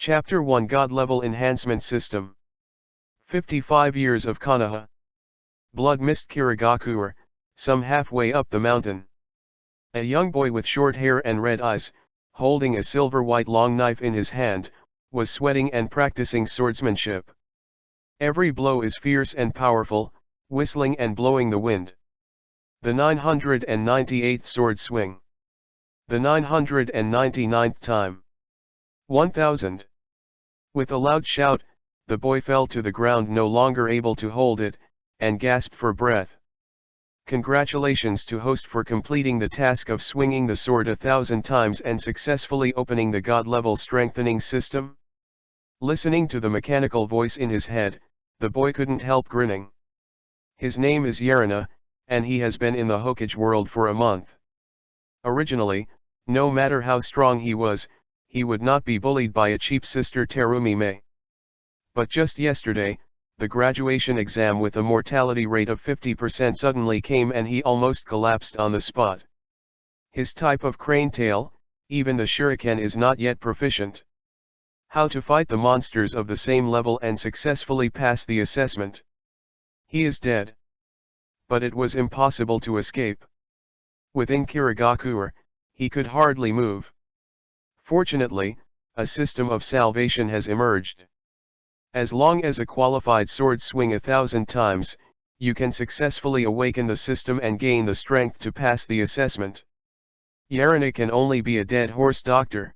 Chapter 1 God Level Enhancement System. 55 years of Konoha. Blood Mist Kirigakuer, some halfway up the mountain. A young boy with short hair and red eyes, holding a silver-white long knife in his hand, was sweating and practicing swordsmanship. Every blow is fierce and powerful, whistling and blowing the wind. The 998th sword swing. The 999th time. 1000. With a loud shout, the boy fell to the ground, no longer able to hold it, and gasped for breath. Congratulations to host for completing the task of swinging the sword 1,000 times and successfully opening the God-level strengthening system. Listening to the mechanical voice in his head, the boy couldn't help grinning. His name is Yarina, and he has been in the Hokage world for a month. Originally, no matter how strong he was, he would not be bullied by a cheap sister Terumi Mei. But just yesterday, the graduation exam with a mortality rate of 50% suddenly came and he almost collapsed on the spot. His type of crane tail, even the shuriken, is not yet proficient. How to fight the monsters of the same level and successfully pass the assessment. He is dead. But it was impossible to escape. Within Kirigakuer, he could hardly move. Fortunately, a system of salvation has emerged. As long as a qualified sword swing 1,000 times, you can successfully awaken the system and gain the strength to pass the assessment. Yarina can only be a dead horse doctor.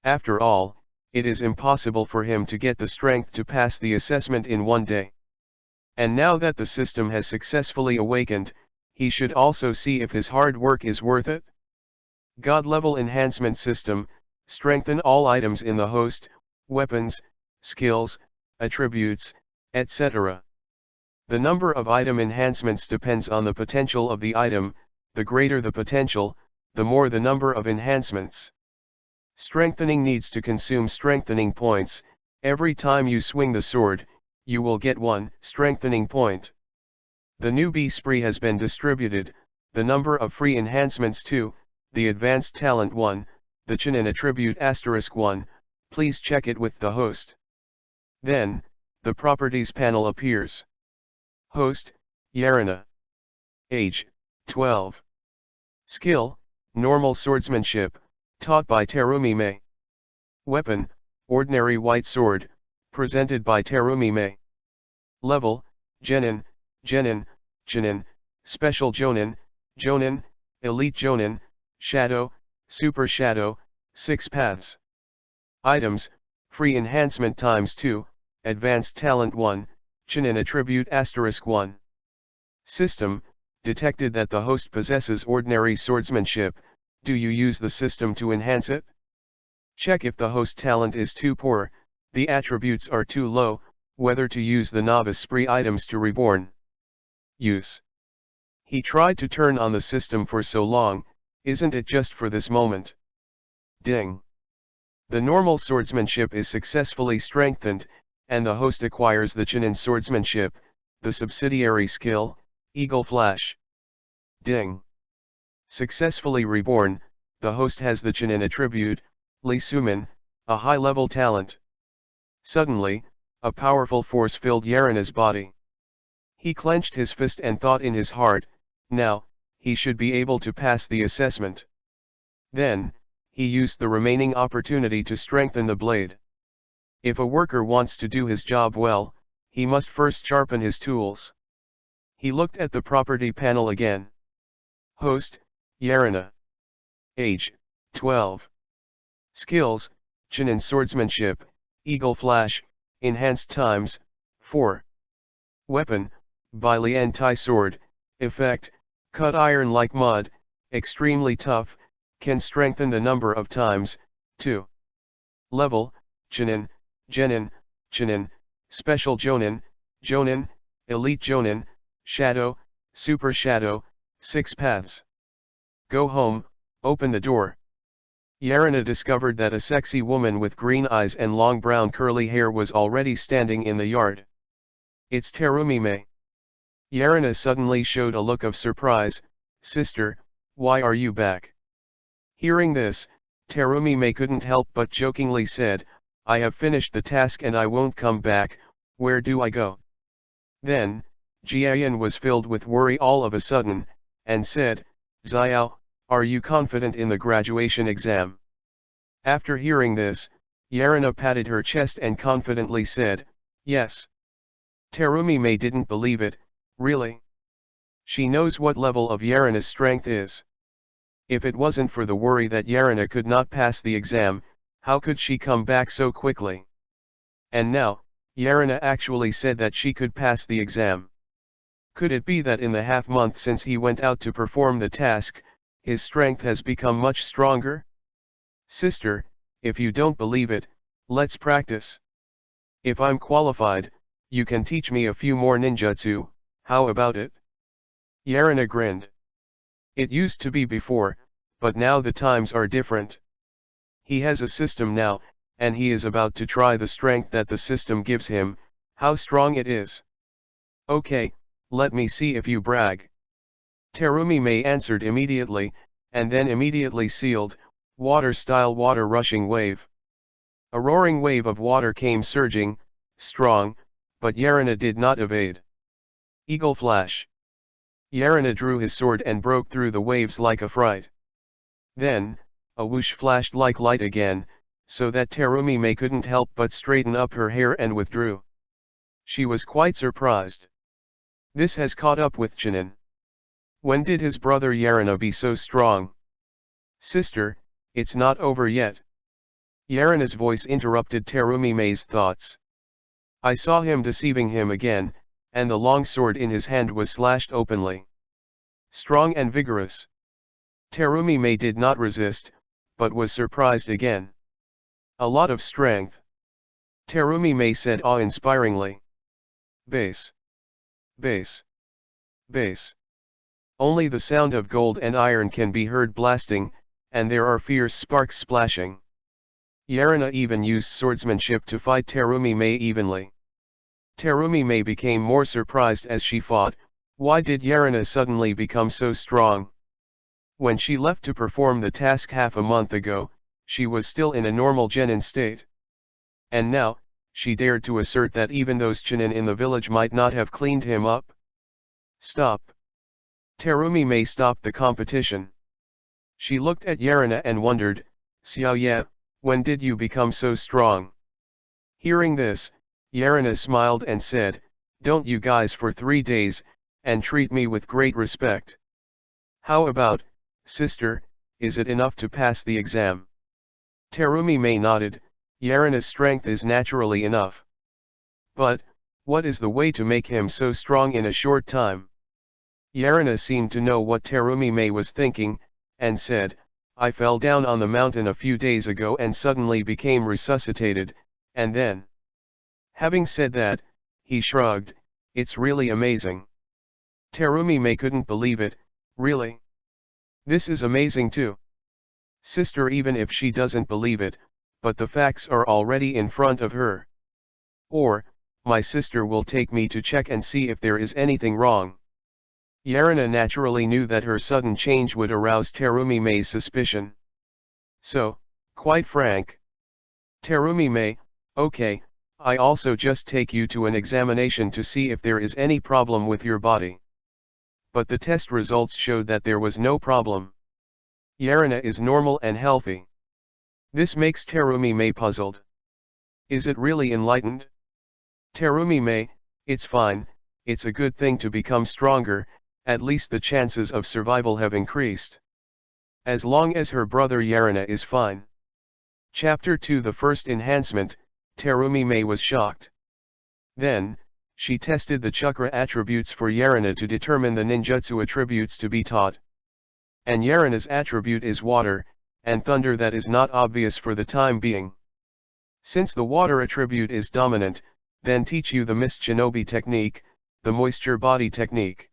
After all, it is impossible for him to get the strength to pass the assessment in one day. And now that the system has successfully awakened, he should also see if his hard work is worth it. God-level enhancement system. Strengthen all items in the host, weapons, skills, attributes, etc. The number of item enhancements depends on the potential of the item. The greater the potential, the more the number of enhancements. Strengthening needs to consume strengthening points. Every time you swing the sword, you will get 1 strengthening point. The newbie spree has been distributed. The number of free enhancements 2, the advanced talent 1, the Chinen attribute *1, please check it with the host. Then, the properties panel appears. Host, Yarina. Age, 12. Skill, normal swordsmanship, taught by Terumi Mei. Weapon, ordinary white sword, presented by Terumi Mei. Level, Genin, Chinin, Special Jonin, Elite Jonin, Shadow, Super Shadow, 6 paths. Items, free enhancement ×2, advanced talent 1, Chinin attribute *1. System, detected that the host possesses ordinary swordsmanship. Do you use the system to enhance it? Check if the host talent is too poor, the attributes are too low, whether to use the novice spree items to reborn. Use. He tried to turn on the system for so long, isn't it just for this moment? Ding. The normal swordsmanship is successfully strengthened, and the host acquires the Chinin swordsmanship, the subsidiary skill, Eagle Flash. Ding. Successfully reborn, the host has the Chinin attribute, Li Sumin, a high-level talent. Suddenly, a powerful force filled Yarina's body. He clenched his fist and thought in his heart, now, he should be able to pass the assessment. Then, he used the remaining opportunity to strengthen the blade. If a worker wants to do his job well, he must first sharpen his tools. He looked at the property panel again. Host, Yarina. Age, 12. Skills, Chinin swordsmanship, Eagle Flash, enhanced ×4. Weapon, Bailey Tai sword, effect, cut iron like mud, extremely tough, can strengthen the number of times, 2. Level, Chinin, Chinin, Special Jonin, Elite Jonin, Shadow, Super Shadow, 6 paths. Go home, open the door. Yarina discovered that a sexy woman with green eyes and long brown curly hair was already standing in the yard. It's Terumi Mei. Yarina suddenly showed a look of surprise. Sister, why are you back? Hearing this, Terumi Mei couldn't help but jokingly said, I have finished the task and I won't come back, where do I go? Then, Jiayan was filled with worry all of a sudden, and said, Xiao, are you confident in the graduation exam? After hearing this, Yarina patted her chest and confidently said, yes. Terumi Mei didn't believe it, really? She knows what level of Yarina's strength is. If it wasn't for the worry that Yarina could not pass the exam, how could she come back so quickly? And now, Yarina actually said that she could pass the exam. Could it be that in the half-month since he went out to perform the task, his strength has become much stronger? Sister, if you don't believe it, let's practice. If I'm qualified, you can teach me a few more ninjutsu, how about it? Yarina grinned. It used to be before, but now the times are different. He has a system now, and he is about to try the strength that the system gives him, how strong it is. Okay, let me see if you brag. Terumi Mei answered immediately, and then immediately sealed, water-style water rushing wave. A roaring wave of water came surging, strong, but Yarina did not evade. Eagle flash. Yarina drew his sword and broke through the waves like a fright. Then, a whoosh flashed like light again, so that Terumi Mei couldn't help but straighten up her hair and withdrew. She was quite surprised. This has caught up with Chinin. When did his brother Yarina be so strong? Sister, it's not over yet. Yarina's voice interrupted Terumi Mei's thoughts. I saw him deceiving him again, and the long sword in his hand was slashed openly. Strong and vigorous. Terumi Mei did not resist, but was surprised again. A lot of strength. Terumi Mei said awe-inspiringly. Base. Base. Base. Only the sound of gold and iron can be heard blasting, and there are fierce sparks splashing. Yarina even used swordsmanship to fight Terumi Mei evenly. Terumi Mei became more surprised as she fought. Why did Yarina suddenly become so strong? When she left to perform the task half a month ago, she was still in a normal genin state. And now, she dared to assert that even those chinin in the village might not have cleaned him up. Stop. Terumi Mei stopped the competition. She looked at Yarina and wondered, Xiaoye, when did you become so strong? Hearing this, Yarina smiled and said, don't you guys for 3 days, and treat me with great respect. How about, sister, is it enough to pass the exam? Terumi Mei nodded, Yarina's strength is naturally enough. But, what is the way to make him so strong in a short time? Yarina seemed to know what Terumi Mei was thinking, and said, I fell down on the mountain a few days ago and suddenly became resuscitated, and then. Having said that, he shrugged, it's really amazing. Terumi Mei couldn't believe it, really? This is amazing too. Sister, even if she doesn't believe it, but the facts are already in front of her. Or, my sister will take me to check and see if there is anything wrong. Yarina naturally knew that her sudden change would arouse Terumi Mei's suspicion. So, quite frank. Terumi Mei, okay, I also just take you to an examination to see if there is any problem with your body. But the test results showed that there was no problem. Yarina is normal and healthy. This makes Terumi Mei puzzled. Is it really enlightened? Terumi Mei, it's fine, it's a good thing to become stronger, at least the chances of survival have increased. As long as her brother Yarina is fine. Chapter 2 The first enhancement, Terumi Mei was shocked. Then, she tested the chakra attributes for Yarina to determine the ninjutsu attributes to be taught. And Yarina's attribute is water, and thunder that is not obvious for the time being. Since the water attribute is dominant, then teach you the mist shinobi technique, the moisture body technique.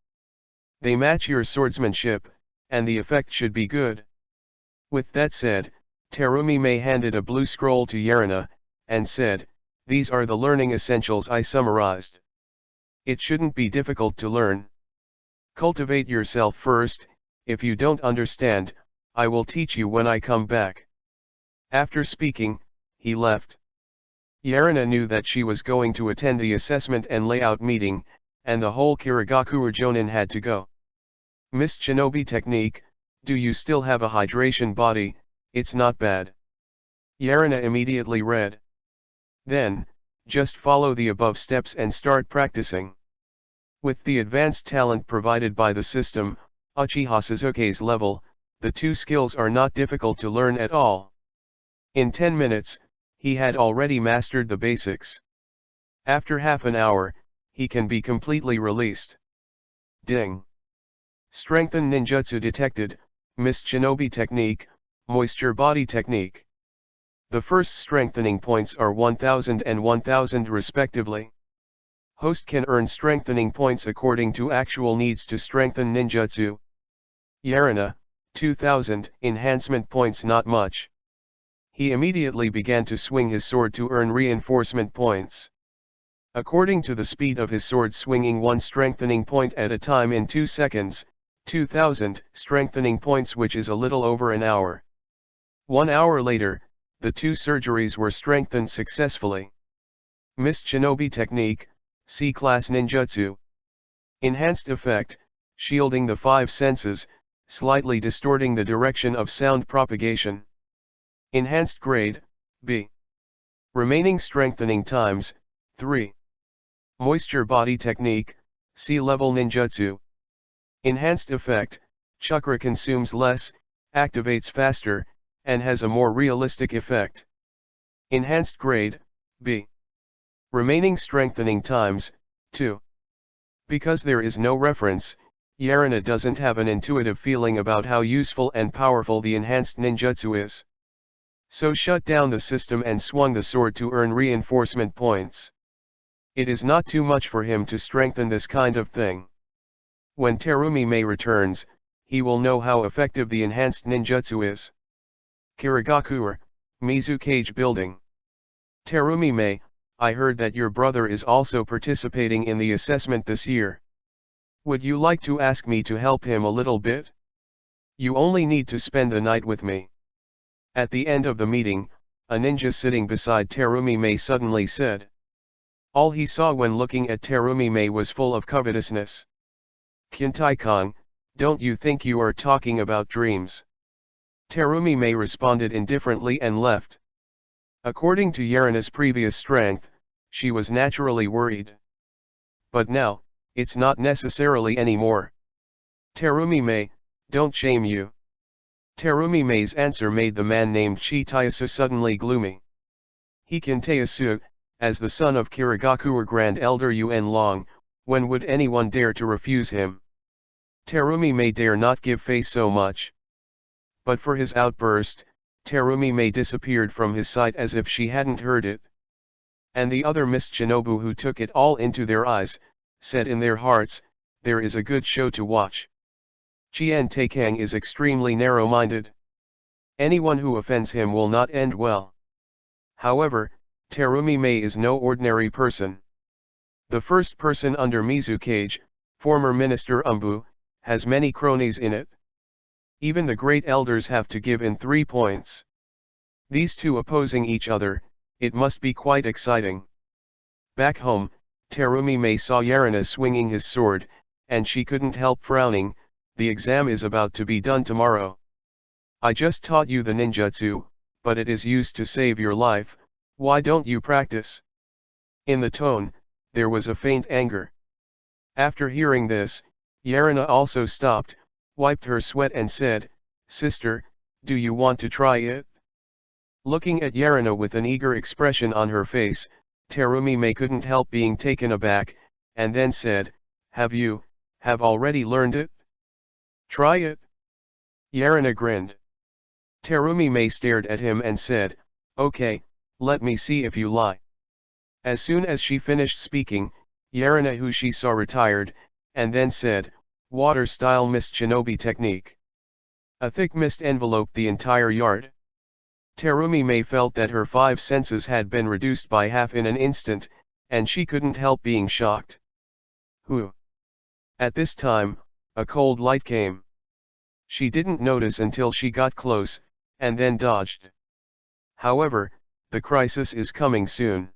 They match your swordsmanship, and the effect should be good. With that said, Terumi Mei handed a blue scroll to Yarina, and said, these are the learning essentials I summarized. It shouldn't be difficult to learn. Cultivate yourself first. If you don't understand, I will teach you when I come back. After speaking, he left. Yarina knew that she was going to attend the assessment and layout meeting, and the whole Kirigakura Jonin had to go. Miss Shinobi Technique, do you still have a hydration body? It's not bad. Yarina immediately read. Then, just follow the above steps and start practicing. With the advanced talent provided by the system, Uchiha Sasuke's level, the two skills are not difficult to learn at all. In 10 minutes, he had already mastered the basics. After half an hour, he can be completely released. Ding! Strengthen ninjutsu detected, Mist Shinobi Technique, Moisture Body Technique. The first strengthening points are 1000 and 1000 respectively. Host can earn strengthening points according to actual needs to strengthen ninjutsu. Yarina, 2000 enhancement points, not much. He immediately began to swing his sword to earn reinforcement points. According to the speed of his sword swinging, one strengthening point at a time in 2 seconds, 2000 strengthening points, which is a little over an hour. 1 hour later, the two surgeries were strengthened successfully. Mist Shinobi Technique, C-Class Ninjutsu. Enhanced effect, shielding the 5 senses, slightly distorting the direction of sound propagation. Enhanced grade, B. Remaining strengthening times, 3. Moisture Body Technique, C-Level Ninjutsu. Enhanced effect, chakra consumes less, activates faster, and has a more realistic effect. Enhanced grade, B. Remaining strengthening times, 2. Because there is no reference, Yarina doesn't have an intuitive feeling about how useful and powerful the enhanced ninjutsu is. So shut down the system and swung the sword to earn reinforcement points. It is not too much for him to strengthen this kind of thing. When Terumi Mei returns, he will know how effective the enhanced ninjutsu is. Kirigakura, Mizukage Building. Terumi Mei, I heard that your brother is also participating in the assessment this year. Would you like to ask me to help him a little bit? You only need to spend the night with me. At the end of the meeting, a ninja sitting beside Terumi Mei suddenly said. All he saw when looking at Terumi Mei was full of covetousness. Kintai-kan, don't you think you are talking about dreams? Terumi Mei responded indifferently and left. According to Yarina's previous strength, she was naturally worried. But now, it's not necessarily anymore. Terumi Mei, don't shame you. Terumi Mei's answer made the man named Chitayasu suddenly gloomy. He Kintayasu, as the son of Kirigakura Grand Elder Yuan Long, when would anyone dare to refuse him? Terumi Mei dare not give face so much. But for his outburst, Terumi Mei disappeared from his sight as if she hadn't heard it. And the other Mist Shinobu, who took it all into their eyes, said in their hearts, there is a good show to watch. Qian Taikang is extremely narrow-minded. Anyone who offends him will not end well. However, Terumi Mei is no ordinary person. The first person under Mizukage, former Minister Umbu, has many cronies in it. Even the great elders have to give in 3 points. These two opposing each other, it must be quite exciting. Back home, Terumi Mei saw Yarina swinging his sword, and she couldn't help frowning. The exam is about to be done tomorrow. I just taught you the ninjutsu, but it is used to save your life, why don't you practice? In the tone, there was a faint anger. After hearing this, Yarina also stopped, wiped her sweat and said, Sister, do you want to try it? Looking at Yarina with an eager expression on her face, Terumi Mei couldn't help being taken aback, and then said, have already learned it? Try it? Yarina grinned. Terumi Mei stared at him and said, okay, let me see if you lie. As soon as she finished speaking, Yarina, who she saw, retired, and then said, water-style mist shinobi technique. A thick mist enveloped the entire yard. Terumi Mei felt that her 5 senses had been reduced by half in an instant, and she couldn't help being shocked. Who? At this time, a cold light came. She didn't notice until she got close, and then dodged. However, The crisis is coming soon.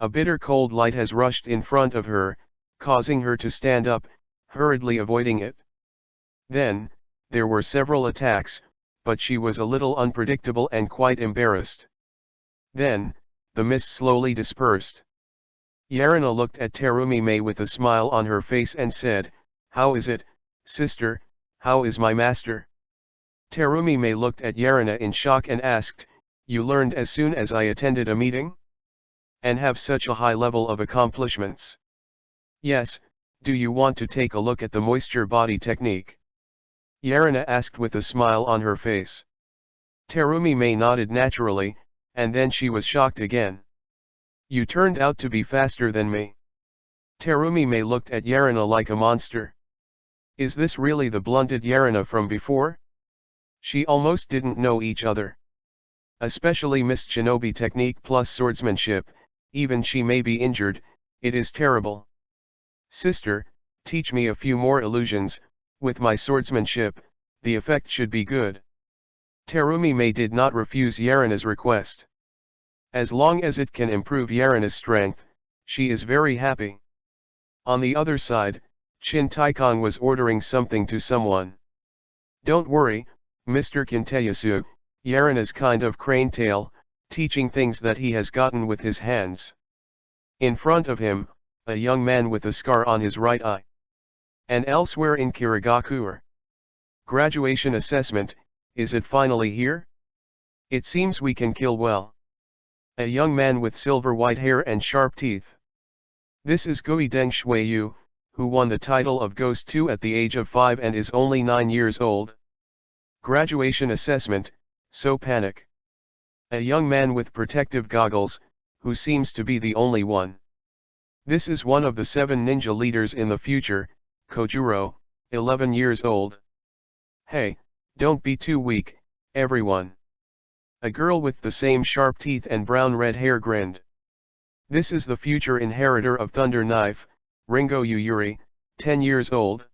A bitter cold light has rushed in front of her, causing her to stand up, hurriedly avoiding it. Then, there were several attacks, but she was a little unpredictable and quite embarrassed. Then, the mist slowly dispersed. Yarina looked at Terumi-May with a smile on her face and said, "How is it, sister, how is my master?" Terumi-May looked at Yarina in shock and asked, "You learned as soon as I attended a meeting? And have such a high level of accomplishments?" "Yes, do you want to take a look at the moisture body technique?" Yarina asked with a smile on her face. Terumi-May nodded naturally, and then she was shocked again. "You turned out to be faster than me." Terumi-May looked at Yarina like a monster. Is this really the blunted Yarina from before? She almost didn't know each other. Especially Miss Shinobi technique plus swordsmanship, even she may be injured, it is terrible. "Sister, teach me a few more illusions, with my swordsmanship, the effect should be good." Terumi-May did not refuse Yarina's request. As long as it can improve Yarina's strength, she is very happy. On the other side, Chin Taikon was ordering something to someone. "Don't worry, Mr. Kinteyasu, Yarina's kind of crane tail, teaching things that he has gotten with his hands." In front of him, a young man with a scar on his right eye. And elsewhere in Kirigakure. Graduation assessment, is it finally here? It seems we can kill well. A young man with silver white hair and sharp teeth. This is Gui Deng Shuiyu, who won the title of Ghost 2 at the age of 5 and is only 9 years old. Graduation assessment, so panic. A young man with protective goggles, who seems to be the only one. This is one of the 7 ninja leaders in the future, Kojuro, 11 years old. Hey, don't be too weak, everyone. A girl with the same sharp teeth and brown-red hair grinned. This is the future inheritor of Thunder Knife, Ringo Yuyuri, 10 years old.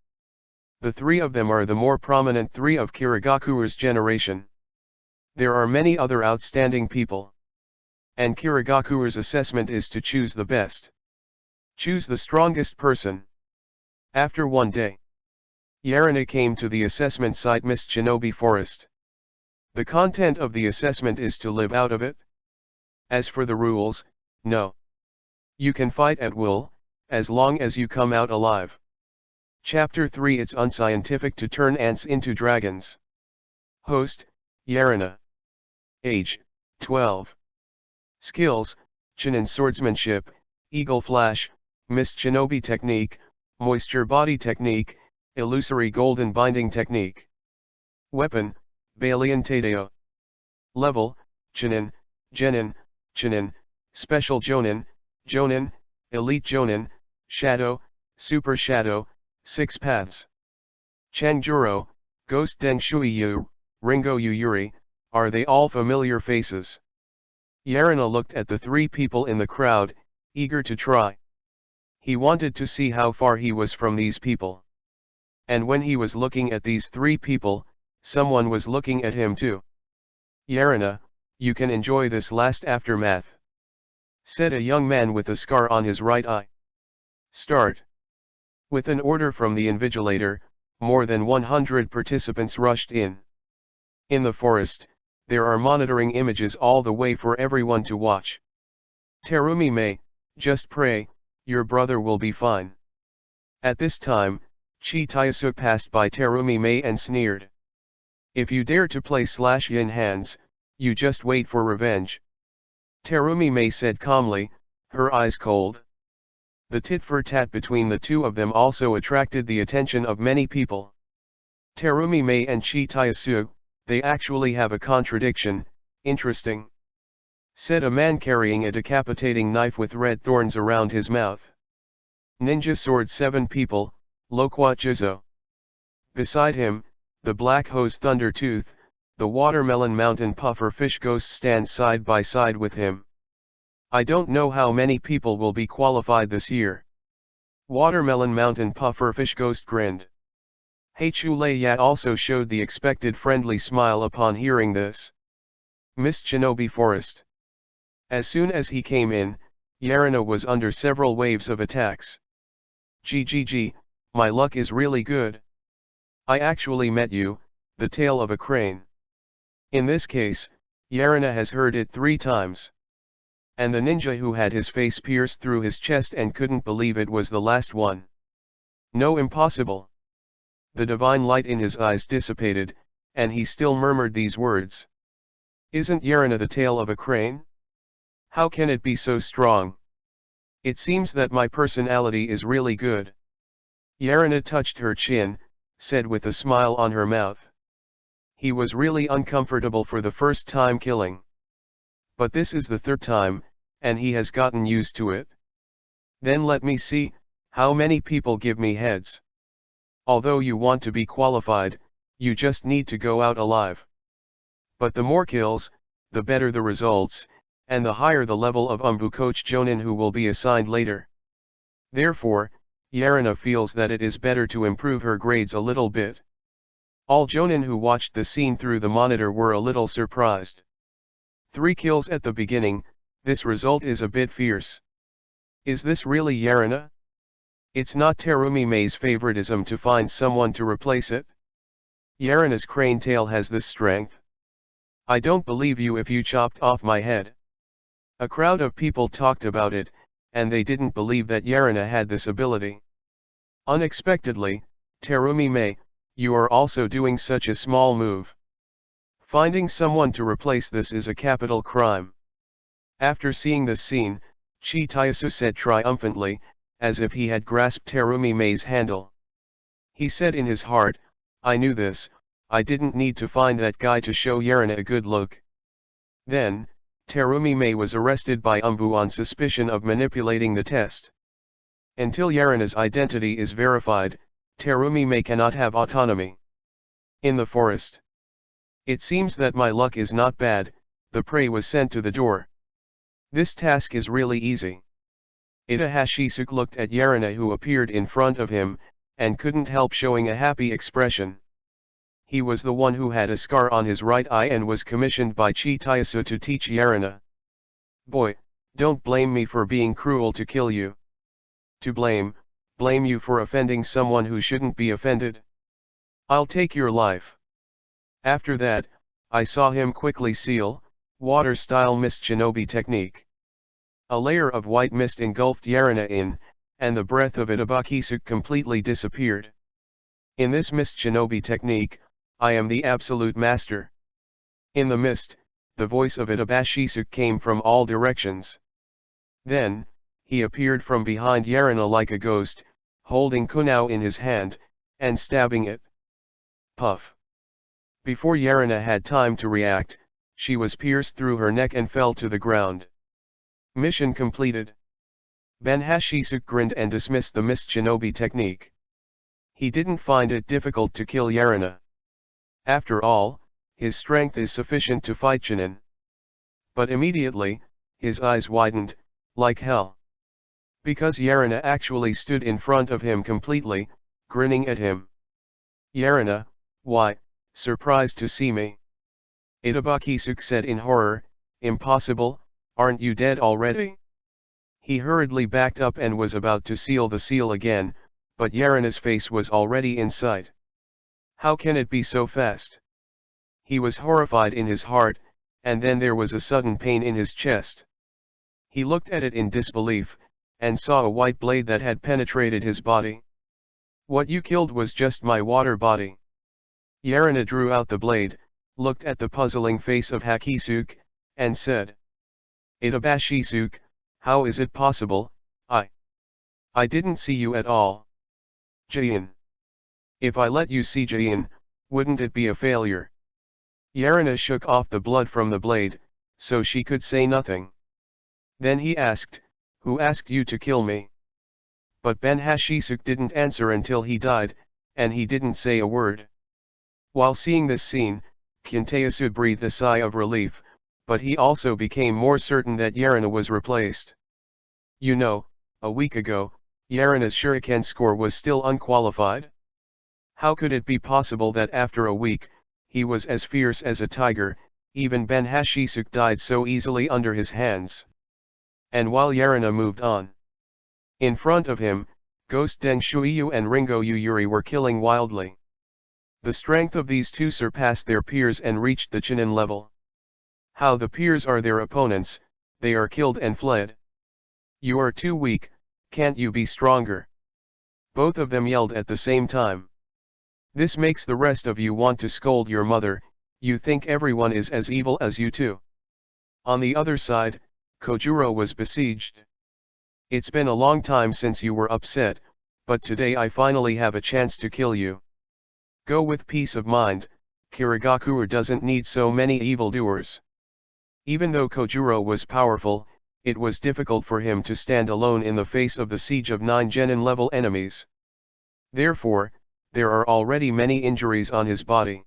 The 3 of them are the more prominent 3 of Kirigakure's generation. There are many other outstanding people. And Kirigakure's assessment is to choose the best. Choose the strongest person. After one day, Yarina came to the assessment site Mist Shinobi Forest. The content of the assessment is to live out of it. As for the rules, no. You can fight at will, as long as you come out alive. Chapter 3 It's unscientific to turn ants into dragons. Host, Yarina. Age, 12. Skills, Chunin swordsmanship, eagle flash, mist shinobi technique, moisture body technique, illusory golden binding technique. Weapon, Balian Tadeo. Level, Chunin, Genin, Chunin, Special Jonin, Jonin, Elite Jonin, Shadow, Super Shadow, 6 paths. Changjuro, Ghost Deng Shuiyu, Ringo Yuyuri, are they all familiar faces? Yarina looked at the 3 people in the crowd, eager to try. He wanted to see how far he was from these people. And when he was looking at these 3 people, someone was looking at him too. "Yarina, you can enjoy this last aftermath," said a young man with a scar on his right eye. "Start." With an order from the invigilator, more than 100 participants rushed in. In the forest, there are monitoring images all the way for everyone to watch. Terumi-May, just pray, your brother will be fine. At this time, Chi Tayasu passed by Terumi-May and sneered. "If you dare to play /yin hands, you just wait for revenge." Terumi-May said calmly, her eyes cold. The tit-for-tat between the 2 of them also attracted the attention of many people. Terumi-May and Chi Tayasu, they actually have a contradiction, interesting, said a man carrying a decapitating knife with red thorns around his mouth. Ninja sword 7 people, Lokwa Juzo. Beside him, the Black Hose Thunder Tooth, the Watermelon Mountain Puffer Fish Ghost stands side by side with him. "I don't know how many people will be qualified this year." Watermelon Mountain Puffer Fish Ghost grinned. Heichulei also showed the expected friendly smile upon hearing this. Mist Shinobi Forest. As soon as he came in, Yarina was under several waves of attacks. GGG, my luck is really good. I actually met you, the tail of a crane. In this case, Yarina has heard it 3 times. And the ninja who had his face pierced through his chest and couldn't believe it was the last one. No, impossible. The divine light in his eyes dissipated, and he still murmured these words. Isn't Yarina the tail of a crane? How can it be so strong? It seems that my personality is really good. Yarina touched her chin, said with a smile on her mouth. He was really uncomfortable for the first time killing. But this is the 3rd time, and he has gotten used to it. Then let me see, how many people give me heads. Although you want to be qualified, you just need to go out alive. But the more kills, the better the results, and the higher the level of coach Jonin who will be assigned later. Therefore, Yarina feels that it is better to improve her grades a little bit. All Jonin who watched the scene through the monitor were a little surprised. 3 kills at the beginning, this result is a bit fierce. Is this really Yarina? It's not Terumi Mei's favoritism to find someone to replace it? Yarina's crane tail has this strength. I don't believe you if you chopped off my head. A crowd of people talked about it, and they didn't believe that Yarina had this ability. Unexpectedly, Terumi Mei, you are also doing such a small move. Finding someone to replace this is a capital crime. After seeing this scene, Chitayasu said triumphantly, as if he had grasped Terumi Mei's handle. He said in his heart, I knew this, I didn't need to find that guy to show Yarina a good look. Then, Terumi Mei was arrested by Umbu on suspicion of manipulating the test. Until Yarina's identity is verified, Terumi Mei cannot have autonomy. In the forest. It seems that my luck is not bad, the prey was sent to the door. This task is really easy. Itahashi looked at Yarina who appeared in front of him, and couldn't help showing a happy expression. He was the one who had a scar on his right eye and was commissioned by Chitayasu to teach Yarina. Boy, don't blame me for being cruel to kill you. To blame you for offending someone who shouldn't be offended. I'll take your life. After that, I saw him quickly seal, water-style mist shinobi technique. A layer of white mist engulfed Yarina in, and the breath of Itabaki completely disappeared. In this mist shinobi technique, I am the absolute master. In the mist, the voice of Itabaki came from all directions. Then, he appeared from behind Yarina like a ghost, holding kunao in his hand, and stabbing it. Puff. Before Yarina had time to react, she was pierced through her neck and fell to the ground. Mission completed. Ben-Hashi grinned and dismissed the mist shinobi technique. He didn't find it difficult to kill Yarina. After all, his strength is sufficient to fight Chunin. But immediately, his eyes widened, like hell. Because Yarina actually stood in front of him completely, grinning at him. Yarina, why, surprised to see me? Itabaki said in horror, impossible, aren't you dead already? He hurriedly backed up and was about to seal the seal again, but Yarina's face was already in sight. How can it be so fast? He was horrified in his heart, and then there was a sudden pain in his chest. He looked at it in disbelief, and saw a white blade that had penetrated his body. What you killed was just my water body. Yarina drew out the blade, looked at the puzzling face of Hakisuke, and said. Itabashisuke, how is it possible, I didn't see you at all. Jin. If I let you see Jin, wouldn't it be a failure? Yarina shook off the blood from the blade, so she could say nothing. Then he asked, who asked you to kill me? But Ben-Hashi didn't answer until he died, and he didn't say a word. While seeing this scene, Kintayasu breathed a sigh of relief, but he also became more certain that Yarina was replaced. You know, a week ago, Yarina's shuriken score was still unqualified. How could it be possible that after a week, he was as fierce as a tiger, even Ben Hashisuk died so easily under his hands. And while Yarina moved on, in front of him, Ghost Deng Shuiyu and Ringo Yuyuri were killing wildly. The strength of these two surpassed their peers and reached the Chunin level. How the peers are their opponents, they are killed and fled. You are too weak, can't you be stronger? Both of them yelled at the same time. This makes the rest of you want to scold your mother, you think everyone is as evil as you too. On the other side, Kojuro was besieged. It's been a long time since you were upset, but today I finally have a chance to kill you. Go with peace of mind, Kirigakure doesn't need so many evildoers. Even though Kojuro was powerful, it was difficult for him to stand alone in the face of the siege of 9 genin level enemies. Therefore, there are already many injuries on his body.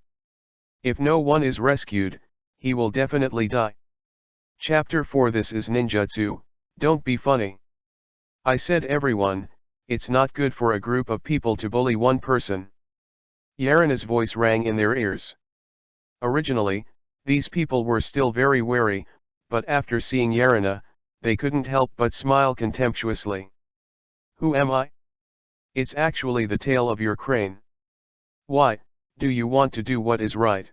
If no one is rescued, he will definitely die. Chapter 4. This is ninjutsu, don't be funny. I said everyone, it's not good for a group of people to bully one person. Yarina's voice rang in their ears. Originally, these people were still very wary, but after seeing Yarina, they couldn't help but smile contemptuously. Who am I? It's actually the tail of your crane. Why, do you want to do what is right?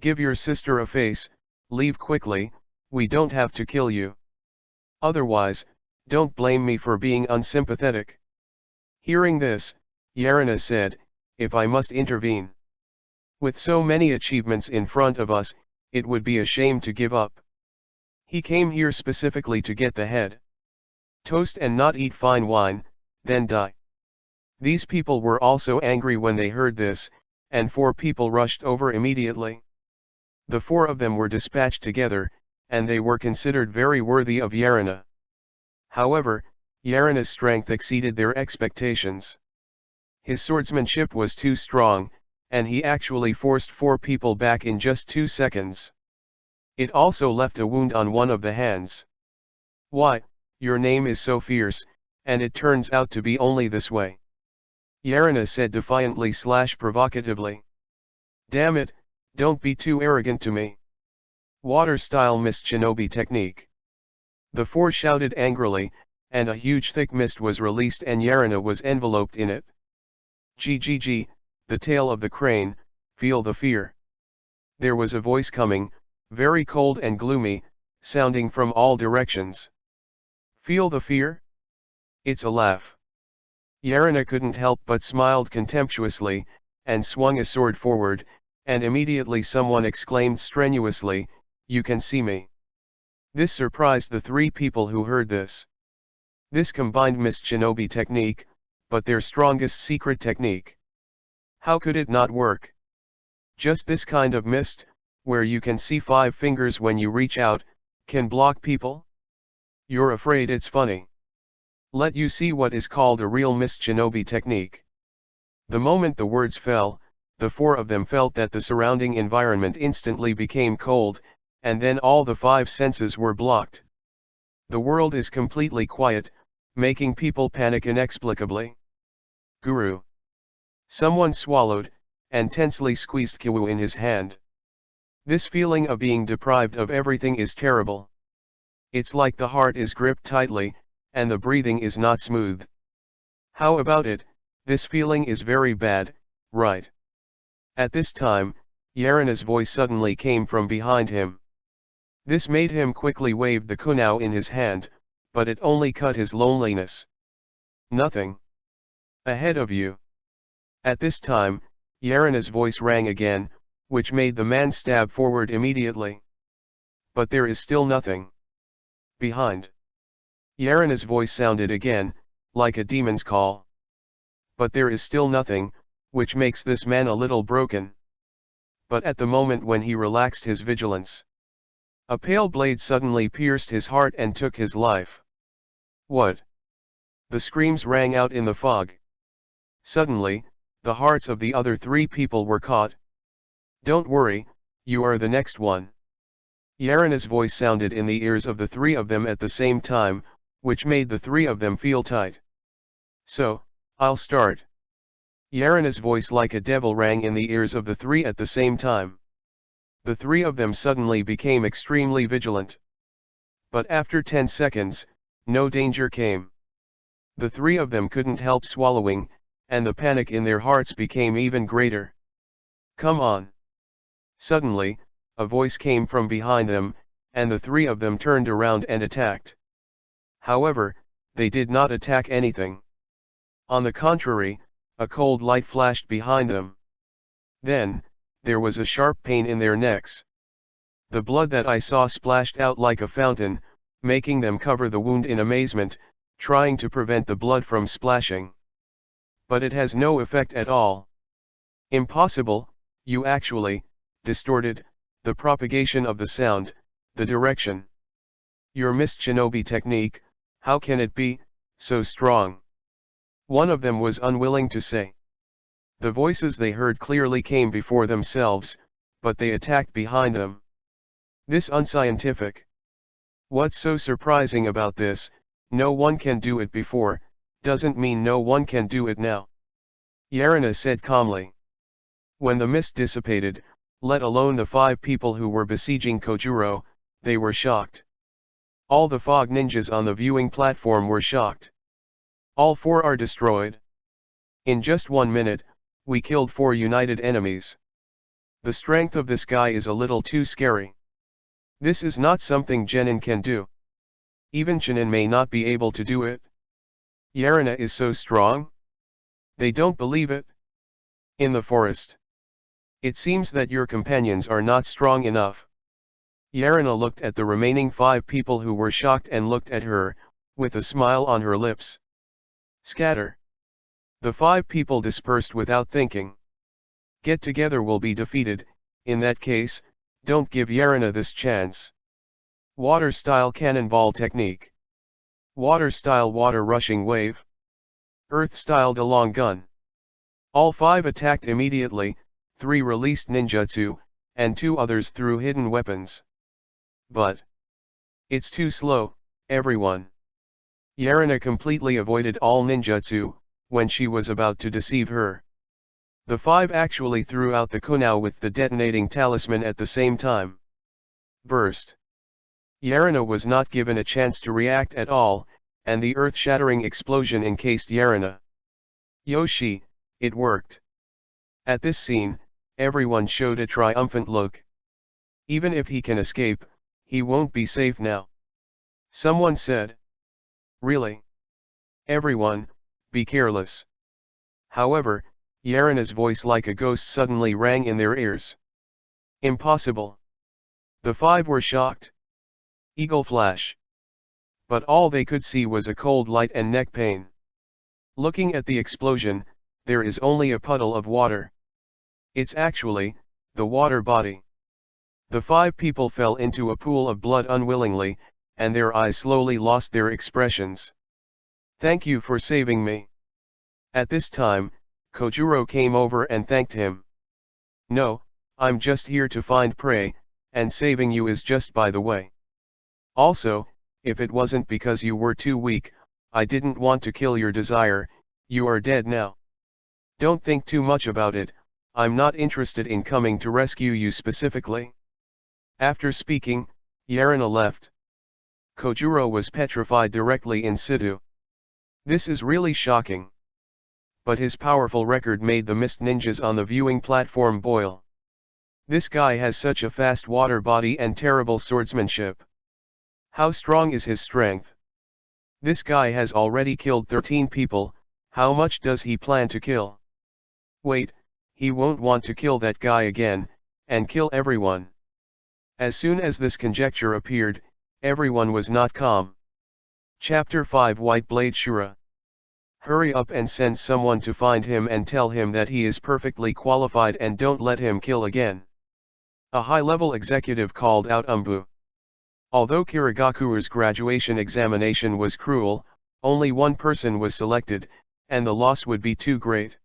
Give your sister a face, leave quickly, we don't have to kill you. Otherwise, don't blame me for being unsympathetic. Hearing this, Yarina said, if I must intervene. With so many achievements in front of us, it would be a shame to give up. He came here specifically to get the head. Toast and not eat fine wine, then die. These people were also angry when they heard this, and 4 people rushed over immediately. The 4 of them were dispatched together, and they were considered very worthy of Yarina. However, Yarina's strength exceeded their expectations. His swordsmanship was too strong, and he actually forced 4 people back in just 2 seconds. It also left a wound on one of the hands. Why, your name is so fierce, and it turns out to be only this way. Yarina said defiantly/provocatively. Damn it, don't be too arrogant to me. Water-style mist shinobi technique. The 4 shouted angrily, and a huge thick mist was released and Yarina was enveloped in it. GGG, the tail of the crane, feel the fear. There was a voice coming, very cold and gloomy, sounding from all directions. Feel the fear? It's a laugh. Yarina couldn't help but smiled contemptuously, and swung a sword forward, and immediately someone exclaimed strenuously, you can see me. This surprised the 3 people who heard this. This combined mist shinobi technique, but their strongest secret technique. How could it not work? Just this kind of mist, where you can see 5 fingers when you reach out, can block people? You're afraid it's funny. Let you see what is called a real mist shinobi technique. The moment the words fell, the 4 of them felt that the surrounding environment instantly became cold, and then all the 5 senses were blocked. The world is completely quiet, making people panic inexplicably. Guru. Someone swallowed, and tensely squeezed Kiwu in his hand. This feeling of being deprived of everything is terrible. It's like the heart is gripped tightly, and the breathing is not smooth. How about it, this feeling is very bad, right? At this time, Yarina's voice suddenly came from behind him. This made him quickly wave the kunao in his hand, but it only cut his loneliness. Nothing. Ahead of you. At this time, Yarina's voice rang again, which made the man stab forward immediately. But there is still nothing. Behind. Yarina's voice sounded again, like a demon's call. But there is still nothing, which makes this man a little broken. But at the moment when he relaxed his vigilance, a pale blade suddenly pierced his heart and took his life. What? The screams rang out in the fog. Suddenly, the hearts of the other 3 people were caught. Don't worry, you are the next one. Yarina's voice sounded in the ears of the 3 of them at the same time, which made the 3 of them feel tight. So, I'll start. Yarina's voice like a devil rang in the ears of the 3 at the same time. The three of them suddenly became extremely vigilant. But after 10 seconds, no danger came. The three of them couldn't help swallowing, and the panic in their hearts became even greater. "Come on!" Suddenly, a voice came from behind them, and the three of them turned around and attacked. However, they did not attack anything. On the contrary, a cold light flashed behind them. Then, there was a sharp pain in their necks. The blood that I saw splashed out like a fountain, making them cover the wound in amazement, trying to prevent the blood from splashing. But it has no effect at all. Impossible, you actually distorted the propagation of the sound, the direction. Your missed shinobi technique, how can it be so strong? One of them was unwilling to say. The voices they heard clearly came before themselves, but they attacked behind them. This unscientific. What's so surprising about this? No one can do it before, doesn't mean no one can do it now. Yarina said calmly. When the mist dissipated, let alone the 5 people who were besieging Kojuro, they were shocked. All the fog ninjas on the viewing platform were shocked. All 4 are destroyed. In just 1 minute, we killed 4 united enemies. The strength of this guy is a little too scary. This is not something Genin can do. Even Chunin may not be able to do it. Yarina is so strong? They don't believe it. In the forest. It seems that your companions are not strong enough. Yarina looked at the remaining 5 people who were shocked and looked at her, with a smile on her lips. Scatter. The 5 people dispersed without thinking. Get together will be defeated, in that case, don't give Yarina this chance. Water-style cannonball technique. Water-style water rushing wave. Earth-style Delong gun. All 5 attacked immediately, 3 released ninjutsu, and 2 others threw hidden weapons. But it's too slow, everyone. Yarina completely avoided all ninjutsu, when she was about to deceive her. The 5 actually threw out the kunao with the detonating talisman at the same time. Burst. Yarina was not given a chance to react at all, and the earth-shattering explosion encased Yarina. Yoshi, it worked. At this scene, everyone showed a triumphant look. Even if he can escape, he won't be safe now. Someone said. Really? Everyone, be careless. However, Yarina's voice like a ghost suddenly rang in their ears. Impossible. The 5 were shocked. Eagle flash. But all they could see was a cold light and neck pain. Looking at the explosion, there is only a puddle of water. It's actually the water body. The 5 people fell into a pool of blood unwillingly, and their eyes slowly lost their expressions. Thank you for saving me. At this time, Kojuro came over and thanked him. No, I'm just here to find prey, and saving you is just by the way. Also, if it wasn't because you were too weak, I didn't want to kill your desire, you are dead now. Don't think too much about it, I'm not interested in coming to rescue you specifically. After speaking, Yarina left. Kojuro was petrified directly in situ. This is really shocking. But his powerful record made the mist ninjas on the viewing platform boil. This guy has such a fast water body and terrible swordsmanship. How strong is his strength? This guy has already killed 13 people, how much does he plan to kill? Wait, he won't want to kill that guy again, and kill everyone. As soon as this conjecture appeared, everyone was not calm. Chapter 5 White Blade Shura. Hurry up and send someone to find him and tell him that he is perfectly qualified and don't let him kill again. A high-level executive called out Umbu. Although Kirigaku's graduation examination was cruel, only one person was selected, and the loss would be too great.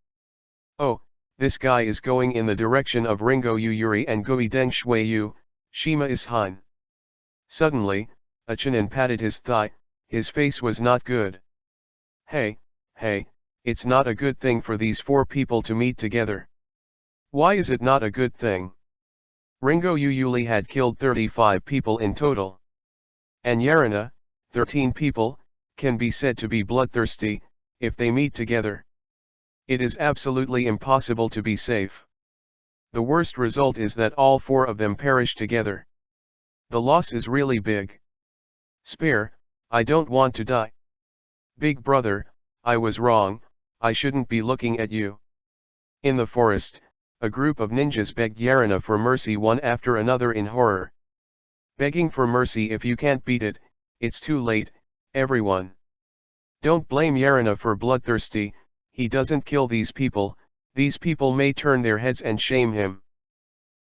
Oh, this guy is going in the direction of Ringo Yuyuri and Gui Deng Shuiyu, Shima is Hein. Suddenly, a Chunin patted his thigh, his face was not good. Hey, it's not a good thing for these 4 people to meet together. Why is it not a good thing? Ringo Uyuli had killed 35 people in total. And Yarina, 13 people, can be said to be bloodthirsty, if they meet together. It is absolutely impossible to be safe. The worst result is that all 4 of them perish together. The loss is really big. Spare, I don't want to die. Big brother, I was wrong, I shouldn't be looking at you. In the forest, a group of ninjas begged Yarina for mercy one after another in horror. Begging for mercy, if you can't beat it, it's too late, everyone. Don't blame Yarina for bloodthirsty, he doesn't kill these people may turn their heads and shame him.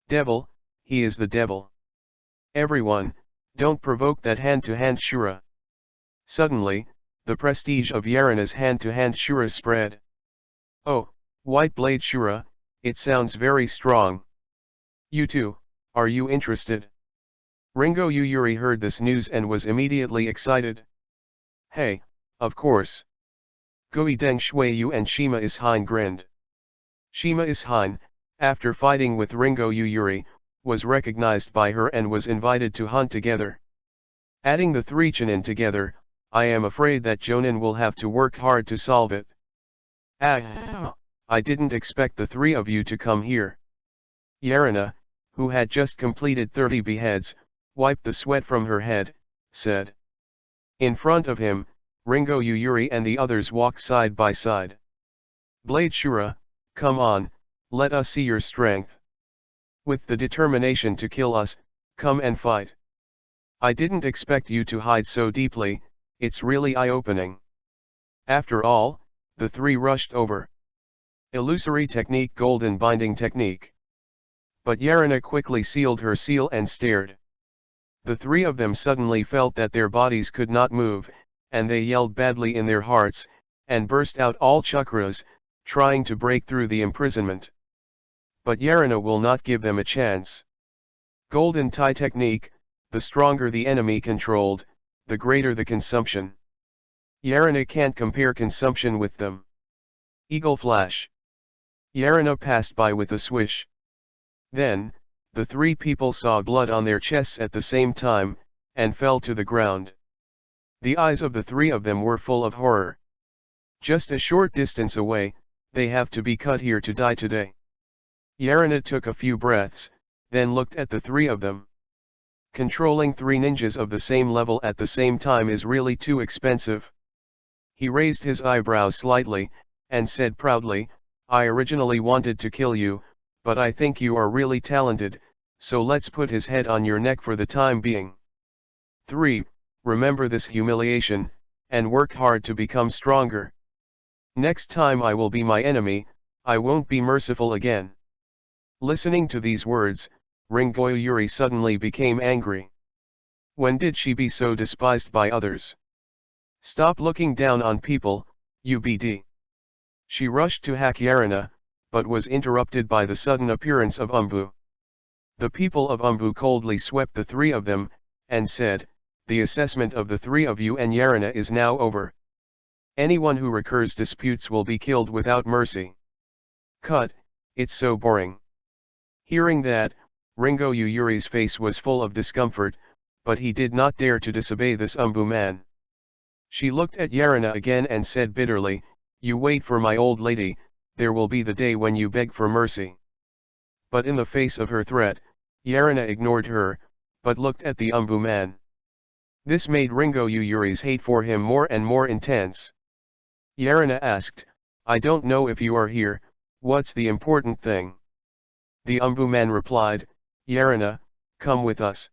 Devil, he is the devil. Everyone, don't provoke that hand-to-hand shura. Suddenly, the prestige of Yarina's hand-to-hand shura spread. Oh, white blade shura, it sounds very strong. You too, are you interested? Ringo Uyuri heard this news and was immediately excited. Hey, of course. Guideng Shuiyu and Shima Ishin grinned. Shima Ishin, after fighting with Ringo Uyuri, was recognized by her and was invited to hunt together. Adding the 3 Chunin together, I am afraid that Jonin will have to work hard to solve it. Ah, I didn't expect the 3 of you to come here. Yarina, who had just completed 30 beheads, wiped the sweat from her head, said. In front of him, Ringo Uyuri and the others walked side by side. Blade Shura, come on, let us see your strength. With the determination to kill us, come and fight. I didn't expect you to hide so deeply, it's really eye-opening. After all, the 3 rushed over. Illusory technique, golden binding technique. But Yarina quickly sealed her seal and stared. The 3 of them suddenly felt that their bodies could not move, and they yelled badly in their hearts, and burst out all chakras, trying to break through the imprisonment. But Yarina will not give them a chance. Golden tie technique, the stronger the enemy controlled, the greater the consumption. Yarina can't compare consumption with them. Eagle flash. Yarina passed by with a swish. Then, the 3 people saw blood on their chests at the same time, and fell to the ground. The eyes of the 3 of them were full of horror. Just a short distance away, they have to be cut here to die today. Yarina took a few breaths, then looked at the 3 of them. Controlling 3 ninjas of the same level at the same time is really too expensive. He raised his eyebrows slightly, and said proudly, I originally wanted to kill you, but I think you are really talented, so let's put his head on your neck for the time being. 3. Remember this humiliation, and work hard to become stronger. Next time I will be my enemy, I won't be merciful again. Listening to these words, Ringo Uyuri suddenly became angry. When did she be so despised by others? Stop looking down on people, UBD. She rushed to hack Yarina, but was interrupted by the sudden appearance of Umbu. The people of Umbu coldly swept the 3 of them, and said, the assessment of the 3 of you and Yarina is now over. Anyone who recurs disputes will be killed without mercy. Cut, it's so boring. Hearing that, Ringo Uyuri's face was full of discomfort, but he did not dare to disobey this Umbu man. She looked at Yarina again and said bitterly, you wait for my old lady, there will be the day when you beg for mercy. But in the face of her threat, Yarina ignored her, but looked at the Umbu man. This made Ringo Uyuri's hate for him more and more intense. Yarina asked, I don't know if you are here, what's the important thing? The Umbu man replied, Yarina, come with us.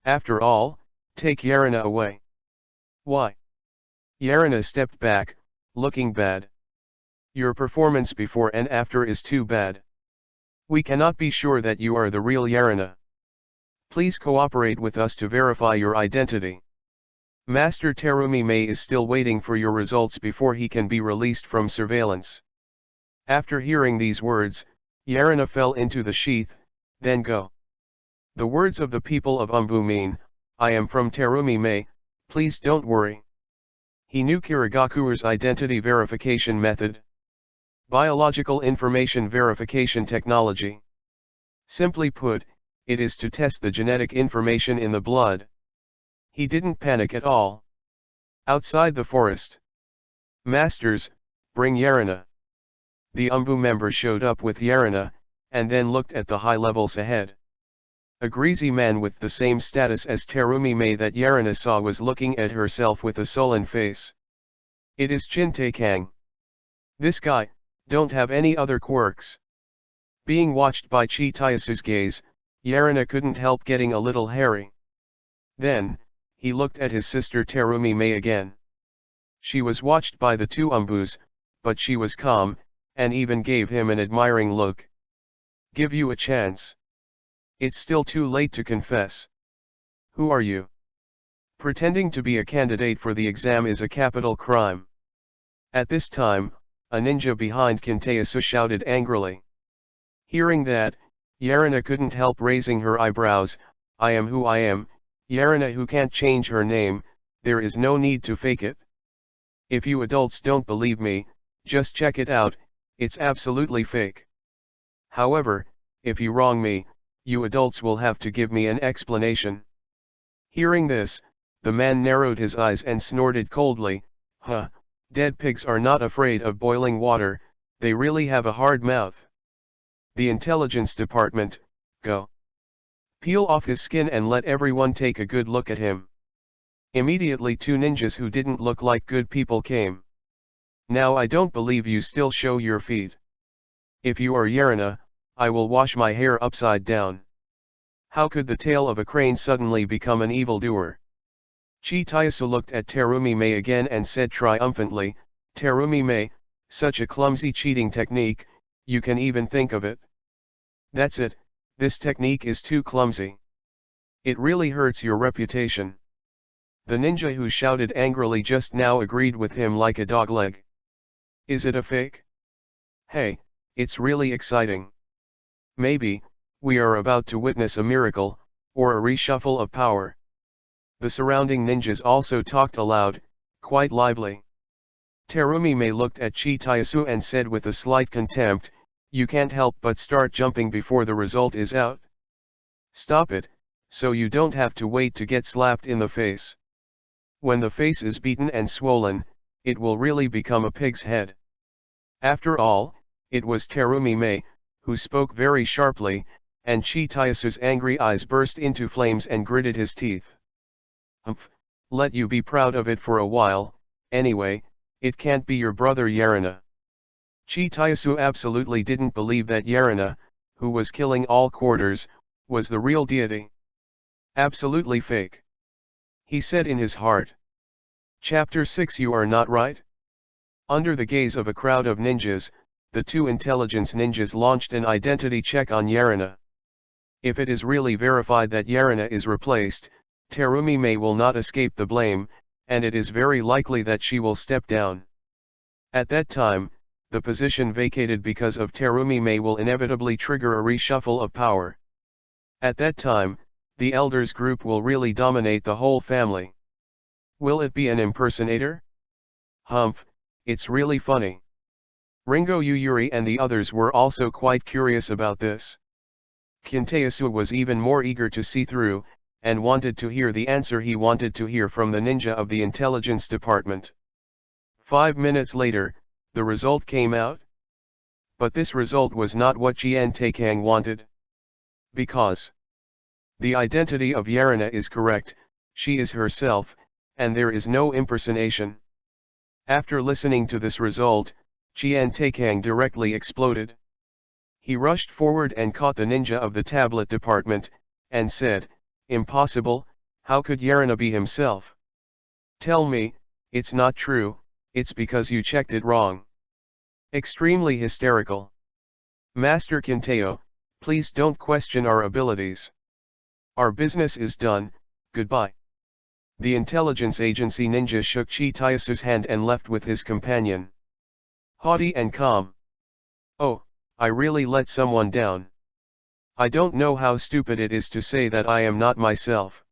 After all, take Yarina away. Why? Yarina stepped back, looking bad. Your performance before and after is too bad. We cannot be sure that you are the real Yarina. Please cooperate with us to verify your identity. Master Terumi Mei is still waiting for your results before he can be released from surveillance. After hearing these words, Yarina fell into the sheath, then go. The words of the people of Umbu mean, I am from Terumi Mei, please don't worry. He knew Kirigaku's identity verification method. Biological information verification technology. Simply put, it is to test the genetic information in the blood. He didn't panic at all. Outside the forest. Masters, bring Yarina. The UMBU member showed up with Yarina, and then looked at the high levels ahead. A greasy man with the same status as Terumi Mei that Yarina saw was looking at herself with a sullen face. It is Chin Taekang. This guy, don't have any other quirks. Being watched by Chi Tayasu's gaze, Yarina couldn't help getting a little hairy. Then, he looked at his sister Terumi Mei again. She was watched by the two umbus, but she was calm, and even gave him an admiring look. Give you a chance. It's still too late to confess. Who are you? Pretending to be a candidate for the exam is a capital crime. At this time, a ninja behind Kintayasu shouted angrily. Hearing that, Yarina couldn't help raising her eyebrows. I am who I am, Yarina who can't change her name, there is no need to fake it. If you adults don't believe me, just check it out, it's absolutely fake. However, if you wrong me, you adults will have to give me an explanation. Hearing this, the man narrowed his eyes and snorted coldly, huh, dead pigs are not afraid of boiling water, they really have a hard mouth. The intelligence department, go. Peel off his skin and let everyone take a good look at him. Immediately two ninjas who didn't look like good people came. Now I don't believe you still show your feet. If you are Yarina, I will wash my hair upside down. How could the tail of a crane suddenly become an evildoer? Chi Tayasu looked at Terumi Mei again and said triumphantly, Terumi Mei, such a clumsy cheating technique, you can even think of it. That's it, this technique is too clumsy. It really hurts your reputation. The ninja who shouted angrily just now agreed with him like a dogleg. Is it a fake? Hey, it's really exciting. Maybe, we are about to witness a miracle, or a reshuffle of power. The surrounding ninjas also talked aloud, quite lively. Terumi Mei looked at Chi Tayasu and said with a slight contempt, you can't help but start jumping before the result is out. Stop it, so you don't have to wait to get slapped in the face. When the face is beaten and swollen, it will really become a pig's head. After all, it was Terumi Mei, who spoke very sharply, and Chi Tayasu's angry eyes burst into flames and gritted his teeth. Humph, let you be proud of it for a while, anyway, it can't be your brother Yarina. Chi Tayasu absolutely didn't believe that Yarina, who was killing all quarters, was the real deity. Absolutely fake. He said in his heart. Chapter 6 You are not right? Under the gaze of a crowd of ninjas, the two intelligence ninjas launched an identity check on Yarina. If it is really verified that Yarina is replaced, Terumi Mei will not escape the blame, and it is very likely that she will step down. At that time, the position vacated because of Terumi Mei will inevitably trigger a reshuffle of power. At that time, the elders group will really dominate the whole family. Will it be an impersonator? Humph, it's really funny. Ringo Yuyuri and the others were also quite curious about this. Kintayasu was even more eager to see through, and wanted to hear the answer he wanted to hear from the ninja of the intelligence department. 5 minutes later, the result came out. But this result was not what Jian Taekang wanted. Because the identity of Yarina is correct, she is herself, and there is no impersonation. After listening to this result, Jian Taekang directly exploded. He rushed forward and caught the ninja of the tablet department, and said, Impossible, how could Yarina be himself? Tell me, it's not true, it's because you checked it wrong. Extremely hysterical. Master Kinteo, please don't question our abilities. Our business is done, goodbye. The intelligence agency ninja shook Chi Tayasu's hand and left with his companion. Haughty and calm. Oh, I really let someone down. I don't know how stupid it is to say that I am not myself.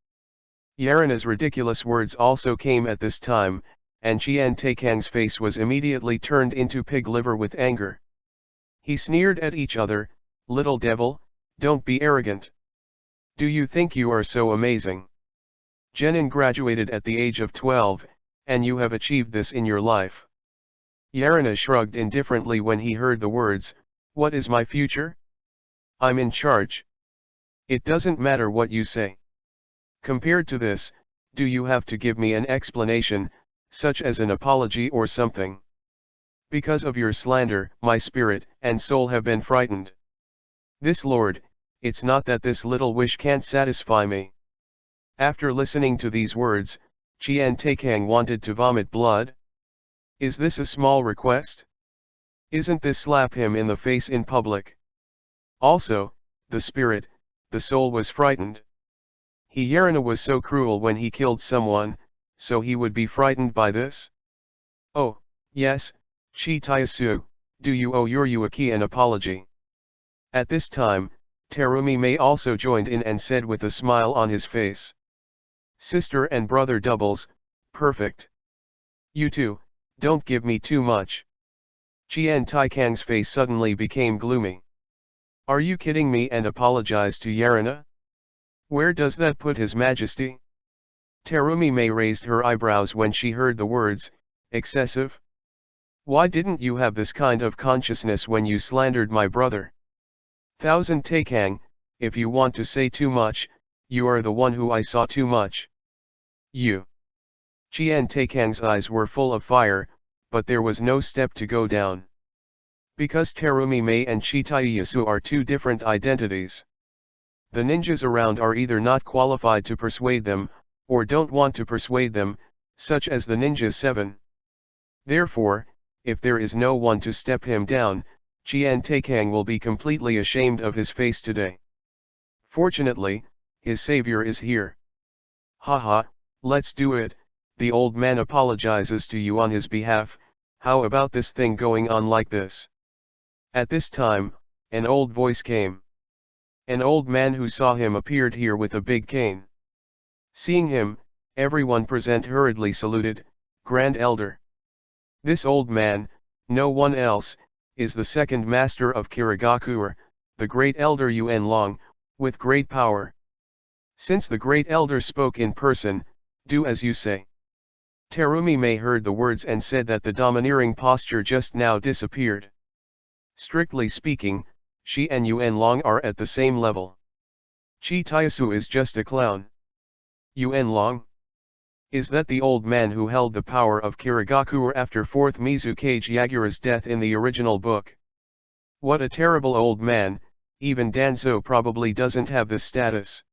Yarina's ridiculous words also came at this time, and Jian Taekang's face was immediately turned into pig liver with anger. He sneered at each other, little devil, don't be arrogant. Do you think you are so amazing? Jenin graduated at the age of 12, and you have achieved this in your life. Yarina shrugged indifferently when he heard the words, "What is my future? I'm in charge. It doesn't matter what you say. Compared to this, do you have to give me an explanation, such as an apology or something? Because of your slander, my spirit and soul have been frightened. This lord, it's not that this little wish can't satisfy me." After listening to these words, Qian Taikang wanted to vomit blood. Is this a small request? Isn't this slap him in the face in public? Also, the spirit, the soul was frightened. Yarina was so cruel when he killed someone, so he would be frightened by this? Oh, yes, Chi Taisu, do you owe your Yuaki an apology? At this time, Terumi Mei also joined in and said with a smile on his face. Sister and brother doubles, perfect. You two, don't give me too much. Qian Taikang's face suddenly became gloomy. Are you kidding me and apologize to Yarina? Where does that put His Majesty? Terumi Mei raised her eyebrows when she heard the words, excessive? Why didn't you have this kind of consciousness when you slandered my brother? Thousand Taikang, if you want to say too much, you are the one who I saw too much. You. Qian Taikang's eyes were full of fire, but there was no step to go down. Because Terumi Mei and Chitaiyasu are two different identities. The ninjas around are either not qualified to persuade them, or don't want to persuade them, such as the Ninja 7. Therefore, if there is no one to step him down, Qian Taikang will be completely ashamed of his face today. Fortunately, his savior is here. Haha, let's do it. The old man apologizes to you on his behalf. How about this thing going on like this? At this time, an old voice came. An old man who saw him appeared here with a big cane. Seeing him, everyone present hurriedly saluted, Grand Elder. This old man, no one else, is the second master of Kirigakuer, the great elder Yuan Long, with great power. Since the great elder spoke in person, do as you say. Terumi Mei heard the words and said that the domineering posture just now disappeared. Strictly speaking, she and Yuan Long are at the same level. Chi Taisu is just a clown. Yuan Long? Is that the old man who held the power of Kirigakuer after 4th Mizukage Yagura's death in the original book? What a terrible old man, even Danzo probably doesn't have this status.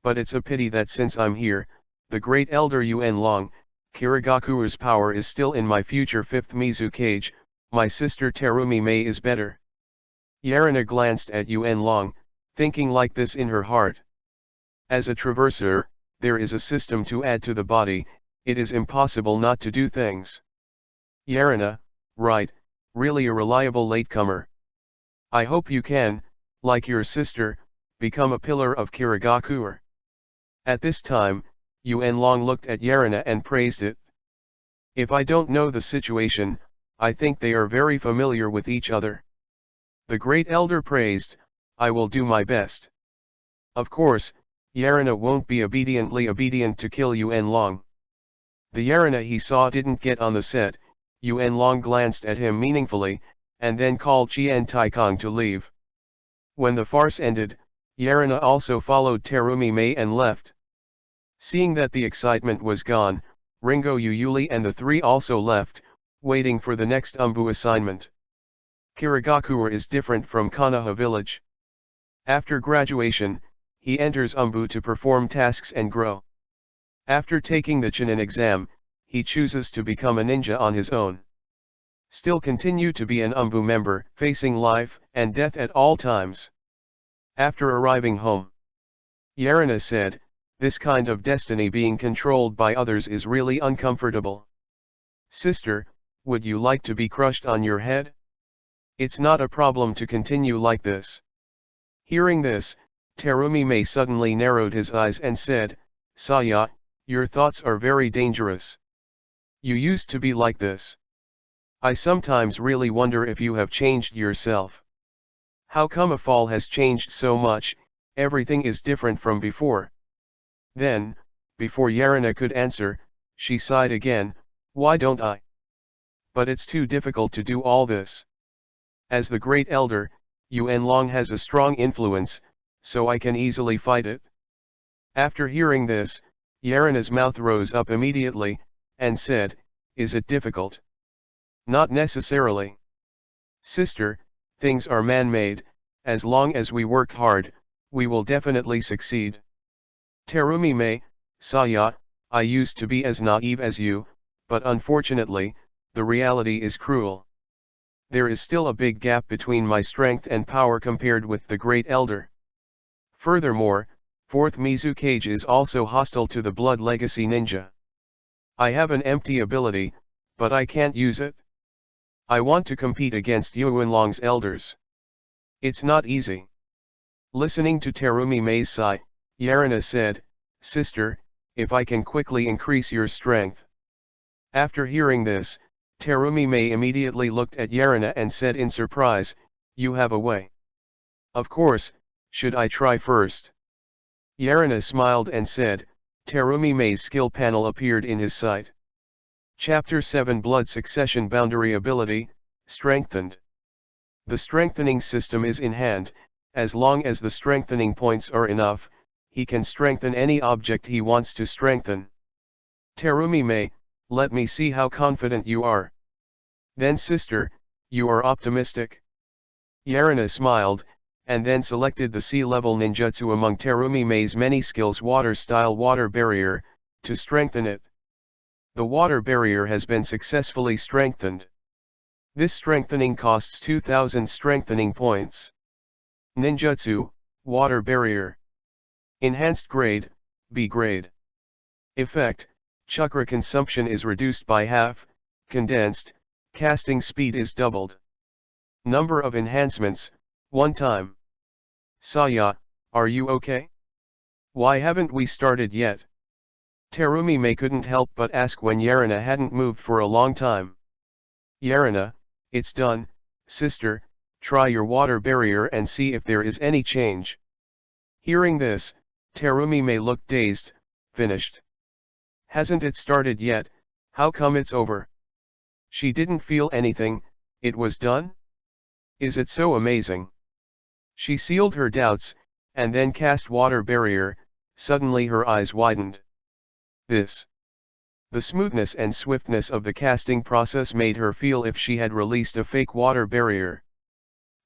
But it's a pity that since I'm here, the great elder Yuan Long, Kirigakuer's power is still in my future 5th Mizukage, my sister Terumi Mei is better. Yarina glanced at Yuan Long, thinking like this in her heart. As a traverser, there is a system to add to the body, it is impossible not to do things. Yarina, right, really a reliable latecomer. I hope you can, like your sister, become a pillar of Kirigakuer. At this time, Yuan Long looked at Yarina and praised it. If I don't know the situation, I think they are very familiar with each other. The great elder praised, I will do my best. Of course, Yarina won't be obedient to kill Yuan Long. The Yarina he saw didn't get on the set. Yuan Long glanced at him meaningfully, and then called Qian Taikang to leave. When the farce ended, Yarina also followed Terumi Mei and left. Seeing that the excitement was gone, Ringo Yuyuli and the three also left, waiting for the next Umbu assignment. Kirigakuer is different from Konoha village. After graduation, he enters Umbu to perform tasks and grow. After taking the Chunin exam, he chooses to become a ninja on his own. Still continue to be an Umbu member, facing life and death at all times. After arriving home, Yarina said, this kind of destiny being controlled by others is really uncomfortable. Sister, would you like to be crushed on your head? It's not a problem to continue like this. Hearing this, Terumi Mei suddenly narrowed his eyes and said, Saya, your thoughts are very dangerous. You used to be like this. I sometimes really wonder if you have changed yourself. How come a fall has changed so much, Everything is different from before. Then, before Yarina could answer, she sighed again, why don't I? But it's too difficult to do all this. As the great elder, Yuan Long has a strong influence, so I can easily fight it. After hearing this, Yarina's mouth rose up immediately, and said, is it difficult? Not necessarily. Sister, things are man-made, as long as we work hard, we will definitely succeed. Terumi Mei, Saya, I used to be as naive as you, but unfortunately, the reality is cruel. There is still a big gap between my strength and power compared with the great elder. Furthermore, 4th Mizukage is also hostile to the Blood Legacy Ninja. I have an empty ability, but I can't use it. I want to compete against Yuanlong's elders. It's not easy. Listening to Terumi Mei's sigh, Yarina said, Sister, if I can quickly increase your strength. After hearing this, Terumi Mei immediately looked at Yarina and said in surprise, you have a way. Of course, should I try first? Yarina smiled and said, Terumi Mei's skill panel appeared in his sight. Chapter 7 Blood Succession Boundary Ability, Strengthened. The strengthening system is in hand, as long as the strengthening points are enough, he can strengthen any object he wants to strengthen. Terumi Mei, let me see how confident you are. Then sister, you are optimistic. Yarina smiled, and then selected the sea-level ninjutsu among Terumi Mei's many skills water-style water barrier, to strengthen it. The water barrier has been successfully strengthened. This strengthening costs 2000 strengthening points. Ninjutsu, Water Barrier. Enhanced Grade, B Grade. Effect, chakra consumption is reduced by half, condensed, casting speed is doubled. Number of enhancements, 1 time. Saya, are you okay? Why haven't we started yet? Terumi Mei couldn't help but ask when Yarina hadn't moved for a long time. Yarina, it's done, sister, try your water barrier and see if there is any change. Hearing this, Terumi Mei looked dazed, finished. Hasn't it started yet, how come it's over? She didn't feel anything, it was done? Is it so amazing? She sealed her doubts, and then cast water barrier, suddenly her eyes widened. The smoothness and swiftness of the casting process made her feel if she had released a fake water barrier.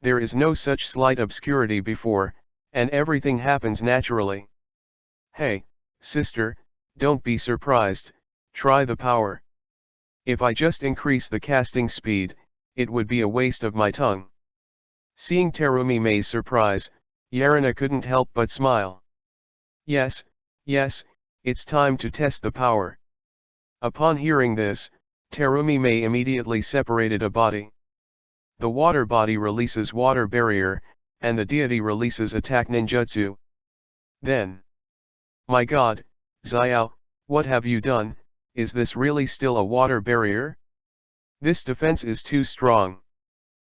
There is no such slight obscurity before, and everything happens naturally. Hey, sister, don't be surprised, try the power. If I just increase the casting speed, it would be a waste of my tongue. Seeing Terumi Mei's surprise, Yarina couldn't help but smile. Yes, it's time to test the power. Upon hearing this, Terumi Mei immediately separated a body. The water body releases water barrier, and the deity releases attack ninjutsu. Then, my god, Xiao, what have you done, is this really still a water barrier? This defense is too strong.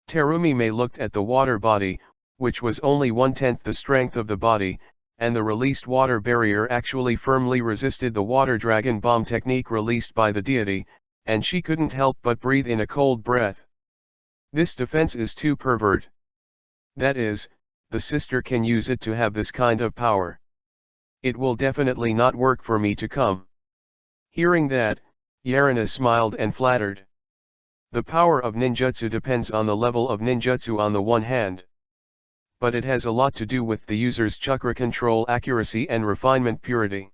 Terumi Mei looked at the water body, which was only 1/10 the strength of the body, and the released water barrier actually firmly resisted the water dragon bomb technique released by the deity, and she couldn't help but breathe in a cold breath. This defense is too pervert. That is, the sister can use it to have this kind of power. It will definitely not work for me to come. Hearing that, Yarina smiled and flattered. The power of ninjutsu depends on the level of ninjutsu on the one hand. But it has a lot to do with the user's chakra control accuracy and refinement purity.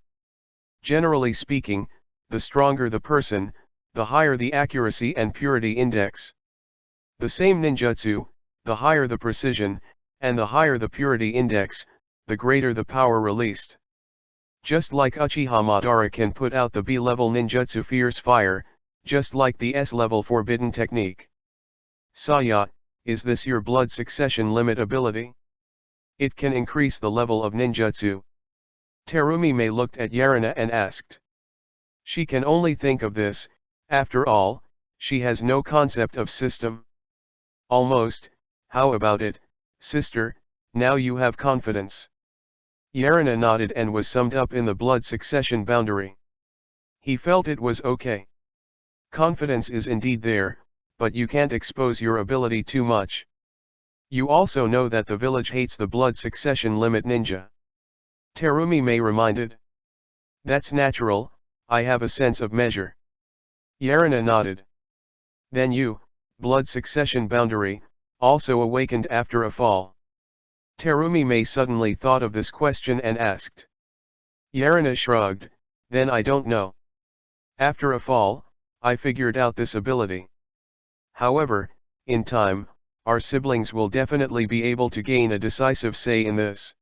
Generally speaking, the stronger the person, the higher the accuracy and purity index. The same ninjutsu, the higher the precision, and the higher the purity index, the greater the power released. Just like Uchiha Madara can put out the B-level ninjutsu Fierce Fire, just like the S-level Forbidden Technique. Saya, is this your blood succession limit ability? It can increase the level of ninjutsu. Terumi Mei looked at Yarina and asked. She can only think of this, after all, she has no concept of system. Almost, how about it, sister, now you have confidence. Yarina nodded and was summed up in the blood succession boundary. He felt it was okay. Confidence is indeed there, but you can't expose your ability too much. You also know that the village hates the blood succession limit ninja. Terumi May reminded. That's natural, I have a sense of measure. Yarina nodded. Then you, blood succession boundary, also awakened after a fall. Terumi May suddenly thought of this question and asked. Yarina shrugged, then I don't know. After a fall, I figured out this ability. However, in time, our siblings will definitely be able to gain a decisive say in this.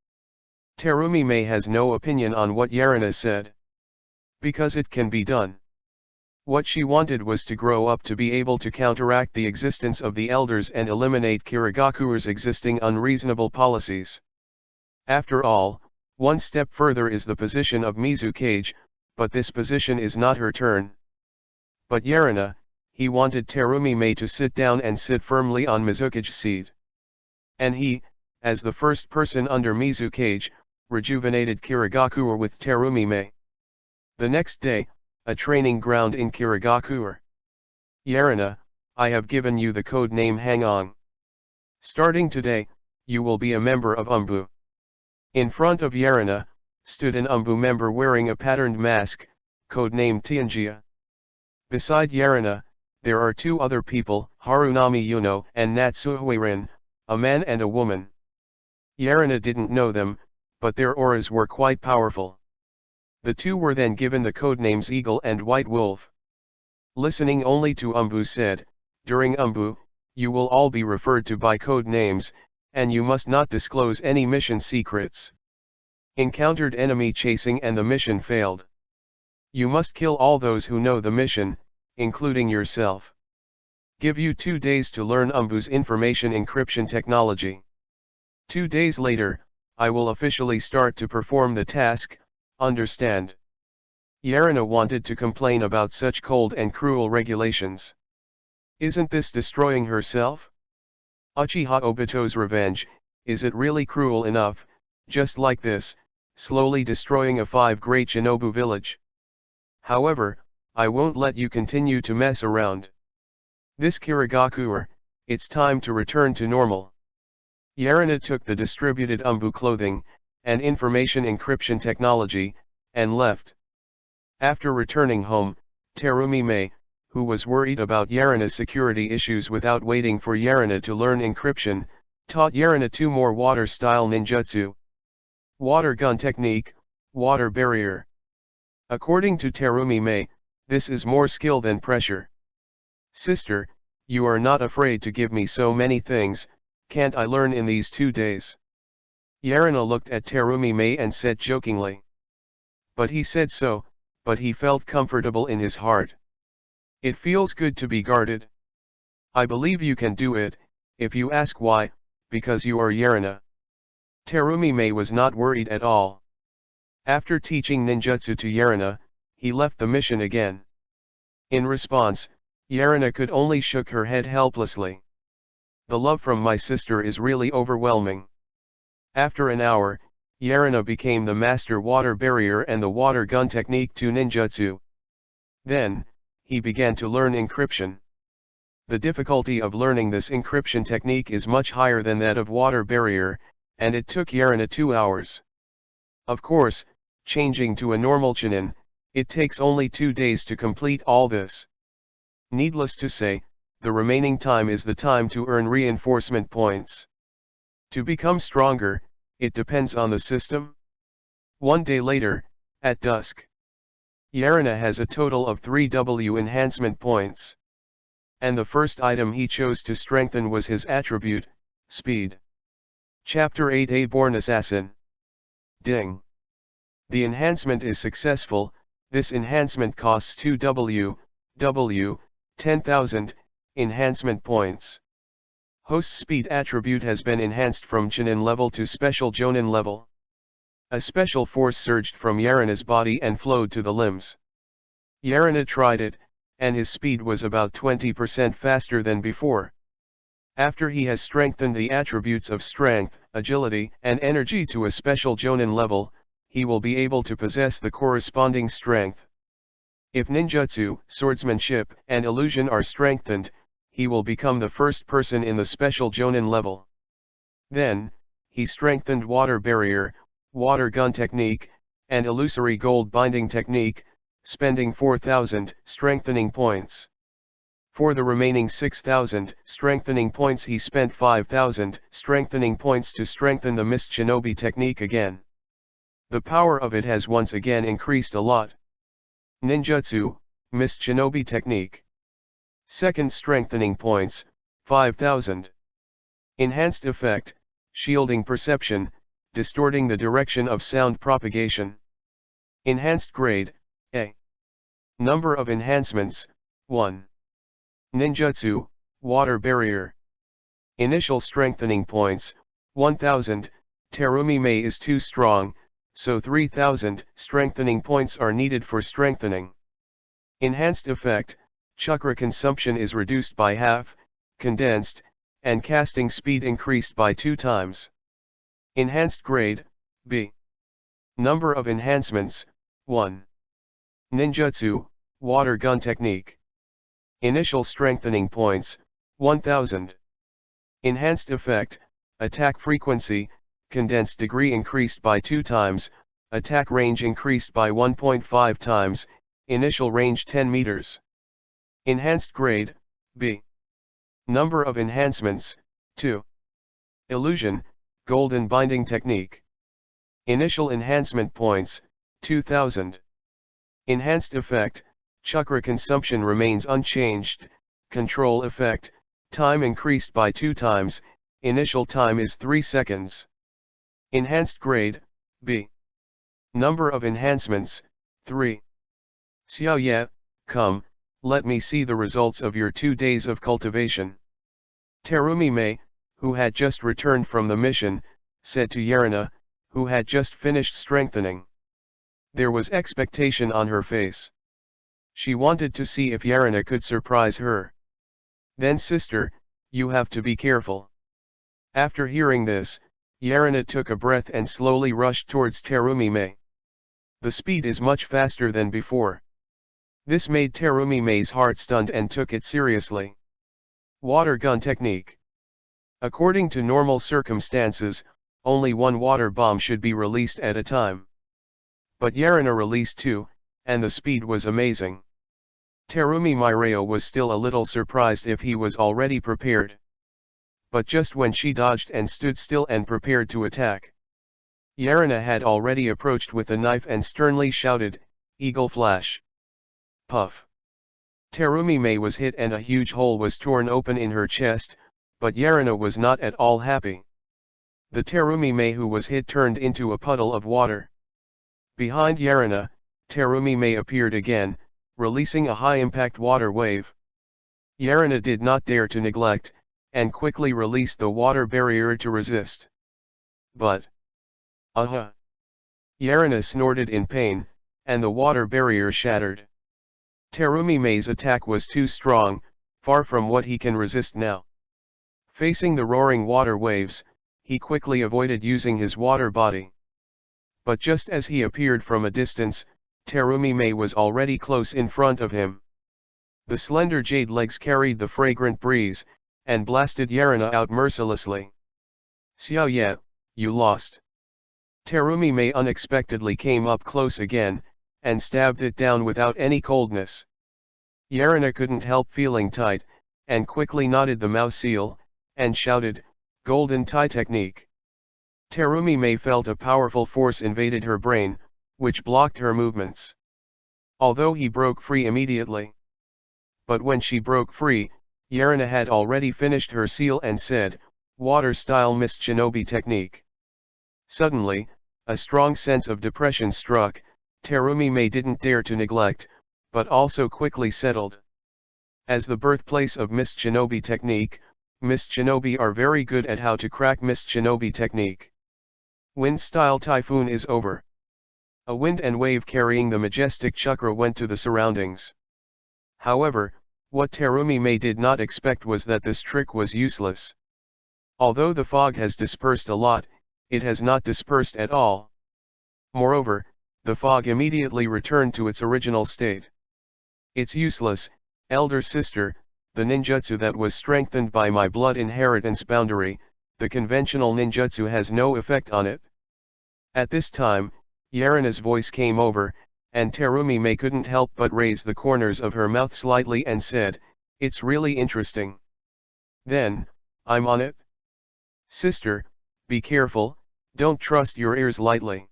Terumi May has no opinion on what Yarina said. Because it can be done. What she wanted was to grow up to be able to counteract the existence of the elders and eliminate Kirigaku's existing unreasonable policies. After all, one step further is the position of Mizukage, but this position is not her turn. But Yarina, he wanted Terumi May to sit down and sit firmly on Mizukage's seat. And he, as the first person under Mizukage, rejuvenated Kirigaku with Terumi May. The next day, a training ground in Kirigaku. Yarina, I have given you the code name Hangong. Starting today, you will be a member of UMBU. In front of Yarina, stood an UMBU member wearing a patterned mask, codenamed Tianjia. Beside Yarina, there are two other people, Harunami Yuno and Natsuhuirin, a man and a woman. Yarina didn't know them, but their auras were quite powerful. The two were then given the codenames Eagle and White Wolf. Listening only to UMBU said, during UMBU, you will all be referred to by code names, and you must not disclose any mission secrets. Encountered enemy chasing and the mission failed. You must kill all those who know the mission, including yourself. Give you 2 days to learn UMBU's information encryption technology. 2 days later, I will officially start to perform the task, understand? Yarina wanted to complain about such cold and cruel regulations. Isn't this destroying herself? Uchiha Obito's revenge, is it really cruel enough, just like this, slowly destroying a 5 great shinobu village? However, I won't let you continue to mess around. This Kirigaku, it's time to return to normal. Yarina took the distributed UMBU clothing, and information encryption technology, and left. After returning home, Terumi May, who was worried about Yarina's security issues without waiting for Yarina to learn encryption, taught Yarina 2 more water-style ninjutsu. Water gun technique, water barrier. According to Terumi May, this is more skill than pressure. Sister, you are not afraid to give me so many things, can't I learn in these 2 days? Yarina looked at Terumi May and said jokingly. But he said so, but he felt comfortable in his heart. It feels good to be guarded. I believe you can do it, if you ask why, because you are Yarina. Terumi May was not worried at all. After teaching ninjutsu to Yarina, he left the mission again. In response, Yarina could only shook her head helplessly. The love from my sister is really overwhelming. After an hour, Yarina became the master water barrier and the water gun technique to ninjutsu. Then, he began to learn encryption. The difficulty of learning this encryption technique is much higher than that of water barrier, and it took Yarina 2 hours. Of course, changing to a normal Chunin, it takes only 2 days to complete all this. Needless to say, the remaining time is the time to earn reinforcement points. To become stronger, it depends on the system. 1 day later, at dusk, Yarina has a total of 3 W enhancement points. And the first item he chose to strengthen was his attribute, speed. Chapter 8 A Born Assassin. Ding. The enhancement is successful. This enhancement costs 2 W, 10,000, enhancement points. Host's speed attribute has been enhanced from Chunin level to special Jonin level. A special force surged from Yarina's body and flowed to the limbs. Yarina tried it, and his speed was about 20% faster than before. After he has strengthened the attributes of strength, agility, and energy to a special Jonin level, he will be able to possess the corresponding strength. If ninjutsu, swordsmanship, and illusion are strengthened, he will become the first person in the special Jonin level. Then, he strengthened water barrier, water gun technique, and illusory gold binding technique, spending 4,000 strengthening points. For the remaining 6,000 strengthening points he spent 5,000 strengthening points to strengthen the Mist Shinobi technique again. The power of it has once again increased a lot. Ninjutsu, Mist Shinobi technique. Second strengthening points, 5,000. Enhanced effect, shielding perception, distorting the direction of sound propagation. Enhanced grade, A. Number of enhancements, 1. Ninjutsu, water barrier. Initial strengthening points, 1000, Terumi Mei is too strong, so 3000 strengthening points are needed for strengthening. Enhanced effect, chakra consumption is reduced by half, condensed, and casting speed increased by 2 times. Enhanced grade, B. Number of enhancements, 1. Ninjutsu, water gun technique. Initial strengthening points, 1000. Enhanced effect, attack frequency, condensed degree increased by 2 times, attack range increased by 1.5 times, initial range 10 meters. Enhanced grade, B. Number of enhancements, 2. Illusion, golden binding technique. Initial enhancement points, 2000. Enhanced effect, chakra consumption remains unchanged, control effect, time increased by 2 times, initial time is 3 seconds. Enhanced grade, B. Number of enhancements, 3. Xiaoye, come, let me see the results of your 2 days of cultivation. Terumi Mei, who had just returned from the mission, said to Yarina, who had just finished strengthening. There was expectation on her face. She wanted to see if Yarina could surprise her. Then sister, you have to be careful. After hearing this, Yarina took a breath and slowly rushed towards Terumi Mei. The speed is much faster than before. This made Terumi Mei's heart stunned and took it seriously. Water gun technique. According to normal circumstances, only 1 water bomb should be released at a time. But Yarina released 2, and the speed was amazing. Terumi Mireo was still a little surprised if he was already prepared. But just when she dodged and stood still and prepared to attack, Yarina had already approached with a knife and sternly shouted, "Eagle Flash!" Puff! Terumi Mei was hit and a huge hole was torn open in her chest, but Yarina was not at all happy. The Terumi Mei who was hit turned into a puddle of water. Behind Yarina, Terumi Mei appeared again, releasing a high-impact water wave. Yarina did not dare to neglect, and quickly released the water barrier to resist. But, aha! Yarina snorted in pain, and the water barrier shattered. Terumi Mei's attack was too strong, far from what he can resist now. Facing the roaring water waves, he quickly avoided using his water body. But just as he appeared from a distance, Terumi Mei was already close in front of him. The slender jade legs carried the fragrant breeze, and blasted Yarina out mercilessly. Xiaoye, you lost. Terumi Mei unexpectedly came up close again, and stabbed it down without any coldness. Yarina couldn't help feeling tight, and quickly knotted the mouse seal, and shouted, "Golden tie technique." Terumi Mei felt a powerful force invaded her brain, which blocked her movements. Although he broke free immediately. But when she broke free, Yarina had already finished her seal and said, "Water-style Mist Shinobi technique." Suddenly, a strong sense of depression struck. Terumi Mei didn't dare to neglect, but also quickly settled. As the birthplace of Mist Shinobi technique, Mist Shinobi are very good at how to crack Mist Shinobi technique. Wind-style typhoon is over. A wind and wave carrying the majestic chakra went to the surroundings. However, What Terumi did not expect was that this trick was useless. Although the fog has dispersed a lot, it has not dispersed at all. Moreover, the fog immediately returned to its original state. It's useless, elder sister, the ninjutsu that was strengthened by my blood inheritance boundary, the conventional ninjutsu has no effect on it. At this time, Yarina's voice came over, and Terumi couldn't help but raise the corners of her mouth slightly and said, "It's really interesting." Then, "I'm on it." Sister, be careful, don't trust your ears lightly.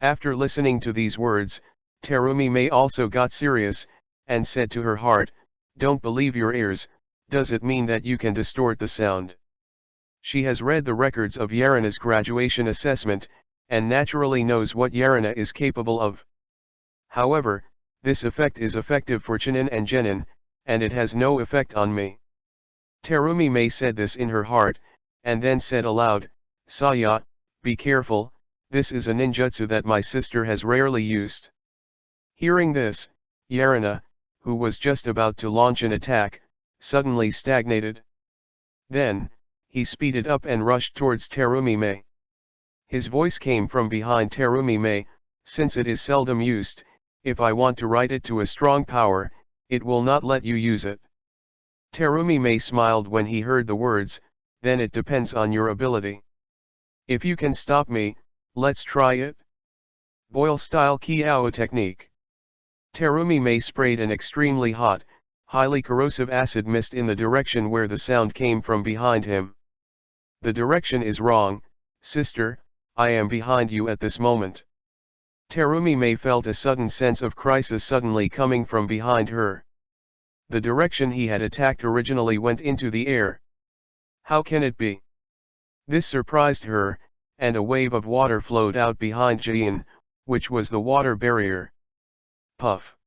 After listening to these words, Terumi also got serious, and said to her heart, "Don't believe your ears, does it mean that you can distort the sound?" She has read the records of Yarina's graduation assessment, and naturally knows what Yarina is capable of. However, this effect is effective for Chinin and Genin, and it has no effect on me. Terumi said this in her heart, and then said aloud, "Saya, be careful, this is a ninjutsu that my sister has rarely used." Hearing this, Yarina, who was just about to launch an attack, suddenly stagnated. Then, he speeded up and rushed towards Terumi. His voice came from behind Terumi, "Since it is seldom used, if I want to write it to a strong power, it will not let you use it." Terumi smiled when he heard the words, "Then it depends on your ability. If you can stop me, let's try it." Boil-style Kiao technique. Terumi sprayed an extremely hot, highly corrosive acid mist in the direction where the sound came from behind him. "The direction is wrong, sister, I am behind you at this moment." Terumi felt a sudden sense of crisis suddenly coming from behind her. The direction he had attacked originally went into the air. How can it be? This surprised her, and a wave of water flowed out behind Jin, which was the water barrier. Puff.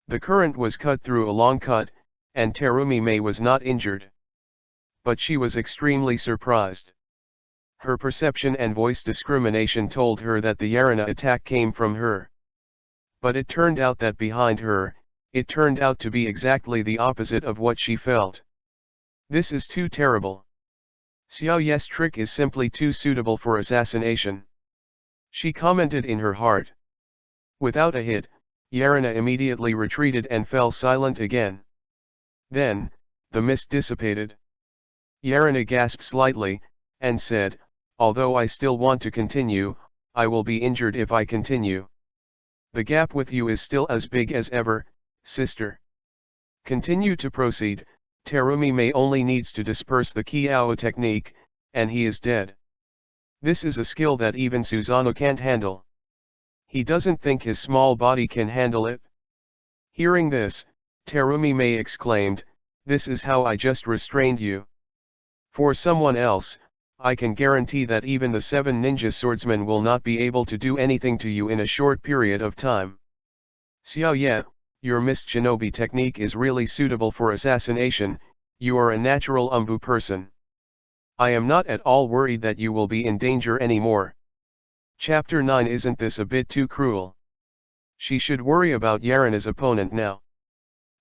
The current was cut through a long cut, and Terumi was not injured. But she was extremely surprised. Her perception and voice discrimination told her that the Yarina attack came from her. But it turned out that behind her, it turned out to be exactly the opposite of what she felt. This is too terrible. Xiaoye's trick is simply too suitable for assassination. She commented in her heart. Without a hit, Yarina immediately retreated and fell silent again. Then, the mist dissipated. Yarina gasped slightly, and said, "Although I still want to continue, I will be injured if I continue. The gap with you is still as big as ever, sister. Continue to proceed, Terumi only needs to disperse the Kiao technique, and he is dead. This is a skill that even Susanoo can't handle. He doesn't think his small body can handle it." Hearing this, Terumi exclaimed, "This is how I just restrained you. For someone else, I can guarantee that even the 7 ninja swordsmen will not be able to do anything to you in a short period of time. Xiaoye, your mist shinobi technique is really suitable for assassination, you are a natural umbu person. I am not at all worried that you will be in danger anymore." Chapter 9. Isn't this a bit too cruel? She should worry about Yarina's opponent now.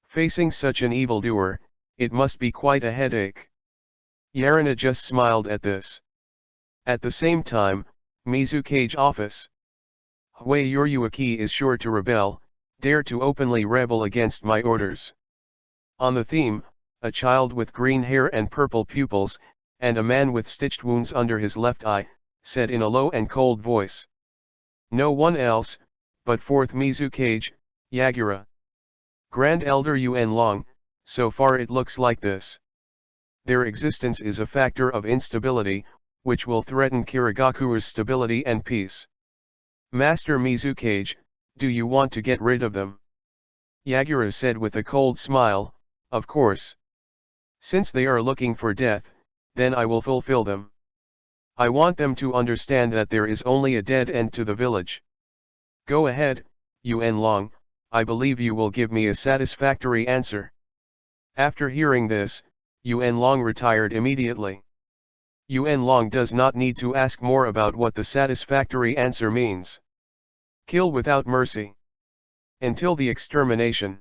Facing such an evildoer, it must be quite a headache. Yarina just smiled at this. At the same time, Mizukage's office. Hui Yoryuaki is sure to rebel, dare to openly rebel against my orders. On the theme, a child with green hair and purple pupils, and a man with stitched wounds under his left eye, said in a low and cold voice. No one else, but fourth Mizukage, Yagura. Grand Elder Yuan Long, so far it looks like this. Their existence is a factor of instability, which will threaten Kirigaku's stability and peace. Master Mizukage, do you want to get rid of them? Yagura said with a cold smile, of course. Since they are looking for death, then I will fulfill them. I want them to understand that there is only a dead end to the village. Go ahead, Yuan Long, I believe you will give me a satisfactory answer. After hearing this, Yuan Long retired immediately. Yuan Long does not need to ask more about what the satisfactory answer means. Kill without mercy. Until the extermination.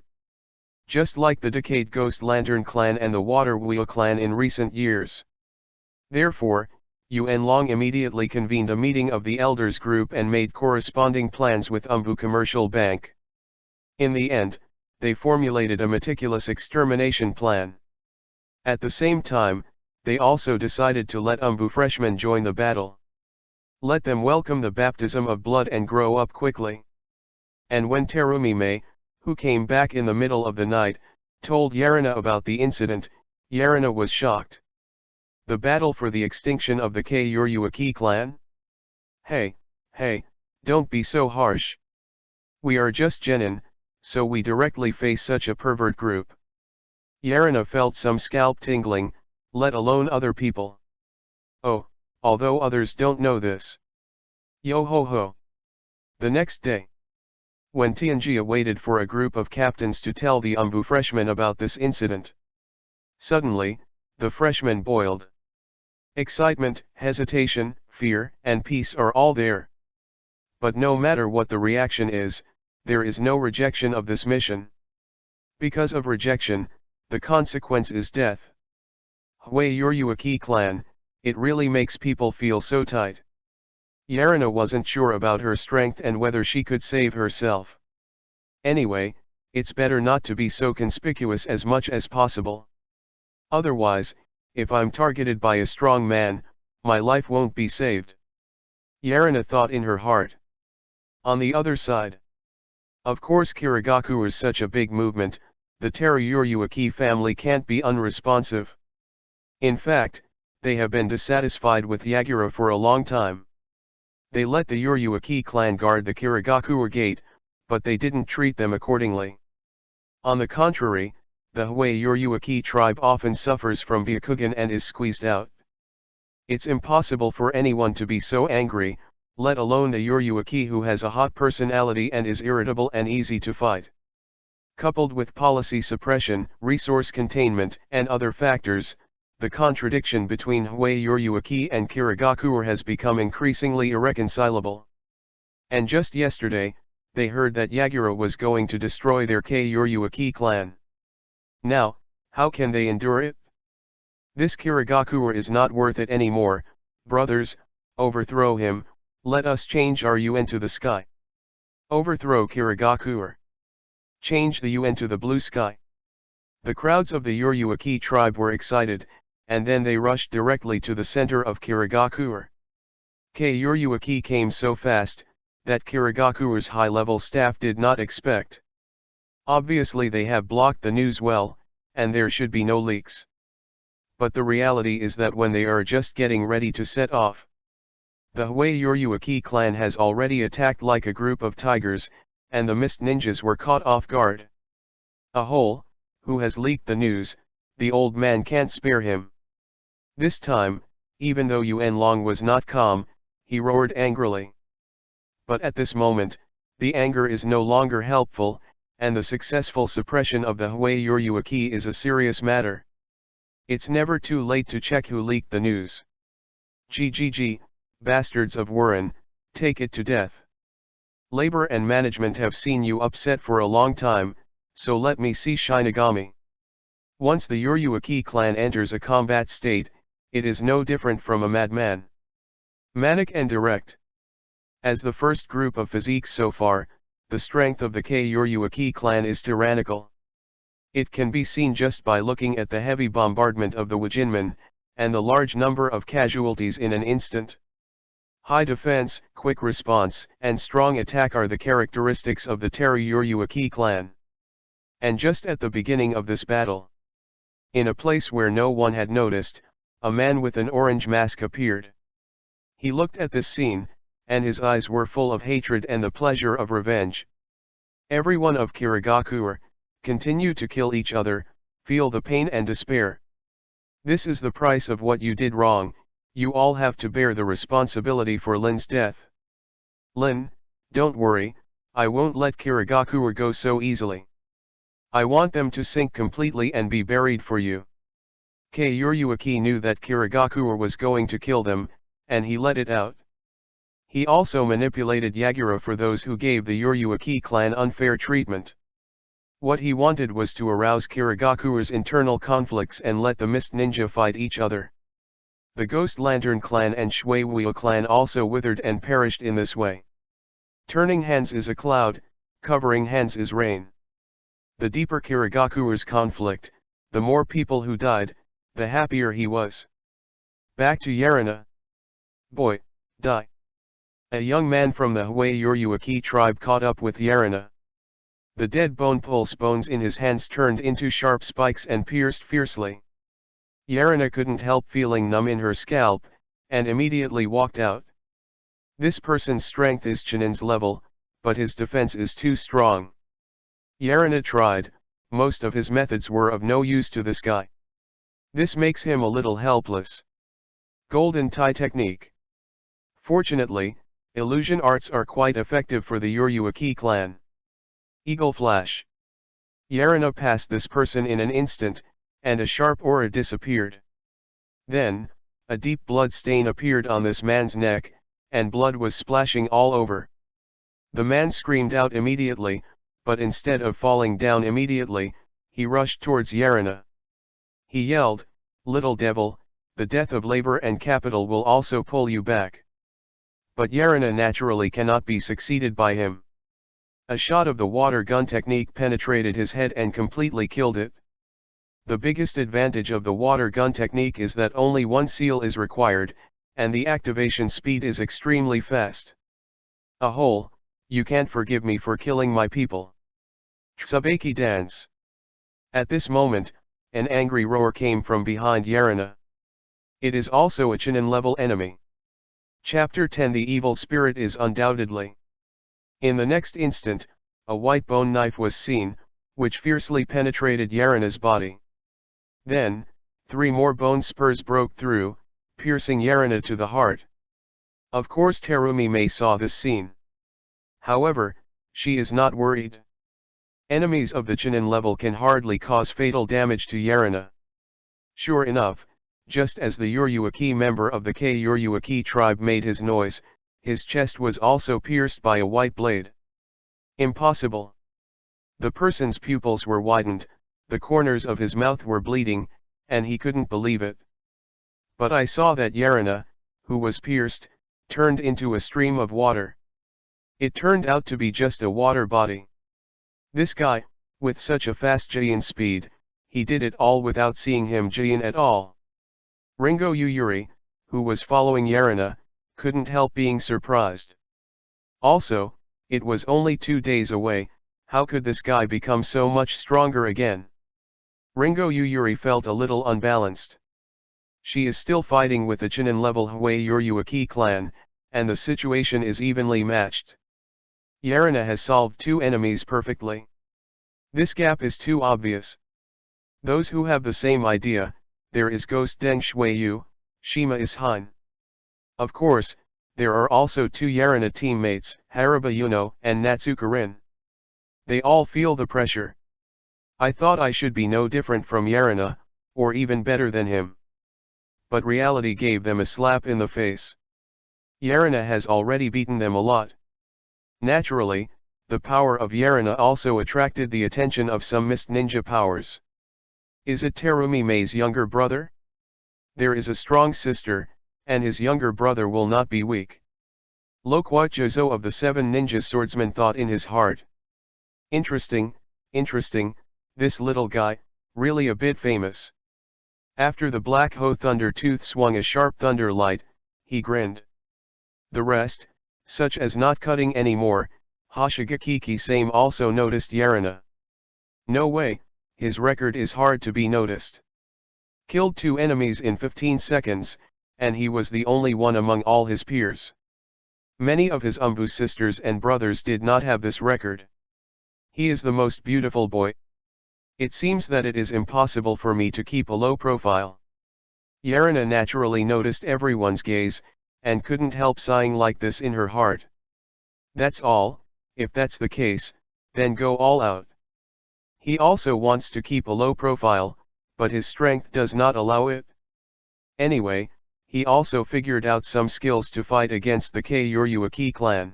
just like the decayed Ghost Lantern clan and the Water Wheel clan in recent years. Therefore, Yuan Long immediately convened a meeting of the elders group and made corresponding plans with Umbu Commercial Bank. In the end, they formulated a meticulous extermination plan. At the same time, they also decided to let Umbu freshmen join the battle. Let them welcome the baptism of blood and grow up quickly. And when Terumi Mei, who came back in the middle of the night, told Yarina about the incident, Yarina was shocked. The battle for the extinction of the Kyoryuaki clan? Hey, don't be so harsh. We are just genin, so we directly face such a pervert group. Yarina felt some scalp tingling, let alone other people. Oh, although others don't know this. Yo ho ho. The next day, when Tianjia waited for a group of captains to tell the Umbu freshmen about this incident, suddenly, the freshmen boiled. Excitement, hesitation, fear, and peace are all there. But no matter what the reaction is, there is no rejection of this mission. Because of rejection, the consequence is death. Hui Yoryuaki clan, it really makes people feel so tight. Yarina wasn't sure about her strength and whether she could save herself. Anyway, it's better not to be so conspicuous as much as possible. Otherwise, if I'm targeted by a strong man, my life won't be saved. Yarina thought in her heart. On the other side, of course Kirigaku is such a big movement, the Teruyoryuaki family can't be unresponsive. In fact, they have been dissatisfied with Yagura for a long time. They let the Yoryuaki clan guard the Kirigaku gate, but they didn't treat them accordingly. On the contrary, the Hui Yoryuaki tribe often suffers from Byakugan and is squeezed out. It's impossible for anyone to be so angry, let alone the Yoryuaki who has a hot personality and is irritable and easy to fight. Coupled with policy suppression, resource containment, and other factors, the contradiction between Hui Yoryuaki and Kirigaku has become increasingly irreconcilable. And just yesterday, they heard that Yagura was going to destroy their Yoryuaki clan. Now, how can they endure it? This Kirigaku is not worth it anymore, brothers, overthrow him, let us change our UN to the sky. Overthrow Kirigaku. Change the UN to the blue sky. The crowds of the Yoryuaki tribe were excited, and then they rushed directly to the center of Kirigaku. Yoryuaki came so fast, that Kirigaku's high-level staff did not expect. Obviously they have blocked the news well, and there should be no leaks. But the reality is that when they are just getting ready to set off, the Hui Yoryuaki clan has already attacked like a group of tigers, and the mist ninjas were caught off guard. Who has leaked the news, the old man can't spare him. This time, even though Yuan Long was not calm, he roared angrily. But at this moment, the anger is no longer helpful, and the successful suppression of the Hui Yoryuaki is a serious matter. It's never too late to check who leaked the news. GGG, bastards of Warren, take it to death. Labor and management have seen you upset for a long time, so let me see Shinigami. Once the Yoryuaki clan enters a combat state, it is no different from a madman. Manic and direct. As the first group of physiques so far, the strength of the Yoryuaki clan is tyrannical. It can be seen just by looking at the heavy bombardment of the Wajinmen, and the large number of casualties in an instant. High defense, quick response, and strong attack are the characteristics of the Yoryuaki clan. And just at the beginning of this battle, in a place where no one had noticed, a man with an orange mask appeared. He looked at this scene, and his eyes were full of hatred and the pleasure of revenge. Everyone of Kirigaku continue to kill each other, feel the pain and despair. This is the price of what you did wrong, you all have to bear the responsibility for Lin's death. Lin, don't worry, I won't let Kirigaku go so easily. I want them to sink completely and be buried for you. Yoryuaki knew that Kirigaku was going to kill them, and he let it out. He also manipulated Yagura for those who gave the Yoryuaki clan unfair treatment. What he wanted was to arouse Kirigaku's internal conflicts and let the Mist Ninja fight each other. The Ghost Lantern clan and Shueisha clan also withered and perished in this way. Turning hands is a cloud, covering hands is rain. The deeper Kirigaku's conflict, the more people who died, the happier he was. Back to Yarina. Boy, die. A young man from the Hwayuryuaki tribe caught up with Yarina. The dead bone pulse bones in his hands turned into sharp spikes and pierced fiercely. Yarina couldn't help feeling numb in her scalp, and immediately walked out. This person's strength is Chunin's level, but his defense is too strong. Yarina tried, most of his methods were of no use to this guy. This makes him a little helpless. Golden Tie Technique. Fortunately, illusion arts are quite effective for the Uryuaki clan. Eagle Flash. Yarina passed this person in an instant, and a sharp aura disappeared. Then, a deep blood stain appeared on this man's neck, and blood was splashing all over. The man screamed out immediately, but instead of falling down immediately, he rushed towards Yarina. He yelled, "Little devil, the death of labor and capital will also pull you back." But Yarina naturally cannot be succeeded by him. A shot of the water gun technique penetrated his head and completely killed it. The biggest advantage of the water gun technique is that only one seal is required, and the activation speed is extremely fast. A hole, you can't forgive me for killing my people. Tsubaki dance. At this moment, an angry roar came from behind Yarina. It is also a Chunin-level enemy. Chapter 10. The evil spirit is undoubtedly. In the next instant, a white bone knife was seen, which fiercely penetrated Yarina's body. Then, 3 more bone spurs broke through, piercing Yarina to the heart. Of course Terumi May saw this scene. However, she is not worried. Enemies of the Chunin level can hardly cause fatal damage to Yarina. Sure enough, just as the Uryuaki member of the Uryuaki tribe made his noise, his chest was also pierced by a white blade. Impossible. The person's pupils were widened, the corners of his mouth were bleeding, and he couldn't believe it. But I saw that Yarina, who was pierced, turned into a stream of water. It turned out to be just a water body. This guy, with such a fast Giant speed, he did it all without seeing him Giant at all. Ringo Yuyuri, who was following Yarina, couldn't help being surprised. Also, it was only 2 days away, how could this guy become so much stronger again? Ringo Yuyuri felt a little unbalanced. She is still fighting with the Chunin-level Hwayuryuaki clan, and the situation is evenly matched. Yarina has solved 2 enemies perfectly. This gap is too obvious. Those who have the same idea, there is Ghost Deng Shueyu, Shima is Han. Of course, there are also 2 Yarina teammates, Haraba Yuno and Natsuka Rin. They all feel the pressure. I thought I should be no different from Yarina, or even better than him. But reality gave them a slap in the face. Yarina has already beaten them a lot. Naturally, the power of Yarina also attracted the attention of some Mist Ninja powers. Is it Terumi May's younger brother? There is a strong sister, and his younger brother will not be weak. Lokwa Jozo of the 7 Ninja Swordsmen thought in his heart. Interesting, this little guy, really a bit famous. After the Black Ho Thunder Tooth swung a sharp thunder light, he grinned. The rest, such as not cutting anymore, Hoshigaki Same also noticed Yarina. No way, his record is hard to be noticed. Killed 2 enemies in 15 seconds, and he was the only one among all his peers. Many of his Umbu sisters and brothers did not have this record. He is the most beautiful boy. It seems that it is impossible for me to keep a low profile. Yarina naturally noticed everyone's gaze, and couldn't help sighing like this in her heart. That's all, if that's the case, then go all out. He also wants to keep a low profile, but his strength does not allow it. Anyway, he also figured out some skills to fight against the Uryuaki clan.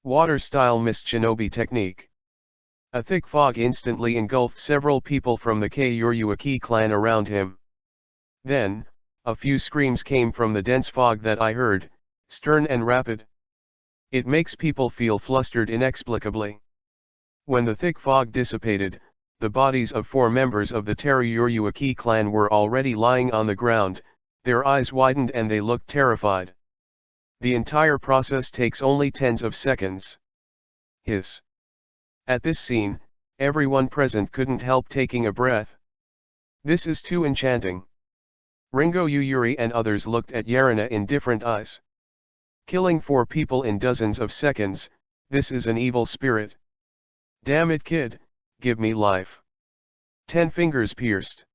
Water-style Mist Shinobi technique. A thick fog instantly engulfed several people from the Kyoryuaki clan around him. Then, a few screams came from the dense fog that I heard, stern and rapid. It makes people feel flustered inexplicably. When the thick fog dissipated, the bodies of 4 members of the Kyoryuaki clan were already lying on the ground, their eyes widened and they looked terrified. The entire process takes only tens of seconds. Hiss. At this scene, everyone present couldn't help taking a breath. This is too enchanting. Ringo Yuyuri and others looked at Yarina in different eyes. Killing 4 people in dozens of seconds, this is an evil spirit. Damn it, kid, give me life. 10 fingers pierced.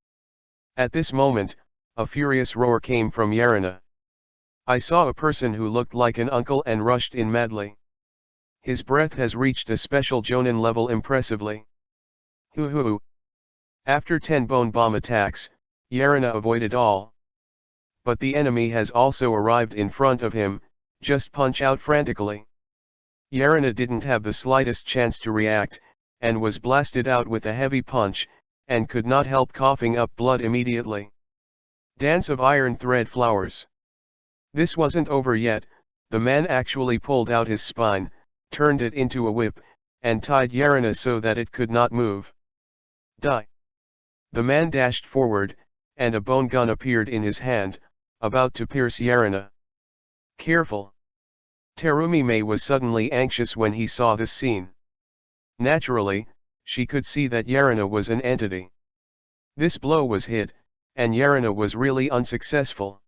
At this moment, a furious roar came from Yarina. I saw a person who looked like an uncle and rushed in madly. His breath has reached a special Jonin level impressively. Hoo hoo. After 10 bone bomb attacks, Yarina avoided all. But the enemy has also arrived in front of him, just punch out frantically. Yarina didn't have the slightest chance to react, and was blasted out with a heavy punch, and could not help coughing up blood immediately. Dance of iron thread flowers. This wasn't over yet, the man actually pulled out his spine, turned it into a whip, and tied Yarina so that it could not move. Die. The man dashed forward, and a bone gun appeared in his hand, about to pierce Yarina. Careful. Terumi Mei was suddenly anxious when he saw this scene. Naturally, she could see that Yarina was an entity. This blow was hit, and Yarina was really unsuccessful.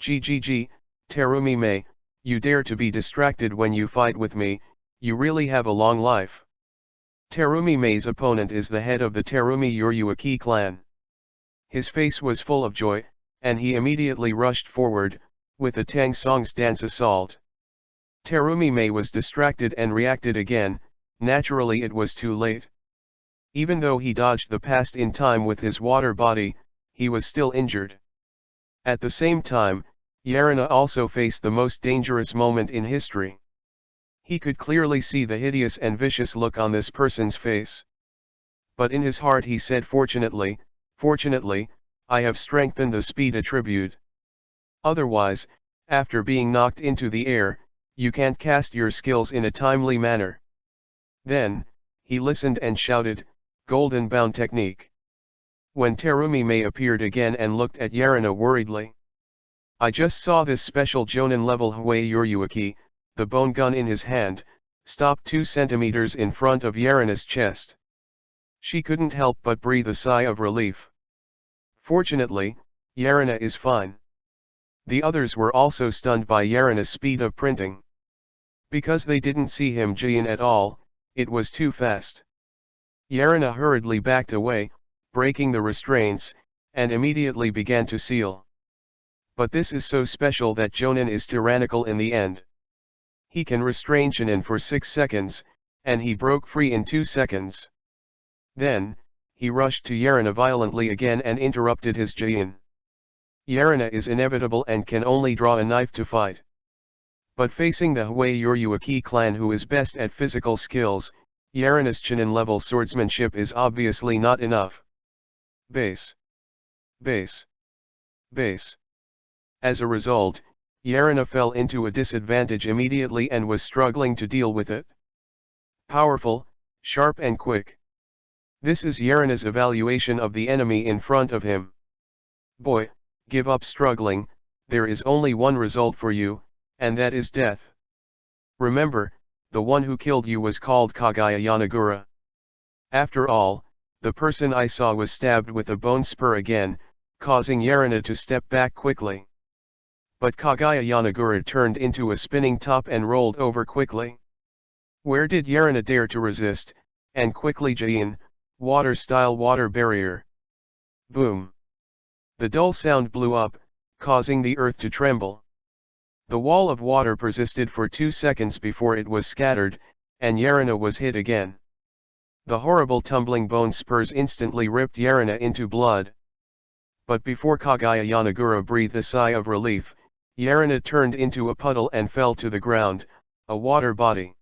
GGG, Terumi Mei, you dare to be distracted when you fight with me, you really have a long life. Terumi Mei's opponent is the head of the Terumi Yoryuaki clan. His face was full of joy, and he immediately rushed forward, with a Tang Song's dance assault. Terumi Mei was distracted and reacted again, naturally it was too late. Even though he dodged the past in time with his water body, he was still injured. At the same time, Yarina also faced the most dangerous moment in history. He could clearly see the hideous and vicious look on this person's face. But in his heart he said, fortunately, I have strengthened the speed attribute. Otherwise, after being knocked into the air, you can't cast your skills in a timely manner. Then, he listened and shouted, Golden Bound Technique. When Terumi Mei appeared again and looked at Yarina worriedly. I just saw this special Jonin level Huei Yoryuaki, the bone gun in his hand, stopped 2 centimeters in front of Yarina's chest. She couldn't help but breathe a sigh of relief. Fortunately, Yarina is fine. The others were also stunned by Yarina's speed of printing. Because they didn't see him Jin at all, it was too fast. Yarina hurriedly backed away, breaking the restraints, and immediately began to seal. But this is so special that Jonin is tyrannical in the end. He can restrain Jonin for 6 seconds, and he broke free in 2 seconds. Then, he rushed to Yarina violently again and interrupted his Jin. Yarina is inevitable and can only draw a knife to fight. But facing the Huei Yoryuaki clan who is best at physical skills, Yarina's Chunin level swordsmanship is obviously not enough. Base. Base. Base. As a result, Yarina fell into a disadvantage immediately and was struggling to deal with it. Powerful, sharp and quick. This is Yarina's evaluation of the enemy in front of him. Boy, give up struggling, there is only one result for you, and that is death. Remember, the one who killed you was called Kagaya Yanagura. After all, the person I saw was stabbed with a bone spur again, causing Yarina to step back quickly. But Kagaya Yanagura turned into a spinning top and rolled over quickly. Where did Yarina dare to resist, and quickly Jin, water-style water barrier. Boom. The dull sound blew up, causing the earth to tremble. The wall of water persisted for 2 seconds before it was scattered, and Yarina was hit again. The horrible tumbling bone spurs instantly ripped Yarina into blood. But before Kagaya Yanagura breathed a sigh of relief, Yarina turned into a puddle and fell to the ground, a water body.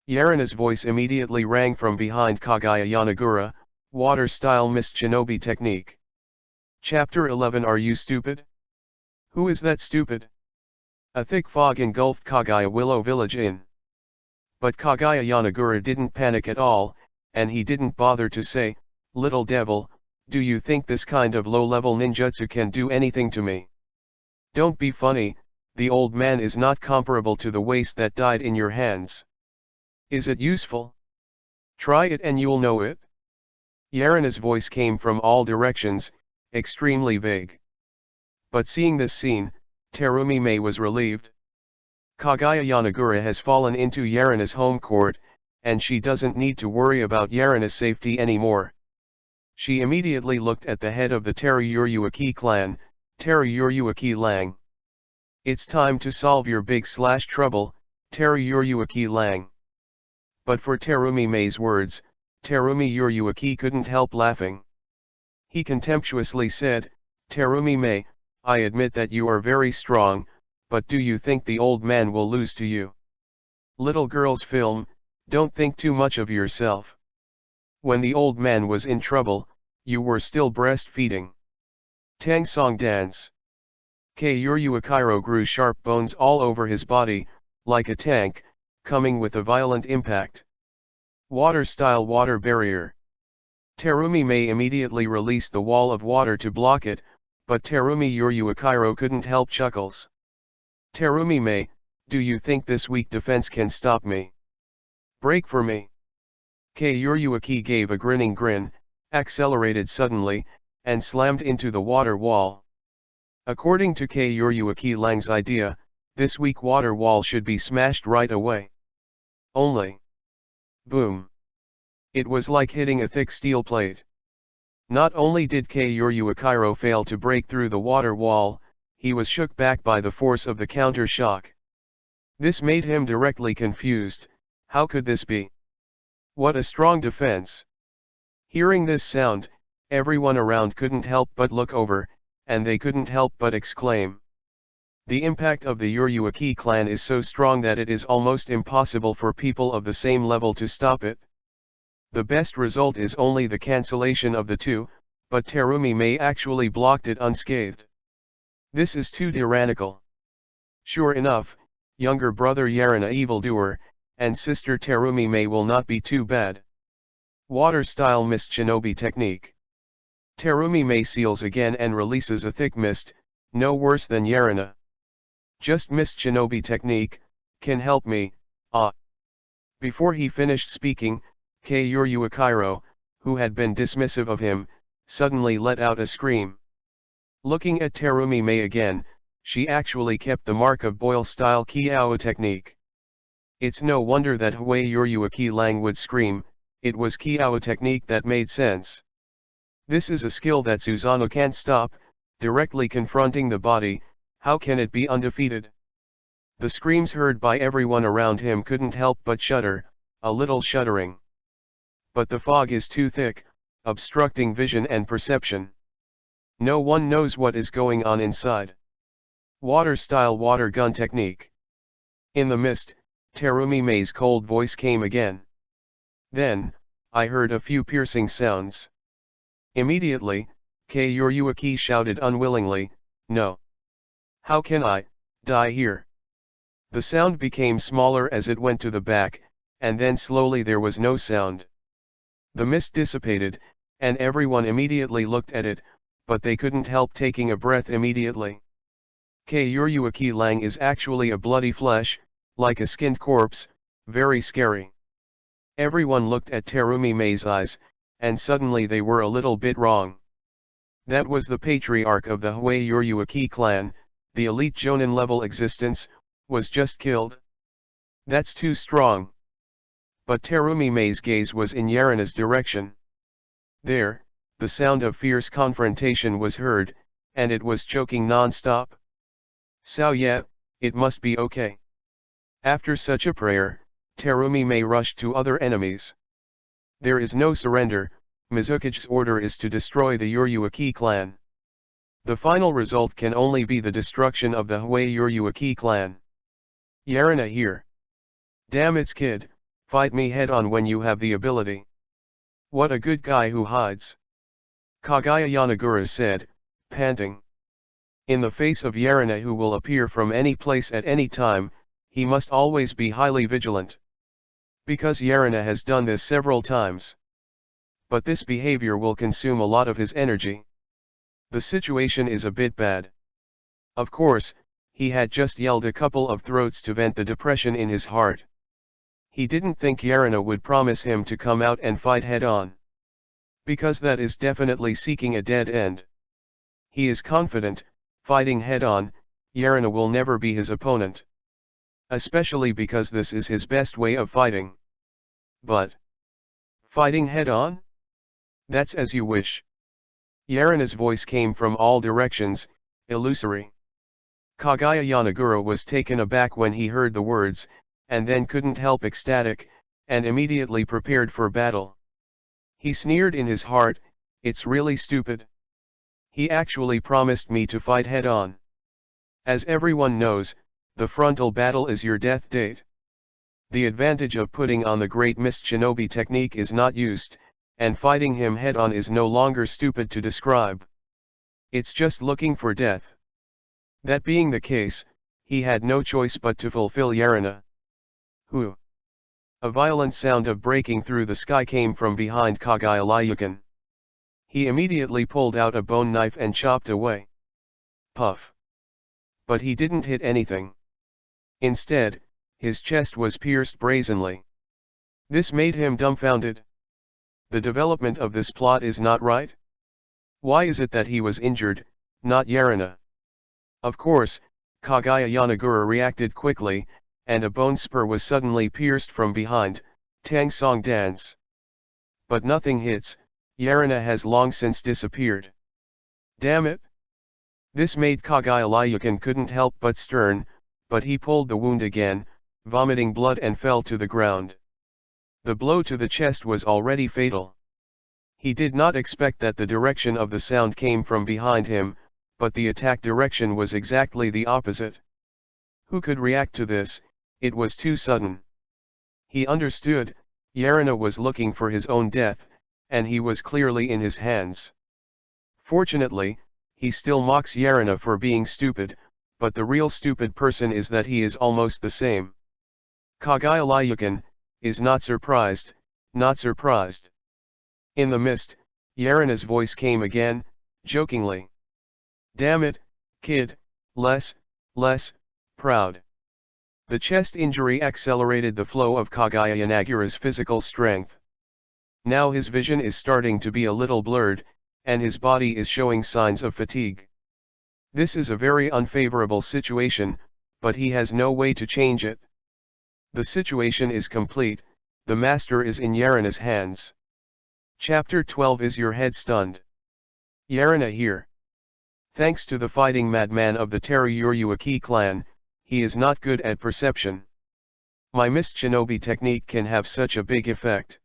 Yarina's voice immediately rang from behind Kaguya Yanagura, water-style mist shinobi technique. Chapter 11. Are you stupid? Who is that stupid? A thick fog engulfed Kaguya Willow Village Inn. But Kaguya Yanagura didn't panic at all, and he didn't bother to say, "Little devil, do you think this kind of low-level ninjutsu can do anything to me? Don't be funny, the old man is not comparable to the waste that died in your hands. Is it useful? Try it and you'll know it." Yarina's voice came from all directions, extremely vague. But seeing this scene, Terumi Mei was relieved. Kaguya Yanagura has fallen into Yarina's home court, and she doesn't need to worry about Yarina's safety anymore. She immediately looked at the head of the Teruyuaki clan, Teruyuaki Lang. "It's time to solve your big trouble, Teruyuaki Lang." But for Terumi Mei's words, Terumi Yuruaki couldn't help laughing. He contemptuously said, "Terumi Mei, I admit that you are very strong, but do you think the old man will lose to you? Little girl's film, don't think too much of yourself. When the old man was in trouble, you were still breastfeeding." Tang Song Dance. Keiuryu Akiro grew sharp bones all over his body, like a tank, coming with a violent impact. Water-style water barrier. Terumi Mei immediately released the wall of water to block it, but Terumi Akiro couldn't help chuckles. "Terumi Mei, do you think this weak defense can stop me? Break for me." Keiuryu gave a grinning grin, accelerated suddenly, and slammed into the water wall. According to Keiuryu Lang's idea, this weak water wall should be smashed right away. Only. Boom. It was like hitting a thick steel plate. Not only did Keiuryu Akiro fail to break through the water wall, he was shook back by the force of the counter shock. This made him directly confused. How could this be? What a strong defense! Hearing this sound, everyone around couldn't help but look over, and they couldn't help but exclaim. The impact of the Yuruaki clan is so strong that it is almost impossible for people of the same level to stop it. The best result is only the cancellation of the two, but Terumi Mei actually blocked it unscathed. This is too tyrannical. Sure enough, younger brother Yarina evildoer, and sister Terumi Mei will not be too bad. Water-style mist shinobi technique. Terumi Mei seals again and releases a thick mist, no worse than Yarina. "Just mist shinobi technique, can help me, ah." Before he finished speaking, Keiuryu Akiro, who had been dismissive of him, suddenly let out a scream. Looking at Terumi Mei again, she actually kept the mark of boil-style Kiao technique. It's no wonder that Keiuryu Lang would scream, it was Kiao technique that made sense. This is a skill that Susanoo can't stop, directly confronting the body. How can it be undefeated? The screams heard by everyone around him couldn't help but shudder, a little shuddering. But the fog is too thick, obstructing vision and perception. No one knows what is going on inside. Water-style water gun technique. In the mist, Terumi Mei's cold voice came again. Then, I heard a few piercing sounds. Immediately, Keiuryu shouted unwillingly, "No. How can I die here?" The sound became smaller as it went to the back, and then slowly there was no sound. The mist dissipated, and everyone immediately looked at it, but they couldn't help taking a breath immediately. Keiuryu Lang is actually a bloody flesh, like a skinned corpse, very scary. Everyone looked at Terumi Mei's eyes, and suddenly they were a little bit wrong. That was the patriarch of the Keiuryu clan, the elite Jonin-level existence, was just killed. That's too strong. But Terumi Mei's gaze was in Yarina's direction. There, the sound of fierce confrontation was heard, and it was choking non-stop. So yeah, it must be okay. After such a prayer, Terumi Mei rushed to other enemies. There is no surrender. Mizukage's order is to destroy the Yuruaki clan. The final result can only be the destruction of the Keiuryu clan. Yarina here. Damn, it's kid, Fight me head-on when you have the ability. What a good guy who hides. Kagaya Yanagura said, panting. In the face of Yarina, who will appear from any place at any time, he must always be highly vigilant. Because Yarina has done this several times. But this behavior will consume a lot of his energy. The situation is a bit bad. Of course, he had just yelled a couple of throats to vent the depression in his heart. He didn't think Yarina would promise him to come out and fight head-on. Because that is definitely seeking a dead end. He is confident, fighting head-on, Yarina will never be his opponent. Especially because this is his best way of fighting. But fighting head-on? That's as you wish. Yarina's voice came from all directions, illusory. Kagaya Yanagura was taken aback when he heard the words, and then couldn't help ecstatic, and immediately prepared for battle. He sneered in his heart, it's really stupid. He actually promised me to fight head-on. As everyone knows, the frontal battle is your death date. The advantage of putting on the Great Mist Shinobi technique is not used, and fighting him head-on is no longer stupid to describe. It's just looking for death. That being the case, he had no choice but to fulfill Yarina. Who? A violent sound of breaking through the sky came from behind Kagaya Ryukin. He immediately pulled out a bone knife and chopped away. Puff. But he didn't hit anything. Instead, his chest was pierced brazenly. This made him dumbfounded. The development of this plot is not right. Why is it that he was injured, not Yarina? Of course, Kagaya Yanagura reacted quickly, and a bone spur was suddenly pierced from behind, Tang Song dance. But nothing hits, Yarina has long since disappeared. Damn it! This made Kagaya Ryukin couldn't help but stern, but he pulled the wound again, vomiting blood, and fell to the ground. The blow to the chest was already fatal. He did not expect that the direction of the sound came from behind him, but the attack direction was exactly the opposite. Who could react to this? It was too sudden. He understood, Yarina was looking for his own death, and he was clearly in his hands. Fortunately, he still mocks Yarina for being stupid, but the real stupid person is that he is almost the same. Kagaya Ryukin is not surprised, not surprised. In the mist, Yarina's voice came again, jokingly. Damn it, kid, less proud. The chest injury accelerated the flow of Kagaya Yanagura's physical strength. Now his vision is starting to be a little blurred, and his body is showing signs of fatigue. This is a very unfavorable situation, but he has no way to change it. The situation is complete, the master is in Yarina's hands. Chapter 12. Is your head stunned? Yarina here. Thanks to the fighting madman of the Teruyoruaki clan, he is not good at perception. My mist shinobi technique can have such a big effect.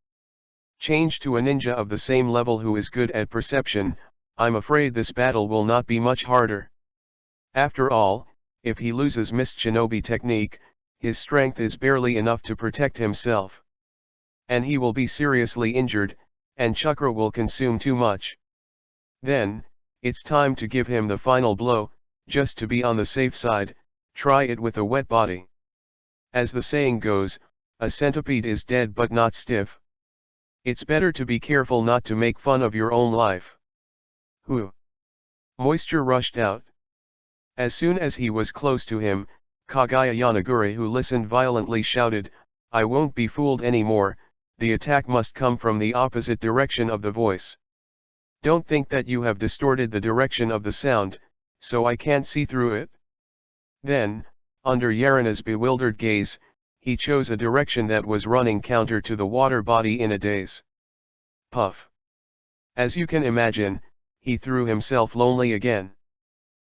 Change to a ninja of the same level who is good at perception, I'm afraid this battle will not be much harder. After all, if he loses mist shinobi technique, his strength is barely enough to protect himself. And he will be seriously injured, and chakra will consume too much. Then, it's time to give him the final blow, just to be on the safe side, try it with a wet body. As the saying goes, a centipede is dead but not stiff. It's better to be careful not to make fun of your own life. Whew! Moisture rushed out. As soon as he was close to him, Kagaya Yanagura, who listened violently, shouted, I won't be fooled anymore, the attack must come from the opposite direction of the voice. Don't think that you have distorted the direction of the sound, so I can't see through it. Then, under Yarina's bewildered gaze, he chose a direction that was running counter to the water body in a daze. Puff. As you can imagine, he threw himself lonely again.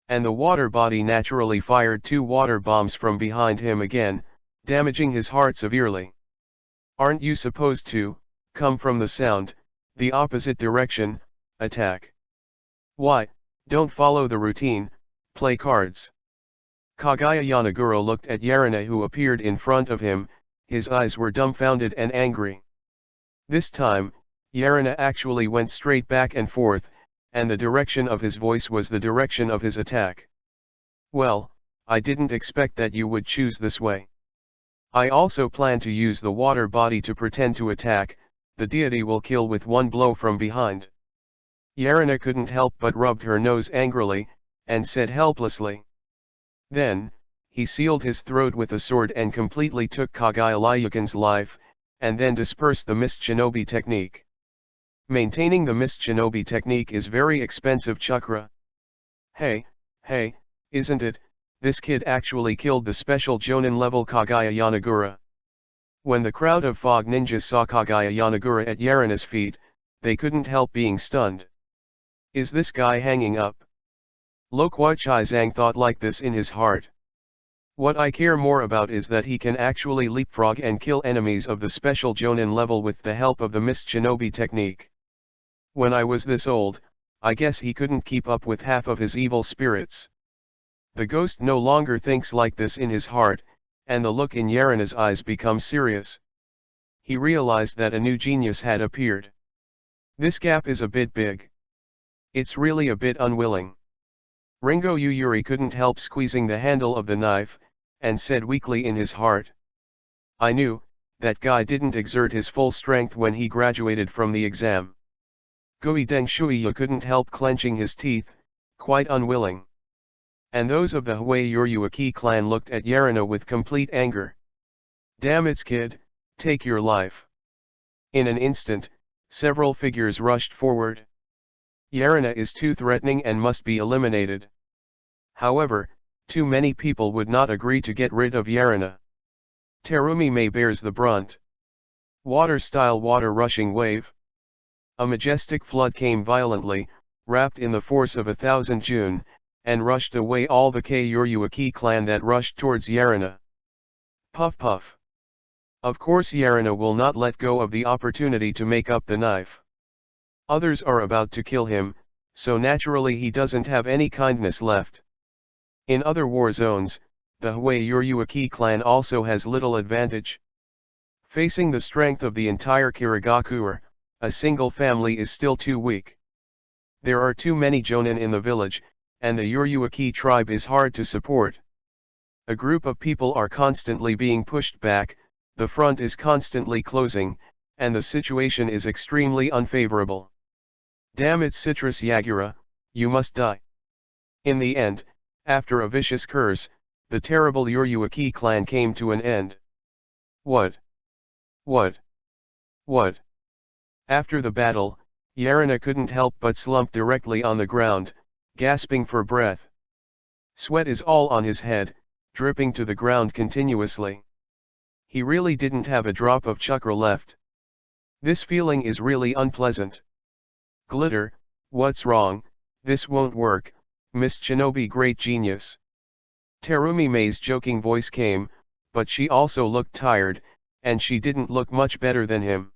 And the water body naturally fired 2 water bombs from behind him again, damaging his heart severely. Aren't you supposed to come from the sound, the opposite direction, attack? Why, don't follow the routine, play cards. Kagaya Yanagura looked at Yarina, who appeared in front of him, his eyes were dumbfounded and angry. This time, Yarina actually went straight back and forth, and the direction of his voice was the direction of his attack. Well, I didn't expect that you would choose this way. I also plan to use the water body to pretend to attack. The deity will kill with one blow from behind. Yarina couldn't help but rubbed her nose angrily, and said helplessly. Then, he sealed his throat with a sword and completely took Kagaya Lyukin's life, and then dispersed the Mist Shinobi technique. Maintaining the Mist Shinobi technique is very expensive chakra. Hey, isn't it? This kid actually killed the special Jonin level Kagaya Yanagura. When the crowd of fog ninjas saw Kagaya Yanagura at Yarina's feet, they couldn't help being stunned. Is this guy hanging up? Lokwai Chizang thought like this in his heart. What I care more about is that he can actually leapfrog and kill enemies of the special Jonin level with the help of the Mist Shinobi technique. When I was this old, I guess he couldn't keep up with half of his evil spirits. The ghost no longer thinks like this in his heart, and the look in Yarina's eyes becomes serious. He realized that a new genius had appeared. This gap is a bit big. It's really a bit unwilling. Ringo Yuyuri couldn't help squeezing the handle of the knife, and said weakly in his heart. I knew, that guy didn't exert his full strength when he graduated from the exam. Goi Deng Shuiya couldn't help clenching his teeth, quite unwilling. And those of the Hui Yuryuaki clan looked at Yarina with complete anger. Damn it, kid, take your life. In an instant, several figures rushed forward. Yarina is too threatening and must be eliminated. However, too many people would not agree to get rid of Yarina. Terumi May bears the brunt. Water-style water rushing wave. A majestic flood came violently, wrapped in the force of 1,000 June, and rushed away all the Yuryuaki clan that rushed towards Yarina. Puff puff. Of course Yarina will not let go of the opportunity to make up the knife. Others are about to kill him, so naturally he doesn't have any kindness left. In other war zones, the Hui Yuryuaki clan also has little advantage. Facing the strength of the entire Kirigakuer, a single family is still too weak. There are too many Jonin in the village, and the Yuryuaki tribe is hard to support. A group of people are constantly being pushed back, the front is constantly closing, and the situation is extremely unfavorable. Damn it, Citrus Yagura, you must die. In the end, after a vicious curse, the terrible Yuryuaki clan came to an end. What? After the battle, Yarina couldn't help but slump directly on the ground, gasping for breath. Sweat is all on his head, dripping to the ground continuously. He really didn't have a drop of chakra left. This feeling is really unpleasant. Glitter, what's wrong? This won't work, Miss Shinobi great genius. Terumi May's joking voice came, but she also looked tired, and she didn't look much better than him.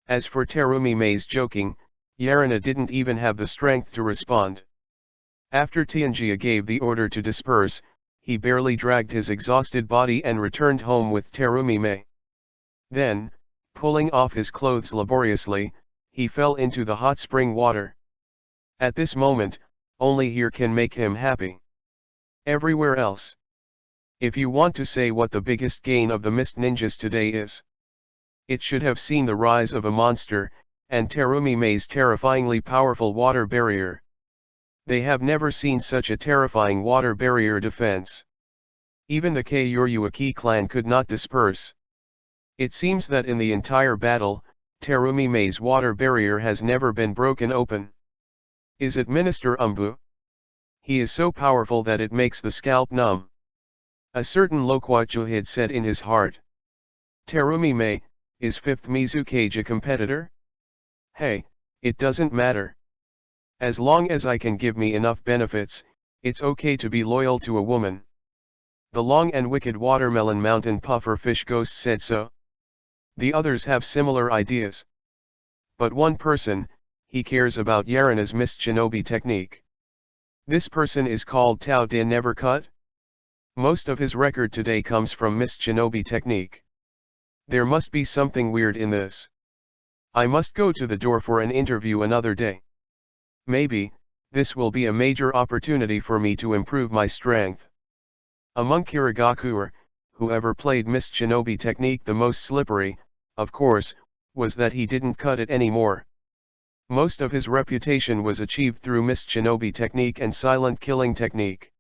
As for Terumi May's joking, Yarina didn't even have the strength to respond. After Tianjia gave the order to disperse, he barely dragged his exhausted body and returned home with Terumi May. Then, pulling off his clothes laboriously, he fell into the hot spring water. At this moment, only here can make him happy. Everywhere else. If you want to say what the biggest gain of the Mist Ninjas today is, it should have seen the rise of a monster, and Terumi May's terrifyingly powerful water barrier. They have never seen such a terrifying water barrier defense. Even the Yuryuaki clan could not disperse. It seems that in the entire battle, Terumi May's water barrier has never been broken open. Is it Minister Umbu? He is so powerful that it makes the scalp numb. A certain Lokwachu had said in his heart. Terumi May, is 5th Mizukage a competitor? Hey, it doesn't matter. As long as I can give me enough benefits, it's okay to be loyal to a woman. The long and wicked watermelon mountain puffer fish ghost said so. The others have similar ideas. But one person, he cares about Yarina's Mist Shinobi technique. This person is called Tao De Nevercut. Most of his record today comes from Mist Shinobi technique. There must be something weird in this. I must go to the door for an interview another day. Maybe, this will be a major opportunity for me to improve my strength. Among Kirigaku, whoever played Mist Shinobi technique the most slippery, of course, was that he didn't cut it anymore. Most of his reputation was achieved through Mist Shinobi technique and silent killing technique.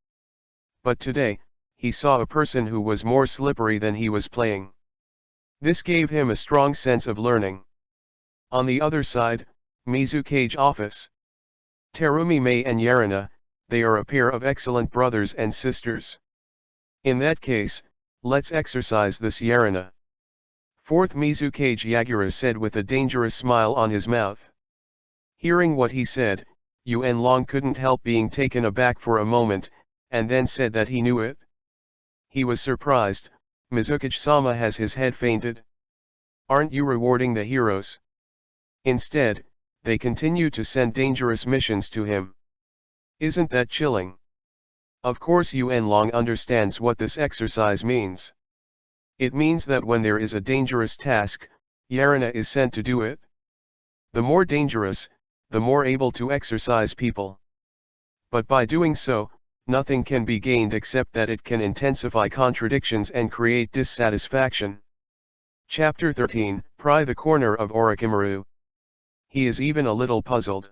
But today, he saw a person who was more slippery than he was playing. This gave him a strong sense of learning. On the other side, Mizukage office. Terumi Mei and Yarina, they are a pair of excellent brothers and sisters. In that case, let's exercise this Yarina. Fourth Mizukage Yagura said with a dangerous smile on his mouth. Hearing what he said, Yuan Long couldn't help being taken aback for a moment, and then said that he knew it. He was surprised. Mizukage-sama has his head fainted. Aren't you rewarding the heroes? Instead, they continue to send dangerous missions to him. Isn't that chilling? Of course Yuan Long understands what this exercise means. It means that when there is a dangerous task, Yarina is sent to do it. The more dangerous, the more able to exercise people. But by doing so, nothing can be gained except that it can intensify contradictions and create dissatisfaction. Chapter 13, Pry the Corner of Orochimaru. He is even a little puzzled.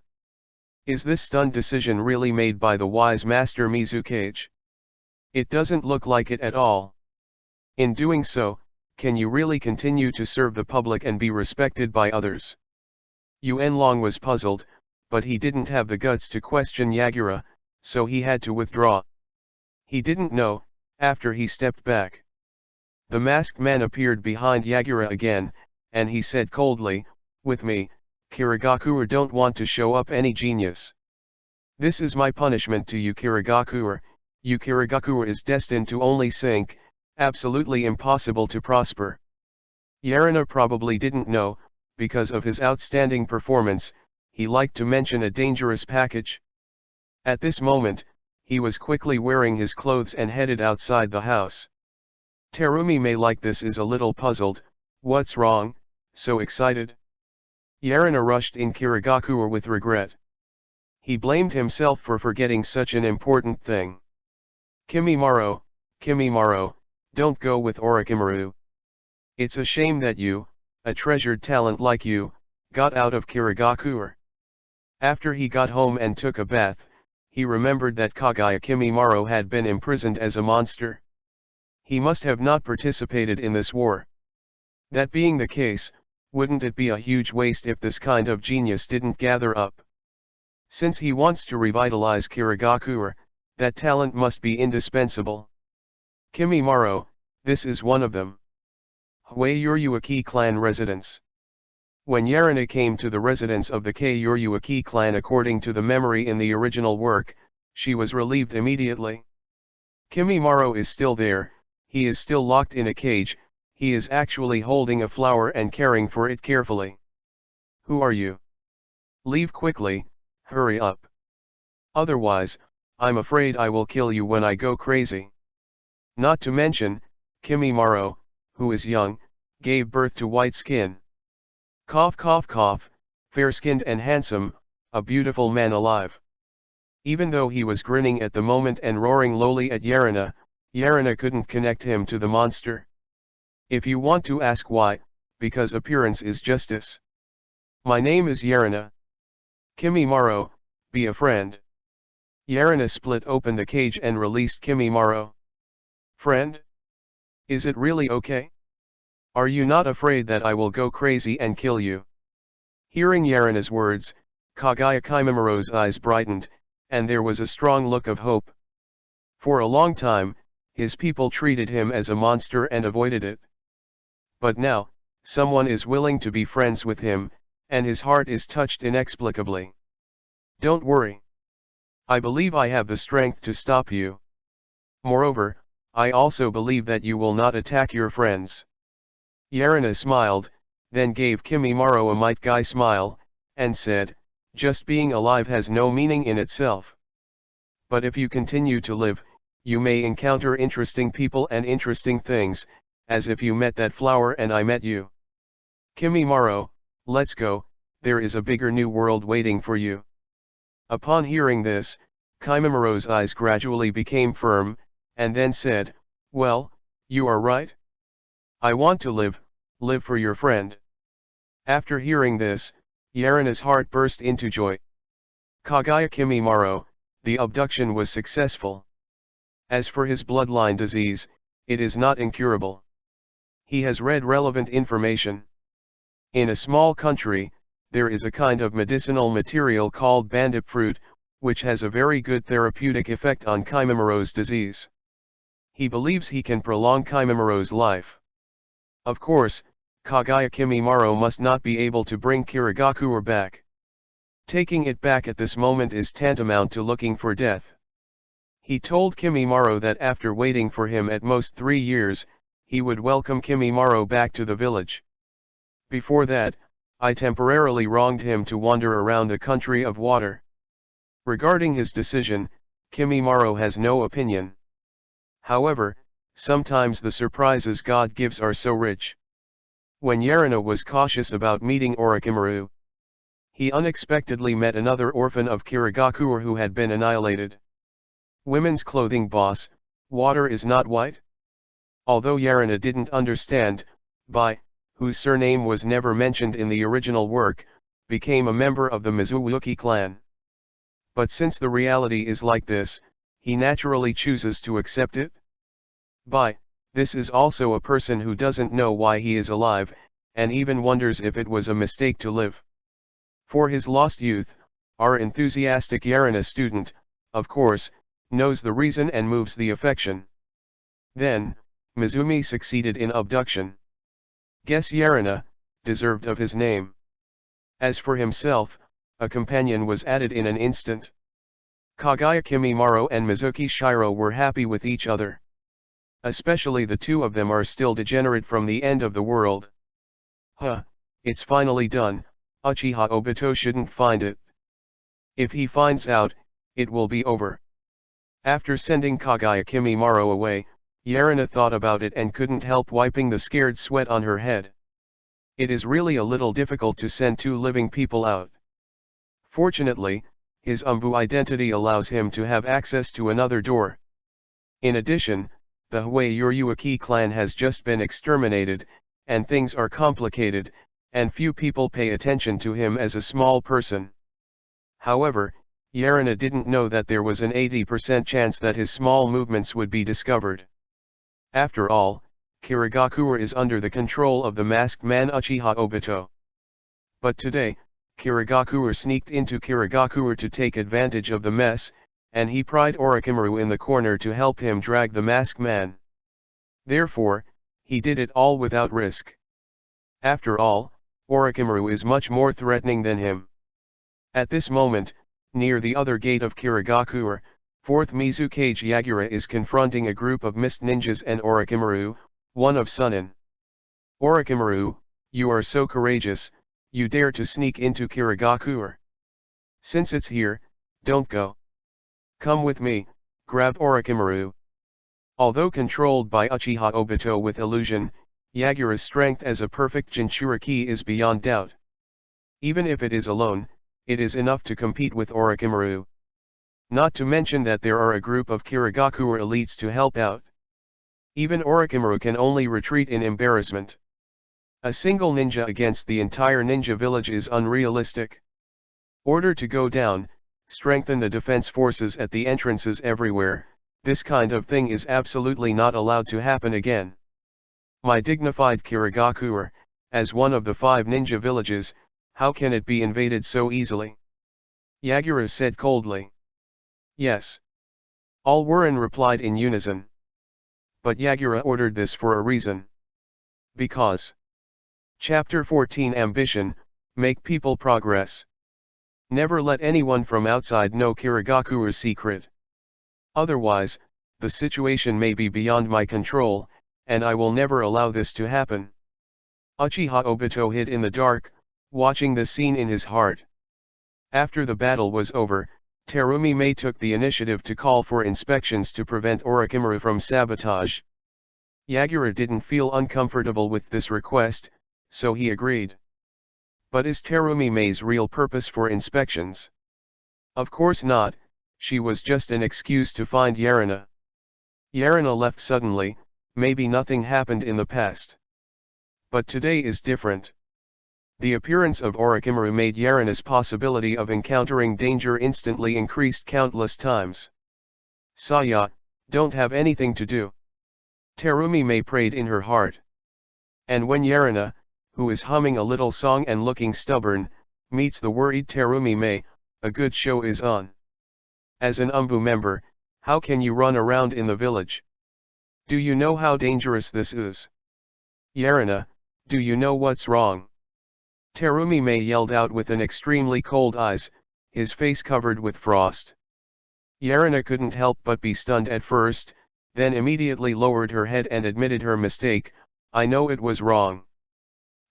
Is this stunned decision really made by the wise master Mizukage? It doesn't look like it at all. In doing so, can you really continue to serve the public and be respected by others? Yuan Long was puzzled, but he didn't have the guts to question Yagura, so he had to withdraw. He didn't know, after he stepped back. The masked man appeared behind Yagura again, and he said coldly, "With me, Kirigaku don't want to show up any genius. This is my punishment to you Kirigaku. You Kirigaku is destined to only sink, absolutely impossible to prosper." Yarina probably didn't know, because of his outstanding performance, he liked to mention a dangerous package. At this moment, he was quickly wearing his clothes and headed outside the house. Terumi Mei like this is a little puzzled. What's wrong, so excited? Yarina rushed in Kirigaku with regret. He blamed himself for forgetting such an important thing. Kimimaro, don't go with Orochimaru. It's a shame that you, a treasured talent like you, got out of Kirigaku. After he got home and took a bath, he remembered that Kagaya Kimimaro had been imprisoned as a monster. He must have not participated in this war. That being the case, wouldn't it be a huge waste if this kind of genius didn't gather up? Since he wants to revitalize Kirigaku, that talent must be indispensable. Kimimaro, this is one of them. Hwei clan residence. When Yarina came to the residence of the Kei clan according to the memory in the original work, she was relieved immediately. Kimimaro is still there, he is still locked in a cage, he is actually holding a flower and caring for it carefully. Who are you? Leave quickly, hurry up. Otherwise, I'm afraid I will kill you when I go crazy. Not to mention, Kimimaro, who is young, gave birth to white skin. Cough cough cough, fair-skinned and handsome, a beautiful man alive. Even though he was grinning at the moment and roaring lowly at Yarina, Yarina couldn't connect him to the monster. If you want to ask why, because appearance is justice. My name is Yarina. Kimimaro, be a friend. Yarina split open the cage and released Kimimaro. Friend? Is it really okay? Are you not afraid that I will go crazy and kill you? Hearing Yarina's words, Kagaya Kimimaro's eyes brightened, and there was a strong look of hope. For a long time, his people treated him as a monster and avoided it. But now, someone is willing to be friends with him, and his heart is touched inexplicably. Don't worry. I believe I have the strength to stop you. Moreover, I also believe that you will not attack your friends. Yarina smiled, then gave Kimimaro a might guy smile, and said, just being alive has no meaning in itself. But if you continue to live, you may encounter interesting people and interesting things, as if you met that flower and I met you. Kimimaro, let's go, there is a bigger new world waiting for you. Upon hearing this, Kimimiro's eyes gradually became firm, and then said, well, you are right. I want to live for your friend. After hearing this, Yarina's heart burst into joy. Kagaya Kimimaro, the abduction was successful. As for his bloodline disease, it is not incurable. He has read relevant information. In a small country, there is a kind of medicinal material called bandip fruit, which has a very good therapeutic effect on Kimimiro's disease. He believes he can prolong Kimimiro's life. Of course, Kagaya Kimimaro must not be able to bring Kirigakure back. Taking it back at this moment is tantamount to looking for death. He told Kimimaro that after waiting for him at most 3 years, he would welcome Kimimaro back to the village. Before that, I temporarily wronged him to wander around the country of water. Regarding his decision, Kimimaro has no opinion. However, sometimes the surprises God gives are so rich. When Yarina was cautious about meeting Orochimaru, he unexpectedly met another orphan of Kirigakure who had been annihilated. Women's clothing boss, water is not white? Although Yarina didn't understand, Bai, whose surname was never mentioned in the original work, became a member of the Mizuyuki clan. But since the reality is like this, he naturally chooses to accept it. Bai, this is also a person who doesn't know why he is alive, and even wonders if it was a mistake to live. For his lost youth, our enthusiastic Yarina student, of course, knows the reason and moves the affection. Then, Mizumi succeeded in abduction. Guess Yarina, deserved of his name. As for himself, a companion was added in an instant. Kagaya Kimimaro and Mizuki Shiro were happy with each other. Especially the two of them are still degenerate from the end of the world. It's finally done, Uchiha Obito shouldn't find it. If he finds out, it will be over. After sending Kagaya Kimimaro away, Yarina thought about it and couldn't help wiping the scared sweat on her head. It is really a little difficult to send two living people out. Fortunately, his Umbu identity allows him to have access to another door. In addition, the Hui Yuruaki clan has just been exterminated, and things are complicated, and few people pay attention to him as a small person. However, Yarina didn't know that there was an 80% chance that his small movements would be discovered. After all, Kirigakure is under the control of the masked man Uchiha Obito. But today, Kirigakure sneaked into Kirigakure to take advantage of the mess, and he pried Orochimaru in the corner to help him drag the masked man. Therefore, he did it all without risk. After all, Orochimaru is much more threatening than him. At this moment, near the other gate of Kirigakure, 4th Mizukage Yagura is confronting a group of mist ninjas and Orochimaru, one of Sunin. Orochimaru, you are so courageous, you dare to sneak into Kirigakure. Since it's here, don't go. Come with me, grab Orochimaru. Although controlled by Uchiha Obito with illusion, Yagura's strength as a perfect Jinchuriki is beyond doubt. Even if it is alone, it is enough to compete with Orochimaru. Not to mention that there are a group of Kirigakure elites to help out. Even Orochimaru can only retreat in embarrassment. A single ninja against the entire ninja village is unrealistic. Order to go down, strengthen the defense forces at the entrances everywhere, this kind of thing is absolutely not allowed to happen again. My dignified Kirigakure, as one of the 5 ninja villages, how can it be invaded so easily? Yagura said coldly. Yes. All Wurin replied in unison. But Yagura ordered this for a reason. Because. Chapter 14 Ambition, make people progress. Never let anyone from outside know Kirigakure's secret. Otherwise, the situation may be beyond my control, and I will never allow this to happen. Uchiha Obito hid in the dark, watching the scene in his heart. After the battle was over, Terumi Mei took the initiative to call for inspections to prevent Orochimaru from sabotage. Yagura didn't feel uncomfortable with this request, so he agreed. But is Terumi Mei's real purpose for inspections? Of course not, she was just an excuse to find Yarina. Yarina left suddenly, maybe nothing happened in the past. But today is different. The appearance of Orochimaru made Yarina's possibility of encountering danger instantly increased countless times. Saya, don't have anything to do. Terumi Mei prayed in her heart. And when Yarina, who is humming a little song and looking stubborn, meets the worried Terumi Mei, a good show is on. As an UMBU member, how can you run around in the village? Do you know how dangerous this is? Yarina, do you know what's wrong? Terumi Mei yelled out with an extremely cold eyes, his face covered with frost. Yarina couldn't help but be stunned at first, then immediately lowered her head and admitted her mistake. I know it was wrong.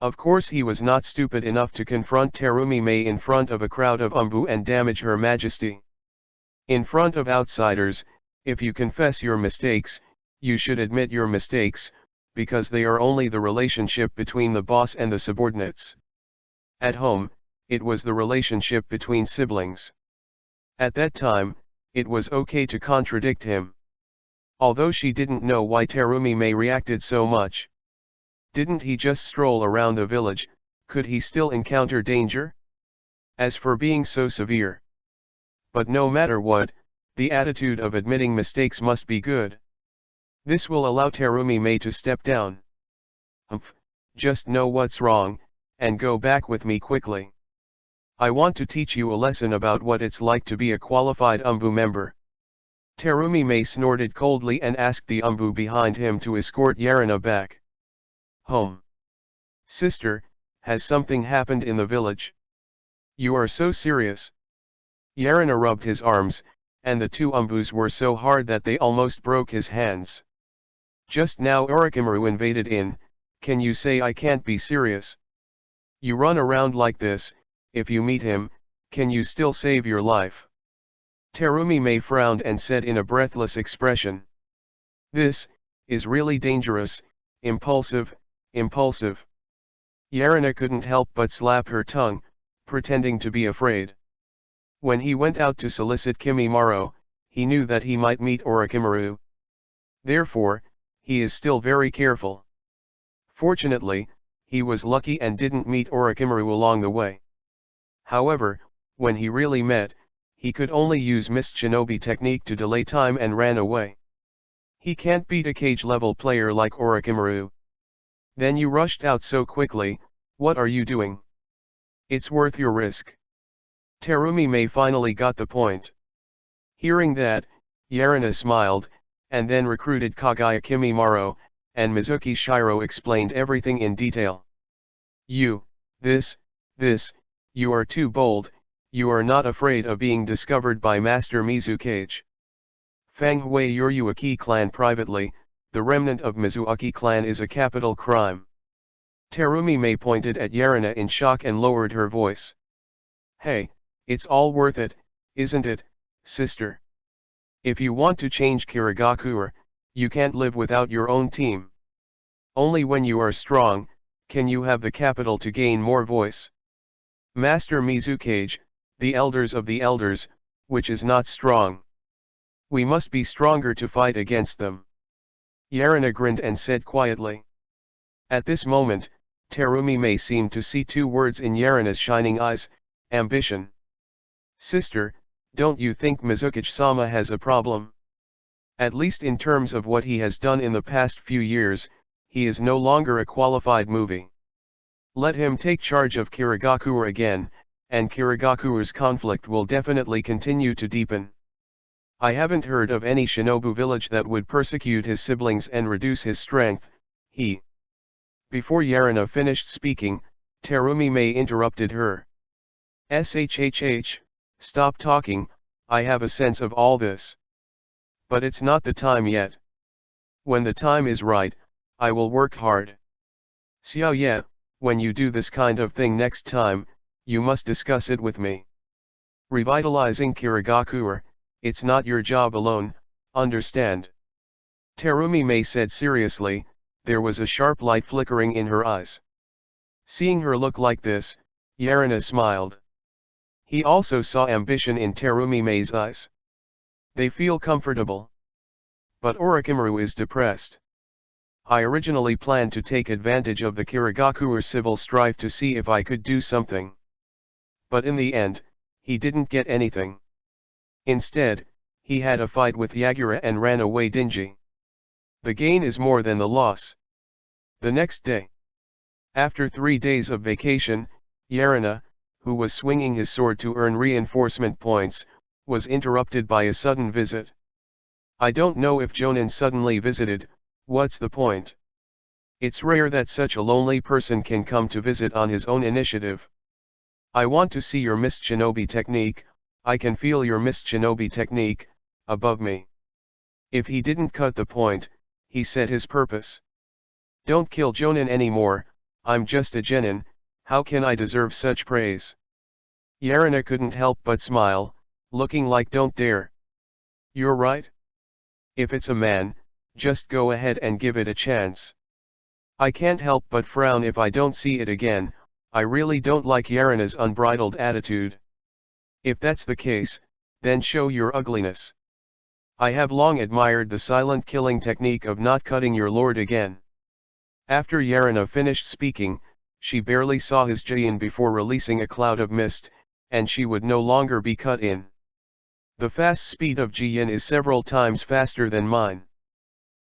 Of course he was not stupid enough to confront Terumi Mei in front of a crowd of UMBU and damage her majesty. In front of outsiders, if you confess your mistakes, you should admit your mistakes, because they are only the relationship between the boss and the subordinates. At home, it was the relationship between siblings. At that time, it was okay to contradict him. Although she didn't know why Terumi Mei reacted so much. Didn't he just stroll around the village, could he still encounter danger? As for being so severe. But no matter what, the attitude of admitting mistakes must be good. This will allow Terumi Mei to step down. Just know what's wrong, and go back with me quickly. I want to teach you a lesson about what it's like to be a qualified UMBU member. Terumi Mei snorted coldly and asked the UMBU behind him to escort Yarina back home. Sister, has something happened in the village? You are so serious. Yarina rubbed his arms, and the two UMBUs were so hard that they almost broke his hands. Just now Orochimaru invaded in, can you say I can't be serious? You run around like this, if you meet him, can you still save your life? Terumi Mei frowned and said in a breathless expression. This is really dangerous, impulsive. Yarina couldn't help but slap her tongue, pretending to be afraid. When he went out to solicit Kimimaro, he knew that he might meet Orochimaru. Therefore, he is still very careful. Fortunately, he was lucky and didn't meet Orochimaru along the way. However, when he really met, he could only use Mist Shinobi technique to delay time and ran away. He can't beat a cage-level player like Orochimaru. Then you rushed out so quickly, what are you doing? It's worth your risk. Terumi Mei finally got the point. Hearing that, Yarina smiled, and then recruited Kaguya Kimimaro, and Mizuki Shiro explained everything in detail. You are too bold, you are not afraid of being discovered by Master Mizukage. Fang Hui Yuruaki clan privately, the remnant of Mizuaki clan is a capital crime. Terumi Mei pointed at Yarina in shock and lowered her voice. Hey, it's all worth it, isn't it, sister? If you want to change Kirigakure, you can't live without your own team. Only when you are strong, can you have the capital to gain more voice. Master Mizukage, the elders of the elders, which is not strong. We must be stronger to fight against them. Yarina grinned and said quietly. At this moment, Terumi Mei seemed to see two words in Yarina's shining eyes, ambition. Sister, don't you think Mizukage-sama has a problem? At least in terms of what he has done in the past few years, he is no longer a qualified movie. Let him take charge of Kirigakure again, and Kirigakure's conflict will definitely continue to deepen. I haven't heard of any shinobu village that would persecute his siblings and reduce his strength. Before Yarina finished speaking, Terumi Mei interrupted her. Shhh, stop talking, I have a sense of all this. But it's not the time yet. When the time is right, I will work hard. Xiao Ye, when you do this kind of thing next time, you must discuss it with me. Revitalizing Kirigakure, it's not your job alone, understand? Terumi May said seriously, there was a sharp light flickering in her eyes. Seeing her look like this, Yarina smiled. He also saw ambition in Terumi May's eyes. They feel comfortable. But Orochimaru is depressed. I originally planned to take advantage of the Kirigakuer civil strife to see if I could do something. But in the end, he didn't get anything. Instead, he had a fight with Yagura and ran away dingy. The gain is more than the loss. The next day, after 3 days of vacation, Yarina, who was swinging his sword to earn reinforcement points, was interrupted by a sudden visit. I don't know if Jonin suddenly visited, what's the point? It's rare that such a lonely person can come to visit on his own initiative. I want to see your mist shinobi technique, I can feel your mist shinobi technique, above me. If he didn't cut the point, he said his purpose. Don't kill Jonin anymore, I'm just a genin, how can I deserve such praise? Yarina couldn't help but smile, looking like don't dare. You're right. If it's a man, just go ahead and give it a chance. I can't help but frown if I don't see it again, I really don't like Yarina's unbridled attitude. If that's the case, then show your ugliness. I have long admired the silent killing technique of not cutting your lord again. After Yarina finished speaking, she barely saw his Jian before releasing a cloud of mist, and she would no longer be cut in. The fast speed of Jian is several times faster than mine.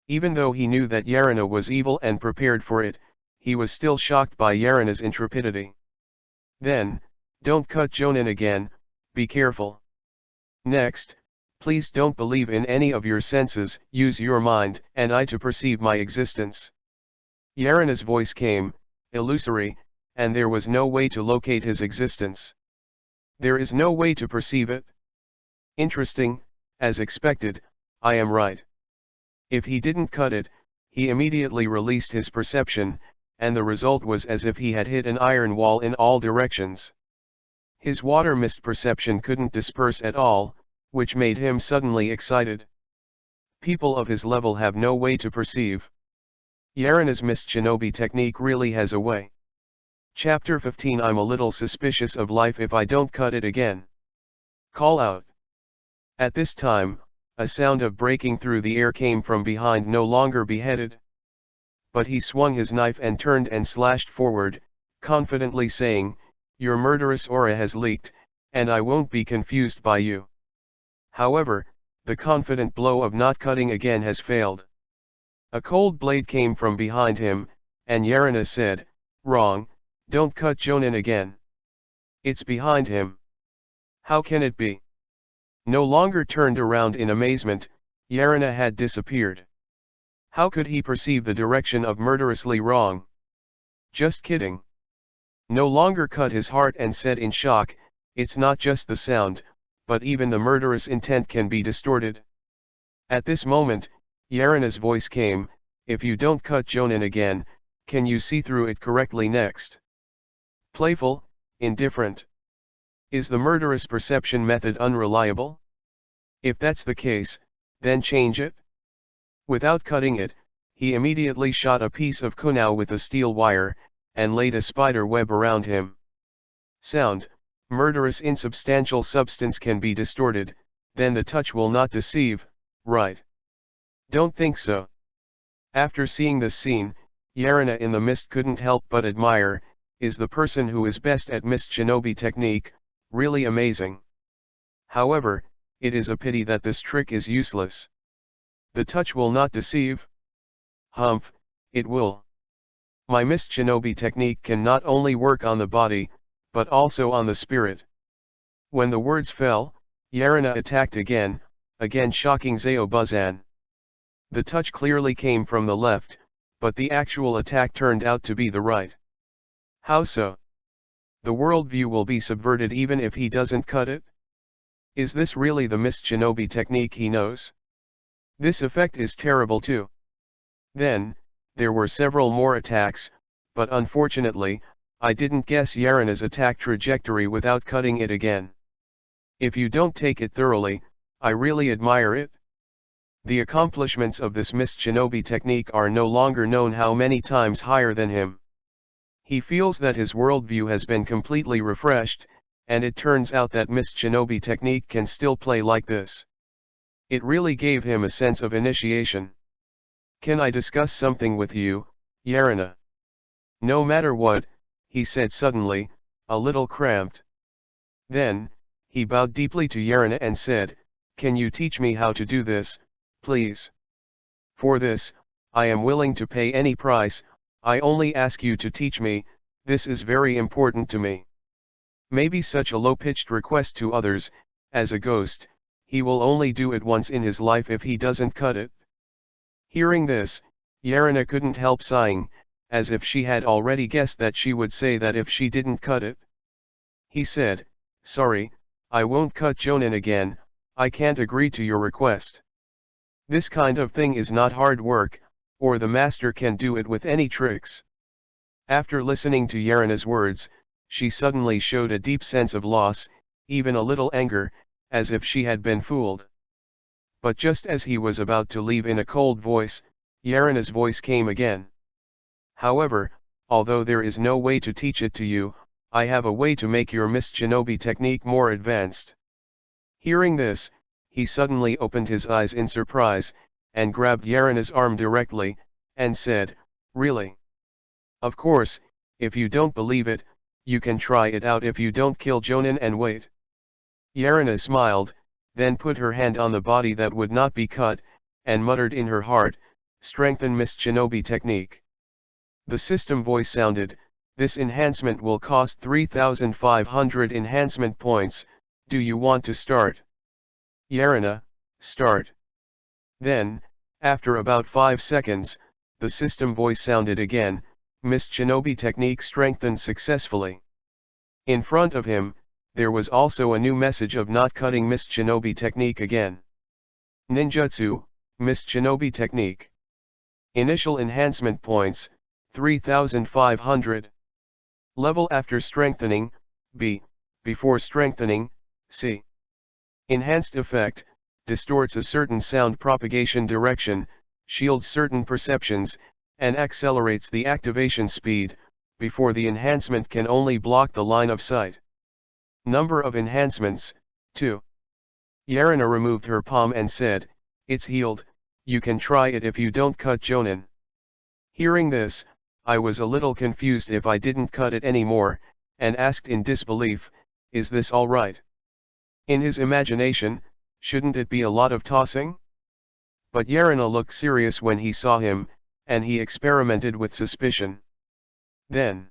Even though he knew that Yarina was evil and prepared for it, he was still shocked by Yarina's intrepidity. Then, don't cut Jonin again, be careful. Next, please don't believe in any of your senses, use your mind and eye to perceive my existence. Yarina's voice came, illusory, and there was no way to locate his existence. There is no way to perceive it? Interesting, as expected, I am right. If he didn't cut it, he immediately released his perception, and the result was as if he had hit an iron wall in all directions. His water mist perception couldn't disperse at all, which made him suddenly excited. People of his level have no way to perceive. Yarina's mist shinobi technique really has a way. Chapter 15 I'm a little suspicious of life if I don't cut it again. Call out. At this time, a sound of breaking through the air came from behind no longer beheaded. But he swung his knife and turned and slashed forward, confidently saying, your murderous aura has leaked, and I won't be confused by you. However, the confident blow of not cutting again has failed. A cold blade came from behind him, and Yarina said, wrong, don't cut Jonin again. It's behind him. How can it be? No longer turned around in amazement, Yarina had disappeared. How could he perceive the direction of murderously wrong? Just kidding. No longer cut his heart and said in shock, it's not just the sound, but even the murderous intent can be distorted. At this moment, Yarina's voice came, if you don't cut Jonin again, can you see through it correctly next? Playful, indifferent. Is the murderous perception method unreliable? If that's the case, then change it. Without cutting it, he immediately shot a piece of kunao with a steel wire, and laid a spider web around him. Sound, murderous insubstantial substance can be distorted, then the touch will not deceive, right? Don't think so. After seeing this scene, Yarina in the mist couldn't help but admire, is the person who is best at mist shinobi technique, really amazing. However, it is a pity that this trick is useless. The touch will not deceive? Humph, it will. My mist shinobi technique can not only work on the body, but also on the spirit. When the words fell, Yarina attacked again shocking Zao Buzan. The touch clearly came from the left, but the actual attack turned out to be the right. How so? The worldview will be subverted even if he doesn't cut it? Is this really the mist shinobi technique he knows? This effect is terrible too. Then, there were several more attacks, but unfortunately, I didn't guess Yarina's attack trajectory without cutting it again. If you don't take it thoroughly, I really admire it. The accomplishments of this Mist Shinobi technique are no longer known how many times higher than him. He feels that his worldview has been completely refreshed, and it turns out that Mist Shinobi technique can still play like this. It really gave him a sense of initiation. "Can I discuss something with you, Yarina?" "No matter what," he said suddenly, a little cramped. Then, he bowed deeply to Yarina and said, "Can you teach me how to do this, please? For this, I am willing to pay any price. I only ask you to teach me, this is very important to me." Maybe such a low-pitched request to others, as a ghost, he will only do it once in his life if he doesn't cut it. Hearing this, Yarina couldn't help sighing, as if she had already guessed that she would say that if she didn't cut it. He said, "Sorry, I won't cut Jonin again, I can't agree to your request. This kind of thing is not hard work, or the master can do it with any tricks." After listening to Yarina's words, she suddenly showed a deep sense of loss, even a little anger, as if she had been fooled. But just as he was about to leave in a cold voice, Yarina's voice came again. "However, although there is no way to teach it to you, I have a way to make your Mist Shinobi technique more advanced." Hearing this, he suddenly opened his eyes in surprise, and grabbed Yarina's arm directly, and said, "Really? Of course, if you don't believe it, you can try it out if you don't kill Jonin and wait." Yarina smiled, then put her hand on the body that would not be cut, and muttered in her heart, "Strengthen Mist Shinobi technique." The system voice sounded, "This enhancement will cost 3,500 enhancement points, do you want to start?" Yarina, "Start." Then, after about 5 seconds, the system voice sounded again, "Mist Shinobi technique strengthened successfully." In front of him, there was also a new message of not cutting Mist Shinobi technique again. Ninjutsu, Mist Shinobi technique. Initial enhancement points, 3,500. Level after strengthening, B. Before strengthening, C. Enhanced effect, distorts a certain sound propagation direction, shields certain perceptions, and accelerates the activation speed. Before the enhancement can only block the line of sight. Number of enhancements, 2. Yarina removed her palm and said, "It's healed, you can try it if you don't cut Jonin." Hearing this, I was a little confused if I didn't cut it anymore, and asked in disbelief, "Is this all right?" In his imagination, shouldn't it be a lot of tossing? But Yarina looked serious when he saw him, and he experimented with suspicion. Then,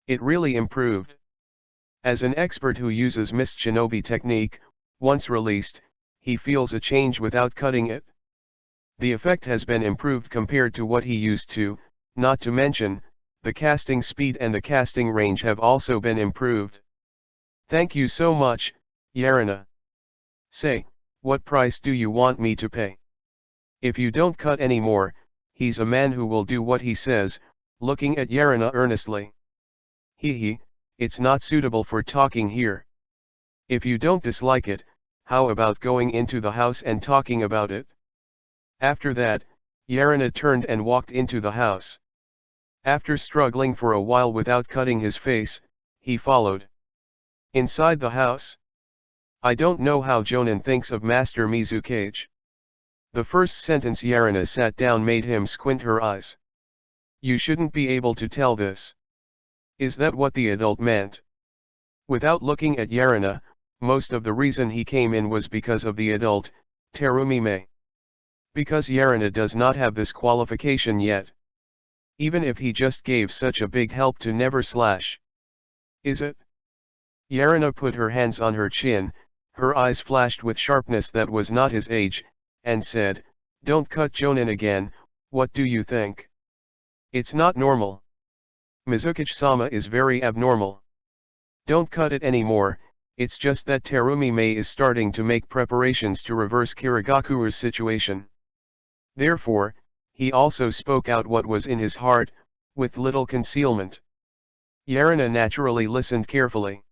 it really improved. As an expert who uses Mist Shinobi technique, once released, he feels a change without cutting it. The effect has been improved compared to what he used to, not to mention, the casting speed and the casting range have also been improved. "Thank you so much, Yarina. Say, what price do you want me to pay? If you don't cut anymore, he's a man who will do what he says," looking at Yarina earnestly. "Hee, it's not suitable for talking here. If you don't dislike it, how about going into the house and talking about it?" After that, Yarina turned and walked into the house. After struggling for a while without cutting his face, he followed. Inside the house, "I don't know how Jonin thinks of Master Mizukage." The first sentence Yarina sat down made him squint her eyes. "You shouldn't be able to tell this. Is that what the adult meant?" Without looking at Yarina, most of the reason he came in was because of the adult, Terumime. Because Yarina does not have this qualification yet. Even if he just gave such a big help to Never Slash. Is it? Yarina put her hands on her chin, her eyes flashed with sharpness that was not his age, and said, "Don't cut Jonin again, what do you think? It's not normal. Mizukage-sama is very abnormal. Don't cut it anymore, it's just that Terumime is starting to make preparations to reverse Kirigakuru's situation." Therefore, he also spoke out what was in his heart, with little concealment. Yarina naturally listened carefully.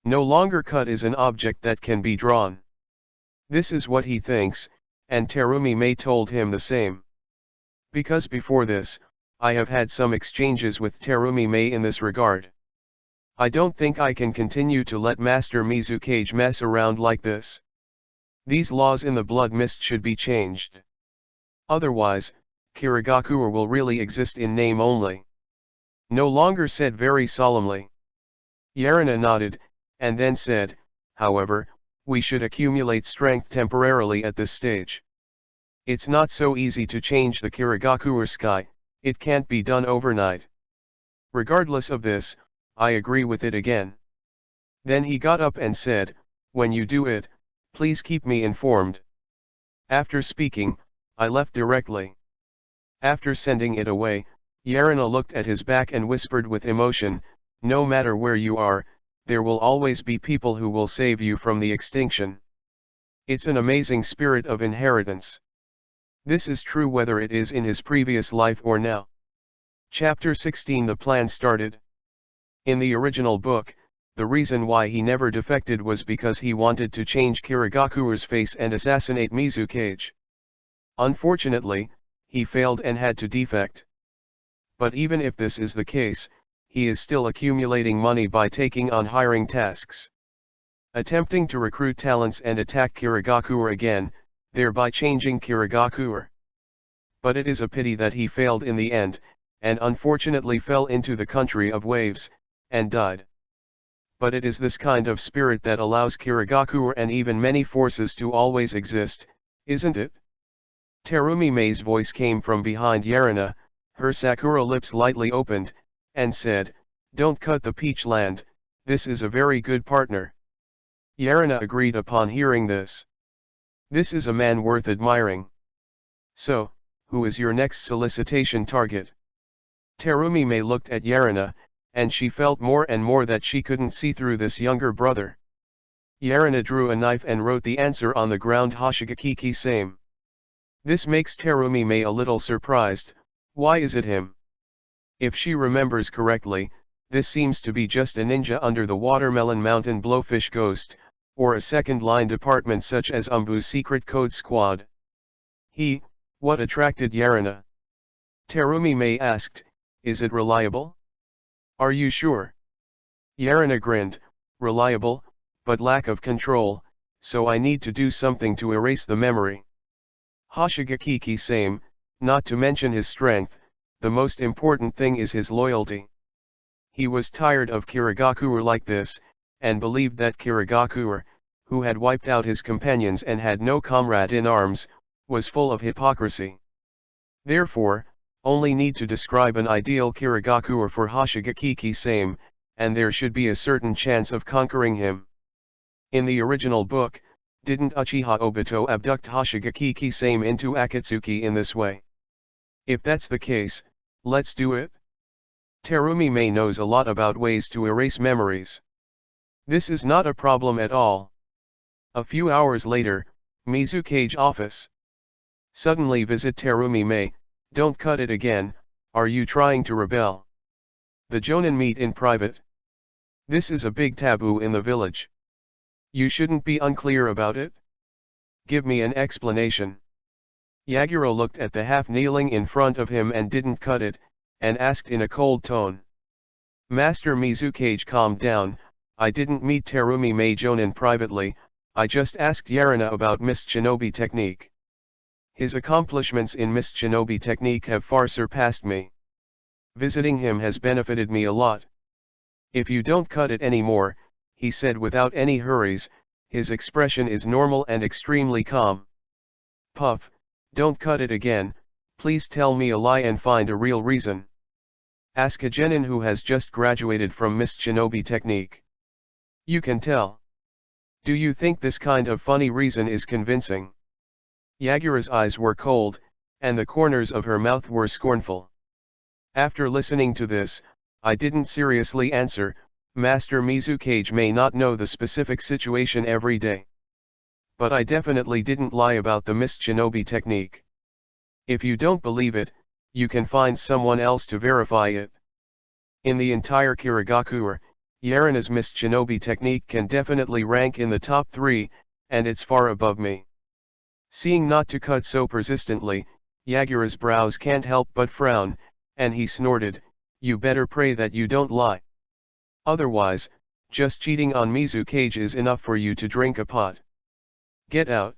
No longer cut is an object that can be drawn. This is what he thinks, and Terumi Mei told him the same. Because before this, I have had some exchanges with Terumi Mei in this regard. I don't think I can continue to let Master Mizukage mess around like this. These laws in the Blood Mist should be changed. Otherwise, Kirigakure will really exist in name only. No longer said very solemnly. Yarina nodded, and then said, however, we should accumulate strength temporarily at this stage. It's not so easy to change the Kirigakure sky, it can't be done overnight. Regardless of this, I agree with it again. Then he got up and said, when you do it, please keep me informed. After speaking, I left directly. After sending it away, Yarina looked at his back and whispered with emotion, no matter where you are, there will always be people who will save you from the extinction. It's an amazing spirit of inheritance. This is true whether it is in his previous life or now. Chapter 16 The plan started. In the original book, the reason why he never defected was because he wanted to change Kirigakure's face and assassinate Mizukage. Unfortunately, he failed and had to defect. But even if this is the case, he is still accumulating money by taking on hiring tasks. Attempting to recruit talents and attack Kirigakure again, thereby changing Kirigakure. But it is a pity that he failed in the end, and unfortunately fell into the country of waves, and died. But it is this kind of spirit that allows Kirigakure and even many forces to always exist, isn't it? Terumi Mei's voice came from behind Yarina, her Sakura lips lightly opened, and said, don't cut the peach land, this is a very good partner. Yarina agreed upon hearing this. This is a man worth admiring. So, who is your next solicitation target? Terumi Mei looked at Yarina, and she felt more and more that she couldn't see through this younger brother. Yarina drew a knife and wrote the answer on the ground, Hoshigaki same. This makes Terumi Mei a little surprised. Why is it him? If she remembers correctly, this seems to be just a ninja under the Watermelon Mountain Blowfish Ghost, or a second-line department such as Umbu's Secret Code Squad. What attracted Yarina? Terumi Mei asked, is it reliable? Are you sure? Yarina grinned, reliable, but lack of control, so I need to do something to erase the memory. Hoshigaki same, not to mention his strength, the most important thing is his loyalty. He was tired of Kirigakure like this, and believed that Kirigakure, who had wiped out his companions and had no comrade in arms, was full of hypocrisy. Therefore, only need to describe an ideal Kirigakure for Hoshigaki same, and there should be a certain chance of conquering him. In the original book, didn't Uchiha Obito abduct Hoshigaki same into Akatsuki in this way? If that's the case, let's do it. Terumi Mei knows a lot about ways to erase memories. This is not a problem at all. A few hours later, Mizukage office. Suddenly visit Terumi Mei, don't cut it again, are you trying to rebel? The Jonin meet in private. This is a big taboo in the village. You shouldn't be unclear about it. Give me an explanation. Yagura looked at the half-kneeling in front of him and didn't cut it, and asked in a cold tone. Master Mizukage calmed down, I didn't meet Terumi Mei Jonin privately, I just asked Yarina about Mist Shinobi technique. His accomplishments in Mist Shinobi technique have far surpassed me. Visiting him has benefited me a lot. If you don't cut it anymore, he said without any hurries, his expression is normal and extremely calm. Puff, don't cut it again, please tell me a lie and find a real reason. Ask a genin who has just graduated from Mist Shinobi technique. You can tell. Do you think this kind of funny reason is convincing? Yagura's eyes were cold, and the corners of her mouth were scornful. After listening to this, I didn't seriously answer, Master Mizukage may not know the specific situation every day. But I definitely didn't lie about the Mist Shinobi technique. If you don't believe it, you can find someone else to verify it. In the entire Kirigakure, Yarina's Mist Shinobi technique can definitely rank in the top 3, and it's far above me. Seeing not to cut so persistently, Yagura's brows can't help but frown, and he snorted, "You better pray that you don't lie. Otherwise, just cheating on Mizukage is enough for you to drink a pot. Get out."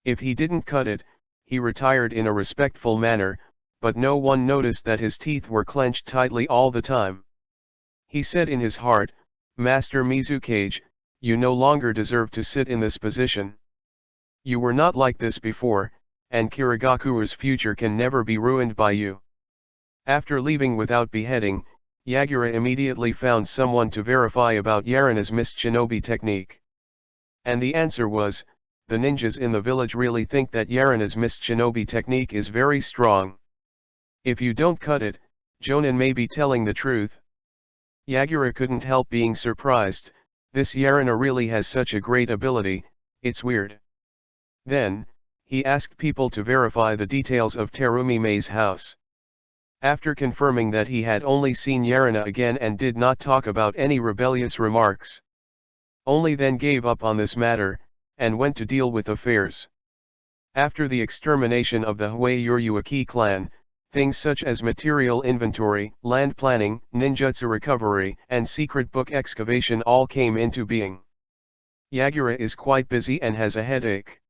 If he didn't cut it, he retired in a respectful manner, but no one noticed that his teeth were clenched tightly all the time. He said in his heart, "Master Mizukage, you no longer deserve to sit in this position. You were not like this before, and Kirigakuru's future can never be ruined by you." After leaving without beheading, Yagura immediately found someone to verify about Yarina's mist shinobi technique. And the answer was, the ninjas in the village really think that Yarina's mist shinobi technique is very strong. If you don't cut it, Jonin may be telling the truth. Yagura couldn't help being surprised. This Yarina really has such a great ability, it's weird. Then, he asked people to verify the details of Terumi Mei's house. After confirming that he had only seen Yarina again and did not talk about any rebellious remarks. Only then gave up on this matter, and went to deal with affairs. After the extermination of the Huayuruaki clan, things such as material inventory, land planning, ninjutsu recovery, and secret book excavation all came into being. Yagura is quite busy and has a headache.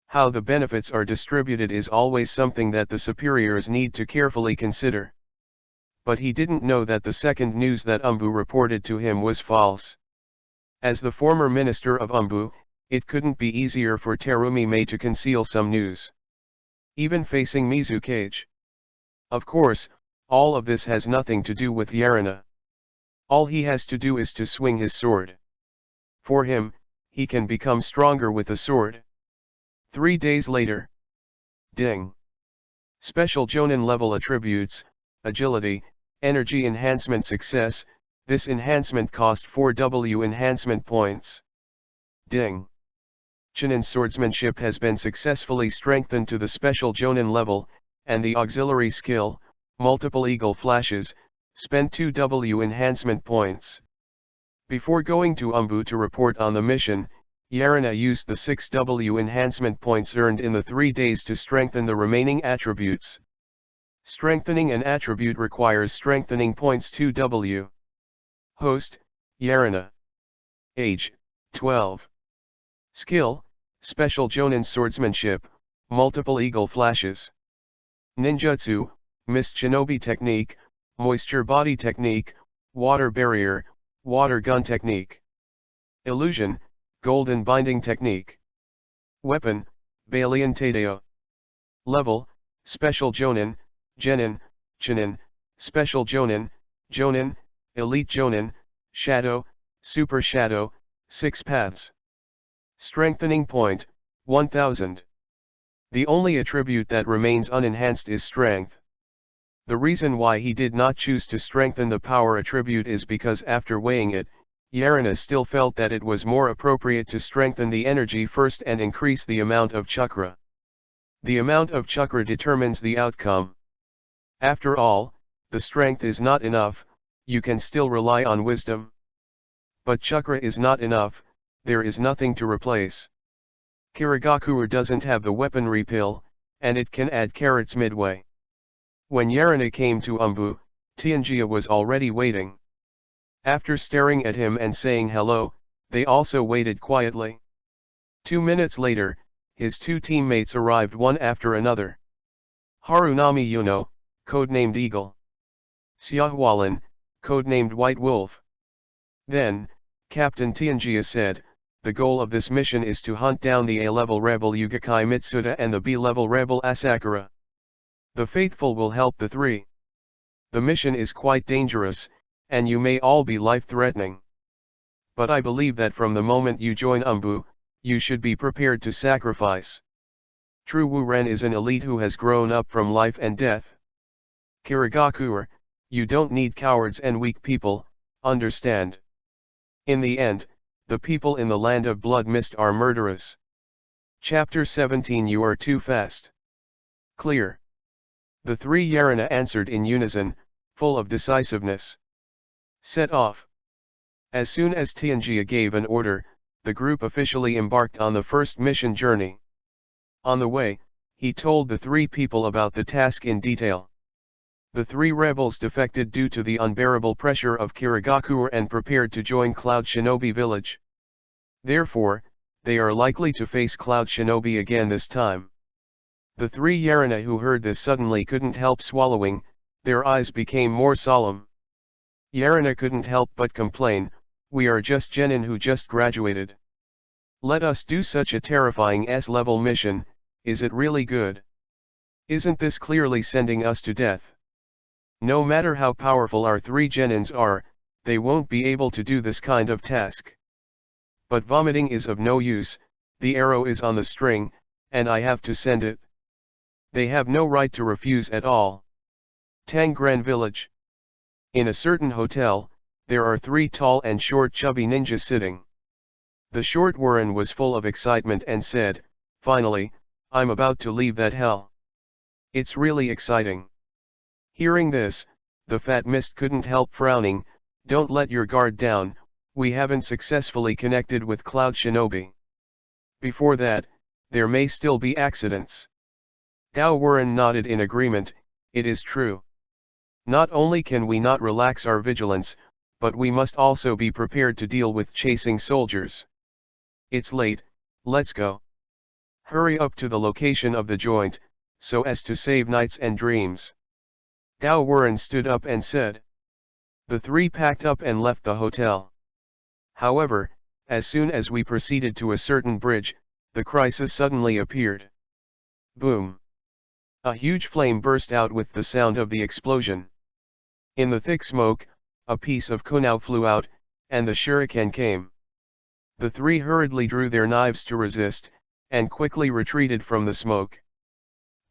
How the benefits are distributed is always something that the superiors need to carefully consider. But he didn't know that the second news that Umbu reported to him was false. As the former minister of Umbu, it couldn't be easier for Terumi Mei to conceal some news. Even facing Mizukage. Of course, all of this has nothing to do with Yarina. All he has to do is to swing his sword. For him, he can become stronger with a sword. 3 days later. Ding. Special Jonin level attributes, agility, energy enhancement success. This enhancement cost 4W enhancement points. Ding. Chunin swordsmanship has been successfully strengthened to the special Jonin level, and the auxiliary skill, multiple eagle flashes, spent 2W enhancement points. Before going to Umbu to report on the mission, Yarina used the 6W enhancement points earned in the 3 days to strengthen the remaining attributes. Strengthening an attribute requires strengthening points 2W. Host, Yarina. Age, 12. Skill, Special Jonin Swordsmanship, Multiple Eagle Flashes. Ninjutsu, Mist Shinobi Technique, Moisture Body Technique, Water Barrier, Water Gun Technique. Illusion, Golden Binding Technique. Weapon, Balian Tadeo. Level, Special Jonin, Genin, Chunin, Special Jonin, Jonin, Elite Jonin, Shadow, Super Shadow, 6 paths. Strengthening point, 1000. The only attribute that remains unenhanced is strength. The reason why he did not choose to strengthen the power attribute is because after weighing it, Yarina still felt that it was more appropriate to strengthen the energy first and increase the amount of chakra. The amount of chakra determines the outcome. After all, the strength is not enough, you can still rely on wisdom. But chakra is not enough, there is nothing to replace. Kirigakure doesn't have the weaponry pill, and it can add carrots midway. When Yarina came to Umbu, Tianjia was already waiting. After staring at him and saying hello, they also waited quietly. 2 minutes later, his 2 teammates arrived one after another. Harunami Yuno, codenamed Eagle. Xiaohualin, codenamed White Wolf. Then, Captain Tianjia said, the goal of this mission is to hunt down the A-level rebel Yugakai Mitsuda and the B-level rebel Asakura. The faithful will help the 3. The mission is quite dangerous, and you may all be life-threatening. But I believe that from the moment you join Umbu, you should be prepared to sacrifice. True Wu Ren is an elite who has grown up from life and death. Kirigakure, you don't need cowards and weak people, understand? In the end, the people in the land of blood mist are murderous. Chapter 17 You are too fast. Clear. The 3 Yarina answered in unison, full of decisiveness. Set off. As soon as Tianjia gave an order, the group officially embarked on the first mission journey. On the way, he told the three people about the task in detail. The three rebels defected due to the unbearable pressure of Kirigakure and prepared to join Cloud Shinobi village. Therefore, they are likely to face Cloud Shinobi again this time. The three Yarina who heard this suddenly couldn't help swallowing, their eyes became more solemn. Yarina couldn't help but complain, "We are just genin who just graduated. Let us do such a terrifying S-level mission, is it really good? Isn't this clearly sending us to death? No matter how powerful our three genins are, they won't be able to do this kind of task. But vomiting is of no use, the arrow is on the string, and I have to send it. They have no right to refuse at all." Tangran Village. In a certain hotel, there are three tall and short chubby ninjas sitting. The short Warren was full of excitement and said, "Finally, I'm about to leave that hell. It's really exciting." Hearing this, the fat mist couldn't help frowning. "Don't let your guard down, we haven't successfully connected with Cloud Shinobi. Before that, there may still be accidents." Gao Warren nodded in agreement, "It is true. Not only can we not relax our vigilance, but we must also be prepared to deal with chasing soldiers. It's late, let's go. Hurry up to the location of the joint, so as to save nights and dreams." Gao Warren stood up and said. The three packed up and left the hotel. However, as soon as we proceeded to a certain bridge, the crisis suddenly appeared. Boom! A huge flame burst out with the sound of the explosion. In the thick smoke, a piece of kunao flew out, and the shuriken came. The three hurriedly drew their knives to resist, and quickly retreated from the smoke.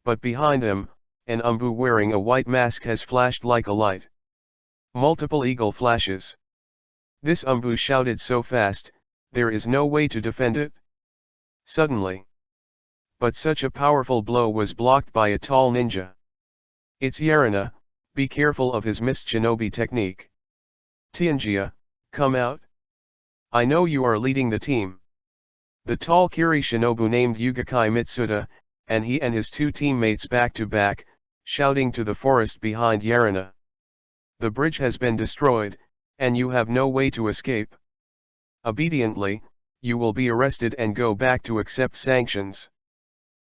But behind them, an umbu wearing a white mask has flashed like a light. Multiple eagle flashes. This umbu shouted so fast, there is no way to defend it. Suddenly. But such a powerful blow was blocked by a tall ninja. "It's Yarina, be careful of his mist shinobi technique. Tianjia, come out. I know you are leading the team." The tall Kiri shinobu named Yugakai Mitsuda, and he and his two teammates back to back, shouting to the forest behind Yarina. "The bridge has been destroyed, and you have no way to escape. Obediently, you will be arrested and go back to accept sanctions."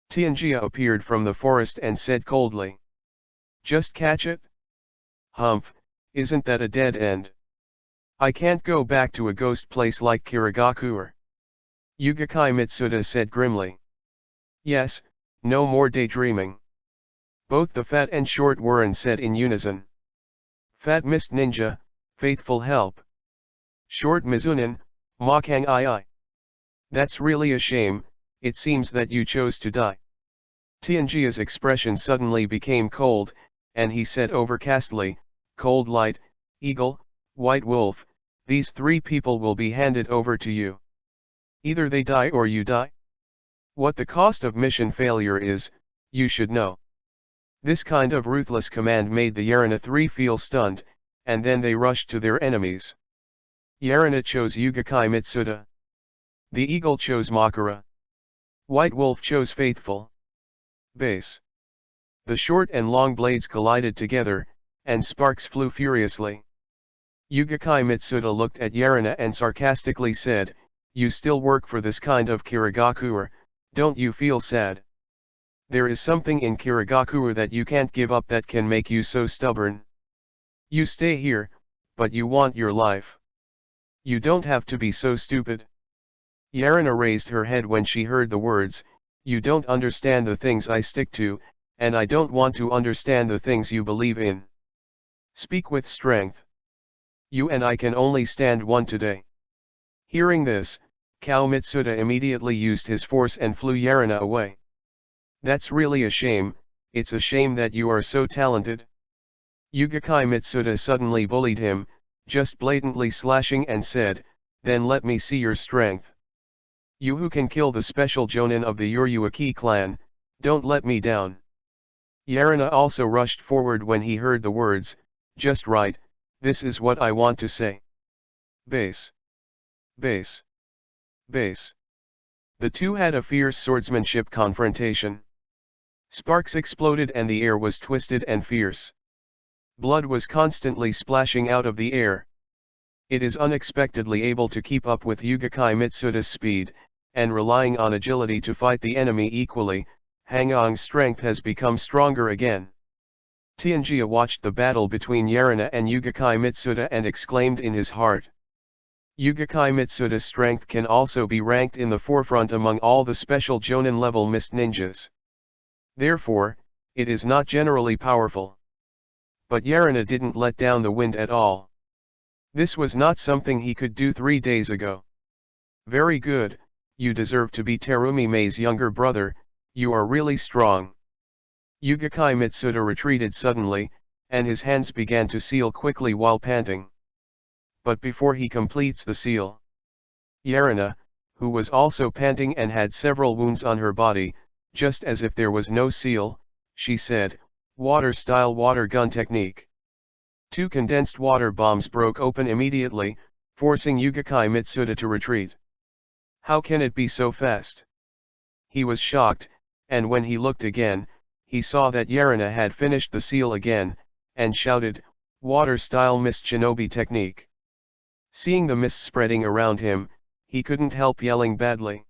Tianjia appeared from the forest and said coldly. "Just catch it? Humph, isn't that a dead end? I can't go back to a ghost place like Kirigakure." Yugakai Mitsuda said grimly. "Yes, no more daydreaming." Both the fat and short Warren said in unison. "Fat Mist Ninja, faithful help. Short Mizunin, Makang II. That's really a shame, it seems that you chose to die." Tianjia's expression suddenly became cold, and he said overcastly, "Cold Light, Eagle, White Wolf, these three people will be handed over to you. Either they die or you die. What the cost of mission failure is, you should know." This kind of ruthless command made the Yarina three feel stunned, and then they rushed to their enemies. Yarina chose Yugakai Mitsuda. The Eagle chose Makara. White Wolf chose Faithful. Base. The short and long blades collided together, and sparks flew furiously. Yugakai Mitsuda looked at Yarina and sarcastically said, "You still work for this kind of Kirigakure, don't you feel sad? There is something in Kirigakure that you can't give up that can make you so stubborn. You stay here, but you want your life. You don't have to be so stupid." Yarina raised her head when she heard the words, "You don't understand the things I stick to, and I don't want to understand the things you believe in. Speak with strength. You and I can only stand one today." Hearing this, Kao Mitsuda immediately used his force and flew Yarina away. "That's really a shame, it's a shame that you are so talented." Yugakai Mitsuda suddenly bullied him, just blatantly slashing and said, "Then let me see your strength. You who can kill the special jonin of the Uruaki clan, don't let me down." Yarina also rushed forward when he heard the words, "Just right, this is what I want to say. Base. Base. Base." The two had a fierce swordsmanship confrontation. Sparks exploded and the air was twisted and fierce. Blood was constantly splashing out of the air. It is unexpectedly able to keep up with Yugakai Mitsuda's speed, and relying on agility to fight the enemy equally, Hangang's strength has become stronger again. Tianjia watched the battle between Yarina and Yugakai Mitsuda and exclaimed in his heart. Yugakai Mitsuda's strength can also be ranked in the forefront among all the special Jonin level mist ninjas. Therefore, it is not generally powerful. But Yarina didn't let down the wind at all. This was not something he could do 3 days ago. Very good, you deserve to be Terumi Mei's younger brother, you are really strong. Yugakai Mitsuda retreated suddenly, and his hands began to seal quickly while panting. But before he completes the seal, Yarina, who was also panting and had several wounds on her body, just as if there was no seal, she said, water-style water gun technique. 2 condensed water bombs broke open immediately, forcing Yugakai Mitsuda to retreat. How can it be so fast? He was shocked, and when he looked again, he saw that Yarina had finished the seal again, and shouted, water-style mist shinobi technique. Seeing the mist spreading around him, he couldn't help yelling badly.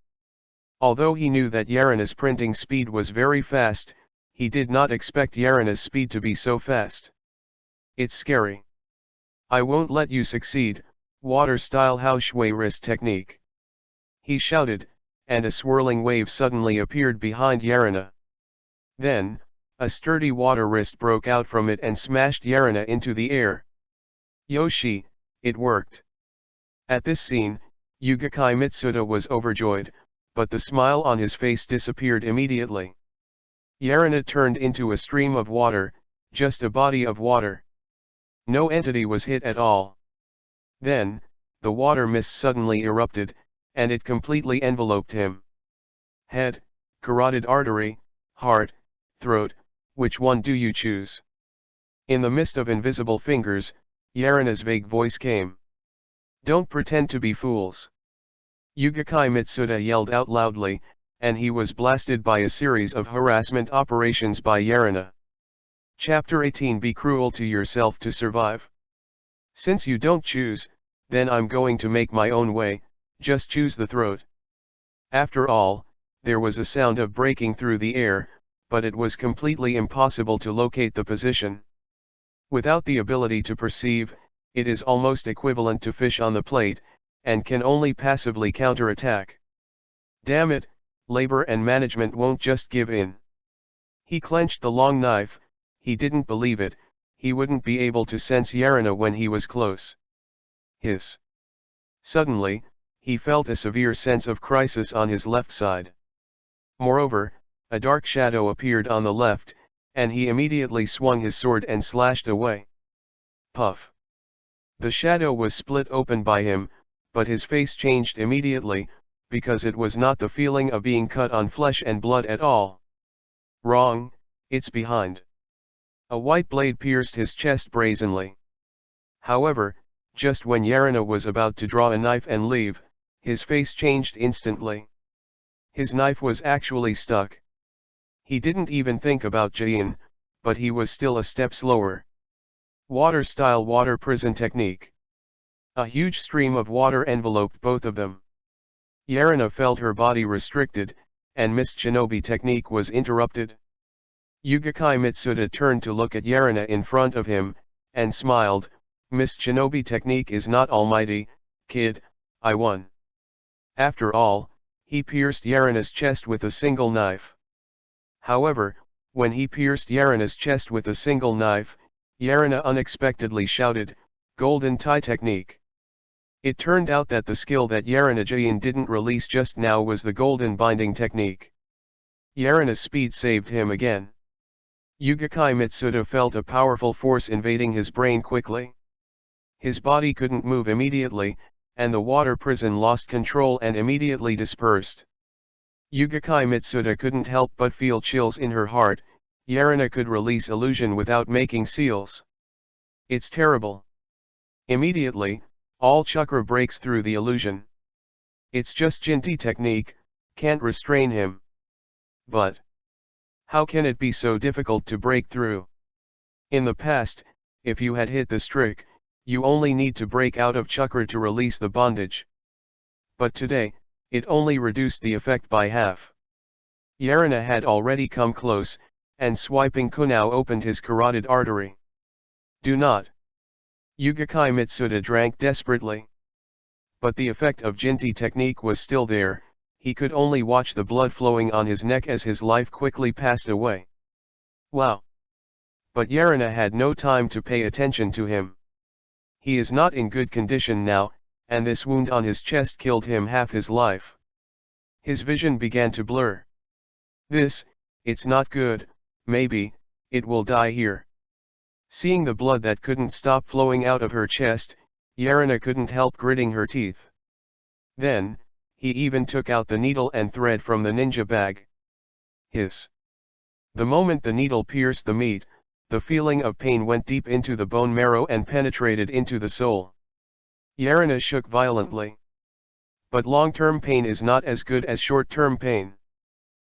Although he knew that Yarina's printing speed was very fast, he did not expect Yarina's speed to be so fast. It's scary. I won't let you succeed, water-style Hao Shui wrist technique. He shouted, and a swirling wave suddenly appeared behind Yarina. Then, a sturdy water wrist broke out from it and smashed Yarina into the air. Yoshi, it worked. At this scene, Yugakai Mitsuda was overjoyed, but the smile on his face disappeared immediately. Yarina turned into a stream of water, just a body of water. No entity was hit at all. Then, the water mist suddenly erupted, and it completely enveloped him. Head, carotid artery, heart, throat, which one do you choose? In the mist of invisible fingers, Yarina's vague voice came. Don't pretend to be fools. Yugakai Mitsuda yelled out loudly, and he was blasted by a series of harassment operations by Yarina. Chapter 18 Be cruel to yourself to survive. Since you don't choose, then I'm going to make my own way, just choose the throat. After all, there was a sound of breaking through the air, but it was completely impossible to locate the position. Without the ability to perceive, it is almost equivalent to fish on the plate, and can only passively counterattack. Damn it, labor and management won't just give in. He clenched the long knife. He didn't believe it, he wouldn't be able to sense Yarina when he was close. Hiss. Suddenly, he felt a severe sense of crisis on his left side. Moreover, a dark shadow appeared on the left, and he immediately swung his sword and slashed away. Puff. The shadow was split open by him, but his face changed immediately, because it was not the feeling of being cut on flesh and blood at all. Wrong, it's behind. A white blade pierced his chest brazenly. However, just when Yarina was about to draw a knife and leave, his face changed instantly. His knife was actually stuck. He didn't even think about Jain, but he was still a step slower. Water-style water prison technique. A huge stream of water enveloped both of them. Yarina felt her body restricted, and mist shinobi technique was interrupted. Yugakai Mitsuda turned to look at Yarina in front of him, and smiled. Mist shinobi technique is not almighty, kid, I won. After all, he pierced Yarina's chest with a single knife. However, when he pierced Yarina's chest with a single knife, Yarina unexpectedly shouted, Golden Tie technique. It turned out that the skill that Yarina Jain didn't release just now was the golden binding technique. Yarina's speed saved him again. Yugakai Mitsuda felt a powerful force invading his brain quickly. His body couldn't move immediately, and the water prison lost control and immediately dispersed. Yugakai Mitsuda couldn't help but feel chills in her heart. Yarina could release illusion without making seals. It's terrible. Immediately, all chakra breaks through the illusion. It's just Jinti technique, Can't restrain him. But how can it be so difficult to break through? In the past, if you had hit this trick, you only need to break out of chakra to release the bondage. But today, it only reduced the effect by half. Yarina had already come close, and swiping Kunao opened his carotid artery. Do not. Yugakai Mitsuda drank desperately. But the effect of Jinti technique was still there, he could only watch the blood flowing on his neck as his life quickly passed away. Wow! But Yarina had no time to pay attention to him. He is not in good condition now, and this wound on his chest killed him half his life. His vision began to blur. It's not good, maybe, it will die here. Seeing the blood that couldn't stop flowing out of her chest, Yarina couldn't help gritting her teeth. Then, he even took out the needle and thread from the ninja bag. Hiss. The moment the needle pierced the meat, the feeling of pain went deep into the bone marrow and penetrated into the soul. Yarina shook violently. But long-term pain is not as good as short-term pain.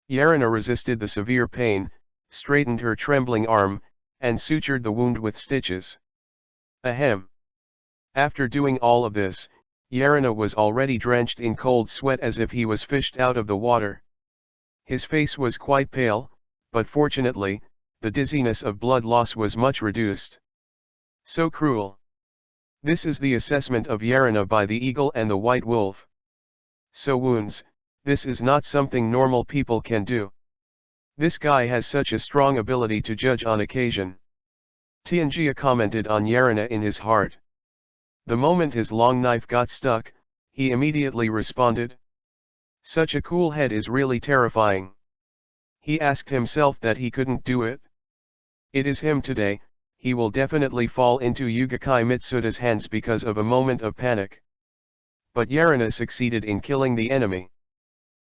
Yarina resisted the severe pain, straightened her trembling arm, and sutured the wound with stitches. Ahem. After doing all of this, Yarina was already drenched in cold sweat as if he was fished out of the water. His face was quite pale, but fortunately, the dizziness of blood loss was much reduced. So cruel. This is the assessment of Yarina by the eagle and the white wolf. So wounds, this is not something normal people can do. This guy has such a strong ability to judge on occasion. Tianjia commented on Yarina in his heart. The moment his long knife got stuck, he immediately responded. Such a cool head is really terrifying. He asked himself that he couldn't do it. It is him today, he will definitely fall into Yugakai Mitsuda's hands because of a moment of panic. But Yarina succeeded in killing the enemy.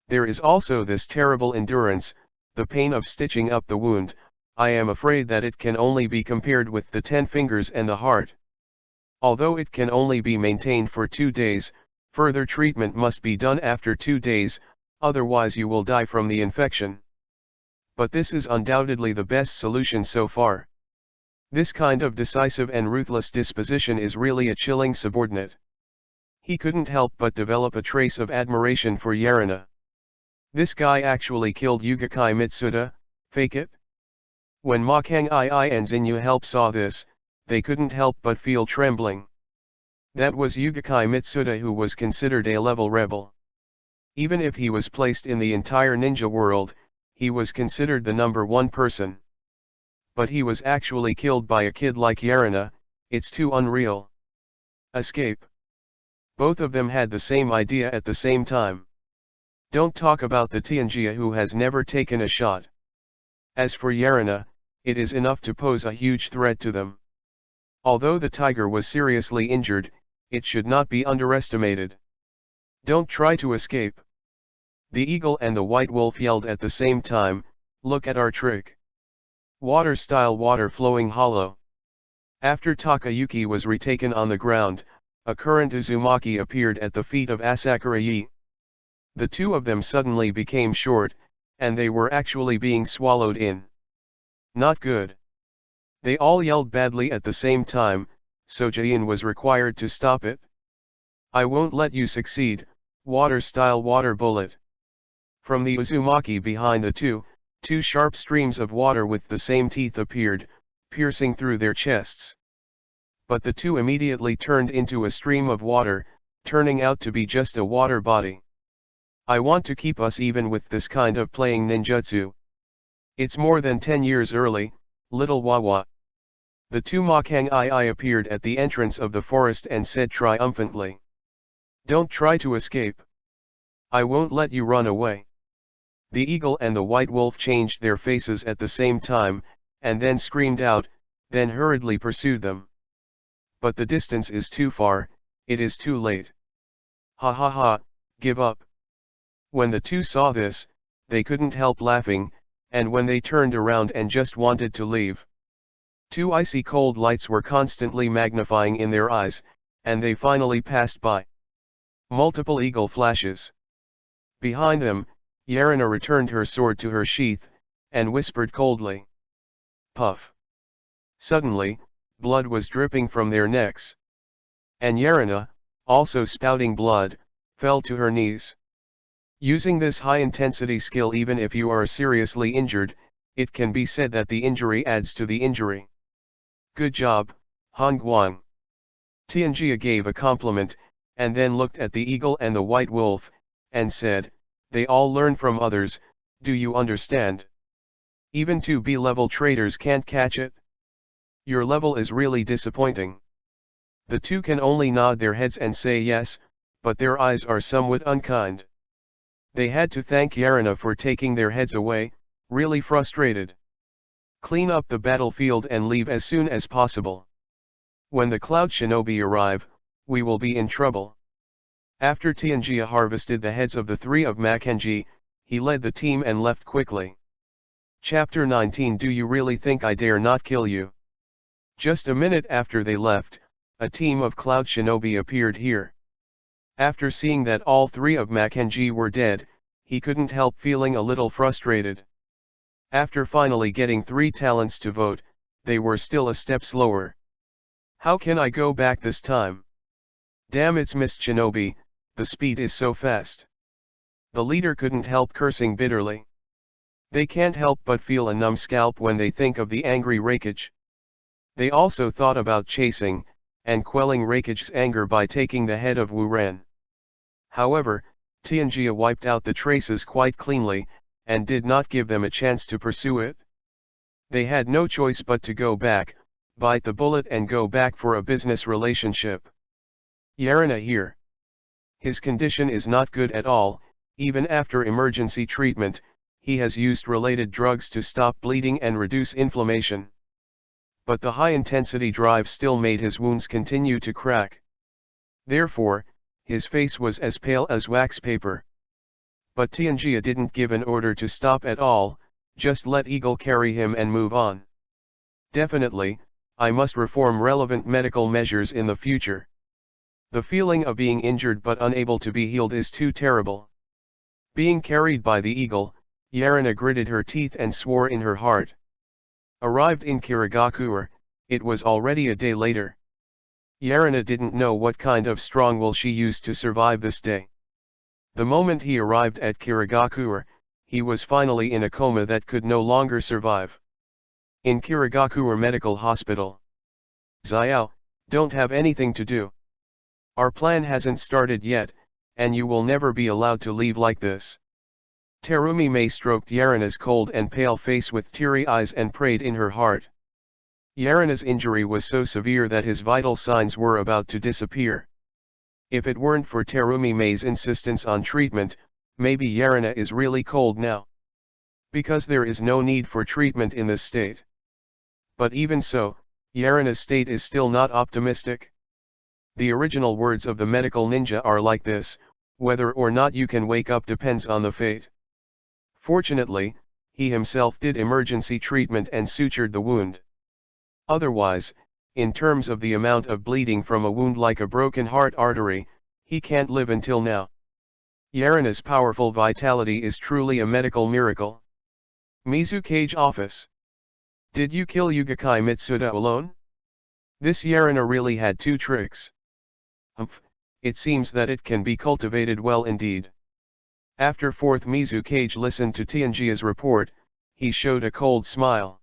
There is also this terrible endurance, the pain of stitching up the wound. I am afraid that it can only be compared with the 10 fingers and the heart. Although it can only be maintained for 2 days, further treatment must be done after 2 days, otherwise you will die from the infection. But this is undoubtedly the best solution so far. This kind of decisive and ruthless disposition is really a chilling subordinate. He couldn't help but develop a trace of admiration for Yarina. This guy actually killed Yugakai Mitsuda, fake it? When Makang II and Xinyu Help saw this, they couldn't help but feel trembling. That was Yugakai Mitsuda, who was considered a level rebel. Even if he was placed in the entire ninja world, he was considered the #1 person. But he was actually killed by a kid like Yarina, it's too unreal. Escape. Both of them had the same idea at the same time. Don't talk about the Tianjia who has never taken a shot. As for Yarina, it is enough to pose a huge threat to them. Although the tiger was seriously injured, it should not be underestimated. Don't try to escape. The eagle and the white wolf yelled at the same time, look at our trick. Water-style water flowing hollow. After Takayuki was retaken on the ground, a current Uzumaki appeared at the feet of Asakura Yi. The two of them suddenly became short, and they were actually being swallowed in. Not good. They all yelled badly at the same time, so Jain was required to stop it. I won't let you succeed, water-style water bullet. From the Uzumaki behind the two sharp streams of water with the same teeth appeared, piercing through their chests. But the two immediately turned into a stream of water, turning out to be just a water body. I want to keep us even with this kind of playing ninjutsu. It's more than 10 years early, little Wawa. The two Makang II appeared at the entrance of the forest and said triumphantly. Don't try to escape. I won't let you run away. The eagle and the white wolf changed their faces at the same time, and then screamed out, then hurriedly pursued them. But the distance is too far, it is too late. Ha ha ha, give up. When the two saw this, they couldn't help laughing, and when they turned around and just wanted to leave, two icy cold lights were constantly magnifying in their eyes, and they finally passed by. Multiple eagle flashes. Behind them, Yarina returned her sword to her sheath, and whispered coldly. Puff. Suddenly, blood was dripping from their necks. And Yarina, also spouting blood, fell to her knees. Using this high-intensity skill, even if you are seriously injured, it can be said that the injury adds to the injury. Good job, Han Guang. Tianjia gave a compliment, and then looked at the eagle and the white wolf, and said, they all learn from others, do you understand? Even 2B level traders can't catch it. Your level is really disappointing. The two can only nod their heads and say yes, but their eyes are somewhat unkind. They had to thank Yarina for taking their heads away, really frustrated. Clean up the battlefield and leave as soon as possible. When the Cloud Shinobi arrive, we will be in trouble. After Tianjia harvested the heads of the three of Mackenzie, he led the team and left quickly. Chapter 19. Do you really think I dare not kill you? Just a minute after they left, a team of Cloud Shinobi appeared here. After seeing that all three of Mackenzie were dead, he couldn't help feeling a little frustrated. After finally getting 3 talents to vote, they were still a step slower. How can I go back this time? Damn, it's Mist Shinobi, the speed is so fast. The leader couldn't help cursing bitterly. They can't help but feel a numb scalp when they think of the angry Hokage. They also thought about chasing, and quelling Hokage's anger by taking the head of Wu Ren. However, Tianjia wiped out the traces quite cleanly, and did not give them a chance to pursue it. They had no choice but to go back, bite the bullet and go back for a business relationship. Yarina here. His condition is not good at all, even after emergency treatment, he has used related drugs to stop bleeding and reduce inflammation. But the high-intensity drive still made his wounds continue to crack. Therefore, his face was as pale as wax paper. But Tianjia didn't give an order to stop at all, just let Eagle carry him and move on. Definitely, I must reform relevant medical measures in the future. The feeling of being injured but unable to be healed is too terrible. Being carried by the eagle, Yarina gritted her teeth and swore in her heart. Arrived in Kirigakure, it was already a day later. Yarina didn't know what kind of strong will she used to survive this day. The moment he arrived at Kirigakure, he was finally in a coma that could no longer survive. In Kirigakure Medical Hospital. Xiao, don't have anything to do. Our plan hasn't started yet, and you will never be allowed to leave like this. Terumi Mei stroked Yarina's cold and pale face with teary eyes and prayed in her heart. Yarina's injury was so severe that his vital signs were about to disappear. If it weren't for Terumi Mei's insistence on treatment, maybe Yarina is really cold now. Because there is no need for treatment in this state. But even so, Yarina's state is still not optimistic. The original words of the medical ninja are like this: whether or not you can wake up depends on the fate. Fortunately, he himself did emergency treatment and sutured the wound. Otherwise, in terms of the amount of bleeding from a wound like a broken heart artery, he can't live until now. Yarina's powerful vitality is truly a medical miracle. Mizukage office. Did you kill Yugakai Mitsuda alone? This Yarina really had 2 tricks. Humph, it seems that it can be cultivated well indeed. After 4th Mizukage listened to Tianjia's report, he showed a cold smile.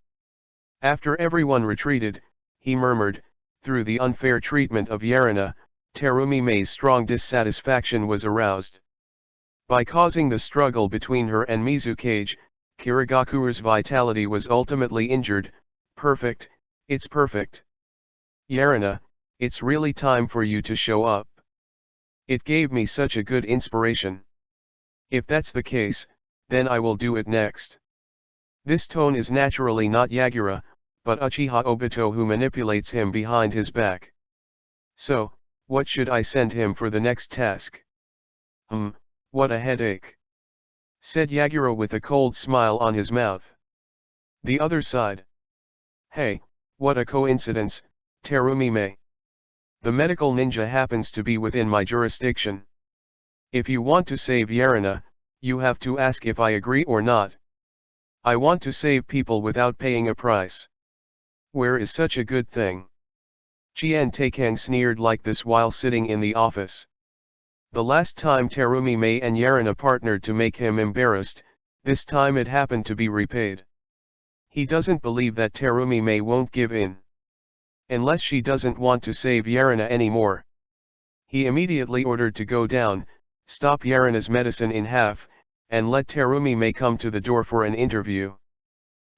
After everyone retreated, he murmured, through the unfair treatment of Yarina, Terumi Mei's strong dissatisfaction was aroused. By causing the struggle between her and Mizukage, Kirigakure's vitality was ultimately injured. Perfect, it's perfect. Yarina, it's really time for you to show up. It gave me such a good inspiration. If that's the case, then I will do it next. This tone is naturally not Yagura, but Uchiha Obito who manipulates him behind his back. So, what should I send him for the next task? What a headache, said Yagura with a cold smile on his mouth. The other side. Hey, what a coincidence, Terumi Mei. The medical ninja happens to be within my jurisdiction. If you want to save Yarina, You have to ask if I agree or not. I want to save people without paying a price. Where is such a good thing? Chien Taikang sneered like this while sitting in the office. The last time Terumi Mei and Yarina partnered to make him embarrassed, this time it happened to be repaid. He doesn't believe that Terumi Mei won't give in. Unless she doesn't want to save Yarina anymore. He immediately ordered to go down, stop Yarina's medicine in half, and let Terumi Mei come to the door for an interview.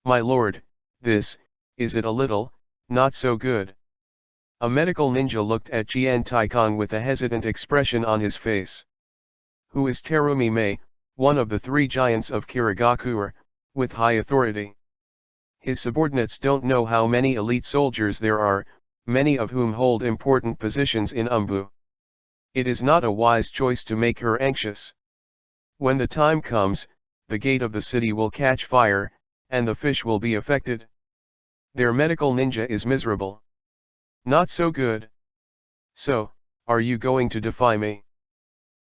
My lord, is it a little, not so good? A medical ninja looked at Chien Taikang with a hesitant expression on his face. Who is Terumi Mei, one of the three giants of Kirigakure, with high authority? His subordinates don't know how many elite soldiers there are, many of whom hold important positions in Umbu. It is not a wise choice to make her anxious. When the time comes, the gate of the city will catch fire, and the fish will be affected. Their medical ninja is miserable. Not so good. So, are you going to defy me?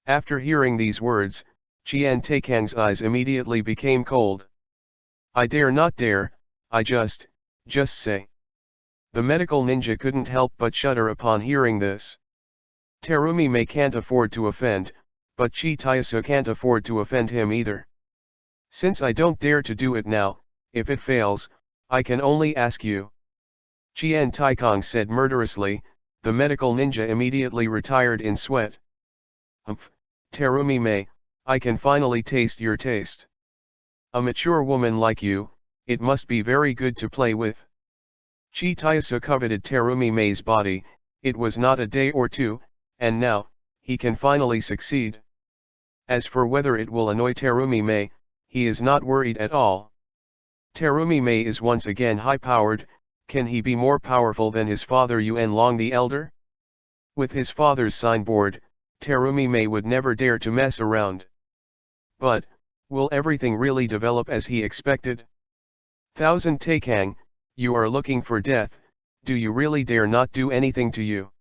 After hearing these words, Chien Taikang's eyes immediately became cold. I dare not dare, I just say. The medical ninja couldn't help but shudder upon hearing this. Terumi Mei can't afford to offend, but Chi Taisu can't afford to offend him either. Since I don't dare to do it now, if it fails, I can only ask you. Chien Taikang said murderously. The medical ninja immediately retired in sweat. Humph, Terumi Mei, I can finally taste your taste. A mature woman like you, it must be very good to play with. Chi Taisu coveted Terumi Mei's body, it was not a day or two, and now, he can finally succeed. As for whether it will annoy Terumi Mei, he is not worried at all. Terumi Mei is once again high-powered. Can he be more powerful than his father Yuan Long the Elder? With his father's signboard, Terumi Mei would never dare to mess around. But, will everything really develop as he expected? Thousand Taikang, you are looking for death, do you really dare not do anything to you?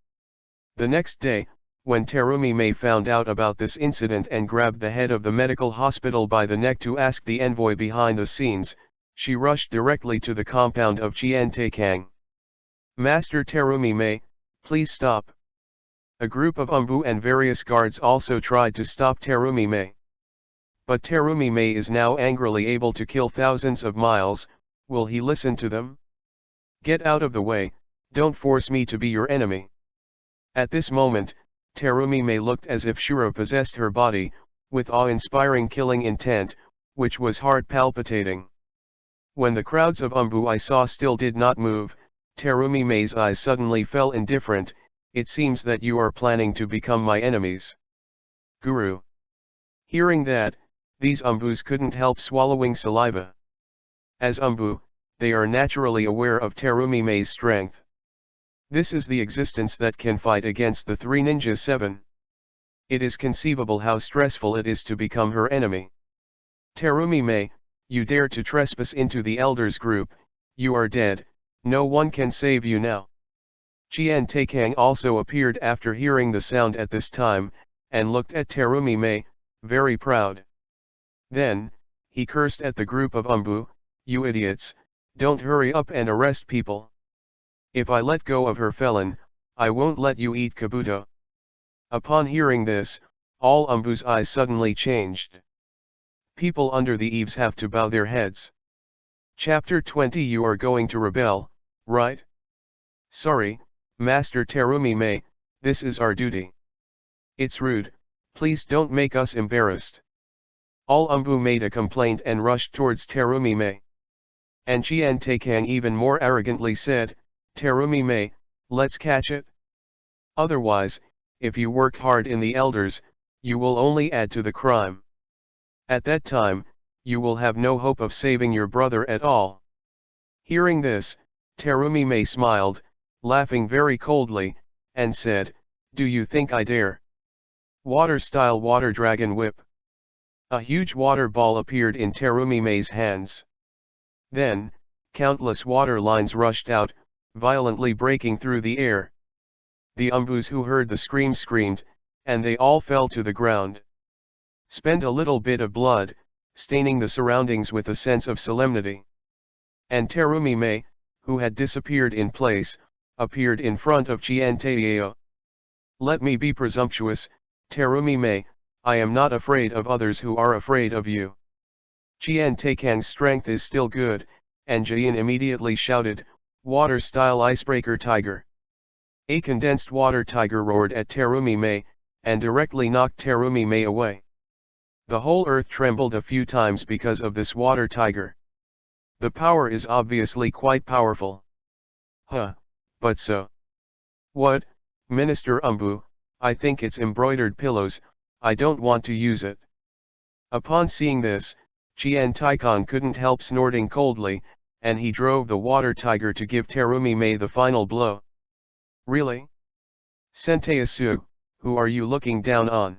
The next day, when Terumi Mei found out about this incident and grabbed the head of the medical hospital by the neck to ask the envoy behind the scenes, she rushed directly to the compound of Chien Taikang. Master Terumi Mei, please stop. A group of Umbu and various guards also tried to stop Terumi Mei. But Terumi Mei is now angrily able to kill thousands of miles. Will he listen to them? Get out of the way, don't force me to be your enemy. At this moment, Terumi Mei looked as if Shura possessed her body, with awe-inspiring killing intent, which was heart palpitating. When the crowds of Umbu I saw still did not move, Terumi Mei's eyes suddenly fell indifferent. It seems that you are planning to become my enemies. Guru. Hearing that, these Umbus couldn't help swallowing saliva. As Umbu, they are naturally aware of Terumi Mei's strength. This is the existence that can fight against the three ninjas 7. It is conceivable how stressful it is to become her enemy. Terumi Mei, you dare to trespass into the elders group, you are dead, no one can save you now. Chien Taikang also appeared after hearing the sound at this time, and looked at Terumi Mei, very proud. Then, he cursed at the group of Umbu, you idiots, don't hurry up and arrest people. If I let go of her felon, I won't let you eat Kabuto. Upon hearing this, all Umbu's eyes suddenly changed. People under the eaves have to bow their heads. Chapter 20. You are going to rebel, right? Sorry, Master Terumi Mei, this is our duty. It's rude, please don't make us embarrassed. All Umbu made a complaint and rushed towards Terumi Mei. And Chien Taikang even more arrogantly said, Terumi Mei, let's catch it. Otherwise, if you work hard in the elders, you will only add to the crime. At that time, you will have no hope of saving your brother at all. Hearing this, Terumi Mei smiled, laughing very coldly, and said, do you think I dare? Water-style water dragon whip. A huge water ball appeared in Terumi Mei's hands. Then, countless water lines rushed out, violently breaking through the air. The Umbus who heard the scream screamed, and they all fell to the ground. Spend a little bit of blood, staining the surroundings with a sense of solemnity. And Terumi Mei, who had disappeared in place, appeared in front of Qian Taiyao. Let me be presumptuous, Terumi Mei, I am not afraid of others who are afraid of you. Qian Taikang's strength is still good, and Jian immediately shouted, Water-style icebreaker tiger. A condensed water tiger roared at Terumi Mei, and directly knocked Terumi Mei away. The whole earth trembled a few times because of this water tiger. The power is obviously quite powerful. But so. What, Minister Umbu, I think it's embroidered pillows, I don't want to use it. Upon seeing this, Qian Taikang couldn't help snorting coldly, and he drove the water tiger to give Terumi Mei the final blow. Really? Senteiasu, who are you looking down on?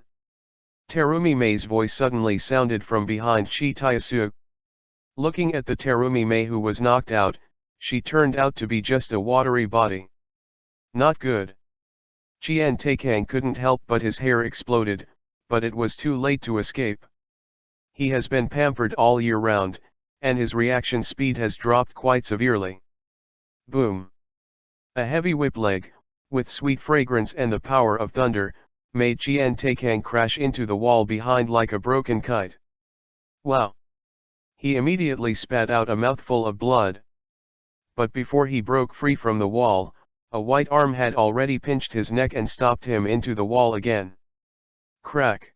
Terumi Mei's voice suddenly sounded from behind Chi Taiasu. Looking at the Terumi Mei who was knocked out, she turned out to be just a watery body. Not good. Qian Taikang couldn't help but his hair exploded, but it was too late to escape. He has been pampered all year round, and his reaction speed has dropped quite severely. Boom. A heavy whip leg, with sweet fragrance and the power of thunder, made Qian Taikang crash into the wall behind like a broken kite. Wow! He immediately spat out a mouthful of blood. But before he broke free from the wall, a white arm had already pinched his neck and stopped him into the wall again. Crack!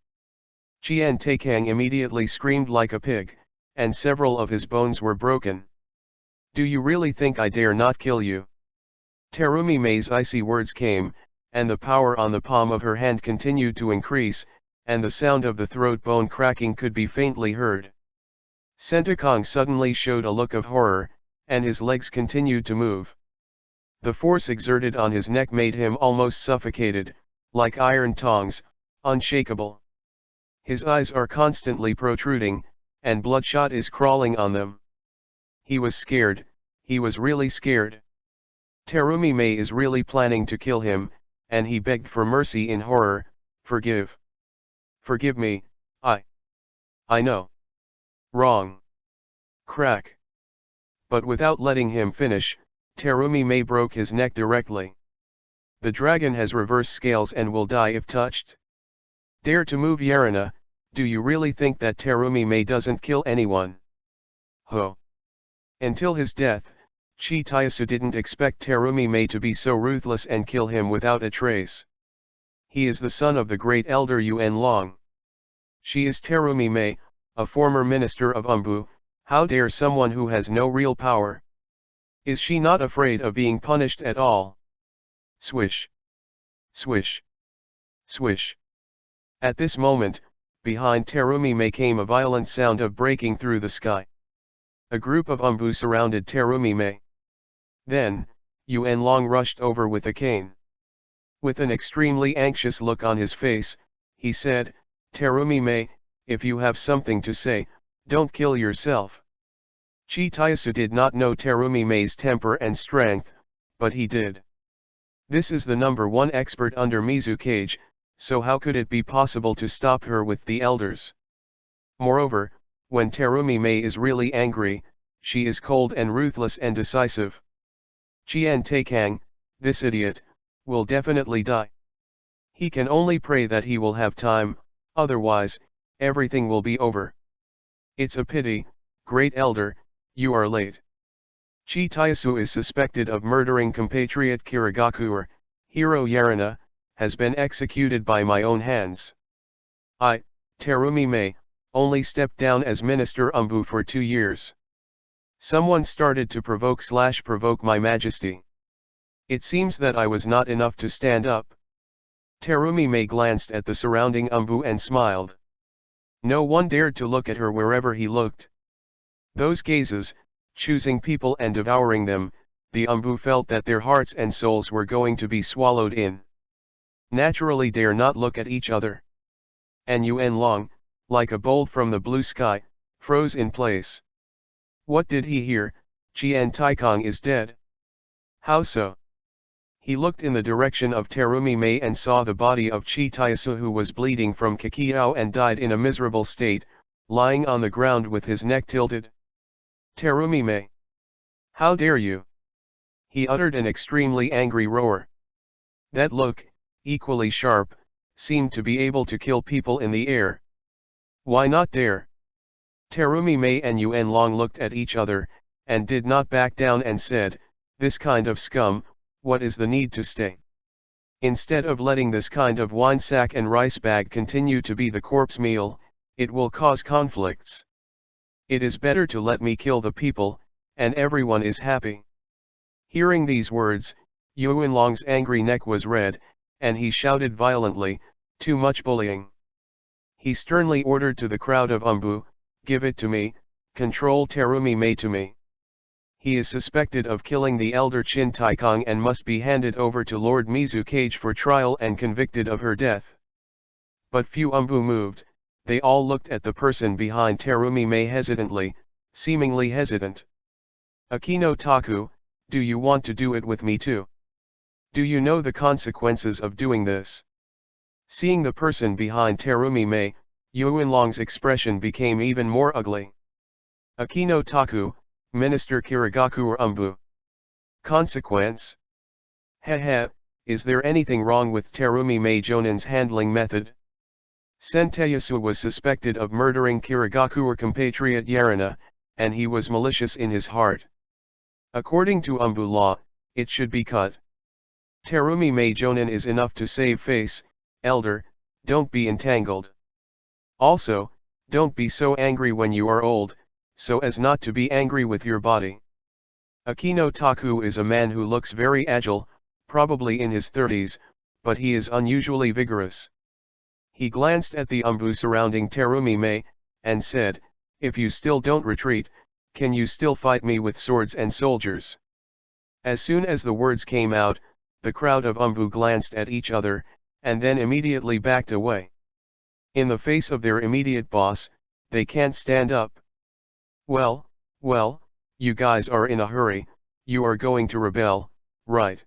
Qian Taikang immediately screamed like a pig, and several of his bones were broken. Do you really think I dare not kill you? Terumi Mei's icy words came, and the power on the palm of her hand continued to increase, and the sound of the throat bone cracking could be faintly heard. Sentakang suddenly showed a look of horror, and his legs continued to move. The force exerted on his neck made him almost suffocated, like iron tongs, unshakable. His eyes are constantly protruding, and bloodshot is crawling on them. He was scared, he was really scared. Terumi Mei is really planning to kill him, and he begged for mercy in horror, Forgive. Forgive me, I know. Wrong. Crack. But without letting him finish, Terumi Mei broke his neck directly. The dragon has reverse scales and will die if touched. Dare to move Yarina, do you really think that Terumi Mei doesn't kill anyone? Ho. Until his death, Chi Taiasu didn't expect Terumi Mei to be so ruthless and kill him without a trace. He is the son of the great elder Yuan Long. She is Terumi Mei, a former minister of Umbu. How dare someone who has no real power? Is she not afraid of being punished at all? Swish. Swish. Swish. At this moment, behind Terumi Mei came a violent sound of breaking through the sky. A group of Umbu surrounded Terumi Mei. Then, Yuan Long rushed over with a cane. With an extremely anxious look on his face, he said, Terumi Mei, if you have something to say, don't kill yourself. Chi Taiasu did not know Terumi Mei's temper and strength, but he did. This is the #1 expert under Mizukage, so how could it be possible to stop her with the elders? Moreover, when Terumi Mei is really angry, she is cold and ruthless and decisive. Qian Taikang, this idiot, will definitely die. He can only pray that he will have time, otherwise, everything will be over. It's a pity, great elder, you are late. Chi Taiasu is suspected of murdering compatriot Kirigakuer, Hiro Yarina, has been executed by my own hands. I, Terumi Mei, only stepped down as Minister Umbu for 2 years. Someone started to provoke my majesty. It seems that I was not enough to stand up. Terumi Mei glanced at the surrounding Umbu and smiled. No one dared to look at her wherever he looked. Those gazes, choosing people and devouring them, the Umbu felt that their hearts and souls were going to be swallowed in. Naturally dare not look at each other. And Yuan Long, like a bolt from the blue sky, froze in place. What did he hear? Qian Taikang is dead. How so? He looked in the direction of Terumi Mei and saw the body of Chi Taisu, who was bleeding from Kakiao and died in a miserable state, lying on the ground with his neck tilted. Terumi Mei! How dare you! He uttered an extremely angry roar. That look, equally sharp, seemed to be able to kill people in the air. Why not dare? Terumi Mei and Yuan Long looked at each other, and did not back down and said, "This kind of scum, what is the need to stay? Instead of letting this kind of wine sack and rice bag continue to be the corpse meal, it will cause conflicts. It is better to let me kill the people, and everyone is happy." Hearing these words, Yuan Long's angry neck was red, and he shouted violently, "Too much bullying." He sternly ordered to the crowd of Umbu, "Give it to me, control Terumi Mei to me. He is suspected of killing the elder Chin Taikong and must be handed over to Lord Mizukage for trial and convicted of her death." But few Umbu moved, they all looked at the person behind Terumi Mei hesitantly, seemingly hesitant. "Akino Taku, do you want to do it with me too? Do you know the consequences of doing this?" Seeing the person behind Terumi Mei, Yuan Long's expression became even more ugly. "Akino Taku, Minister Kirigaku Umbu. Consequence? Heh, is there anything wrong with Terumi Mei Jonin's handling method? Senteyasu was suspected of murdering Kirigaku's compatriot Yarina, and he was malicious in his heart. According to Umbu law, it should be cut. Terumi Mei Jonin is enough to save face, elder, don't be entangled. Also, don't be so angry when you are old, so as not to be angry with your body. Akino Taku is a man who looks very agile, probably in his 30s, but he is unusually vigorous." He glanced at the Umbu surrounding Terumi Mei, and said, "If you still don't retreat, can you still fight me with swords and soldiers?" As soon as the words came out, the crowd of Umbu glanced at each other, and then immediately backed away. In the face of their immediate boss, they can't stand up. Well, you guys are in a hurry, you are going to rebel, right?"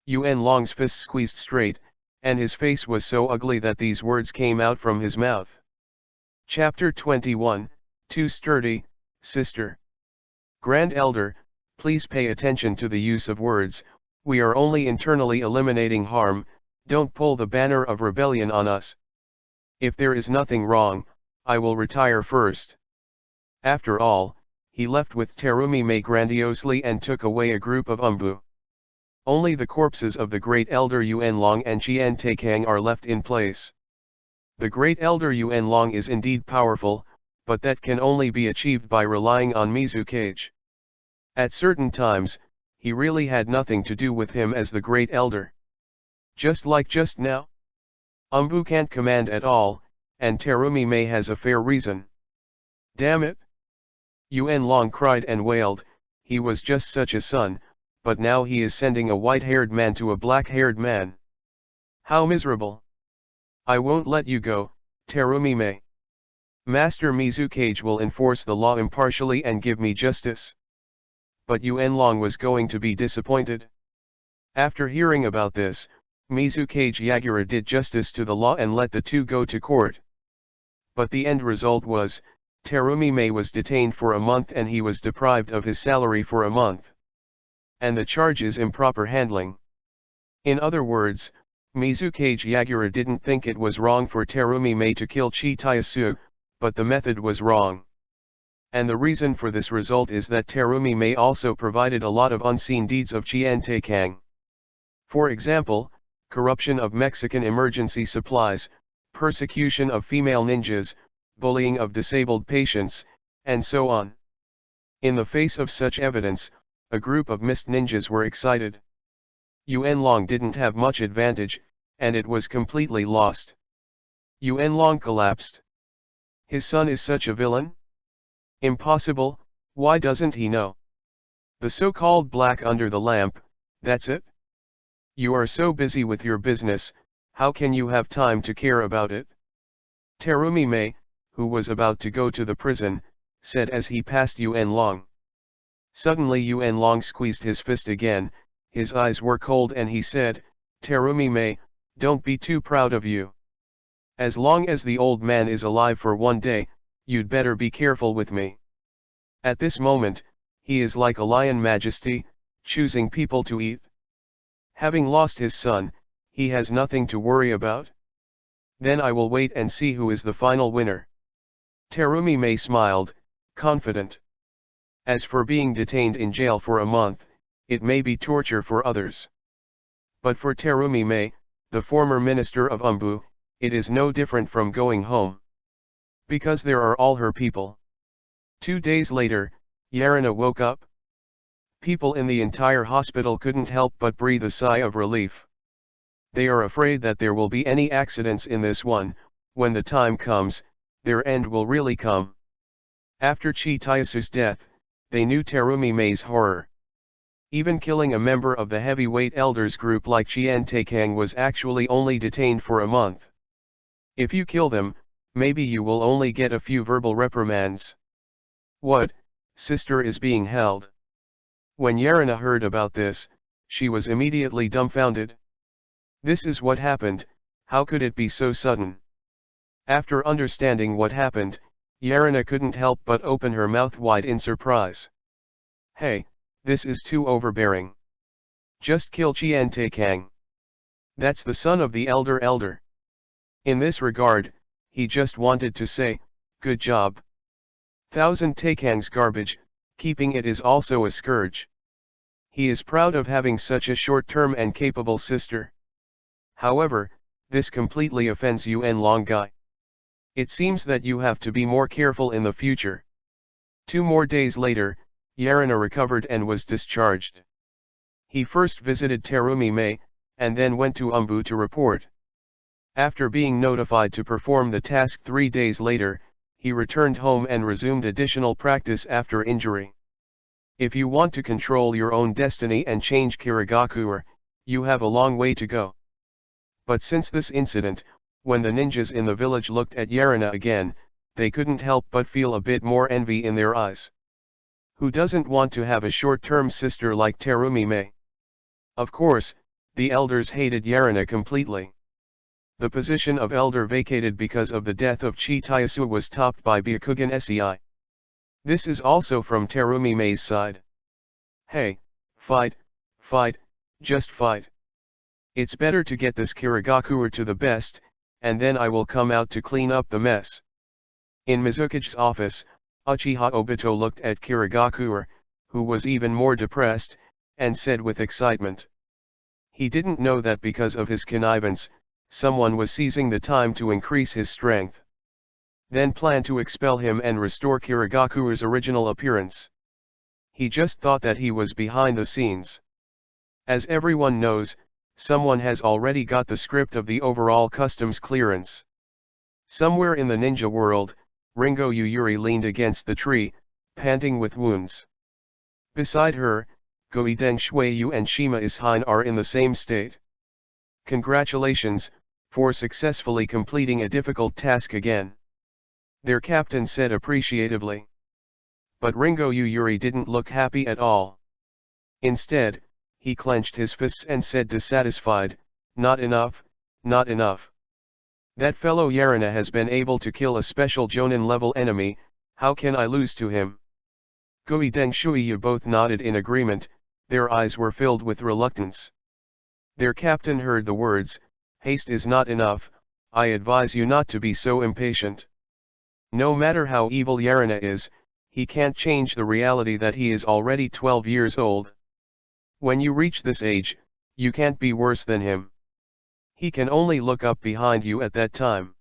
Yuan Long's fist squeezed straight, and his face was so ugly that these words came out from his mouth. Chapter 21, Too Sturdy, Sister. Grand Elder, please pay attention to the use of words, we are only internally eliminating harm, don't pull the banner of rebellion on us. If there is nothing wrong, I will retire first. After all, he left with Terumi Mei grandiosely and took away a group of Umbu. Only the corpses of the great elder Yuan Long and Qian Taikang are left in place. The great elder Yuan Long is indeed powerful, but that can only be achieved by relying on Mizukage. At certain times, he really had nothing to do with him as the great elder. Just like just now. Umbu can't command at all, and Terumi Mei has a fair reason. Damn it! Yuan Long cried and wailed, he was just such a son, but now he is sending a white-haired man to a black-haired man. How miserable! I won't let you go, Terumi Mei. Master Mizukage will enforce the law impartially and give me justice. But Yuan Long was going to be disappointed. After hearing about this, Mizukage Yagura did justice to the law and let the two go to court. But the end result was, Terumi Mei was detained for a month and he was deprived of his salary for a month. And the charge is improper handling. In other words, Mizukage Yagura didn't think it was wrong for Terumi Mei to kill Chi Taisu, but the method was wrong. And the reason for this result is that Terumi Mei also provided a lot of unseen deeds of Qian Taikang. For example, corruption of Mexican emergency supplies, persecution of female ninjas, bullying of disabled patients, and so on. In the face of such evidence, a group of mist ninjas were excited. Yuan Long didn't have much advantage, and it was completely lost. Yuan Long collapsed. His son is such a villain? Impossible, why doesn't he know? The so-called black under the lamp, that's it? You are so busy with your business, how can you have time to care about it? Terumi Mei, who was about to go to the prison, said as he passed Yuan Long. Suddenly Yuan Long squeezed his fist again, his eyes were cold and he said, "Terumi-me, don't be too proud of you. As long as the old man is alive for one day, you'd better be careful with me." At this moment, he is like a lion majesty, choosing people to eat. Having lost his son, he has nothing to worry about. Then I will wait and see who is the final winner. Terumi-me smiled, confident. As for being detained in jail for a month, it may be torture for others. But for Terumi-me, the former minister of Umbu, it is no different from going home. Because there are all her people. 2 days later, Yarina woke up. People in the entire hospital couldn't help but breathe a sigh of relief. They are afraid that there will be any accidents in this one. When the time comes, their end will really come. After Chitayasu's death, they knew Terumi-me's horror. Even killing a member of the heavyweight elders group like Chien Taikang was actually only detained for a month. If you kill them, maybe you will only get a few verbal reprimands. What, sister is being held? When Yarina heard about this, she was immediately dumbfounded. This is what happened, how could it be so sudden? After understanding what happened, Yarina couldn't help but open her mouth wide in surprise. Hey, this is too overbearing. Just kill Chien Taikang. That's the son of the elder. In this regard, he just wanted to say, good job. 1,000 Taikang's garbage, keeping it is also a scourge. He is proud of having such a short-term and capable sister. However, this completely offends Yuan Longai. It seems that you have to be more careful in the future. 2 more days later, Yarina recovered and was discharged. He first visited Terumi-me, and then went to Umbu to report. After being notified to perform the task 3 days later, he returned home and resumed additional practice after injury. If you want to control your own destiny and change Kirigakuer, you have a long way to go. But since this incident, when the ninjas in the village looked at Yarina again, they couldn't help but feel a bit more envy in their eyes. Who doesn't want to have a short-term sister like Terumi-me? Of course, the elders hated Yarina completely. The position of elder vacated because of the death of Chitayasu was topped by Byakugan Sei. This is also from Terumi-me's side. Hey, fight, just fight. It's better to get this Kirigakuer to the best, and then I will come out to clean up the mess. In Mizukage's office, Uchiha Obito looked at Kirigakuer, who was even more depressed, and said with excitement. He didn't know that because of his connivance, someone was seizing the time to increase his strength. Then planned to expel him and restore Kirigakuer's original appearance. He just thought that he was behind the scenes. As everyone knows, someone has already got the script of the overall customs clearance. Somewhere in the ninja world, Ringo Yuyuri leaned against the tree, panting with wounds. Beside her, Goideng Shuiyu and Shima Ishin are in the same state. Congratulations, for successfully completing a difficult task again. Their captain said appreciatively. But Ringo Yuyuri didn't look happy at all. Instead, he clenched his fists and said dissatisfied, not enough, not enough. That fellow Yarina has been able to kill a special Jonin-level enemy, how can I lose to him? Goideng Shuiyu both nodded in agreement, their eyes were filled with reluctance. Their captain heard the words, haste is not enough, I advise you not to be so impatient. No matter how evil Yarina is, he can't change the reality that he is already 12 years old. When you reach this age, you can't be worse than him. He can only look up behind you at that time.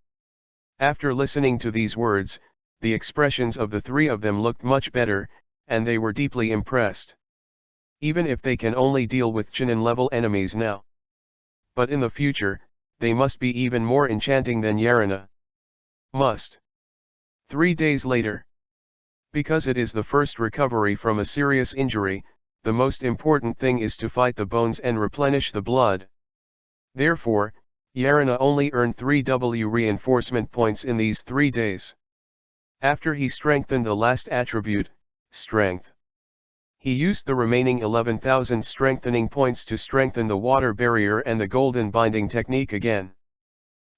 After listening to these words, the expressions of the 3 of them looked much better, and they were deeply impressed. Even if they can only deal with Chunin-level enemies now. But in the future, they must be even more enchanting than Yarina. Must. 3 days later. Because it is the first recovery from a serious injury, the most important thing is to fight the bones and replenish the blood. Therefore, Yarina only earned 3 W reinforcement points in these 3 days. After he strengthened the last attribute, strength. He used the remaining 11,000 strengthening points to strengthen the water barrier and the golden binding technique again.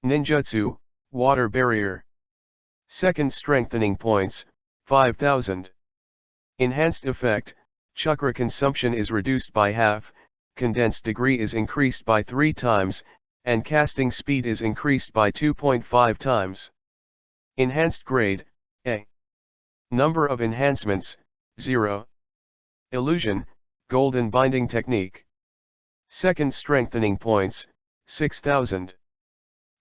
Ninjutsu, water barrier. Second strengthening points, 5,000. Enhanced effect, chakra consumption is reduced by half, condensed degree is increased by 3 times, and casting speed is increased by 2.5 times. Enhanced grade, A. Number of enhancements, 0. Illusion, golden binding technique. Second strengthening points, 6,000.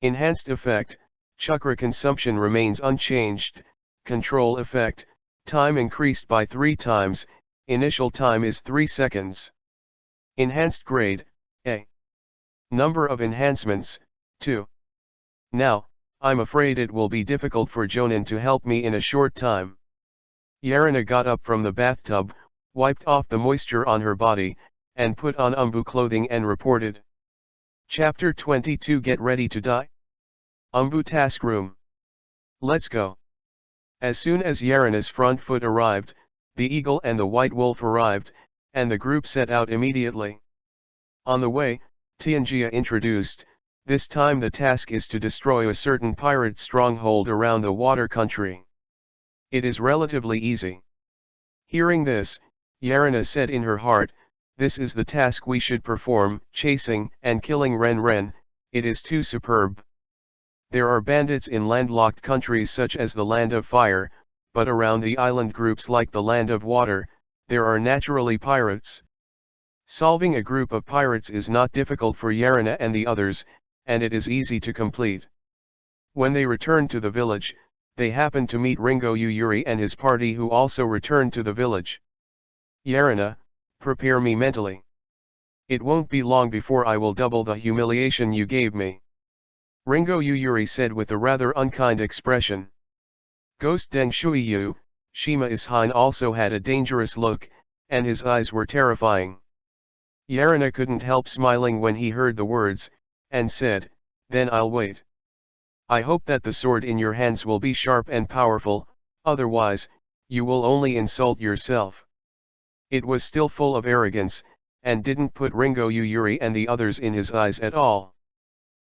Enhanced effect, chakra consumption remains unchanged, control effect, time increased by 3 times, initial time is 3 seconds. Enhanced grade, A. Number of enhancements, 2. Now, I'm afraid it will be difficult for Jonin to help me in a short time. Yarina got up from the bathtub, wiped off the moisture on her body, and put on Umbu clothing and reported. Chapter 22 Get Ready to Die? Umbu Task Room. Let's go. As soon as Yarina's front foot arrived, the eagle and the white wolf arrived, and the group set out immediately. On the way, Tianjia introduced, this time the task is to destroy a certain pirate stronghold around the water country. It is relatively easy. Hearing this, Yarina said in her heart, this is the task we should perform, chasing and killing Ren Ren, it is too superb. There are bandits in landlocked countries such as the Land of Fire, but around the island groups like the Land of Water, there are naturally pirates. Solving a group of pirates is not difficult for Yarina and the others, and it is easy to complete. When they returned to the village, they happened to meet Ringo Yuyuri and his party who also returned to the village. Yarina, prepare me mentally. It won't be long before I will double the humiliation you gave me. Ringo Yuyuri said with a rather unkind expression. Ghost Deng Shuiyu, Shima Ishin also had a dangerous look, and his eyes were terrifying. Yarina couldn't help smiling when he heard the words, and said, then I'll wait. I hope that the sword in your hands will be sharp and powerful, otherwise, you will only insult yourself. It was still full of arrogance, and didn't put Ringo Yuyuri and the others in his eyes at all.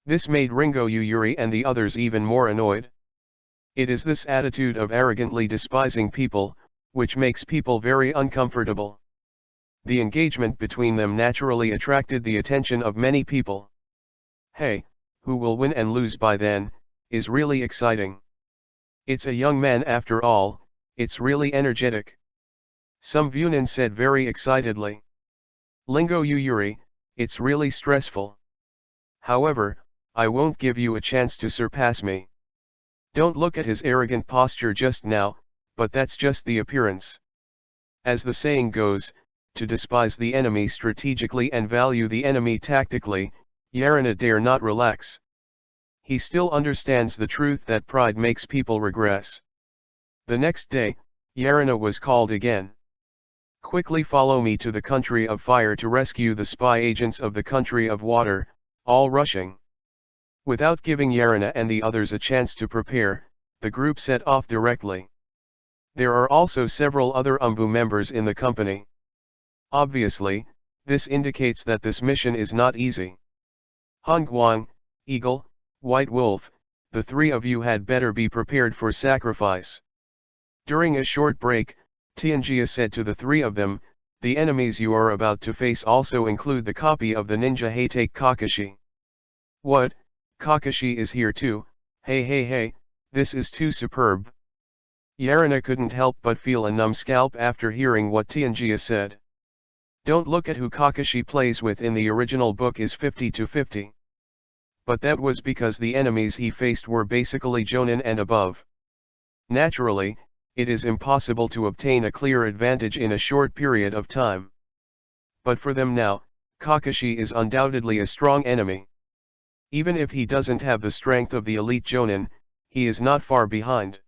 This made Ringo Yuyuri and the others even more annoyed. It is this attitude of arrogantly despising people, which makes people very uncomfortable. The engagement between them naturally attracted the attention of many people. Hey, who will win and lose by then, is really exciting. It's a young man after all, it's really energetic. Some Vunin said very excitedly. Ringo Yuyuri, it's really stressful. However, I won't give you a chance to surpass me. Don't look at his arrogant posture just now, but that's just the appearance. As the saying goes, to despise the enemy strategically and value the enemy tactically, Yarina dare not relax. He still understands the truth that pride makes people regress. The next day, Yarina was called again. Quickly follow me to the country of fire to rescue the spy agents of the country of water, all rushing. Without giving Yarina and the others a chance to prepare, the group set off directly. There are also several other Umbu members in the company. Obviously, this indicates that this mission is not easy. Hongguang, Eagle, White Wolf, the three of you had better be prepared for sacrifice. During a short break, Tianjia said to the three of them, the enemies you are about to face also include the copy of the ninja Hatake Kakashi. What, Kakashi is here too? Hey, this is too superb. Yarina couldn't help but feel a numb scalp after hearing what Tianjia said. Don't look at who Kakashi plays with in the original book is 50-50. But that was because the enemies he faced were basically Jonin and above. Naturally, it is impossible to obtain a clear advantage in a short period of time. But for them now, Kakashi is undoubtedly a strong enemy. Even if he doesn't have the strength of the elite Jonin, he is not far behind.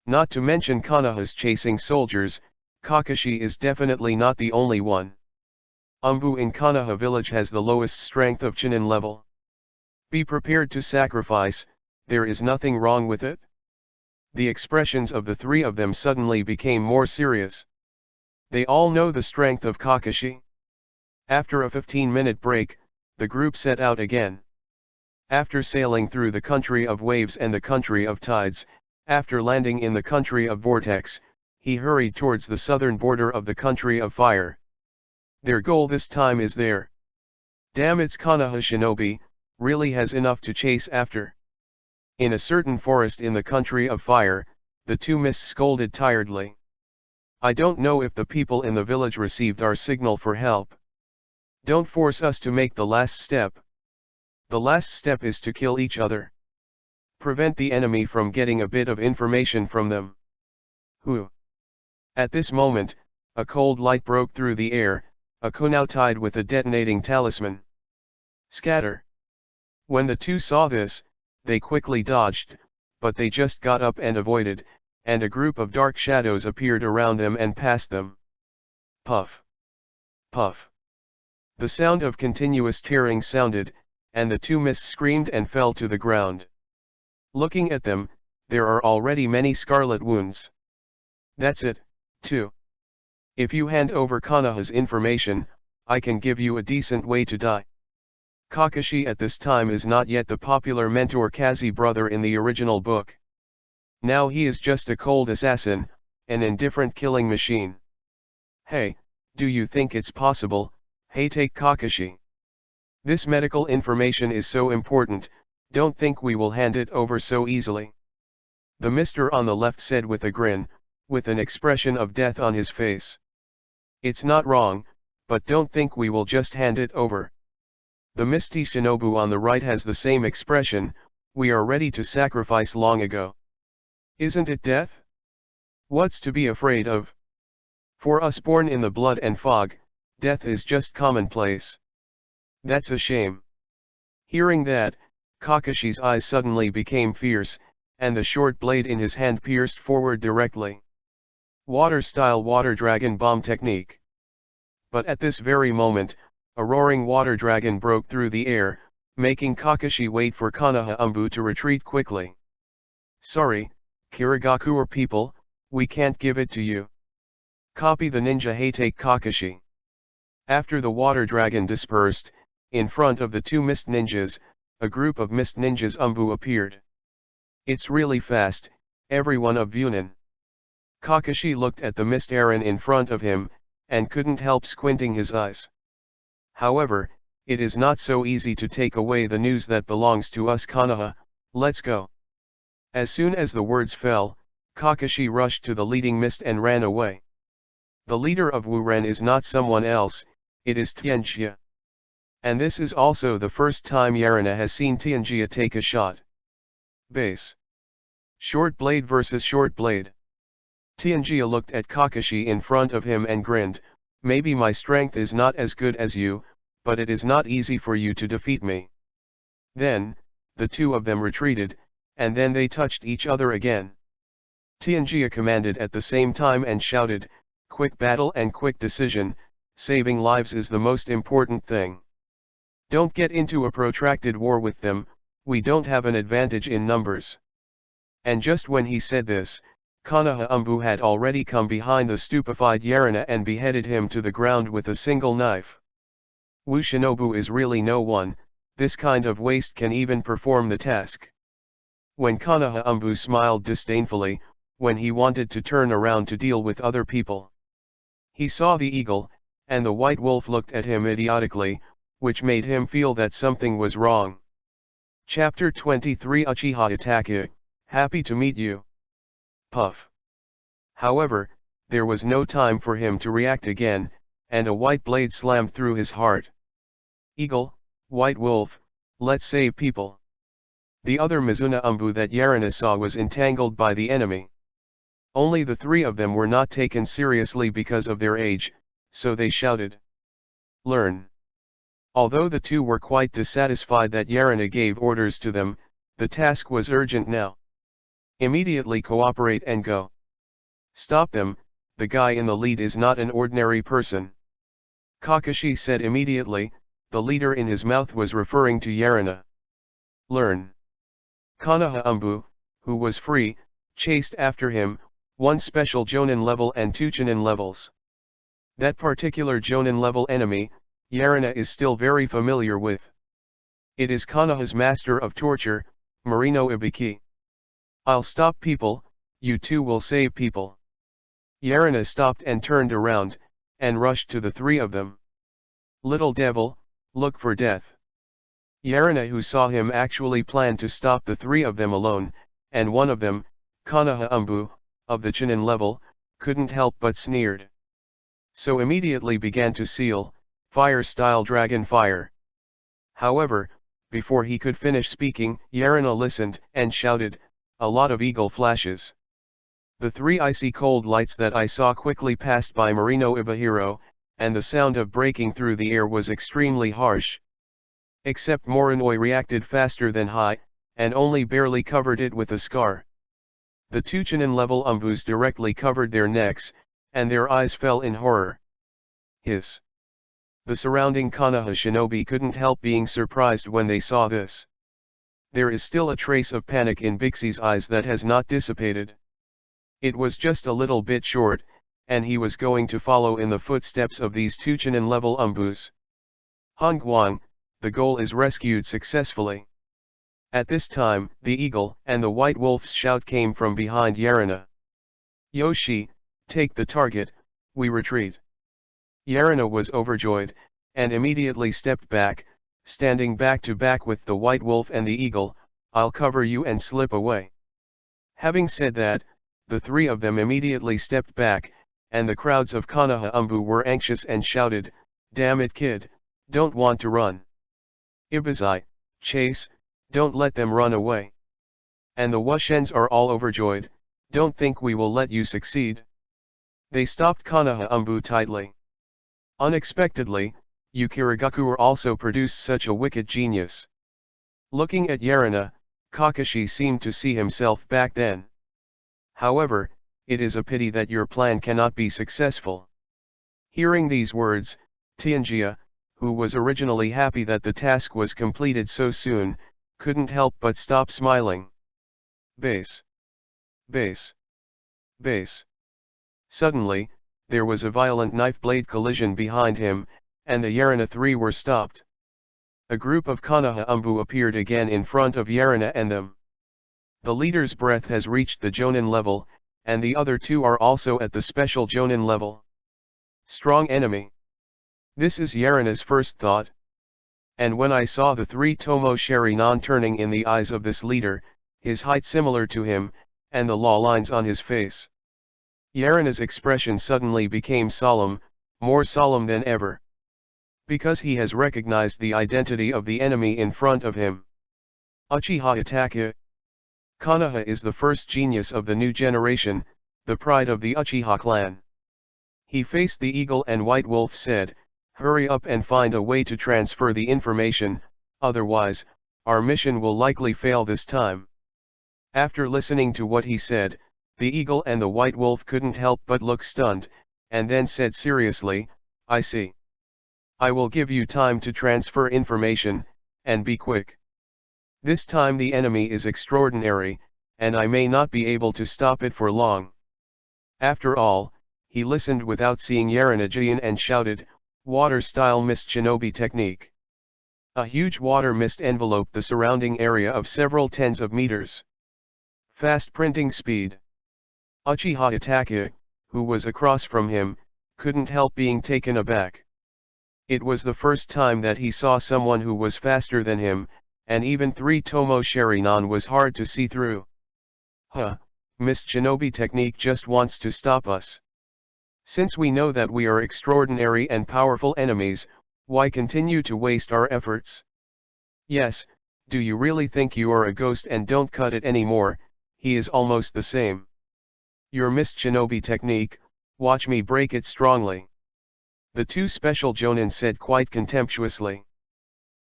Not to mention Konoha's chasing soldiers, Kakashi is definitely not the only one. Umbu in Konoha village has the lowest strength of Chunin level. Be prepared to sacrifice, there is nothing wrong with it. The expressions of the three of them suddenly became more serious. They all know the strength of Kakashi. After a 15-minute break, the group set out again. After sailing through the country of waves and the country of tides, after landing in the country of vortex, he hurried towards the southern border of the country of fire. Their goal this time is there. Damn, it's Konoha Shinobi, really has enough to chase after. In a certain forest in the country of fire, the two mists scolded tiredly. I don't know if the people in the village received our signal for help. Don't force us to make the last step. The last step is to kill each other. Prevent the enemy from getting a bit of information from them. Who? At this moment, a cold light broke through the air, a kunai tied with a detonating talisman. Scatter. When the two saw this, they quickly dodged, but they just got up and avoided, and a group of dark shadows appeared around them and past them. Puff. Puff. The sound of continuous tearing sounded, and the two mists screamed and fell to the ground. Looking at them, there are already many scarlet wounds. That's it, too. If you hand over Konoha's information, I can give you a decent way to die. Kakashi at this time is not yet the popular mentor Kazi brother in the original book. Now he is just a cold assassin, an indifferent killing machine. Hey, do you think it's possible? Hey, take Kakashi. This medical information is so important, don't think we will hand it over so easily. The mister on the left said with a grin, with an expression of death on his face. It's not wrong, but don't think we will just hand it over. The misty Shinobu on the right has the same expression, we are ready to sacrifice long ago. Isn't it death? What's to be afraid of? For us born in the blood and fog, death is just commonplace. That's a shame. Hearing that, Kakashi's eyes suddenly became fierce, and the short blade in his hand pierced forward directly. Water-style water dragon bomb technique. But at this very moment, a roaring water dragon broke through the air, making Kakashi wait for Konoha Umbu to retreat quickly. Sorry, Kirigakure people, we can't give it to you. Copy the ninja. Hey, take Kakashi. After the water dragon dispersed, in front of the two mist ninjas, a group of mist ninjas Umbu appeared. It's really fast, everyone of Vunin. Kakashi looked at the mist Aaron in front of him, and couldn't help squinting his eyes. However, it is not so easy to take away the news that belongs to us. Konoha, let's go. As soon as the words fell, Kakashi rushed to the leading mist and ran away. The leader of Wuren is not someone else, it is Tianjia. And this is also the first time Yarina has seen Tianjia take a shot. Base. Short blade versus short blade. Tianjia looked at Kakashi in front of him and grinned, maybe my strength is not as good as you, but it is not easy for you to defeat me. Then, the two of them retreated, and then they touched each other again. Tianjia commanded at the same time and shouted, quick battle and quick decision, saving lives is the most important thing. Don't get into a protracted war with them, we don't have an advantage in numbers. And just when he said this, Konoha Umbu had already come behind the stupefied Yarina and beheaded him to the ground with a single knife. Wu Shinobu is really no one, this kind of waste can even perform the task. When Konoha Umbu smiled disdainfully, when he wanted to turn around to deal with other people. He saw the eagle, and the white wolf looked at him idiotically, which made him feel that something was wrong. Chapter 23 Uchiha Attack. Happy to meet you. Puff. However, there was no time for him to react again, and a white blade slammed through his heart. Eagle, white wolf, let's save people. The other Mizuna Umbu that Yarina saw was entangled by the enemy. Only the three of them were not taken seriously because of their age, so they shouted. Learn. Although the two were quite dissatisfied that Yarina gave orders to them, the task was urgent now. Immediately cooperate and go. Stop them, the guy in the lead is not an ordinary person. Kakashi said immediately, the leader in his mouth was referring to Yarina. Learn. Konoha Umbu, who was free, chased after him, 1 special Jonin level and 2 Chunin levels. That particular Jonin level enemy, Yarina is still very familiar with. It is Konoha's master of torture, Marino Ibiki. I'll stop people, you two will save people. Yarina stopped and turned around, and rushed to the three of them. Little devil, look for death. Yarina, who saw him, actually planned to stop the three of them alone, and one of them, Konoha Umbu, of the Chunin level, couldn't help but sneered. So immediately began to seal, fire-style dragon fire. However, before he could finish speaking, Yarina listened, and shouted, a lot of eagle flashes. The three icy cold lights that I saw quickly passed by Marino Ibahiro, and the sound of breaking through the air was extremely harsh. Except Morinoi reacted faster than Hai, and only barely covered it with a scar. The two Chunin level Umbus directly covered their necks, and their eyes fell in horror. Hiss. The surrounding Konoha shinobi couldn't help being surprised when they saw this. There is still a trace of panic in Bixi's eyes that has not dissipated. It was just a little bit short, and he was going to follow in the footsteps of these two Chunin level Umbus. Hongguang, the goal is rescued successfully. At this time, the eagle and the white wolf's shout came from behind Yarina. Yoshi, take the target, we retreat. Yarina was overjoyed, and immediately stepped back, standing back to back with the white wolf and the eagle. I'll cover you and slip away. Having said that, the three of them immediately stepped back, and the crowds of Konoha Umbu were anxious and shouted, damn it kid, don't want to run. Ibazai, chase, don't let them run away. And the Wushens are all overjoyed, don't think we will let you succeed. They stopped Konoha Umbu tightly. Unexpectedly, Yukiragaku also produced such a wicked genius. Looking at Yarina, Kakashi seemed to see himself back then. However, it is a pity that your plan cannot be successful. Hearing these words, Tianjia, who was originally happy that the task was completed so soon, couldn't help but stop smiling. Base. Base. Base. Suddenly, there was a violent knife blade collision behind him, and the Yarina three were stopped. A group of Konoha Umbu appeared again in front of Yarina and them. The leader's breath has reached the Jonin level, and the other two are also at the special Jonin level. Strong enemy. This is Yarina's first thought. And when I saw the three Tomo Sharinon turning in the eyes of this leader, his height similar to him, and the law lines on his face, Yarina's expression suddenly became solemn, more solemn than ever. Because he has recognized the identity of the enemy in front of him. Uchiha Itachi. Konoha is the first genius of the new generation, the pride of the Uchiha clan. He faced the eagle and white wolf said, hurry up and find a way to transfer the information, otherwise, our mission will likely fail this time. After listening to what he said, the eagle and the white wolf couldn't help but look stunned, and then said seriously, I see. I will give you time to transfer information, and be quick. This time the enemy is extraordinary, and I may not be able to stop it for long. After all, he listened without seeing Yarinajian and shouted, water-style mist shinobi technique. A huge water mist enveloped the surrounding area of several tens of meters. Fast printing speed. Uchiha Itachi, who was across from him, couldn't help being taken aback. It was the first time that he saw someone who was faster than him, and even three Tomo Sharinon was hard to see through. Mist shinobi technique just wants to stop us. Since we know that we are extraordinary and powerful enemies, why continue to waste our efforts? Yes, do you really think you are a ghost and don't cut it anymore? He is almost the same. Your mist shinobi technique, watch me break it strongly. The two special Jonin said quite contemptuously.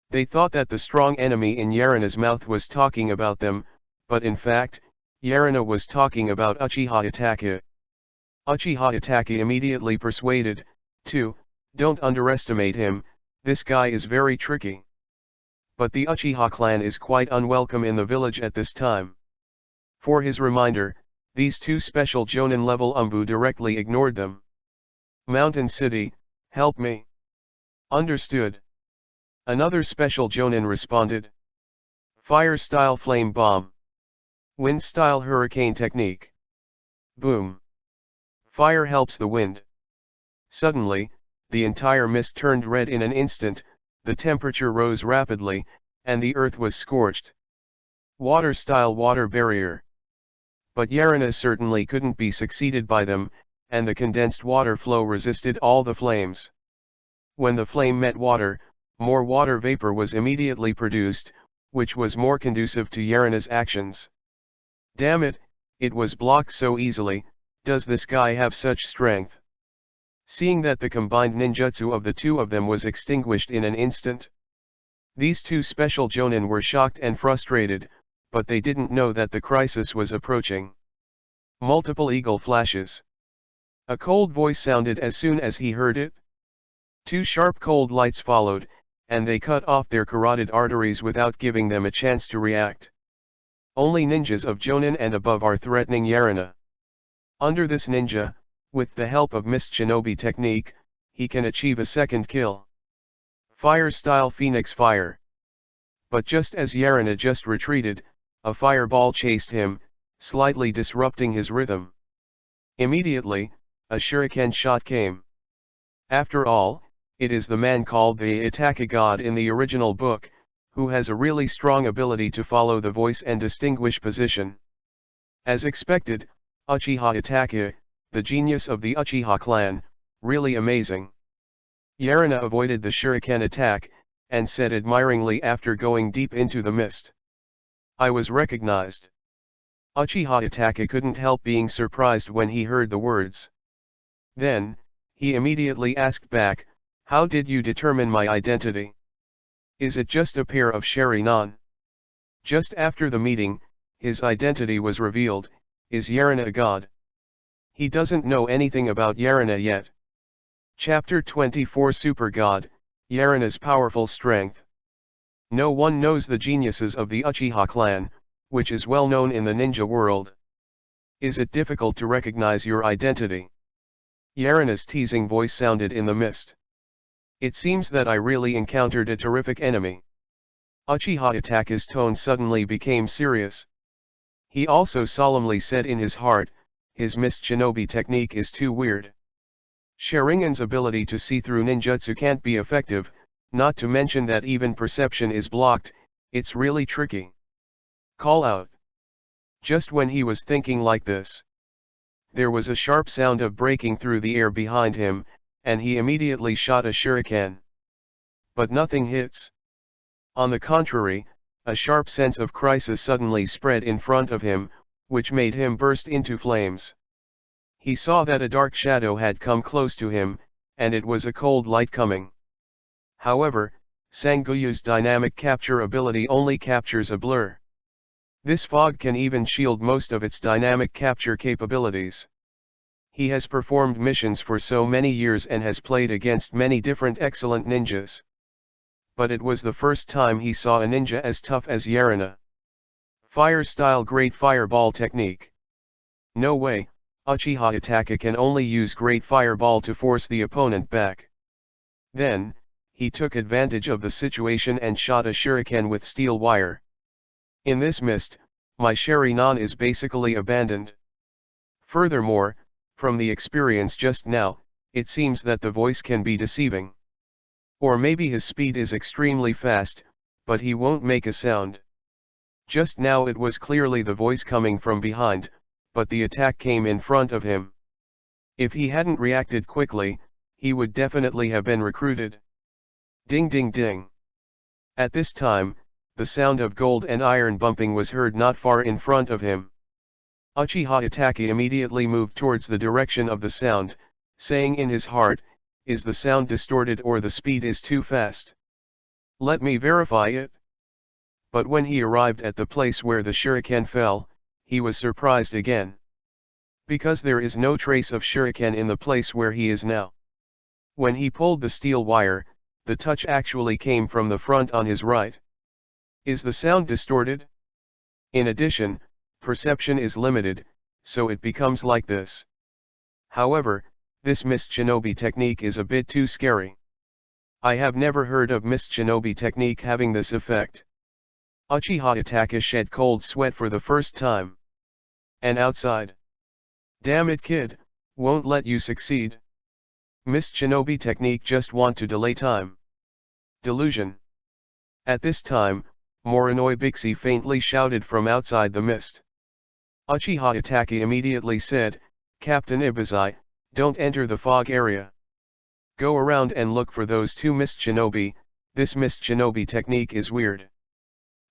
They thought that the strong enemy in Yarina's mouth was talking about them, but in fact, Yarina was talking about Uchiha Itachi. Uchiha Itachi immediately persuaded, don't underestimate him, this guy is very tricky. But the Uchiha clan is quite unwelcome in the village at this time. For his reminder, these two special Jonin level Umbu directly ignored them. Mountain City, help me. Understood. Another special Jonin responded. Fire style flame bomb. Wind style hurricane technique. Boom. Fire helps the wind. Suddenly, the entire mist turned red in an instant, the temperature rose rapidly, and the earth was scorched. Water style water barrier. But Yarina certainly couldn't be succeeded by them, and the condensed water flow resisted all the flames. When the flame met water, more water vapor was immediately produced, which was more conducive to Yarina's actions. Damn it, it was blocked so easily. Does this guy have such strength? Seeing that the combined ninjutsu of the two of them was extinguished in an instant. These two special Jonin were shocked and frustrated, but they didn't know that the crisis was approaching. Multiple eagle flashes. A cold voice sounded as soon as he heard it. Two sharp cold lights followed, and they cut off their carotid arteries without giving them a chance to react. Only ninjas of Jonin and above are threatening Yarina. Under this ninja, with the help of Mist Shinobi technique, he can achieve a second kill. Fire style Phoenix Fire. But just as Yarina just retreated, a fireball chased him, slightly disrupting his rhythm. Immediately, a shuriken shot came. After all, it is the man called the Attack God in the original book, who has a really strong ability to follow the voice and distinguish position. As expected, Uchiha Itachi, the genius of the Uchiha clan, really amazing. Yarina avoided the shuriken attack, and said admiringly after going deep into the mist. I was recognized. Uchiha Itachi couldn't help being surprised when he heard the words. Then, he immediately asked back, how did you determine my identity? Is it just a pair of Sharinan? Just after the meeting, his identity was revealed. Is Yarina a god? He doesn't know anything about Yarina yet. Chapter 24 Super God, Yarina's powerful strength. No one knows the geniuses of the Uchiha clan, which is well known in the ninja world. Is it difficult to recognize your identity? Yarina's teasing voice sounded in the mist. It seems that I really encountered a terrific enemy. Uchiha Itachi's tone suddenly became serious. He also solemnly said in his heart, his Mist Shinobi technique is too weird. Sharingan's ability to see through ninjutsu can't be effective, not to mention that even perception is blocked. It's really tricky. Call out. Just when he was thinking like this, there was a sharp sound of breaking through the air behind him, and he immediately shot a shuriken. But nothing hits. On the contrary, a sharp sense of crisis suddenly spread in front of him, which made him burst into flames. He saw that a dark shadow had come close to him, and it was a cold light coming. However, Sanguyu's dynamic capture ability only captures a blur. This fog can even shield most of its dynamic capture capabilities. He has performed missions for so many years and has played against many different excellent ninjas. But it was the first time he saw a ninja as tough as Yarina. Fire style Great Fireball technique. No way, Uchiha Itachi can only use Great Fireball to force the opponent back. Then, he took advantage of the situation and shot a shuriken with steel wire. In this mist, my Sharingan is basically abandoned. Furthermore, from the experience just now, it seems that the voice can be deceiving. Or maybe his speed is extremely fast, but he won't make a sound. Just now it was clearly the voice coming from behind, but the attack came in front of him. If he hadn't reacted quickly, he would definitely have been recruited. Ding ding ding. At this time, the sound of gold and iron bumping was heard not far in front of him. Uchiha Itachi immediately moved towards the direction of the sound, saying in his heart, is the sound distorted or the speed is too fast? Let me verify it. But when he arrived at the place where the shuriken fell, he was surprised again. Because there is no trace of shuriken in the place where he is now. When he pulled the steel wire, the touch actually came from the front on his right. Is the sound distorted? In addition, perception is limited, so it becomes like this. However, This mist shinobi technique is a bit too scary. I have never heard of mist shinobi technique having this effect. Uchiha Itachi shed cold sweat for the first time. And outside. Damn it, kid, won't let you succeed. Mist shinobi technique just want to delay time. Delusion. At this time, Morinoi Bixie faintly shouted from outside the mist. Uchiha Itachi immediately said, Captain Ibizai, don't enter the fog area. Go around and look for those two mist shinobi, this mist shinobi technique is weird.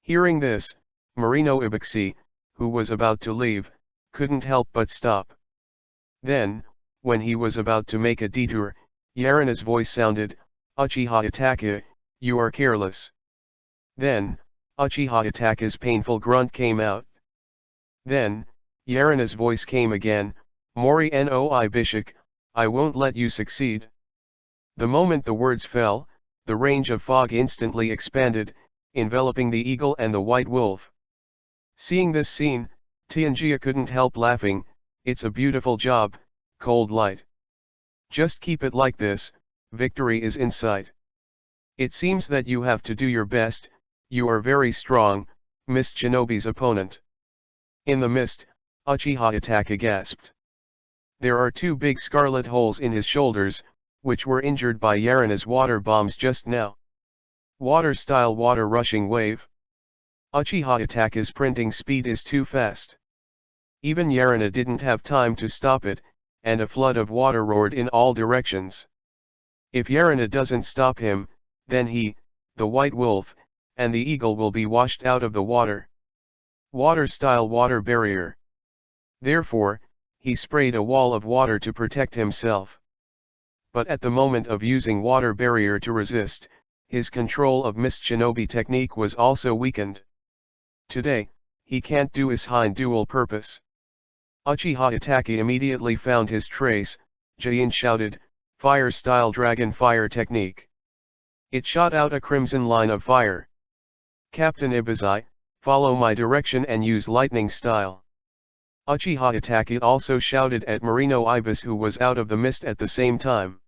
Hearing this, Marino Ibixi, who was about to leave, couldn't help but stop. Then, when he was about to make a detour, Yarina's voice sounded, Uchiha Itachi, you are careless. Then, Uchiha Itachi's painful grunt came out. Then, Yarina's voice came again, Mori Noi Bishik, I won't let you succeed. The moment the words fell, the range of fog instantly expanded, enveloping the eagle and the white wolf. Seeing this scene, Tianjia couldn't help laughing, it's a beautiful job, Cold Light. Just keep it like this, victory is in sight. It seems that you have to do your best, you are very strong, Mist Shinobi's opponent. In the mist, Uchiha Itachi gasped. There are two big scarlet holes in his shoulders, which were injured by Yarina's water bombs just now. Water-style water rushing wave. Uchiha Itachi's printing speed is too fast. Even Yarina didn't have time to stop it, and a flood of water roared in all directions. If Yarina doesn't stop him, then he, the white wolf, and the eagle will be washed out of the water. Water-style water barrier. Therefore, he sprayed a wall of water to protect himself. But at the moment of using water barrier to resist, his control of mist shinobi technique was also weakened. Today, he can't do his hind dual purpose. Uchiha Itachi immediately found his trace, Jain shouted, fire-style dragon fire technique. It shot out a crimson line of fire. Captain Ibizai, follow my direction and use lightning style. Uchiha Itachi also shouted at Marino Ibis, who was out of the mist at the same time.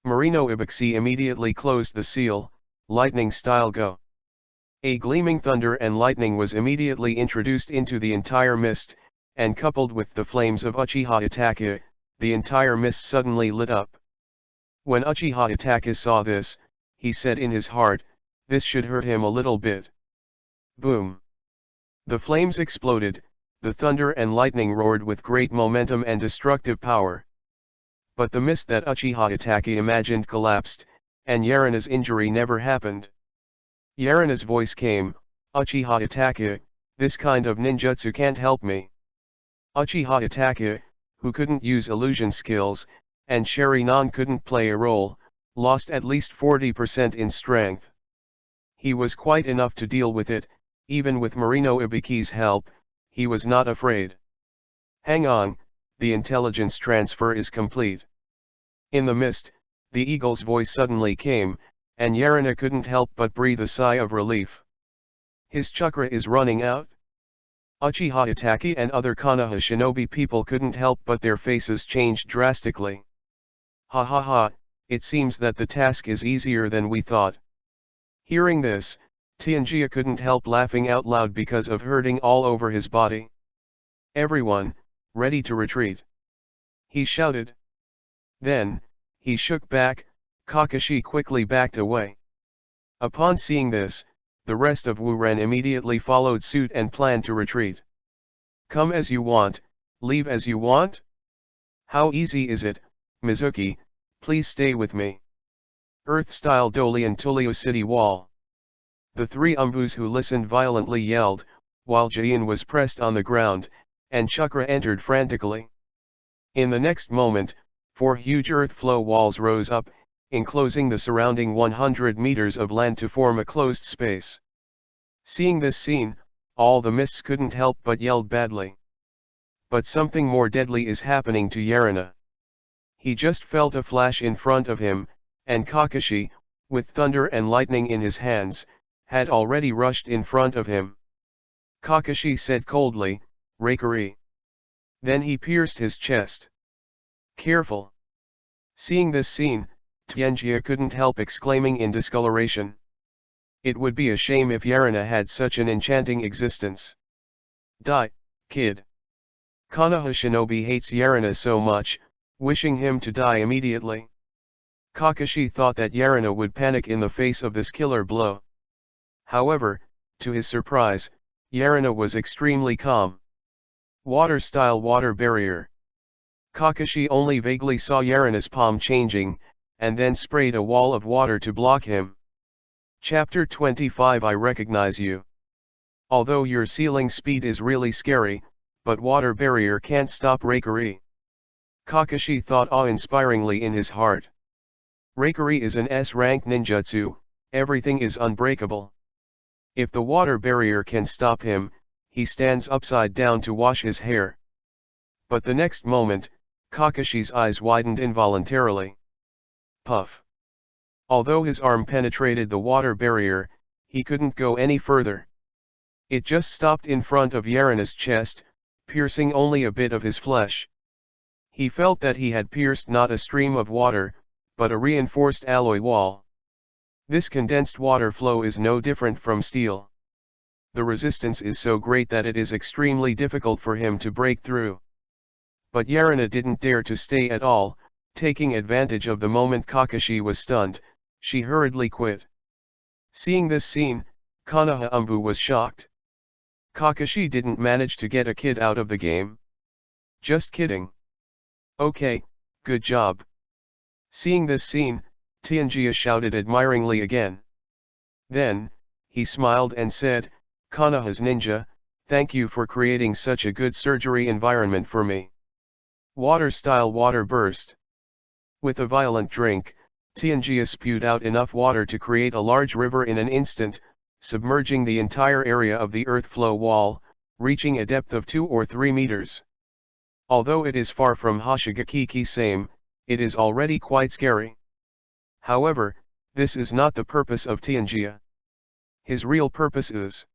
Marino Ibixi immediately closed the seal, lightning style go. A gleaming thunder and lightning was immediately introduced into the entire mist, and coupled with the flames of Uchiha Itachi, the entire mist suddenly lit up. When Uchiha Itachi saw this, he said in his heart, this should hurt him a little bit. Boom! The flames exploded, the thunder and lightning roared with great momentum and destructive power. But the mist that Uchiha Itachi imagined collapsed, and Yarina's injury never happened. Yarina's voice came, Uchiha Itachi, this kind of ninjutsu can't help me. Uchiha Itachi, who couldn't use illusion skills, and Sharinan couldn't play a role, lost at least 40% in strength. He was quite enough to deal with it, even with Marino Ibiki's help, he was not afraid. Hang on, the intelligence transfer is complete. In the mist, the eagle's voice suddenly came, and Yarina couldn't help but breathe a sigh of relief. His chakra is running out? Uchiha Itachi and other Konoha shinobi people couldn't help but their faces changed drastically. Ha ha ha, it seems that the task is easier than we thought. Hearing this, Tianjia couldn't help laughing out loud because of hurting all over his body. Everyone, ready to retreat. He shouted. Then, he shook back, Kakashi quickly backed away. Upon seeing this, the rest of Wuren immediately followed suit and planned to retreat. Come as you want, leave as you want? How easy is it, Mizuki, please stay with me. Earth-style Dolian Tulio City Wall. The three Umbus who listened violently yelled, while Jain was pressed on the ground, and Chakra entered frantically. In the next moment, 4 huge earth flow walls rose up, enclosing the surrounding 100 meters of land to form a closed space. Seeing this scene, all the mists couldn't help but yelled badly. But something more deadly is happening to Yarina. He just felt a flash in front of him, and Kakashi, with thunder and lightning in his hands, had already rushed in front of him. Kakashi said coldly, Reikari. Then he pierced his chest. Careful. Seeing this scene, Tianjia couldn't help exclaiming in discoloration. It would be a shame if Yarina had such an enchanting existence. Die, kid. Konoha Shinobi hates Yarina so much, wishing him to die immediately. Kakashi thought that Yarina would panic in the face of this killer blow. However, to his surprise, Yarina was extremely calm. Water-style water barrier. Kakashi only vaguely saw Yarina's palm changing, and then sprayed a wall of water to block him. Chapter 25 I recognize you. Although your ceiling speed is really scary, but water barrier can't stop Reikari. Kakashi thought awe-inspiringly in his heart. Reikari is an S-rank ninjutsu, everything is unbreakable. If the water barrier can stop him, he stands upside down to wash his hair. But the next moment, Kakashi's eyes widened involuntarily. Puff. Although his arm penetrated the water barrier, he couldn't go any further. It just stopped in front of Yarina's chest, piercing only a bit of his flesh. He felt that he had pierced not a stream of water, but a reinforced alloy wall. This condensed water flow is no different from steel. The resistance is so great that it is extremely difficult for him to break through. But Yarina didn't dare to stay at all, taking advantage of the moment Kakashi was stunned, she hurriedly quit. Seeing this scene, Konoha Umbu was shocked. Kakashi didn't manage to get a kid out of the game. Just kidding. Okay, good job. Seeing this scene, Tianjia shouted admiringly again. Then, he smiled and said, Konoha's ninja, thank you for creating such a good surgery environment for me. Water-style water burst. With a violent drink, Tianjia spewed out enough water to create a large river in an instant, submerging the entire area of the earth flow wall, reaching a depth of 2 or 3 meters. Although it is far from Hoshigaki Same, it is already quite scary. However, this is not the purpose of Tianjia. His real purpose is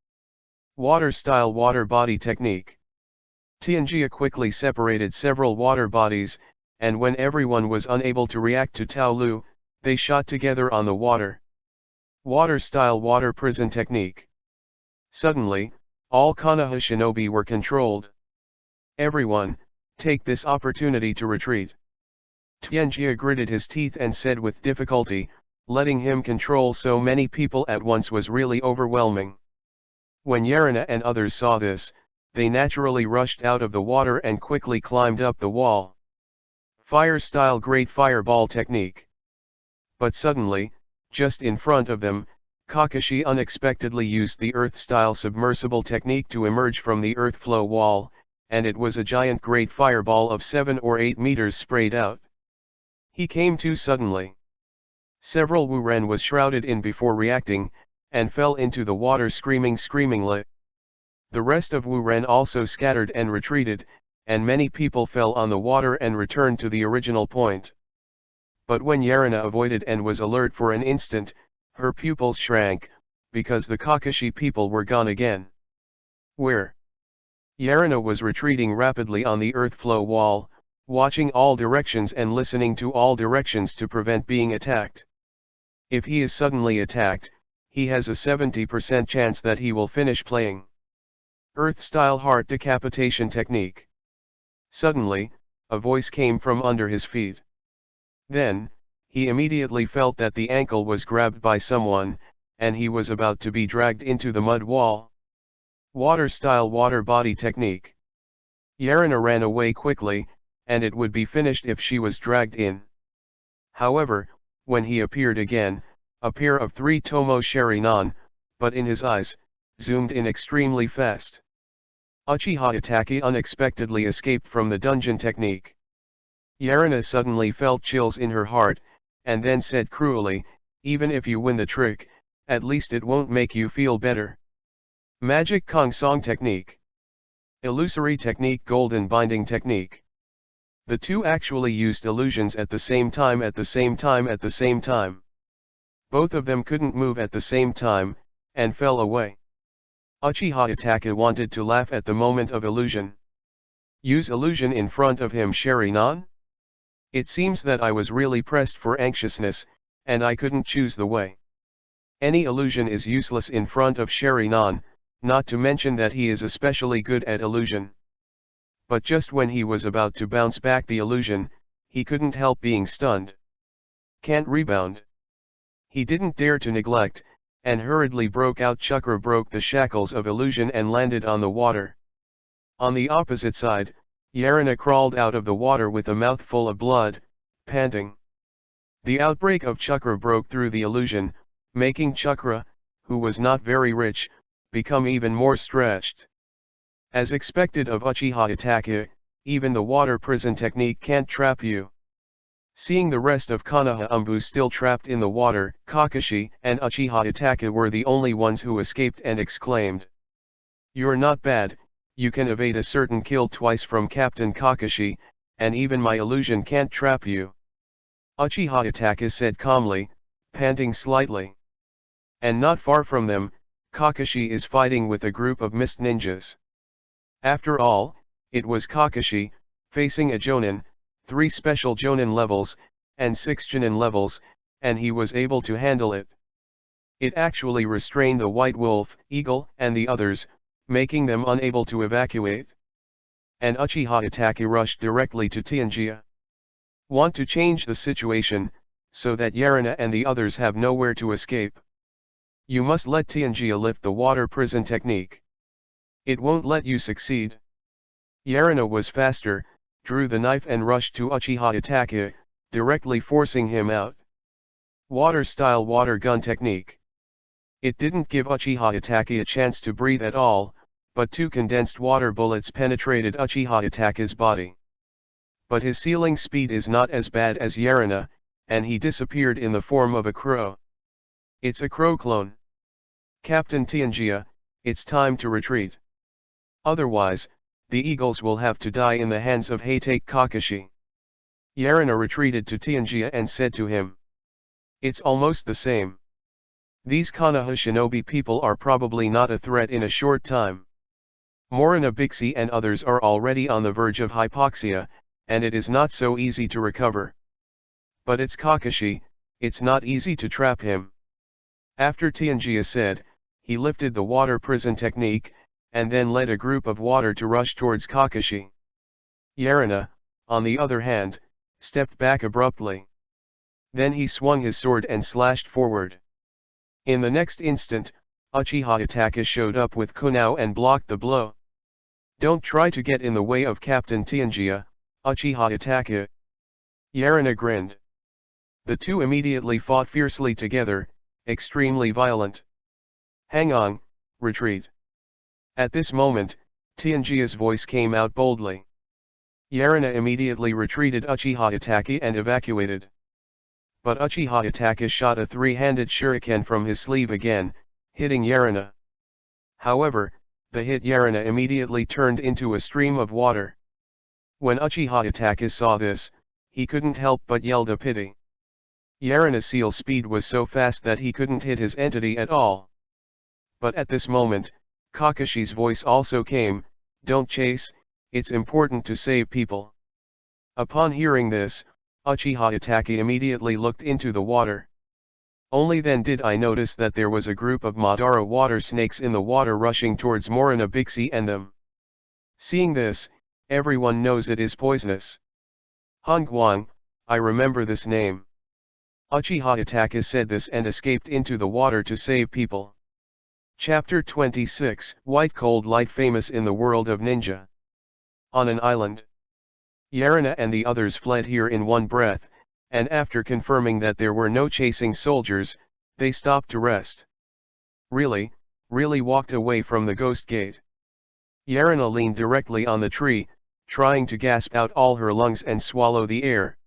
water-style water body technique. Tianjia quickly separated several water bodies, and when everyone was unable to react to Tao Lu, they shot together on the water. Water-style water prison technique. Suddenly, all Konoha shinobi were controlled. Everyone, take this opportunity to retreat. Tianjia gritted his teeth and said with difficulty, letting him control so many people at once was really overwhelming. When Yarina and others saw this, they naturally rushed out of the water and quickly climbed up the wall. Fire-style great fireball technique. But suddenly, just in front of them, Kakashi unexpectedly used the earth-style submersible technique to emerge from the earth flow wall, and it was a giant great fireball of 7 or 8 meters sprayed out. He came too suddenly. Several Wuren was shrouded in before reacting, and fell into the water screamingly. The rest of Wuren also scattered and retreated, and many people fell on the water and returned to the original point. But when Yarina avoided and was alert for an instant, her pupils shrank, because the Kakashi people were gone again. Where? Yarina was retreating rapidly on the earth flow wall, watching all directions and listening to all directions to prevent being attacked. If he is suddenly attacked, he has a 70% chance that he will finish playing. Earth-style heart decapitation technique. Suddenly, a voice came from under his feet. Then, he immediately felt that the ankle was grabbed by someone, and he was about to be dragged into the mud wall. Water-style water body technique. Yarina ran away quickly, and it would be finished if she was dragged in. However, when he appeared again, a pair of 3 Tomo Sharinan, but in his eyes, zoomed in extremely fast. Uchiha Itachi unexpectedly escaped from the dungeon technique. Yarina suddenly felt chills in her heart, and then said cruelly, even if you win the trick, at least it won't make you feel better. Magic Kong Song technique. Illusory technique golden binding technique. The two actually used illusions at the same time. Both of them couldn't move at the same time, and fell away. Uchiha Itachi wanted to laugh at the moment of illusion. Use illusion in front of him Sharinan? It seems that I was really pressed for anxiousness, and I couldn't choose the way. Any illusion is useless in front of Sherry-nan, not to mention that he is especially good at illusion. But just when he was about to bounce back the illusion, he couldn't help being stunned. Can't rebound. He didn't dare to neglect, and hurriedly broke out. Chakra broke the shackles of illusion and landed on the water. On the opposite side, Yarina crawled out of the water with a mouthful of blood, panting. The outbreak of chakra broke through the illusion, making Chakra, who was not very rich, become even more stretched. As expected of Uchiha Itachi, even the water prison technique can't trap you. Seeing the rest of Konoha Umbu still trapped in the water, Kakashi and Uchiha Itachi were the only ones who escaped and exclaimed, "You're not bad, you can evade a certain kill twice from Captain Kakashi, and even my illusion can't trap you." Uchiha Itachi said calmly, panting slightly. And not far from them, Kakashi is fighting with a group of mist ninjas. After all, it was Kakashi, facing a Jonin, 3 special Jonin levels, and 6 Chunin levels, and he was able to handle it. It actually restrained the White Wolf, Eagle, and the others, making them unable to evacuate. And Uchiha Itachi rushed directly to Tianjia. Want to change the situation, so that Yarina and the others have nowhere to escape. You must let Tianjia lift the water prison technique. It won't let you succeed. Yarina was faster, drew the knife and rushed to Uchiha Itachi, directly forcing him out. Water-style water gun technique. It didn't give Uchiha Itachi a chance to breathe at all, but 2 condensed water bullets penetrated Uchiha Itachi's body. But his sealing speed is not as bad as Yarina, and he disappeared in the form of a crow. It's a crow clone. Captain Tianjia, it's time to retreat. Otherwise, the eagles will have to die in the hands of Hatake Kakashi. Yarina retreated to Tianjia and said to him, "It's almost the same. These Konoha shinobi people are probably not a threat in a short time. Morina Bixi and others are already on the verge of hypoxia, and it is not so easy to recover. But it's Kakashi, it's not easy to trap him." After Tianjia said, he lifted the water prison technique, and then led a group of water to rush towards Kakashi. Yarina, on the other hand, stepped back abruptly. Then he swung his sword and slashed forward. In the next instant, Uchiha Itachi showed up with Kunao and blocked the blow. "Don't try to get in the way of Captain Tianjia, Uchiha Itachi." Yarina grinned. The 2 immediately fought fiercely together, extremely violent. "Hang on, retreat." At this moment, Tianjia's voice came out boldly. Yarina immediately retreated Uchiha Itachi and evacuated. But Uchiha Itachi shot a 3-handed shuriken from his sleeve again, hitting Yarina. However, the hit Yarina immediately turned into a stream of water. When Uchiha Itachi saw this, he couldn't help but yell a pity. Yarina's seal speed was so fast that he couldn't hit his entity at all. But at this moment, Kakashi's voice also came, "Don't chase, it's important to save people." Upon hearing this, Uchiha Itachi immediately looked into the water. Only then did I notice that there was a group of Madara water snakes in the water rushing towards Morina Bixi and them. Seeing this, everyone knows it is poisonous. Hongguang, I remember this name. Uchiha Itachi said this and escaped into the water to save people. Chapter 26, White Cold Light famous in the world of ninja. On an island. Yarina and the others fled here in one breath, and after confirming that there were no chasing soldiers, they stopped to rest. Really walked away from the ghost gate. Yarina leaned directly on the tree, trying to gasp out all her lungs and swallow the air.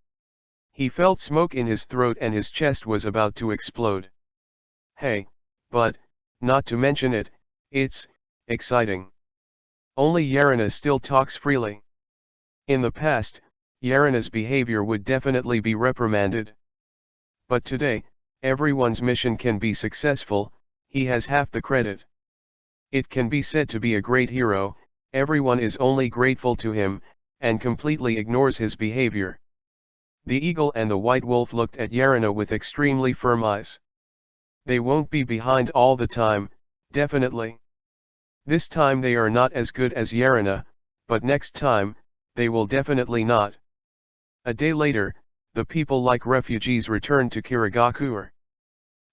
He felt smoke in his throat and his chest was about to explode. Hey, but, not to mention it, it's exciting. Only Yarina still talks freely. In the past, Yarina's behavior would definitely be reprimanded. But today, everyone's mission can be successful, he has half the credit. It can be said to be a great hero, everyone is only grateful to him, and completely ignores his behavior. The eagle and the white wolf looked at Yarina with extremely firm eyes. They won't be behind all the time, definitely. This time they are not as good as Yarina, but next time, they will definitely not. A day later, the people like refugees returned to Kirigakure.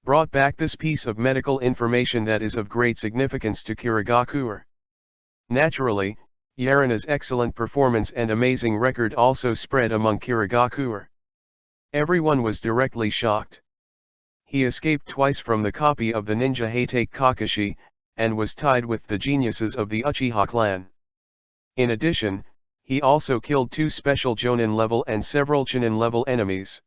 Brought back this piece of medical information that is of great significance to Kirigakure. Naturally, Yarina's excellent performance and amazing record also spread among Kirigakure. Everyone was directly shocked. He escaped twice from the copy of the ninja Hatake Kakashi, and was tied with the geniuses of the Uchiha clan. In addition, he also killed 2 special Jonin level and several Chunin level enemies.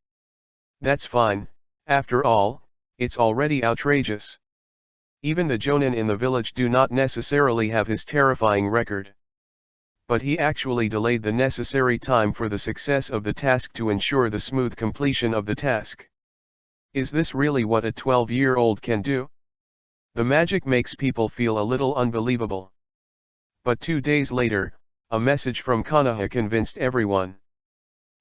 That's fine, after all, it's already outrageous. Even the Jonin in the village do not necessarily have his terrifying record. But he actually delayed the necessary time for the success of the task to ensure the smooth completion of the task. Is this really what a 12-year-old can do? The magic makes people feel a little unbelievable. But 2 days later, a message from Konoha convinced everyone.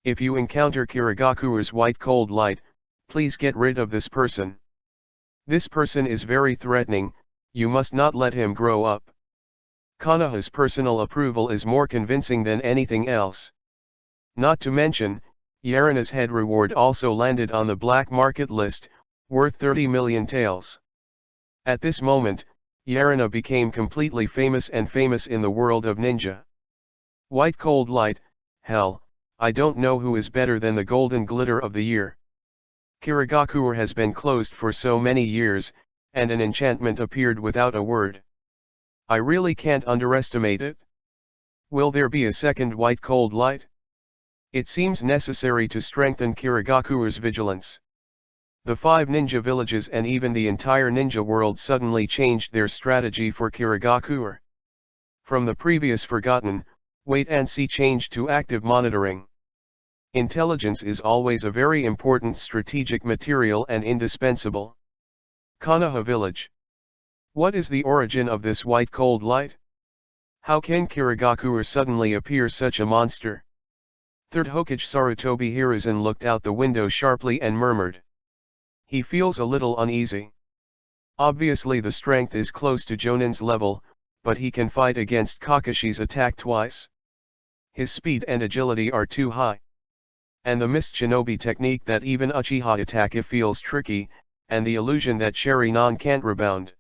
If you encounter Kirigakure's white cold light, please get rid of this person. This person is very threatening, you must not let him grow up. Konoha's personal approval is more convincing than anything else. Not to mention, Yarina's head reward also landed on the black market list, worth 30 million taels. At this moment, Yarina became completely famous and famous in the world of ninja. White cold light, hell, I don't know who is better than the golden glitter of the year. Kirigakure has been closed for so many years, and an enchantment appeared without a word. I really can't underestimate it. Will there be a second white cold light? It seems necessary to strengthen Kirigakure's vigilance. The 5 ninja villages and even the entire ninja world suddenly changed their strategy for Kirigakure. From the previous forgotten, wait and see changed to active monitoring. Intelligence is always a very important strategic material and indispensable. Konoha village. What is the origin of this white cold light? How can Kirigakure suddenly appear such a monster? Third Hokage Sarutobi Hiruzen looked out the window sharply and murmured. He feels a little uneasy. Obviously the strength is close to Jonin's level, but he can fight against Kakashi's attack twice. His speed and agility are too high. And the mist shinobi technique that even Uchiha attack if feels tricky, and the illusion that Sharingan can't rebound.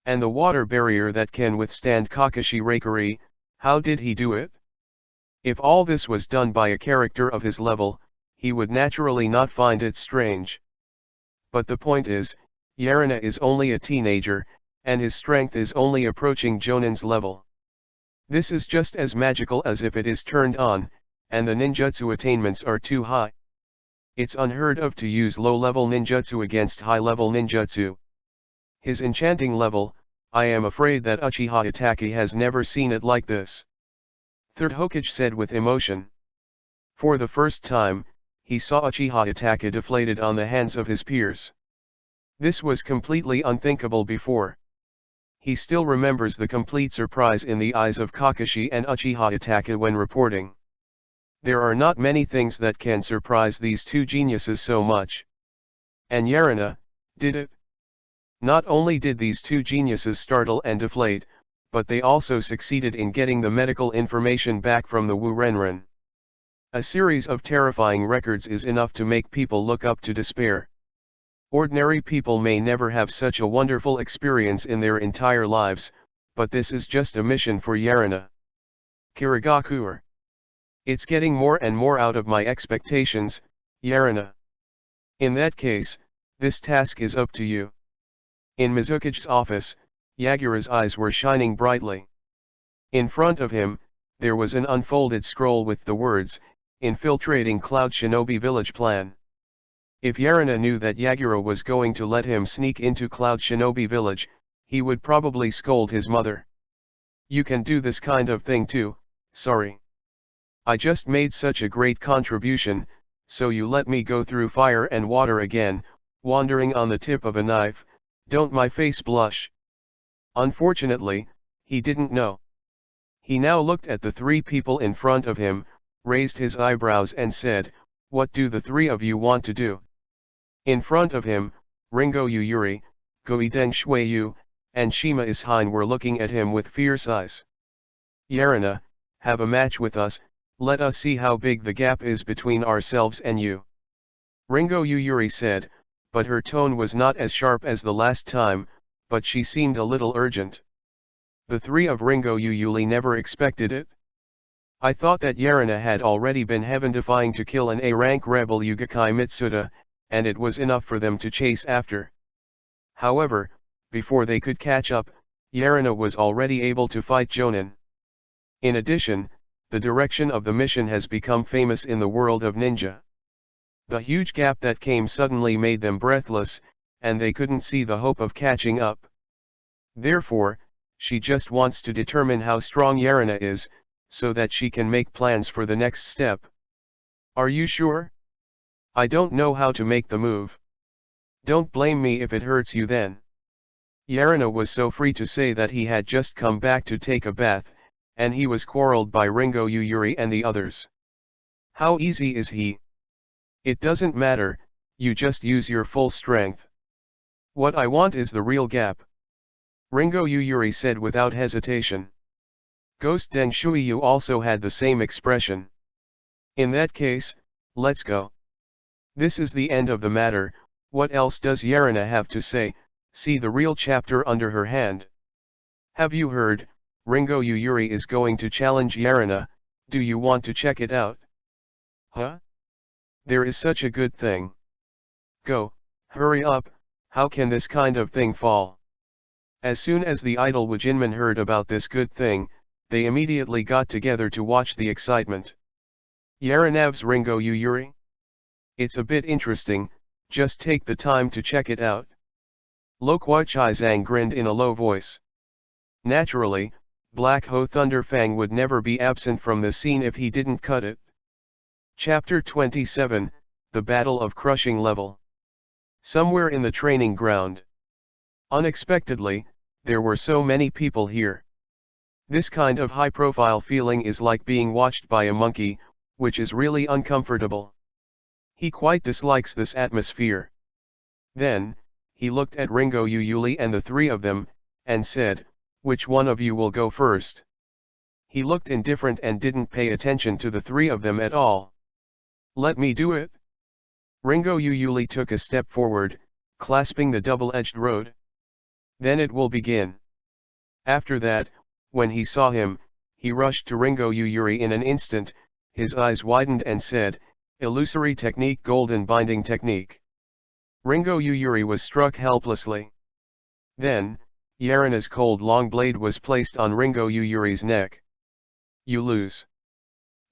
And the water barrier that can withstand Kakashi Reikari, how did he do it? If all this was done by a character of his level, he would naturally not find it strange. But the point is, Yarina is only a teenager, and his strength is only approaching Jonin's level. This is just as magical as if it is turned on, and the ninjutsu attainments are too high. It's unheard of to use low-level ninjutsu against high-level ninjutsu. His enchanting level, I am afraid that Uchiha Itachi has never seen it like this. Third Hokage said with emotion. For the first time, he saw Uchiha Itachi deflated on the hands of his peers. This was completely unthinkable before. He still remembers the complete surprise in the eyes of Kakashi and Uchiha Itachi when reporting. There are not many things that can surprise these 2 geniuses so much. And Yarina, did it? Not only did these 2 geniuses startle and deflate, but they also succeeded in getting the medical information back from the Wu Renren. A series of terrifying records is enough to make people look up to despair. Ordinary people may never have such a wonderful experience in their entire lives, but this is just a mission for Yarina. Kirigakure. It's getting more and more out of my expectations, Yarina. In that case, this task is up to you. In Mizukage's office, Yagura's eyes were shining brightly. In front of him, there was an unfolded scroll with the words, Infiltrating Cloud Shinobi Village Plan. If Yarina knew that Yagura was going to let him sneak into Cloud Shinobi Village, he would probably scold his mother. You can do this kind of thing too, sorry. I just made such a great contribution, so you let me go through fire and water again, wandering on the tip of a knife, don't my face blush? Unfortunately, he didn't know. He now looked at the 3 people in front of him, raised his eyebrows and said, What do the three of you want to do? In front of him, Ringo Yuyuri, Goideng Shuiyu, and Shima Ishine were looking at him with fierce eyes. Yarina, have a match with us, let us see how big the gap is between ourselves and you. Ringo Yuyuri said, but her tone was not as sharp as the last time, but she seemed a little urgent. The three of Ringo Yuyuri never expected it. I thought that Yarina had already been heaven-defying to kill an A-rank rebel Yugakai Mitsuda, and it was enough for them to chase after. However, before they could catch up, Yarina was already able to fight Jonin. In addition, the direction of the mission has become famous in the world of ninja. The huge gap that came suddenly made them breathless, and they couldn't see the hope of catching up. Therefore, she just wants to determine how strong Yarina is, so that she can make plans for the next step. Are you sure? I don't know how to make the move. Don't blame me if it hurts you then. Yarina was so free to say that he had just come back to take a bath, and he was quarreled by Ringo Yuyuri and the others. How easy is he? It doesn't matter, you just use your full strength. What I want is the real gap. Ringo Yuyuri said without hesitation. Ghost Deng Shuiyu also had the same expression. In that case, let's go. This is the end of the matter, what else does Yarina have to say? See the real chapter under her hand. Have you heard, Ringo Yuyuri is going to challenge Yarina, do you want to check it out? Huh? There is such a good thing. Go, hurry up, how can this kind of thing fall? As soon as the idol Wajinman heard about this good thing, they immediately got together to watch the excitement. Yarinav's Ringo Yuyuri? It's a bit interesting, just take the time to check it out. Lokwa Chizang grinned in a low voice. Naturally, Black Ho Thunderfang would never be absent from the scene if he didn't cut it. Chapter 27, The Battle of Crushing Level. Somewhere in the training ground. Unexpectedly, there were so many people here. This kind of high-profile feeling is like being watched by a monkey, which is really uncomfortable. He quite dislikes this atmosphere. Then, he looked at Ringo Yuyuri and the three of them, and said, which one of you will go first? He looked indifferent and didn't pay attention to the three of them at all. Let me do it. Ringo Yuyuri took a step forward, clasping the double-edged road. Then it will begin. After that, when he saw him, he rushed to Ringo Yuyuri in an instant, his eyes widened and said, Illusory technique, golden binding technique. Ringo Yuyuri was struck helplessly. Then, Yarina's cold long blade was placed on Ringo Yuyuri's neck. You lose.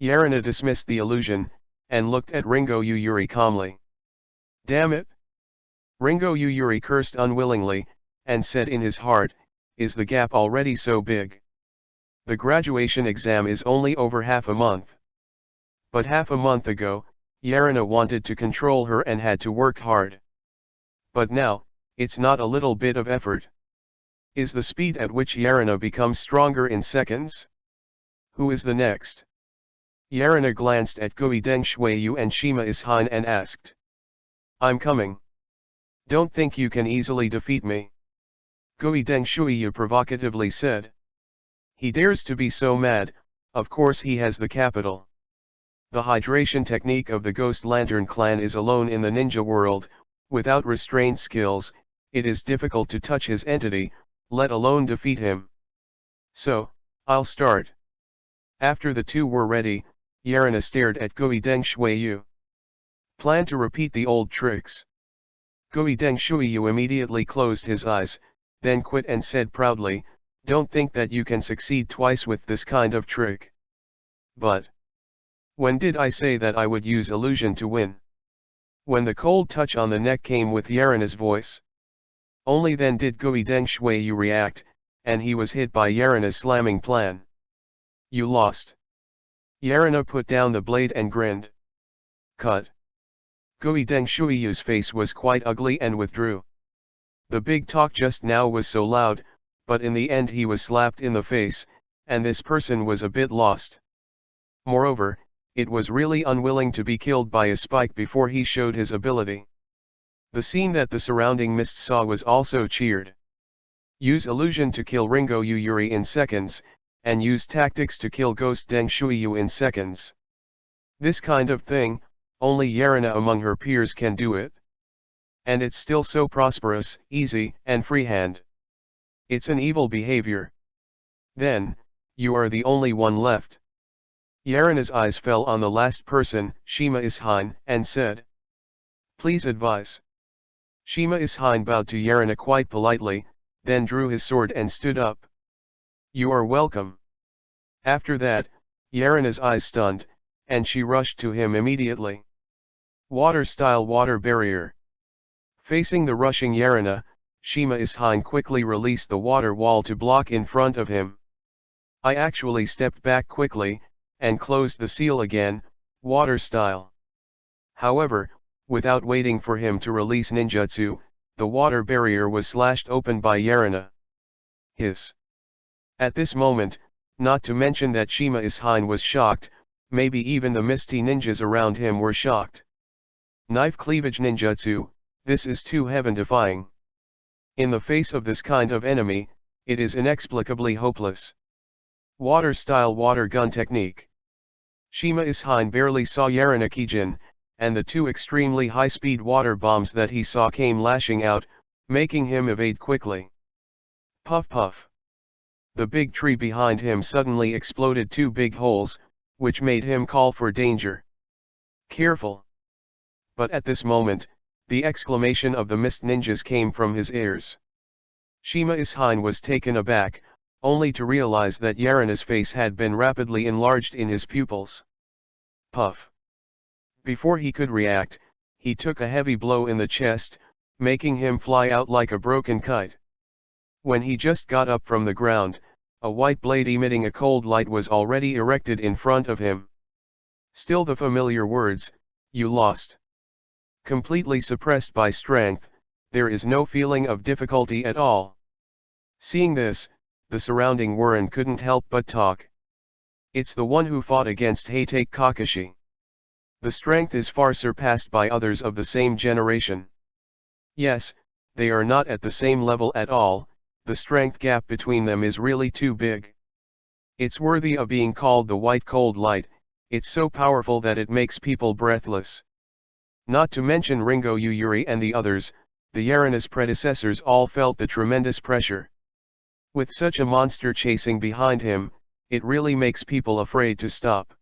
Yarina dismissed the illusion, and looked at Ringo Yuyuri calmly. Damn it! Ringo Yuyuri cursed unwillingly, and said in his heart, is the gap already so big? The graduation exam is only over half a month. But half a month ago, Yarina wanted to control her and had to work hard. But now, it's not a little bit of effort. Is the speed at which Yarina becomes stronger in seconds? Who is the next? Yarina glanced at Goideng Shuiyu and Shima Ishine and asked. I'm coming. Don't think you can easily defeat me. Goideng Shuiyu provocatively said. He dares to be so mad, of course he has the capital. The hydration technique of the Ghost Lantern clan is alone in the ninja world, without restraint skills, it is difficult to touch his entity, let alone defeat him. So, I'll start. After the two were ready, Yarina stared at Goideng Shuiyu. Plan to repeat the old tricks. Goideng Shuiyu immediately closed his eyes, then quit and said proudly, don't think that you can succeed twice with this kind of trick. But when did I say that I would use illusion to win? When the cold touch on the neck came with Yarina's voice. Only then did Goideng Shuiyu react, and he was hit by Yarina's slamming plan. You lost. Yarina put down the blade and grinned. Cut. Goideng Shuiyu's face was quite ugly and withdrew. The big talk just now was so loud, but in the end he was slapped in the face, and this person was a bit lost. Moreover, it was really unwilling to be killed by a spike before he showed his ability. The scene that the surrounding mist saw was also cheered. Use illusion to kill Ringo Yuyuri in seconds, and use tactics to kill Ghost Deng Shuiyu in seconds. This kind of thing, only Yarina among her peers can do it. And it's still so prosperous, easy, and freehand. It's an evil behavior. Then, you are the only one left. Yarina's eyes fell on the last person, Shima Ishine, and said, "Please advise." Shima Ishine bowed to Yarina quite politely, then drew his sword and stood up. "You are welcome." After that, Yarina's eyes stunned, and she rushed to him immediately. Water-style water barrier. Facing the rushing Yarina, Shima Ishine quickly released the water wall to block in front of him. I actually stepped back quickly, and closed the seal again, water-style. However, without waiting for him to release ninjutsu, the water barrier was slashed open by Yarina. Hiss. At this moment, not to mention that Shima Ishine was shocked, maybe even the misty ninjas around him were shocked. Knife cleavage ninjutsu, this is too heaven-defying. In the face of this kind of enemy, it is inexplicably hopeless. Water-style water gun technique. Shima Ishine barely saw Yarina Kijin, and the two extremely high-speed water bombs that he saw came lashing out, making him evade quickly. Puff puff. The big tree behind him suddenly exploded two big holes, which made him call for danger. Careful. But at this moment, the exclamation of the mist ninjas came from his ears. Shima Ishine was taken aback, only to realize that Yarina's face had been rapidly enlarged in his pupils. Puff. Before he could react, he took a heavy blow in the chest, making him fly out like a broken kite. When he just got up from the ground, a white blade emitting a cold light was already erected in front of him. Still the familiar words, "You lost." Completely suppressed by strength, there is no feeling of difficulty at all. Seeing this, the surrounding Warren couldn't help but talk. It's the one who fought against Heitake Kakashi. The strength is far surpassed by others of the same generation. Yes, they are not at the same level at all, the strength gap between them is really too big. It's worthy of being called the white cold light, it's so powerful that it makes people breathless. Not to mention Ringo Yuyuri and the others, the Yarina's predecessors all felt the tremendous pressure. With such a monster chasing behind him, it really makes people afraid to stop.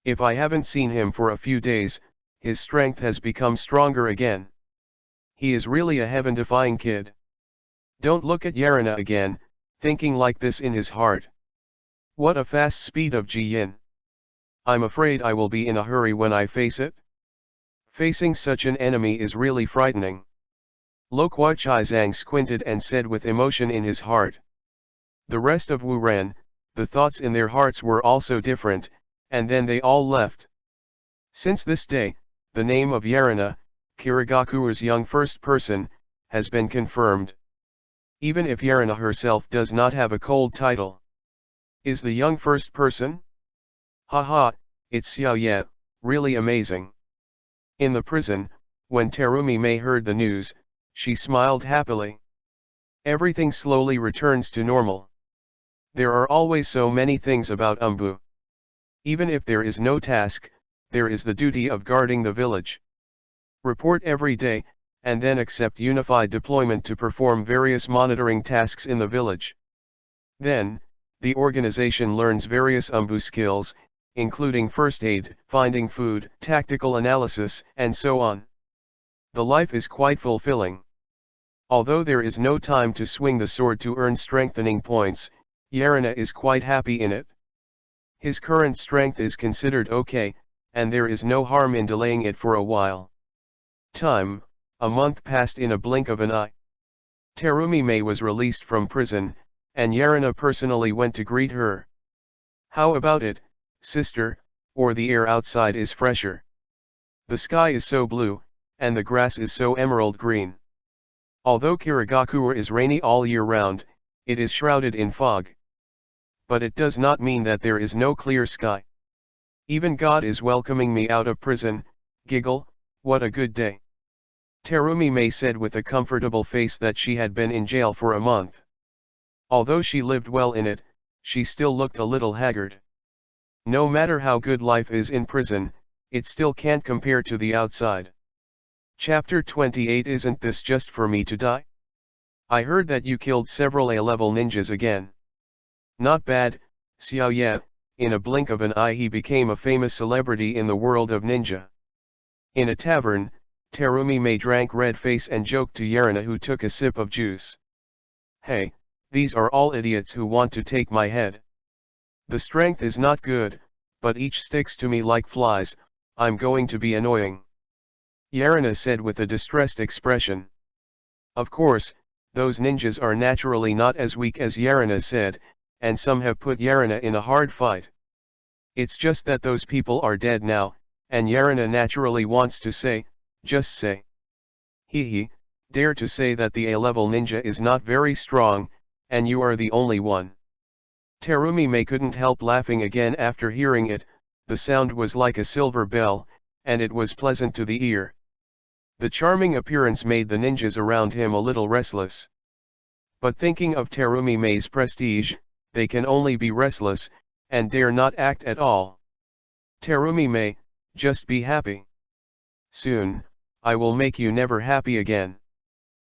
If I haven't seen him for a few days, his strength has become stronger again. He is really a heaven-defying kid. Don't look at Yarina again, thinking like this in his heart. What a fast speed of Ji-Yin. I'm afraid I will be in a hurry when I face it. Facing such an enemy is really frightening. Lo Kuai Zhang squinted and said with emotion in his heart. The rest of Wu Ren, the thoughts in their hearts were also different, and then they all left. Since this day, the name of Yarina, Kirigaku's young first person, has been confirmed. Even if Yarina herself does not have a cold title. Is the young first person? Haha, it's Xiao Ye, really amazing. In the prison, when Terumi Mei heard the news, she smiled happily. Everything slowly returns to normal. There are always so many things about Umbu. Even if there is no task, there is the duty of guarding the village. Report every day, and then accept unified deployment to perform various monitoring tasks in the village. Then, the organization learns various Umbu skills, including first aid, finding food, tactical analysis, and so on. The life is quite fulfilling. Although there is no time to swing the sword to earn strengthening points, Yarina is quite happy in it. His current strength is considered okay, and there is no harm in delaying it for a while. Time, a month passed in a blink of an eye. Terumi Mei was released from prison, and Yarina personally went to greet her. How about it, sister, or the air outside is fresher? The sky is so blue, and the grass is so emerald green. Although Kirigakura is rainy all year round, it is shrouded in fog. But it does not mean that there is no clear sky. Even God is welcoming me out of prison, giggle, what a good day. Terumi May said with a comfortable face that she had been in jail for a month. Although she lived well in it, she still looked a little haggard. No matter how good life is in prison, it still can't compare to the outside. Chapter 28. Isn't this just for me to die? I heard that you killed several A-level ninjas again. Not bad, Xiao Ye. In a blink of an eye he became a famous celebrity in the world of ninja. In a tavern, Terumi May drank red face and joked to Yarina, who took a sip of juice. Hey, these are all idiots who want to take my head. The strength is not good, but each sticks to me like flies. I'm going to be annoying. Yarina said with a distressed expression. Of course, those ninjas are naturally not as weak as Yarina said, and some have put Yarina in a hard fight. It's just that those people are dead now, and Yarina naturally wants to say, just say. Hee, dare to say that the A-level ninja is not very strong, and you are the only one. Terumi May couldn't help laughing again after hearing it. The sound was like a silver bell, and it was pleasant to the ear. The charming appearance made the ninjas around him a little restless. But thinking of Terumi May's prestige, they can only be restless, and dare not act at all. Terumi May, just be happy. Soon, I will make you never happy again.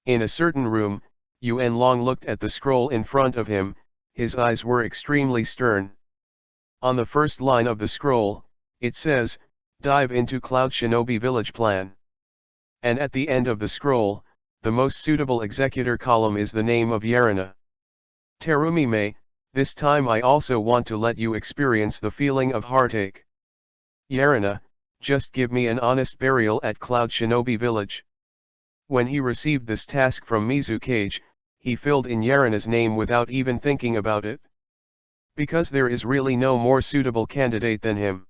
In a certain room, Yuan Long looked at the scroll in front of him. His eyes were extremely stern. On the first line of the scroll, it says, dive into Cloud Shinobi Village plan. And at the end of the scroll, the most suitable executor column is the name of Yarina. Terumi May, this time I also want to let you experience the feeling of heartache. Yarina, just give me an honest burial at Cloud Shinobi Village. When he received this task from Mizukage, he filled in Yarina's name without even thinking about it. Because there is really no more suitable candidate than him.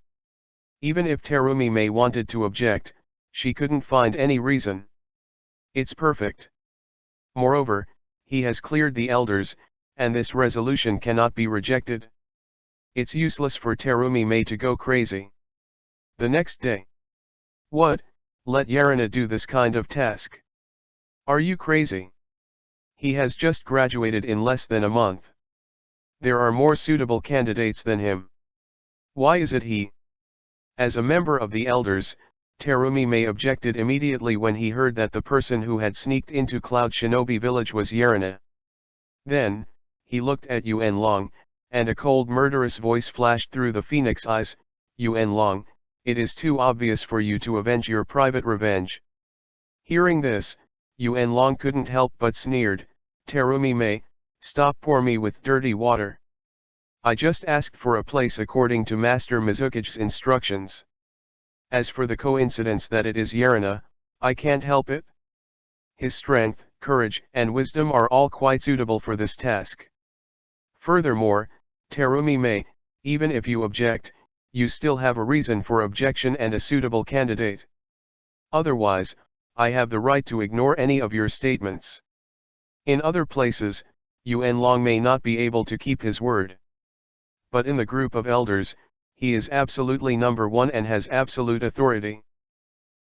Even if Terumi May wanted to object, she couldn't find any reason. It's perfect. Moreover, he has cleared the elders, and this resolution cannot be rejected. It's useless for Terumi May to go crazy. The next day. What? Let Yarina do this kind of task? Are you crazy? He has just graduated in less than a month. There are more suitable candidates than him. Why is it he? As a member of the elders, Terumi May objected immediately when he heard that the person who had sneaked into Cloud Shinobi Village was Yarina. Then, he looked at Yuan Long, and a cold murderous voice flashed through the phoenix eyes. Yuan Long, it is too obvious for you to avenge your private revenge. Hearing this, Yuan Long couldn't help but sneered. Terumi May, stop, pour me with dirty water. I just asked for a place according to Master Mizukage's instructions. As for the coincidence that it is Yarina, I can't help it. His strength, courage, and wisdom are all quite suitable for this task. Furthermore, Terumi May, even if you object, you still have a reason for objection and a suitable candidate. Otherwise, I have the right to ignore any of your statements. In other places, Yuan Long may not be able to keep his word. But in the group of elders, he is absolutely number one and has absolute authority.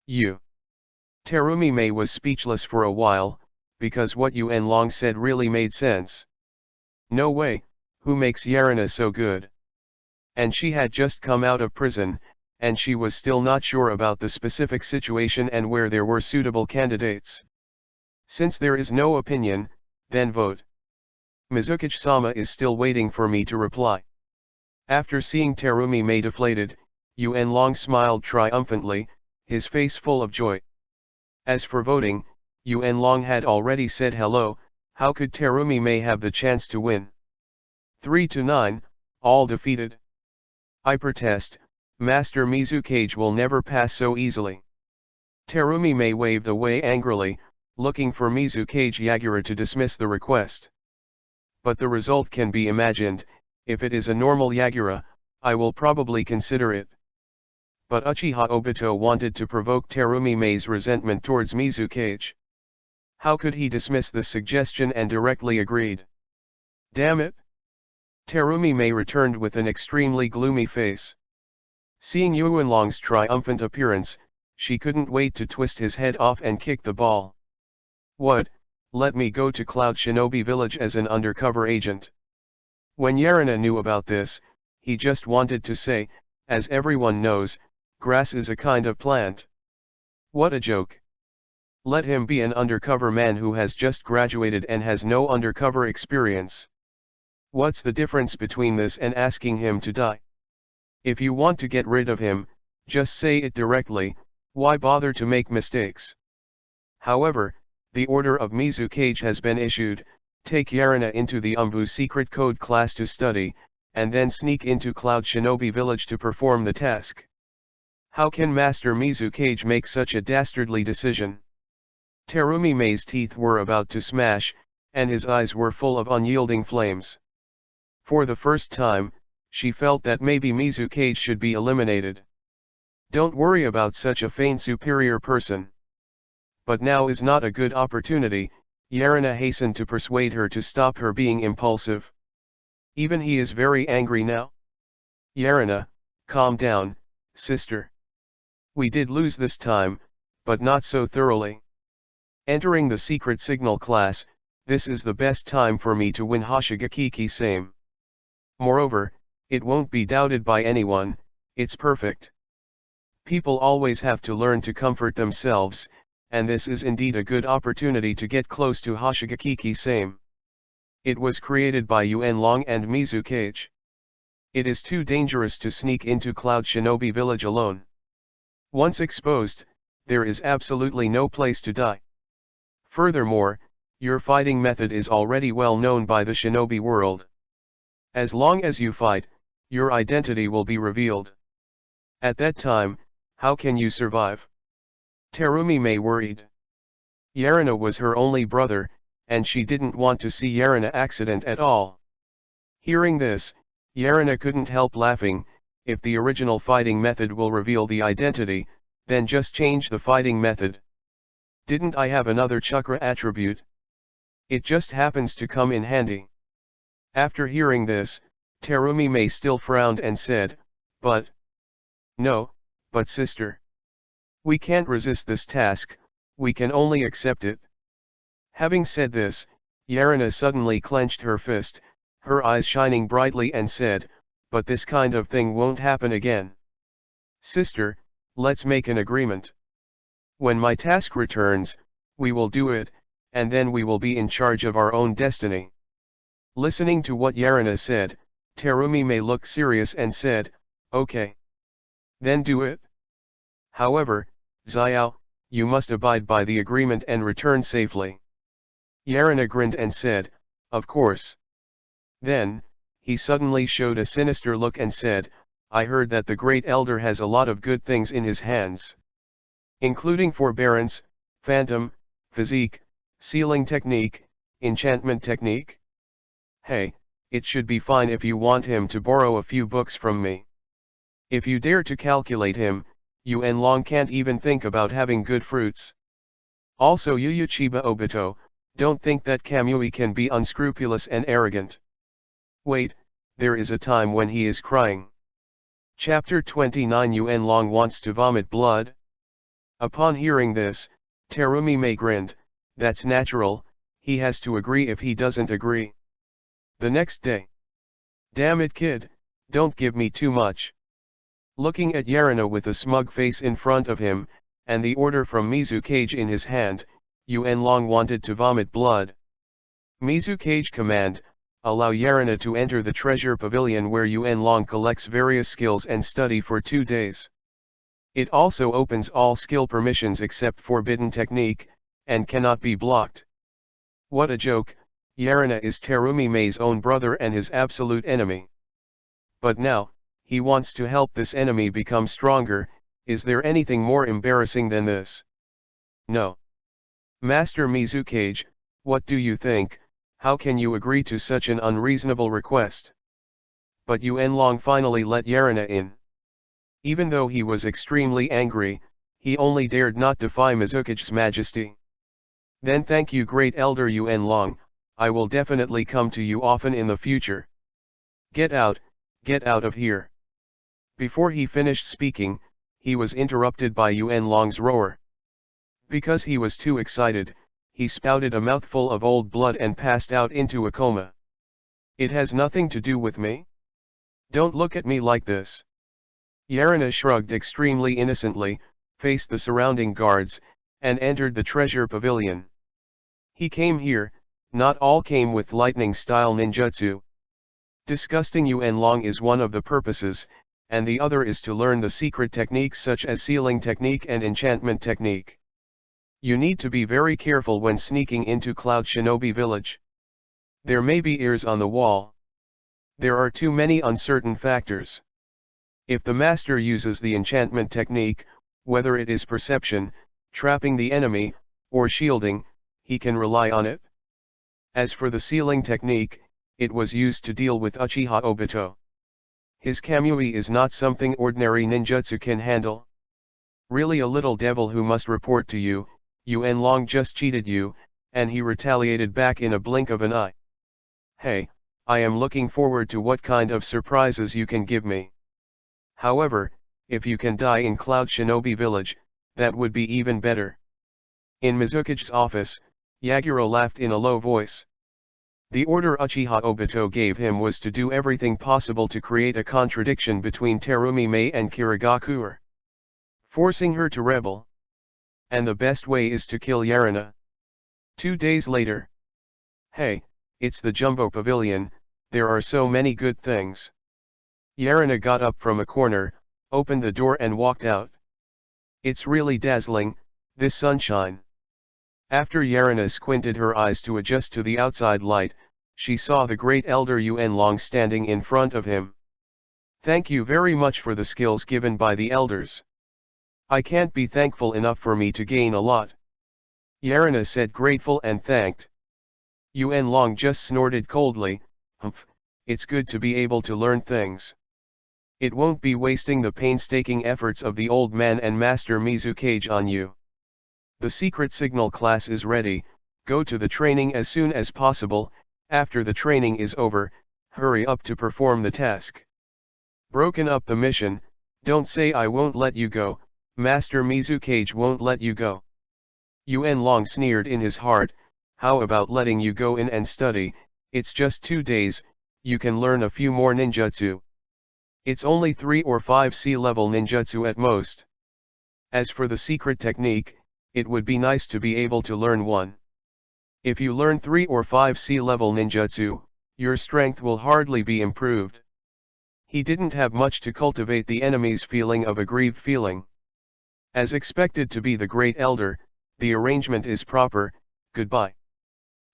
Terumi May was speechless for a while, because what Yuan Long said really made sense. No way, who makes Yarina so good? And she had just come out of prison, and she was still not sure about the specific situation and where there were suitable candidates. Since there is no opinion, then vote. Mizukage-sama is still waiting for me to reply. After seeing Terumi May deflated, Yuan Long smiled triumphantly, his face full of joy. As for voting, Yuan Long had already said hello. How could Terumi May have the chance to win? 3-9, all defeated. I protest, Master Mizukage will never pass so easily. Terumi May waved away angrily, looking for Mizukage Yagura to dismiss the request. But the result can be imagined. If it is a normal Yagura, I will probably consider it. But Uchiha Obito wanted to provoke Terumi May's resentment towards Mizukage. How could he dismiss the suggestion and directly agreed? Damn it! Terumi May returned with an extremely gloomy face. Seeing Yuanlong's triumphant appearance, she couldn't wait to twist his head off and kick the ball. What, let me go to Cloud Shinobi Village as an undercover agent. When Yarina knew about this, he just wanted to say, as everyone knows, grass is a kind of plant. What a joke. Let him be an undercover man who has just graduated and has no undercover experience. What's the difference between this and asking him to die? If you want to get rid of him, just say it directly, why bother to make mistakes? However, the order of Mizukage has been issued, take Yarina into the Umbu secret code class to study, and then sneak into Cloud Shinobi Village to perform the task. How can Master Mizukage make such a dastardly decision? Terumi Mei's teeth were about to smash, and his eyes were full of unyielding flames. For the first time, she felt that maybe Mizukage should be eliminated. Don't worry about such a faint superior person. But now is not a good opportunity, Yarina hastened to persuade her to stop her being impulsive. Even he is very angry now. Yarina, calm down, sister. We did lose this time, but not so thoroughly. Entering the secret signal class, this is the best time for me to win Hoshigaki-same. Moreover, it won't be doubted by anyone, it's perfect. People always have to learn to comfort themselves, and this is indeed a good opportunity to get close to Hoshigaki-same. It was created by Yuanlong and Mizukage. It is too dangerous to sneak into Cloud Shinobi Village alone. Once exposed, there is absolutely no place to die. Furthermore, your fighting method is already well known by the shinobi world. As long as you fight, your identity will be revealed. At that time, how can you survive? Terumi Mei worried. Yarina was her only brother, and she didn't want to see Yarina accident at all. Hearing this, Yarina couldn't help laughing. If the original fighting method will reveal the identity, then just change the fighting method. Didn't I have another chakra attribute? It just happens to come in handy. After hearing this, Terumi Mei still frowned and said, but sister. We can't resist this task, we can only accept it. Having said this, Yarina suddenly clenched her fist, her eyes shining brightly and said, but this kind of thing won't happen again. Sister, let's make an agreement. When my task returns, we will do it, and then we will be in charge of our own destiny. Listening to what Yarina said, Terumi Mei looked serious and said, okay. Then do it. However, Xiao, you must abide by the agreement and return safely. Yarina grinned and said, of course. Then, he suddenly showed a sinister look and said, I heard that the Great Elder has a lot of good things in his hands. Including forbearance, phantom, physique, sealing technique, enchantment technique. Hey, it should be fine if you want him to borrow a few books from me. If you dare to calculate him, Yuanlong can't even think about having good fruits. Also Yuyuchiba Obito, don't think that Kamui can be unscrupulous and arrogant. Wait, there is a time when he is crying. Chapter 29 Yuanlong wants to vomit blood. Upon hearing this, Terumi Mei grinned, that's natural, he has to agree if he doesn't agree. The next day. Damn it kid, don't give me too much. Looking at Yarina with a smug face in front of him, and the order from Mizukage in his hand, Yuanlong wanted to vomit blood. Mizukage command, allow Yarina to enter the treasure pavilion where Yuanlong collects various skills and study for 2 days. It also opens all skill permissions except forbidden technique, and cannot be blocked. What a joke, Yarina is Terumi Mei's own brother and his absolute enemy. But now, he wants to help this enemy become stronger. Is there anything more embarrassing than this? No. Master Mizukage, what do you think? How can you agree to such an unreasonable request? But Yuanlong finally let Yarina in. Even though he was extremely angry, he only dared not defy Mizukage's majesty. Then thank you Great Elder Yuanlong, I will definitely come to you often in the future. Get out of here. Before he finished speaking, he was interrupted by Yuan Long's roar. Because he was too excited, he spouted a mouthful of old blood and passed out into a coma. It has nothing to do with me? Don't look at me like this. Yarina shrugged extremely innocently, faced the surrounding guards, and entered the treasure pavilion. He came here, not all came with lightning-style ninjutsu. Disgusting Yuan Long is one of the purposes, and the other is to learn the secret techniques such as sealing technique and enchantment technique. You need to be very careful when sneaking into Cloud Shinobi Village. There may be ears on the wall. There are too many uncertain factors. If the master uses the enchantment technique, whether it is perception, trapping the enemy, or shielding, he can rely on it. As for the sealing technique, it was used to deal with Uchiha Obito. His kamui is not something ordinary ninjutsu can handle. Really a little devil who must report to you. Yuan Long just cheated you, and he retaliated back in a blink of an eye. Hey, I am looking forward to what kind of surprises you can give me. However, if you can die in Cloud Shinobi Village, that would be even better. In Mizukage's office, Yaguro laughed in a low voice. The order Uchiha Obito gave him was to do everything possible to create a contradiction between Terumi Mei and Kirigakure, forcing her to rebel. And the best way is to kill Yarina. 2 days later. Hey, it's the Jumbo Pavilion, there are so many good things. Yarina got up from a corner, opened the door and walked out. It's really dazzling, this sunshine. After Yarina squinted her eyes to adjust to the outside light, she saw the great elder Yuan Long standing in front of him. Thank you very much for the skills given by the elders. I can't be thankful enough for me to gain a lot. Yarina said grateful and thanked. Yuan Long just snorted coldly, humph, it's good to be able to learn things. It won't be wasting the painstaking efforts of the old man and Master Mizukage on you. The secret signal class is ready, go to the training as soon as possible. After the training is over, hurry up to perform the task. Broken up the mission, don't say I won't let you go, Master Mizukage won't let you go. Yuan Long sneered in his heart, how about letting you go in and study, it's just 2 days, you can learn a few more ninjutsu. It's only 3 or 5 C-level ninjutsu at most. As for the secret technique, it would be nice to be able to learn one. If you learn 3 or 5 C-level ninjutsu, your strength will hardly be improved. He didn't have much to cultivate the enemy's feeling of aggrieved feeling. As expected to be the great elder, the arrangement is proper, goodbye.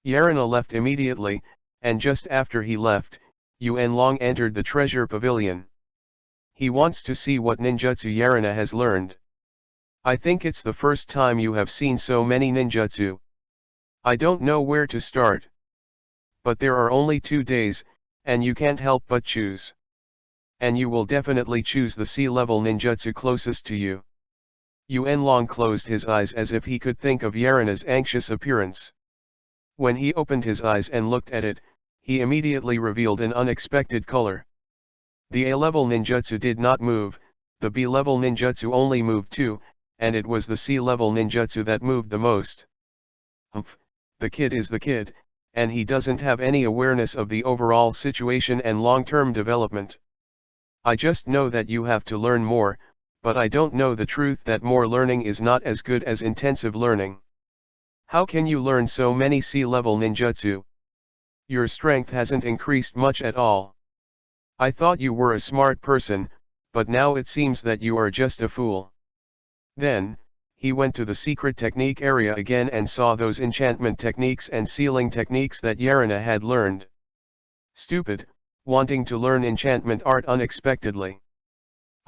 Yarina left immediately, and just after he left, Yuan Long entered the treasure pavilion. He wants to see what ninjutsu Yarina has learned. I think it's the first time you have seen so many ninjutsu. I don't know where to start. But there are only 2 days, and you can't help but choose. And you will definitely choose the C-level ninjutsu closest to you. Yuan Long closed his eyes as if he could think of Yarina's anxious appearance. When he opened his eyes and looked at it, he immediately revealed an unexpected color. The A-level ninjutsu did not move, the B-level ninjutsu only moved too, and it was the C-level ninjutsu that moved the most. Humph, the kid is the kid, and he doesn't have any awareness of the overall situation and long-term development. I just know that you have to learn more, but I don't know the truth that more learning is not as good as intensive learning. How can you learn so many C-level ninjutsu? Your strength hasn't increased much at all. I thought you were a smart person, but now it seems that you are just a fool. Then, he went to the secret technique area again and saw those enchantment techniques and sealing techniques that Yarina had learned. Stupid, wanting to learn enchantment art unexpectedly.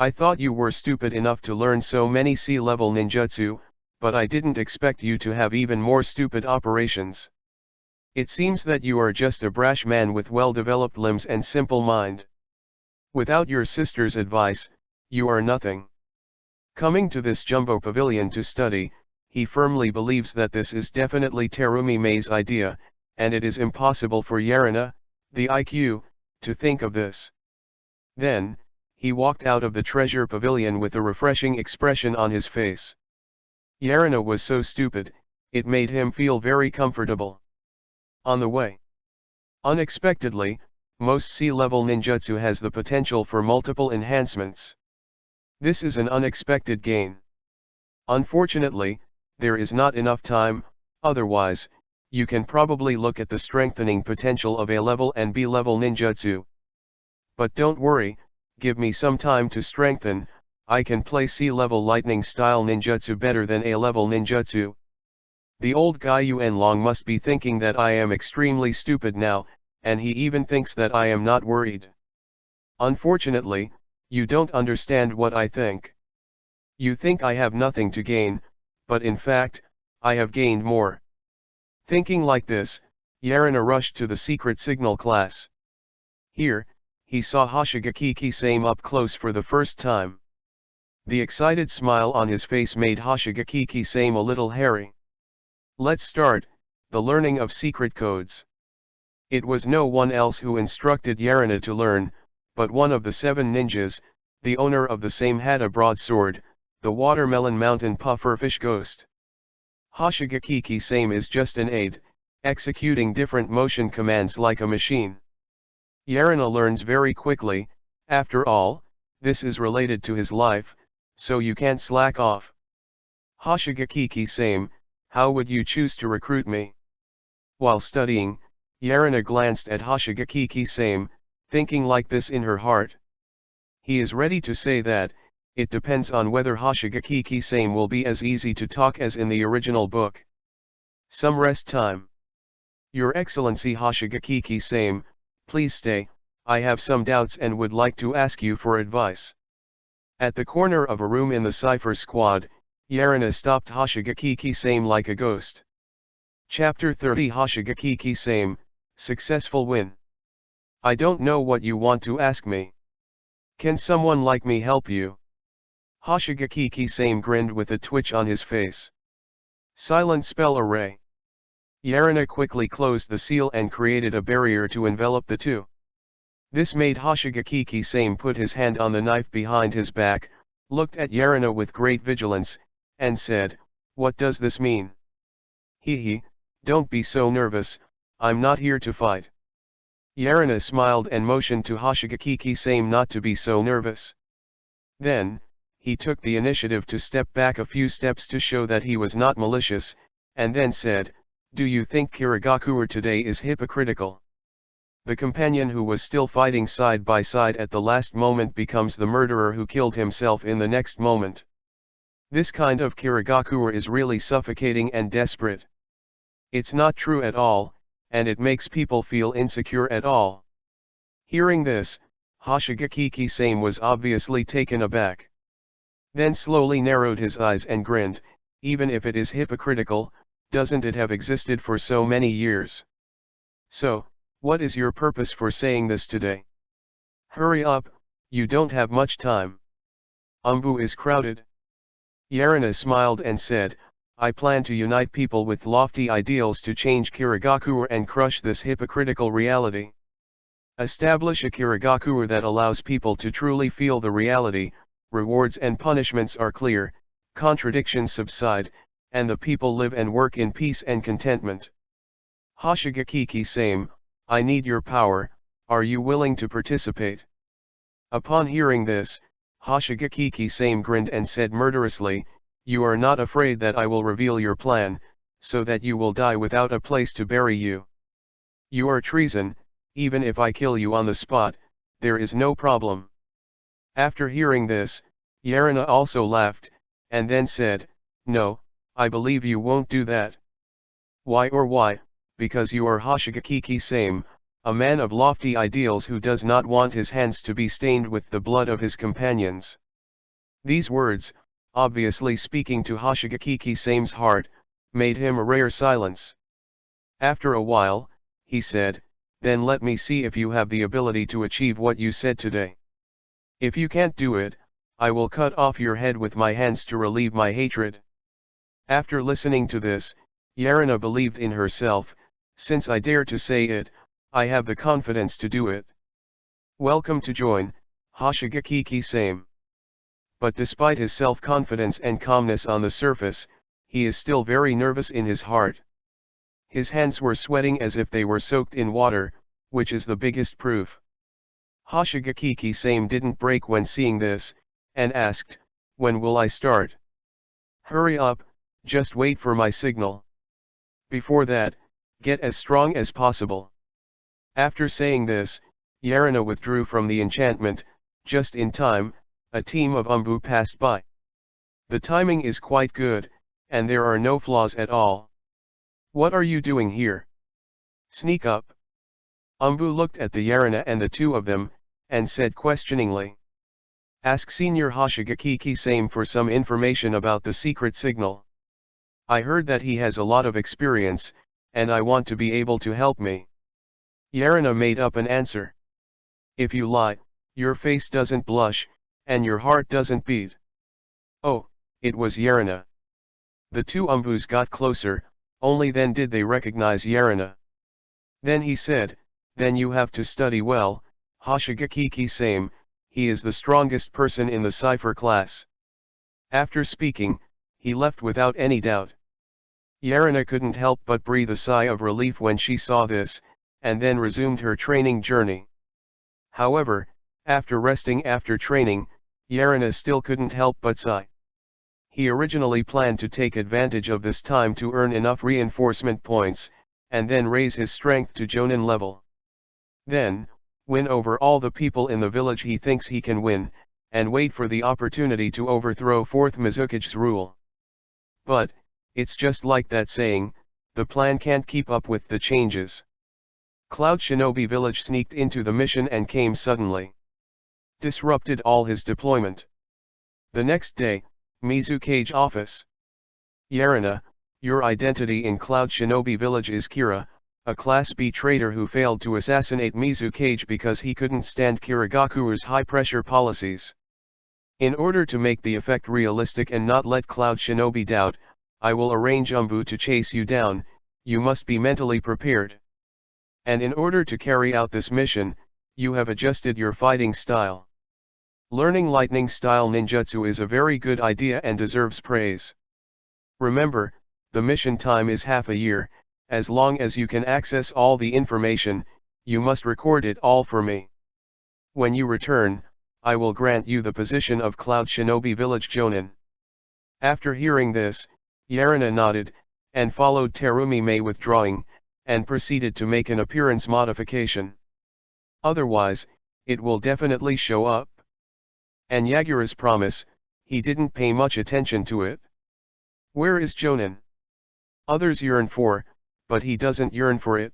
I thought you were stupid enough to learn so many C-level ninjutsu, but I didn't expect you to have even more stupid operations. It seems that you are just a brash man with well-developed limbs and simple mind. Without your sister's advice, you are nothing. Coming to this Jumbo Pavilion to study, he firmly believes that this is definitely Terumi Mei's idea, and it is impossible for Yarina, the IQ, to think of this. Then, he walked out of the treasure pavilion with a refreshing expression on his face. Yarina was so stupid, it made him feel very comfortable. On the way. Unexpectedly, most sea-level ninjutsu has the potential for multiple enhancements. This is an unexpected gain. Unfortunately, there is not enough time, otherwise, you can probably look at the strengthening potential of A-level and B-level ninjutsu. But don't worry, give me some time to strengthen, I can play C-level lightning style ninjutsu better than A-level ninjutsu. The old guy Yuan Long must be thinking that I am extremely stupid now, and he even thinks that I am not worried. Unfortunately, you don't understand what I think. You think I have nothing to gain, but in fact, I have gained more. Thinking like this, Yarina rushed to the secret signal class. Here, he saw Hokage Kisame up close for the first time. The excited smile on his face made Hokage Kisame a little hairy. Let's start, the learning of secret codes. It was no one else who instructed Yarina to learn, but one of the 7 ninjas, the owner of the same had a broadsword, the Watermelon Mountain Pufferfish Ghost. Hokage Kisame is just an aide, executing different motion commands like a machine. Yarina learns very quickly, after all, this is related to his life, so you can't slack off. Hokage Kisame, how would you choose to recruit me? While studying, Yarina glanced at Hokage Kisame, thinking like this in her heart. He is ready to say that, it depends on whether Hokage Kisame will be as easy to talk as in the original book. Some rest time. Your Excellency Hokage Kisame, please stay, I have some doubts and would like to ask you for advice. At the corner of a room in the Cypher Squad, Yarina stopped Hokage Kisame like a ghost. Chapter 30 Hokage Kisame, Successful Win. I don't know what you want to ask me. Can someone like me help you? Hokage Kisame grinned with a twitch on his face. Silent spell array. Yarina quickly closed the seal and created a barrier to envelop the two. This made Hokage Kisame put his hand on the knife behind his back, looked at Yarina with great vigilance, and said, "What does this mean?" "Hee, don't be so nervous, I'm not here to fight." Yarina smiled and motioned to Hokage Kisame not to be so nervous. Then, he took the initiative to step back a few steps to show that he was not malicious, and then said, "Do you think Kirigakure today is hypocritical?" The companion who was still fighting side by side at the last moment becomes the murderer who killed himself in the next moment. This kind of Kirigakure is really suffocating and desperate. It's not true at all, and it makes people feel insecure at all. Hearing this, Hokage Kisame was obviously taken aback. Then slowly narrowed his eyes and grinned, "Even if it is hypocritical, doesn't it have existed for so many years? So, what is your purpose for saying this today? Hurry up, you don't have much time. Umbu is crowded." Yarina smiled and said, "I plan to unite people with lofty ideals to change Kirigakure and crush this hypocritical reality. Establish a Kirigakure that allows people to truly feel the reality, rewards and punishments are clear, contradictions subside, and the people live and work in peace and contentment. Hokage Kisame, I need your power, are you willing to participate?" Upon hearing this, Hokage Kisame grinned and said murderously, "You are not afraid that I will reveal your plan, so that you will die without a place to bury you. You are treason, even if I kill you on the spot, there is no problem." After hearing this, Yarina also laughed, and then said, "No, I believe you won't do that." Why? Because you are Hokage Kisame, a man of lofty ideals who does not want his hands to be stained with the blood of his companions. These words, obviously speaking to Hokage Kisame's heart, made him a rare silence. After a while, he said, "Then let me see if you have the ability to achieve what you said today. If you can't do it, I will cut off your head with my hands to relieve my hatred." After listening to this, Yarina believed in herself, "Since I dare to say it, I have the confidence to do it." Welcome to join, Hoshigaki same. But despite his self-confidence and calmness on the surface, he is still very nervous in his heart. His hands were sweating as if they were soaked in water, which is the biggest proof. Hoshigaki same didn't break when seeing this, and asked, "When will I start?" "Hurry up, just wait for my signal. Before that, get as strong as possible." After saying this, Yarina withdrew from the enchantment. Just in time, a team of Umbu passed by. The timing is quite good, and there are no flaws at all. "What are you doing here? Sneak up." Umbu looked at the Yarina and the two of them, and said questioningly. "Ask Senior Hoshigaki same for some information about the secret signal. I heard that he has a lot of experience, and I want to be able to help me." Yarina made up an answer. "If you lie, your face doesn't blush, and your heart doesn't beat." Oh, it was Yarina. The two Umbus got closer, only then did they recognize Yarina. Then he said, "Then you have to study well, Hoshigaki same, he is the strongest person in the cipher class." After speaking, he left without any doubt. Yarina couldn't help but breathe a sigh of relief when she saw this, and then resumed her training journey. However, after resting after training, Yarina still couldn't help but sigh. He originally planned to take advantage of this time to earn enough reinforcement points, and then raise his strength to Jonin level. Then, win over all the people in the village he thinks he can win, and wait for the opportunity to overthrow 4th Mizukage's rule. But, it's just like that saying, the plan can't keep up with the changes. Cloud Shinobi Village sneaked into the mission and came suddenly. Disrupted all his deployment. The next day, Mizukage office. "Yarina, your identity in Cloud Shinobi Village is Kira, a Class B traitor who failed to assassinate Mizukage because he couldn't stand Kirigakuru's high-pressure policies. In order to make the effect realistic and not let Cloud Shinobi doubt, I will arrange Umbu to chase you down. You must be mentally prepared. And in order to carry out this mission, you have adjusted your fighting style. Learning lightning style ninjutsu is a very good idea and deserves praise. Remember, the mission time is half a year. As long as you can access all the information, you must record it all for me. When you return, I will grant you the position of Cloud Shinobi Village Jonin." After hearing this, Yarina nodded, and followed Terumi May withdrawing, and proceeded to make an appearance modification. Otherwise, it will definitely show up. And Yagura's promise, he didn't pay much attention to it. Where is Jonin? Others yearn for, but he doesn't yearn for it.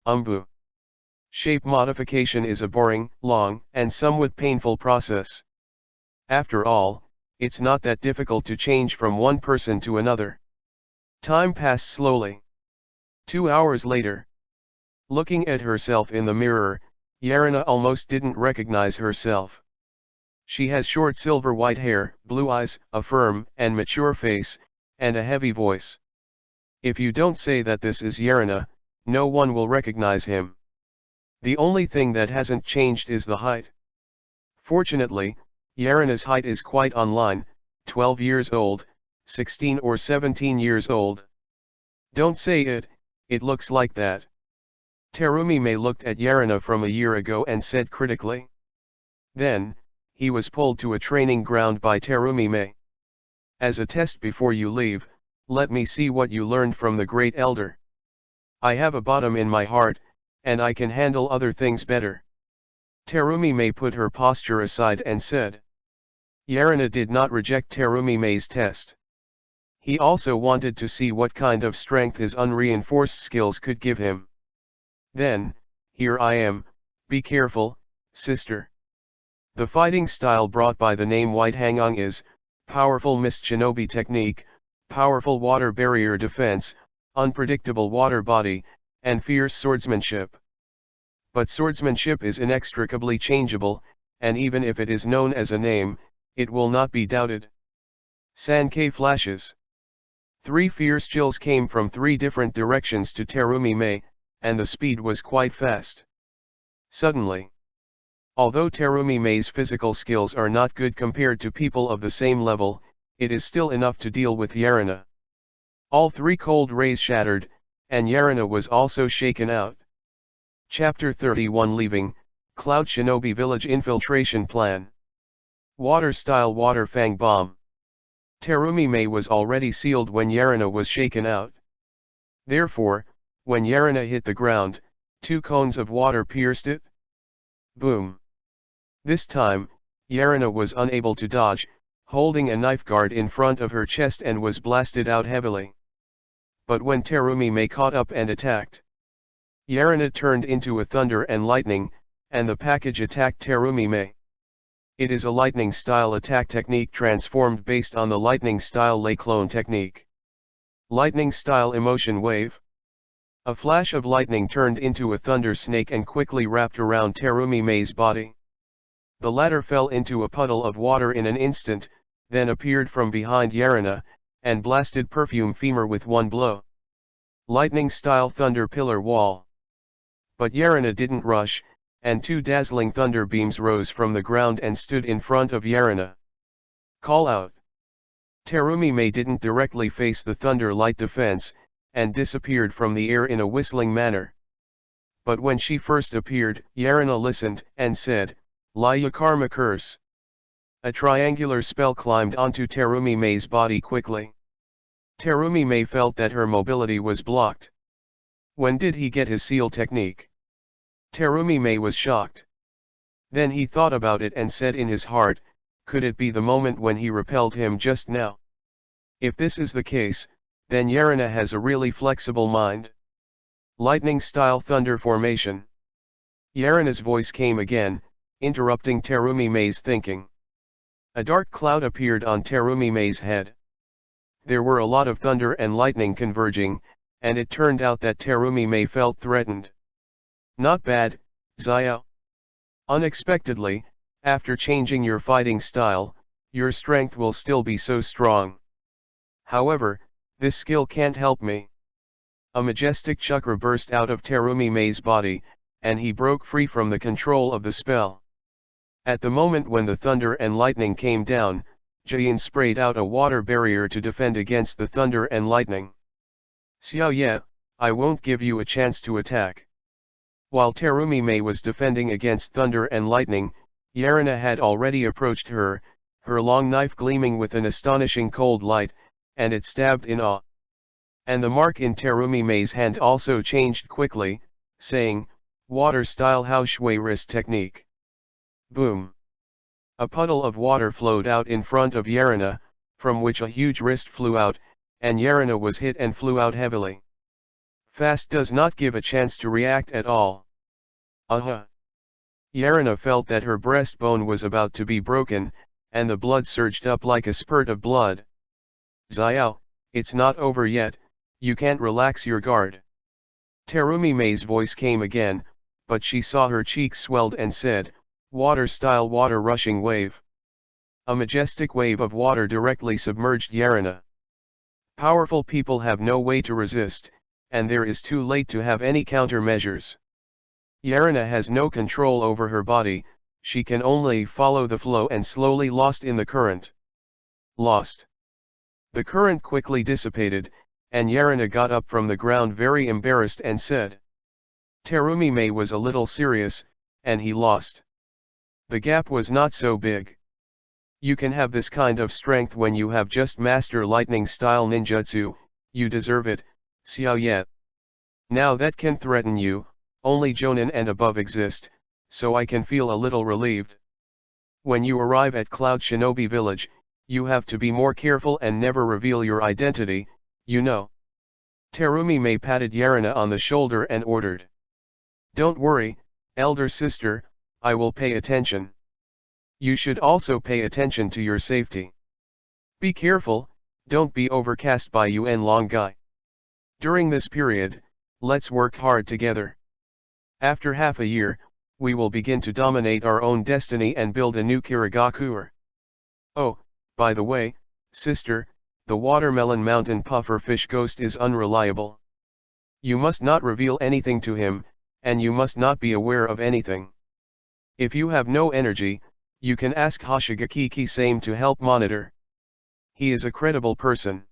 Umbu. Shape modification is a boring, long, and somewhat painful process. After all, it's not that difficult to change from one person to another. Time passed slowly. 2 hours later. Looking at herself in the mirror, Yarina almost didn't recognize herself. She has short silver white hair, blue eyes, a firm and mature face, and a heavy voice. If you don't say that this is Yarina, no one will recognize him. The only thing that hasn't changed is the height. Fortunately, Yarina's height is quite online, 12 years old, 16 or 17 years old. Don't say it, it looks like that. Terumi May looked at Yarina from a year ago and said critically. Then, he was pulled to a training ground by Terumi May. As a test before you leave, let me see what you learned from the Great Elder. I have a bottom in my heart, and I can handle other things better. Terumi May put her posture aside and said. Yarina did not reject Terumi May's test. He also wanted to see what kind of strength his unreinforced skills could give him. Then, here I am, be careful, sister. The fighting style brought by the name White Hangang is, powerful mist shinobi technique, powerful water barrier defense, unpredictable water body, and fierce swordsmanship. But swordsmanship is inextricably changeable, and even if it is known as a name, it will not be doubted. Sankei flashes. 3 fierce chills came from 3 different directions to Terumi May, and the speed was quite fast. Suddenly, Although Terumi Mei's physical skills are not good compared to people of the same level, it is still enough to deal with Yarina. All three cold rays shattered, and Yarina was also shaken out. Chapter 31 Leaving, Cloud Shinobi Village Infiltration Plan. Water-style Water Fang Bomb. Terumi Mei was already sealed when Yarina was shaken out. Therefore, when Yarina hit the ground, 2 cones of water pierced it. Boom. This time, Yarina was unable to dodge, holding a knife guard in front of her chest and was blasted out heavily. But when Terumi Mei caught up and attacked, Yarina turned into a thunder and lightning, and the package attacked Terumi Mei. It is a lightning-style attack technique transformed based on the lightning-style lay clone technique. Lightning-style emotion wave. A flash of lightning turned into a thunder snake and quickly wrapped around Terumi Mei's body. The latter fell into a puddle of water in an instant, then appeared from behind Yarina, and blasted Perfume Femur with one blow. Lightning-style thunder pillar wall. But Yarina didn't rush, and 2 dazzling thunder beams rose from the ground and stood in front of Yarina. Call out. Terumi Mei didn't directly face the thunder light defense, and disappeared from the air in a whistling manner. But when she first appeared, Yarina listened, and said, Laya Karma Curse. A triangular spell climbed onto Terumi Mei's body quickly. Terumi Mei felt that her mobility was blocked. When did he get his seal technique? Terumi Mei was shocked. Then he thought about it and said in his heart, could it be the moment when he repelled him just now? If this is the case, then Yarina has a really flexible mind. Lightning-style thunder formation. Yarina's voice came again, interrupting Terumi Mei's thinking. A dark cloud appeared on Terumi Mei's head. There were a lot of thunder and lightning converging, and it turned out that Terumi Mei felt threatened. Not bad, Xiao. Unexpectedly, after changing your fighting style, your strength will still be so strong. However, this skill can't help me. A majestic chakra burst out of Terumi Mei's body, and he broke free from the control of the spell. At the moment when the thunder and lightning came down, Jian sprayed out a water barrier to defend against the thunder and lightning. Xiao Ye, I won't give you a chance to attack. While Terumi Mei was defending against thunder and lightning, Yarina had already approached her, her long knife gleaming with an astonishing cold light, and it stabbed in awe. And the mark in Terumi Mei's hand also changed quickly, saying, Water-style Hao Shui wrist technique. Boom. A puddle of water flowed out in front of Yarina, from which a huge wrist flew out, and Yarina was hit and flew out heavily. Fast does not give a chance to react at all. Aha! Yarina felt that her breastbone was about to be broken, and the blood surged up like a spurt of blood. Xiao, it's not over yet, you can't relax your guard. Terumi Mei's voice came again, but she saw her cheeks swelled and said, Water-style water rushing wave. A majestic wave of water directly submerged Yarina. Powerful people have no way to resist, and there is too late to have any countermeasures. Yarina has no control over her body, she can only follow the flow and slowly lost in the current. Lost. The current quickly dissipated, and Yarina got up from the ground very embarrassed and said. Terumi Mei was a little serious, and he lost. The gap was not so big. You can have this kind of strength when you have just master lightning-style ninjutsu, you deserve it, Xiao Ye. Now that can threaten you, only Jonin and above exist, so I can feel a little relieved. When you arrive at Cloud Shinobi Village, you have to be more careful and never reveal your identity, you know. Terumi Mei patted Yarina on the shoulder and ordered. Don't worry, elder sister, I will pay attention. You should also pay attention to your safety. Be careful, don't be overcast by Yuan Longai. During this period, let's work hard together. After half a year, we will begin to dominate our own destiny and build a new Kirigakure. Oh, by the way, sister, the watermelon mountain puffer fish ghost is unreliable. You must not reveal anything to him, and you must not be aware of anything. If you have no energy, you can ask Hokage Kisame to help monitor. He is a credible person.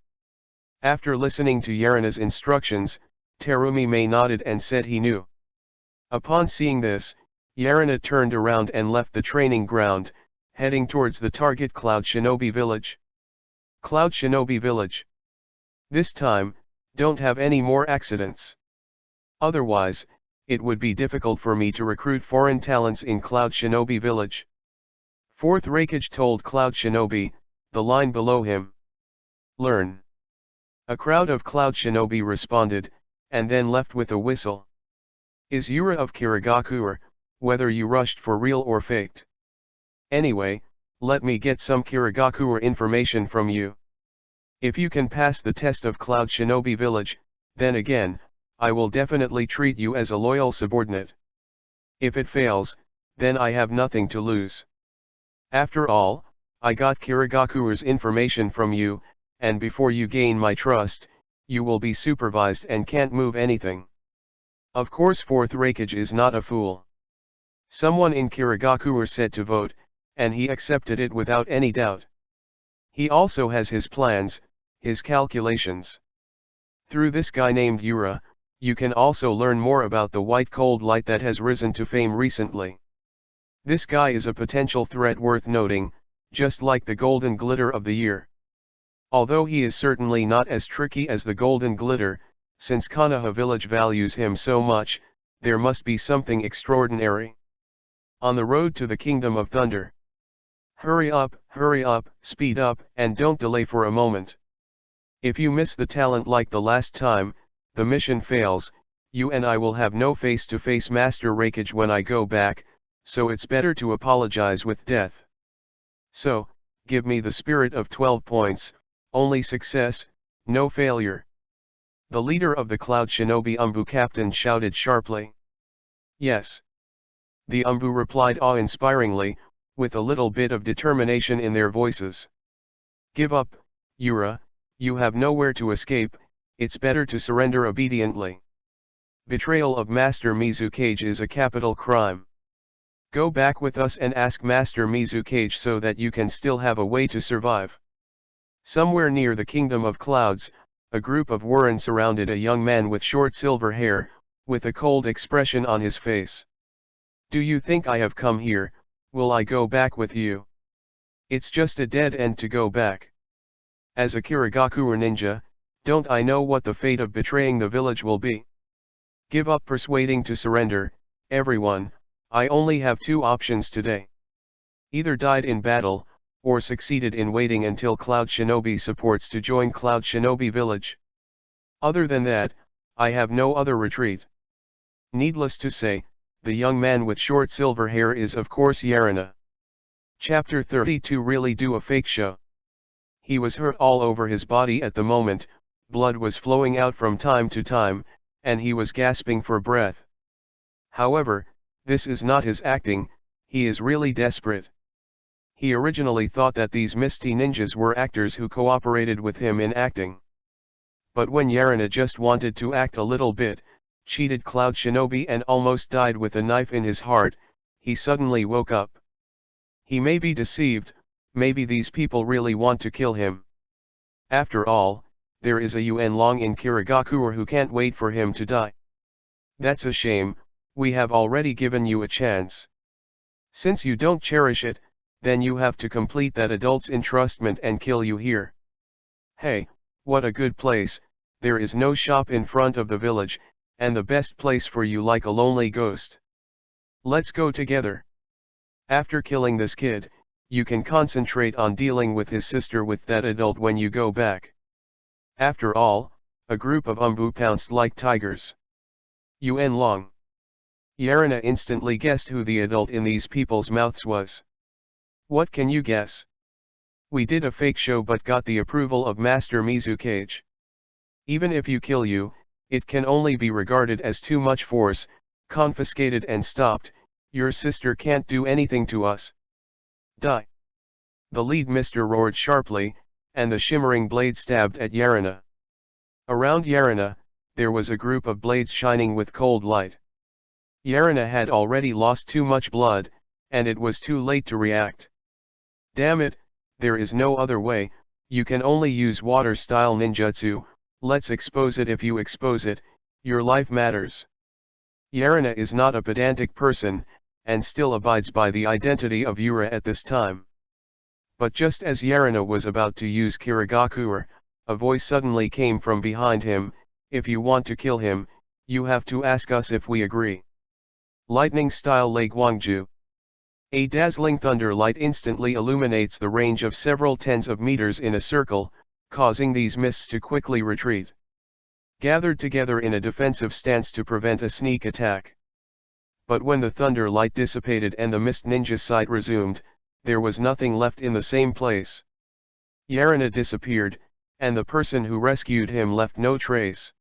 After listening to Yarina's instructions, Terumi nodded and said he knew. Upon seeing this, Yarina turned around and left the training ground, heading towards the target Cloud Shinobi Village. Cloud Shinobi Village. This time, don't have any more accidents. Otherwise, it would be difficult for me to recruit foreign talents in Cloud Shinobi Village. Fourth Raikage told Cloud Shinobi, the line below him. Learn. A crowd of Cloud Shinobi responded, and then left with a whistle. Is Yura of Kirigakure, whether you rushed for real or faked? Anyway, let me get some Kirigakure information from you. If you can pass the test of Cloud Shinobi Village, then again, I will definitely treat you as a loyal subordinate. If it fails, then I have nothing to lose. After all, I got Kirigakure's information from you, and before you gain my trust, you will be supervised and can't move anything. Of course Fourth Raikage is not a fool. Someone in Kirigakure said to vote, and he accepted it without any doubt. He also has his plans, his calculations. Through this guy named Yura, you can also learn more about the white cold light that has risen to fame recently. This guy is a potential threat worth noting, just like the golden glitter of the year. Although he is certainly not as tricky as the golden glitter, since Konoha village values him so much, there must be something extraordinary. On the road to the Kingdom of Thunder. Hurry up, speed up, and don't delay for a moment. If you miss the talent like the last time, the mission fails, you and I will have no face-to-face Master Raikage when I go back, so it's better to apologize with death. So, give me the spirit of 12 points, only success, no failure. The leader of the Cloud Shinobi Umbu captain shouted sharply. Yes. The Umbu replied awe-inspiringly, with a little bit of determination in their voices. Give up, Yura, you have nowhere to escape, it's better to surrender obediently. Betrayal of Master Mizukage is a capital crime. Go back with us and ask Master Mizukage so that you can still have a way to survive. Somewhere near the Kingdom of Clouds, a group of Warren surrounded a young man with short silver hair, with a cold expression on his face. Do you think I have come here, will I go back with you? It's just a dead end to go back. As a Kirigakure ninja, don't I know what the fate of betraying the village will be? Give up persuading to surrender, everyone, I only have two options today. Either died in battle, or succeeded in waiting until Cloud Shinobi supports to join Cloud Shinobi Village. Other than that, I have no other retreat. Needless to say, the young man with short silver hair is of course Yarina. Chapter 32 Really do a fake show. He was hurt all over his body at the moment, blood was flowing out from time to time, and he was gasping for breath. However, this is not his acting, he is really desperate. He originally thought that these misty ninjas were actors who cooperated with him in acting. But when Yarina just wanted to act a little bit, cheated Cloud Shinobi and almost died with a knife in his heart, he suddenly woke up. He may be deceived, maybe these people really want to kill him. After all, there is a Yuan Long in Kirigakure who can't wait for him to die. That's a shame, we have already given you a chance. Since you don't cherish it, then you have to complete that adult's entrustment and kill you here. Hey, what a good place, there is no shop in front of the village, and the best place for you like a lonely ghost. Let's go together. After killing this kid, you can concentrate on dealing with his sister with that adult when you go back. After all, a group of Umbu pounced like tigers. Yuan Long. Yarina instantly guessed who the adult in these people's mouths was. What can you guess? We did a fake show but got the approval of Master Mizukage. Even if you kill you, it can only be regarded as too much force, confiscated and stopped, your sister can't do anything to us. Die. The lead mister roared sharply, and the shimmering blade stabbed at Yarina. Around Yarina, there was a group of blades shining with cold light. Yarina had already lost too much blood, and it was too late to react. Damn it, there is no other way, you can only use water-style ninjutsu, let's expose it. If you expose it, your life matters. Yarina is not a pedantic person, and still abides by the identity of Yura at this time. But just as Yarina was about to use Kirigakure, a voice suddenly came from behind him, if you want to kill him, you have to ask us if we agree. Lightning-style Lei Guangju. A dazzling thunder light instantly illuminates the range of several tens of meters in a circle, causing these mists to quickly retreat. Gathered together in a defensive stance to prevent a sneak attack. But when the thunder light dissipated and the mist ninja sight resumed, there was nothing left in the same place. Yarina disappeared, and the person who rescued him left no trace.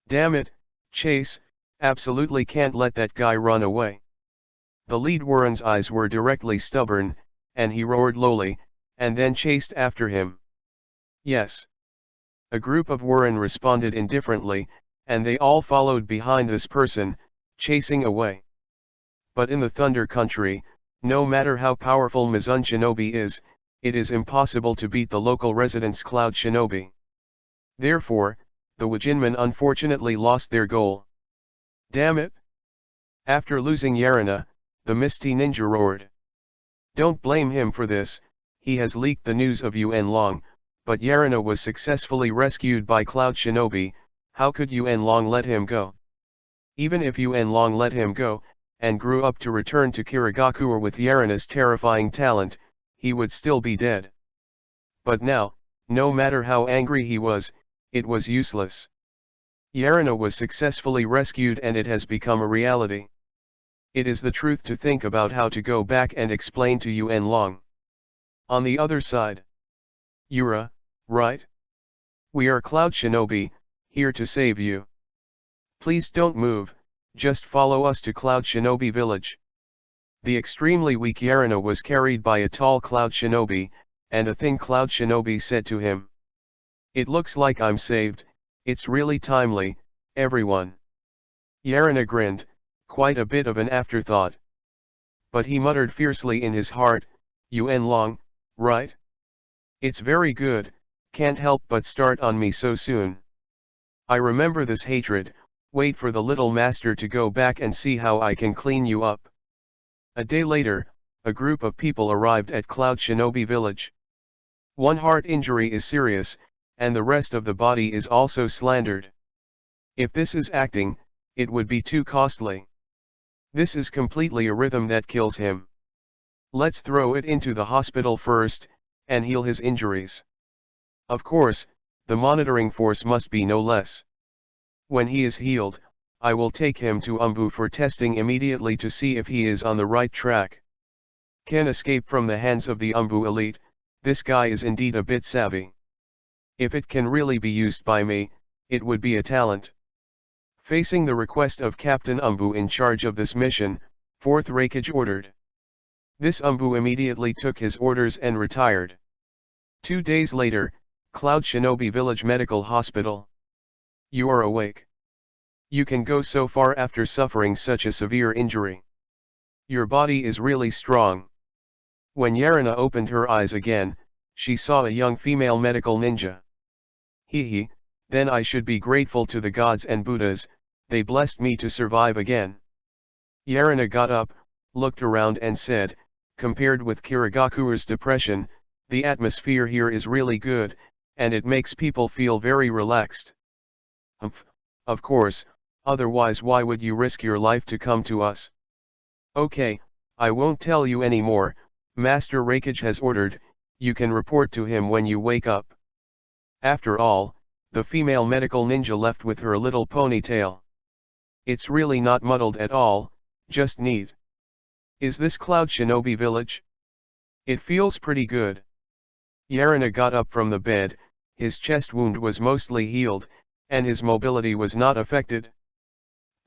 Damn it, Chase, absolutely can't let that guy run away. The lead Warren's eyes were directly stubborn, and he roared lowly, and then chased after him. Yes. A group of Warren responded indifferently, and they all followed behind this person, chasing away. But in the Thunder Country, no matter how powerful Mizun Shinobi is, it is impossible to beat the local residents' Cloud Shinobi. Therefore, the Wajinmen unfortunately lost their goal. Damn it! After losing Yarina, the Misty Ninja roared. Don't blame him for this, he has leaked the news of Yuan Long, but Yarina was successfully rescued by Cloud Shinobi, how could Yuan Long let him go? Even if Yuan Long let him go, and grew up to return to Kirigakure with Yarina's terrifying talent, he would still be dead. But now, no matter how angry he was, it was useless. Yarina was successfully rescued and it has become a reality. It is the truth to think about how to go back and explain to Yuan Long. On the other side. Yura, right? We are Cloud Shinobi, here to save you. Please don't move, just follow us to Cloud Shinobi village. The extremely weak Yarina was carried by a tall Cloud Shinobi, and a thin Cloud Shinobi said to him. It looks like I'm saved, it's really timely, everyone. Yarina grinned, quite a bit of an afterthought. But he muttered fiercely in his heart, Yuan Long, right? It's very good, can't help but start on me so soon. I remember this hatred, wait for the little master to go back and see how I can clean you up. A day later, a group of people arrived at Cloud Shinobi village. One heart injury is serious, and the rest of the body is also slandered. If this is acting, it would be too costly. This is completely a rhythm that kills him. Let's throw it into the hospital first, and heal his injuries. Of course, the monitoring force must be no less. When he is healed, I will take him to Umbu for testing immediately to see if he is on the right track. Can escape from the hands of the Umbu elite, this guy is indeed a bit savvy. If it can really be used by me, it would be a talent. Facing the request of Captain Umbu in charge of this mission, 4th Raikage ordered. This Umbu immediately took his orders and retired. 2 days later, Cloud Shinobi Village Medical Hospital. You are awake. You can go so far after suffering such a severe injury. Your body is really strong. When Yarina opened her eyes again, she saw a young female medical ninja. Hee, then I should be grateful to the gods and Buddhas, they blessed me to survive again. Yarina got up, looked around and said, compared with Kirigakure's depression, the atmosphere here is really good, and it makes people feel very relaxed. Of course, otherwise why would you risk your life to come to us? Okay, I won't tell you anymore, Master Raikage has ordered, you can report to him when you wake up. After all, the female medical ninja left with her little ponytail. It's really not muddled at all, just neat. Is this Cloud Shinobi village? It feels pretty good. Yarina got up from the bed, his chest wound was mostly healed, and his mobility was not affected.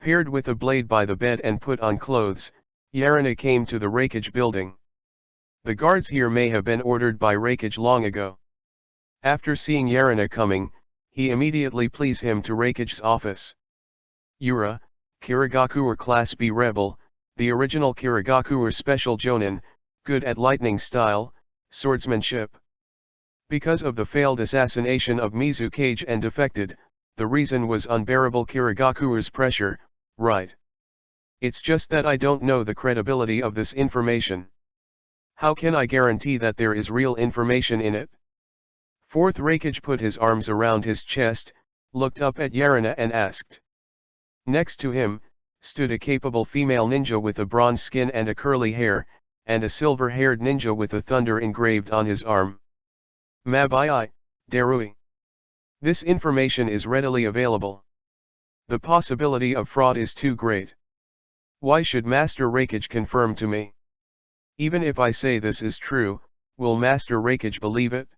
Paired with a blade by the bed and put on clothes, Yarina came to the Raikage building. The guards here may have been ordered by Raikage long ago. After seeing Yarina coming, he immediately pleased him to Raikage's office. Yura, Kirigakure Class B Rebel, the original Kirigakuer special jonin, good at lightning style, swordsmanship. Because of the failed assassination of Mizukage and defected, the reason was unbearable Kirigakuer's pressure, right? It's just that I don't know the credibility of this information. How can I guarantee that there is real information in it? Fourth Reikage put his arms around his chest, looked up at Yarina and asked. Next to him, stood a capable female ninja with a bronze skin and a curly hair, and a silver-haired ninja with a thunder engraved on his arm. Mabai, Darui. This information is readily available. The possibility of fraud is too great. Why should Master Reikage confirm to me? Even if I say this is true, will Master Reikage believe it?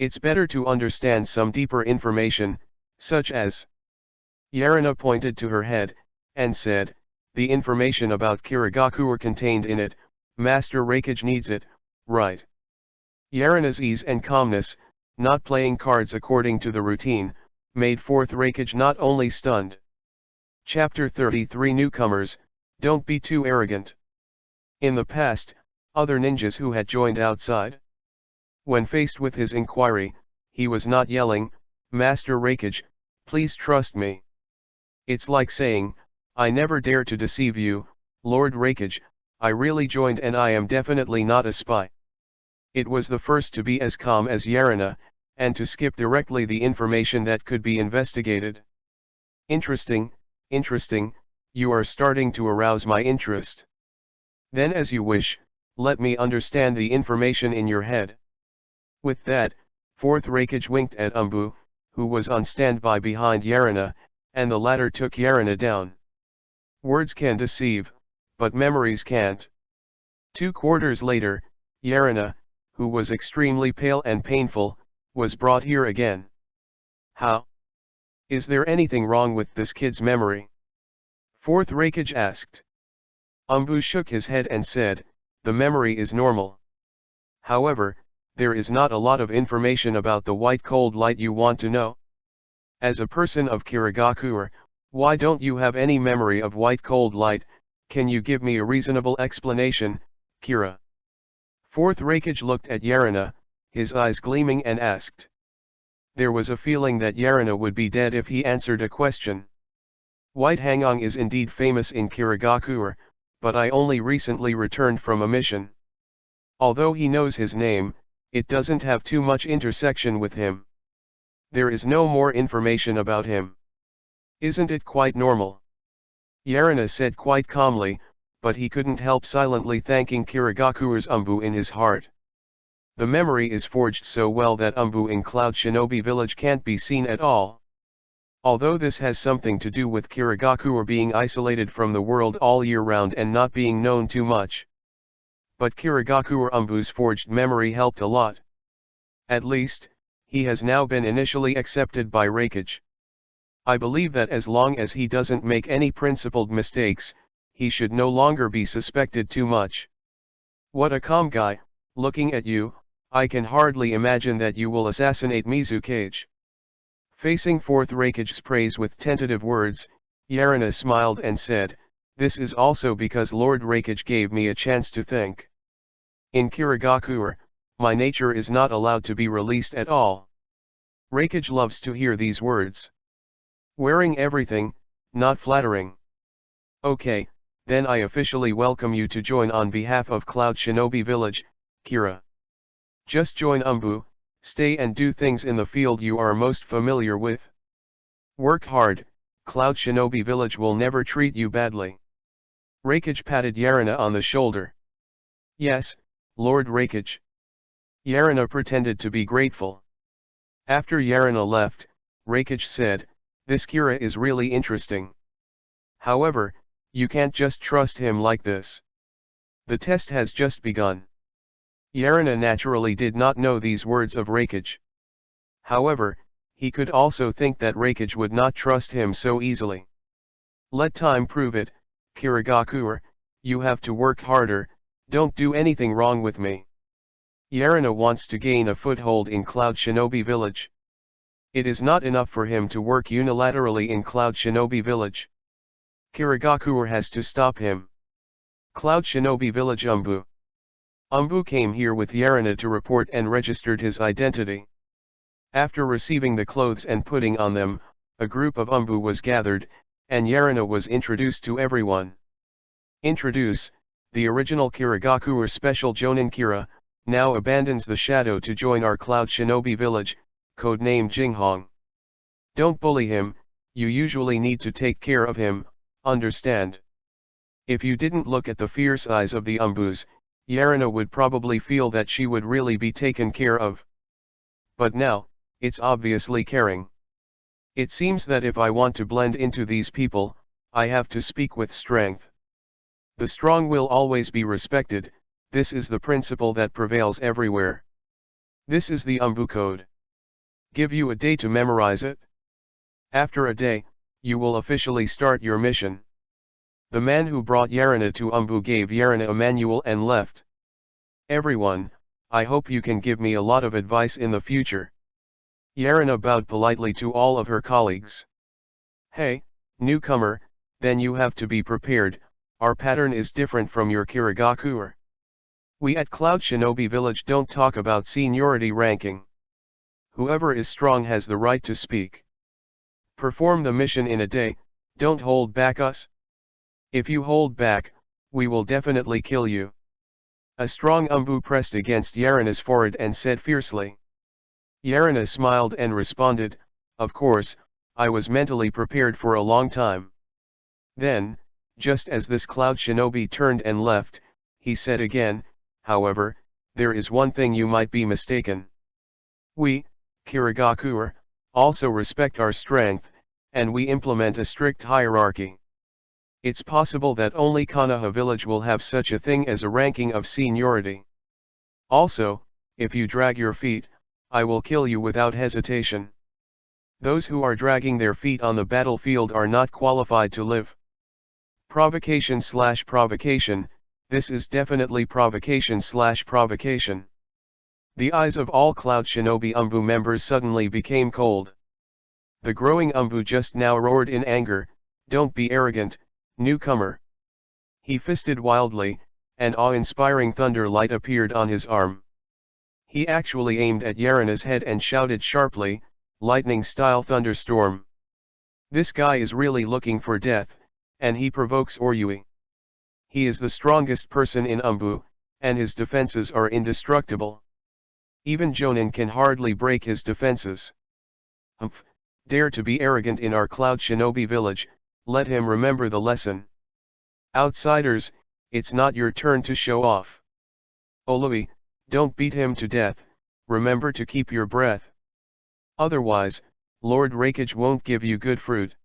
It's better to understand some deeper information, such as. Yarina pointed to her head, and said, the information about Kirigakuer contained in it, Master Reikage needs it, right? Yarina's ease and calmness, not playing cards according to the routine, made Fourth Reikage not only stunned. Chapter 33 Newcomers, don't be too arrogant. In the past, other ninjas who had joined outside. When faced with his inquiry, he was not yelling, Master Reikage, please trust me. It's like saying, I never dare to deceive you, Lord Reikage, I really joined and I am definitely not a spy. It was the first to be as calm as Yarina, and to skip directly the information that could be investigated. Interesting, interesting, you are starting to arouse my interest. Then as you wish, let me understand the information in your head. With that, Fourth Reikage winked at Umbu, who was on standby behind Yarina, and the latter took Yarina down. Words can deceive, but memories can't. 2 quarters later, Yarina, who was extremely pale and painful, was brought here again. How? Is there anything wrong with this kid's memory? Fourth Reikage asked. Umbu shook his head and said, the memory is normal. However, there is not a lot of information about the white cold light you want to know. As a person of Kirigakuer, why don't you have any memory of white cold light? Can you give me a reasonable explanation, Kira? Fourth Reikage looked at Yarina, his eyes gleaming, and asked. There was a feeling that Yarina would be dead if he answered a question. White Hangong is indeed famous in Kirigakuer, but I only recently returned from a mission. Although he knows his name, it doesn't have too much intersection with him. There is no more information about him. Isn't it quite normal? Yarina said quite calmly, but he couldn't help silently thanking Kirigakuer's Umbu in his heart. The memory is forged so well that Umbu in Cloud Shinobi Village can't be seen at all. Although this has something to do with Kirigakuer being isolated from the world all year round and not being known too much. But Kirigakuer Umbu's forged memory helped a lot. At least, he has now been initially accepted by Reikage. I believe that as long as he doesn't make any principled mistakes, he should no longer be suspected too much. What a calm guy, looking at you, I can hardly imagine that you will assassinate Mizukage. Facing Fourth Reikage's praise with tentative words, Yarina smiled and said, this is also because Lord Reikage gave me a chance to think. In Kirigakuer, my nature is not allowed to be released at all. Reikage loves to hear these words. Wearing everything, not flattering. Okay, then I officially welcome you to join on behalf of Cloud Shinobi Village, Kira. Just join Umbu, stay and do things in the field you are most familiar with. Work hard, Cloud Shinobi Village will never treat you badly. Reikage patted Yarina on the shoulder. Yes, Lord Reikage. Yarina pretended to be grateful. After Yarina left, Reikage said, this Kira is really interesting. However, you can't just trust him like this. The test has just begun. Yarina naturally did not know these words of Reikage. However, he could also think that Reikage would not trust him so easily. Let time prove it, Kirigakuer, you have to work harder, don't do anything wrong with me. Yarina wants to gain a foothold in Cloud Shinobi Village. It is not enough for him to work unilaterally in Cloud Shinobi Village. Kirigakuer has to stop him. Cloud Shinobi Village Umbu. Umbu came here with Yarina to report and registered his identity. After receiving the clothes and putting on them, a group of Umbu was gathered, and Yarina was introduced to everyone. Introduce, the original Kiragaku or special Jonin Kira, now abandons the shadow to join our Cloud Shinobi village, codenamed Jinghong. Don't bully him, you usually need to take care of him, understand? If you didn't look at the fierce eyes of the Umbus, Yarina would probably feel that she would really be taken care of. But now, it's obviously caring. It seems that if I want to blend into these people, I have to speak with strength. The strong will always be respected, this is the principle that prevails everywhere. This is the Umbu code. Give you a day to memorize it. After a day, you will officially start your mission. The man who brought Yarina to Umbu gave Yarina a manual and left. Everyone, I hope you can give me a lot of advice in the future. Yarina bowed politely to all of her colleagues. Hey, newcomer, then you have to be prepared, our pattern is different from your Kiragaku. We at Cloud Shinobi Village don't talk about seniority ranking. Whoever is strong has the right to speak. Perform the mission in a day, don't hold back us. If you hold back, we will definitely kill you. A strong Umbu pressed against Yarina's forehead and said fiercely. Yarina smiled and responded, of course, I was mentally prepared for a long time. Then, just as this Cloud Shinobi turned and left, he said again, however, there is one thing you might be mistaken. We, Kiragaku, also respect our strength, and we implement a strict hierarchy. It's possible that only Konoha village will have such a thing as a ranking of seniority. Also, if you drag your feet, I will kill you without hesitation. Those who are dragging their feet on the battlefield are not qualified to live. Provocation/provocation, this is definitely provocation/provocation. The eyes of all Cloud Shinobi Umbu members suddenly became cold. The growing Umbu just now roared in anger, don't be arrogant, newcomer. He fisted wildly, and awe-inspiring thunder light appeared on his arm. He actually aimed at Yarina's head and shouted sharply, lightning-style thunderstorm. This guy is really looking for death, and he provokes Oryui. He is the strongest person in Umbu, and his defenses are indestructible. Even Jonin can hardly break his defenses. Humph, dare to be arrogant in our Cloud Shinobi village, let him remember the lesson. Outsiders, it's not your turn to show off. Oryui, don't beat him to death, remember to keep your breath. Otherwise, Lord Hokage won't give you good fruit.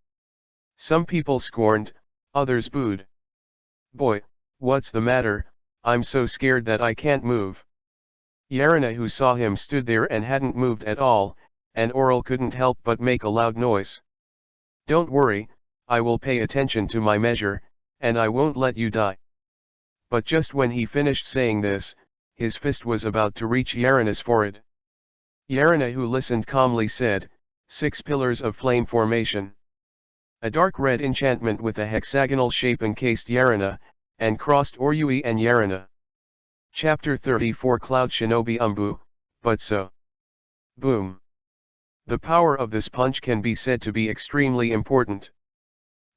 Some people scorned, others booed. Boy, what's the matter, I'm so scared that I can't move. Yarina, who saw him, stood there and hadn't moved at all, and Oral couldn't help but make a loud noise. Don't worry, I will pay attention to my measure, and I won't let you die. But just when he finished saying this, his fist was about to reach Yarina's forehead. Yarina, who listened calmly, said, 6 pillars of flame formation. A dark red enchantment with a hexagonal shape encased Yarina, and crossed Oryui and Yarina. Chapter 34 Cloud Shinobi Umbu, but so. Boom. The power of this punch can be said to be extremely important.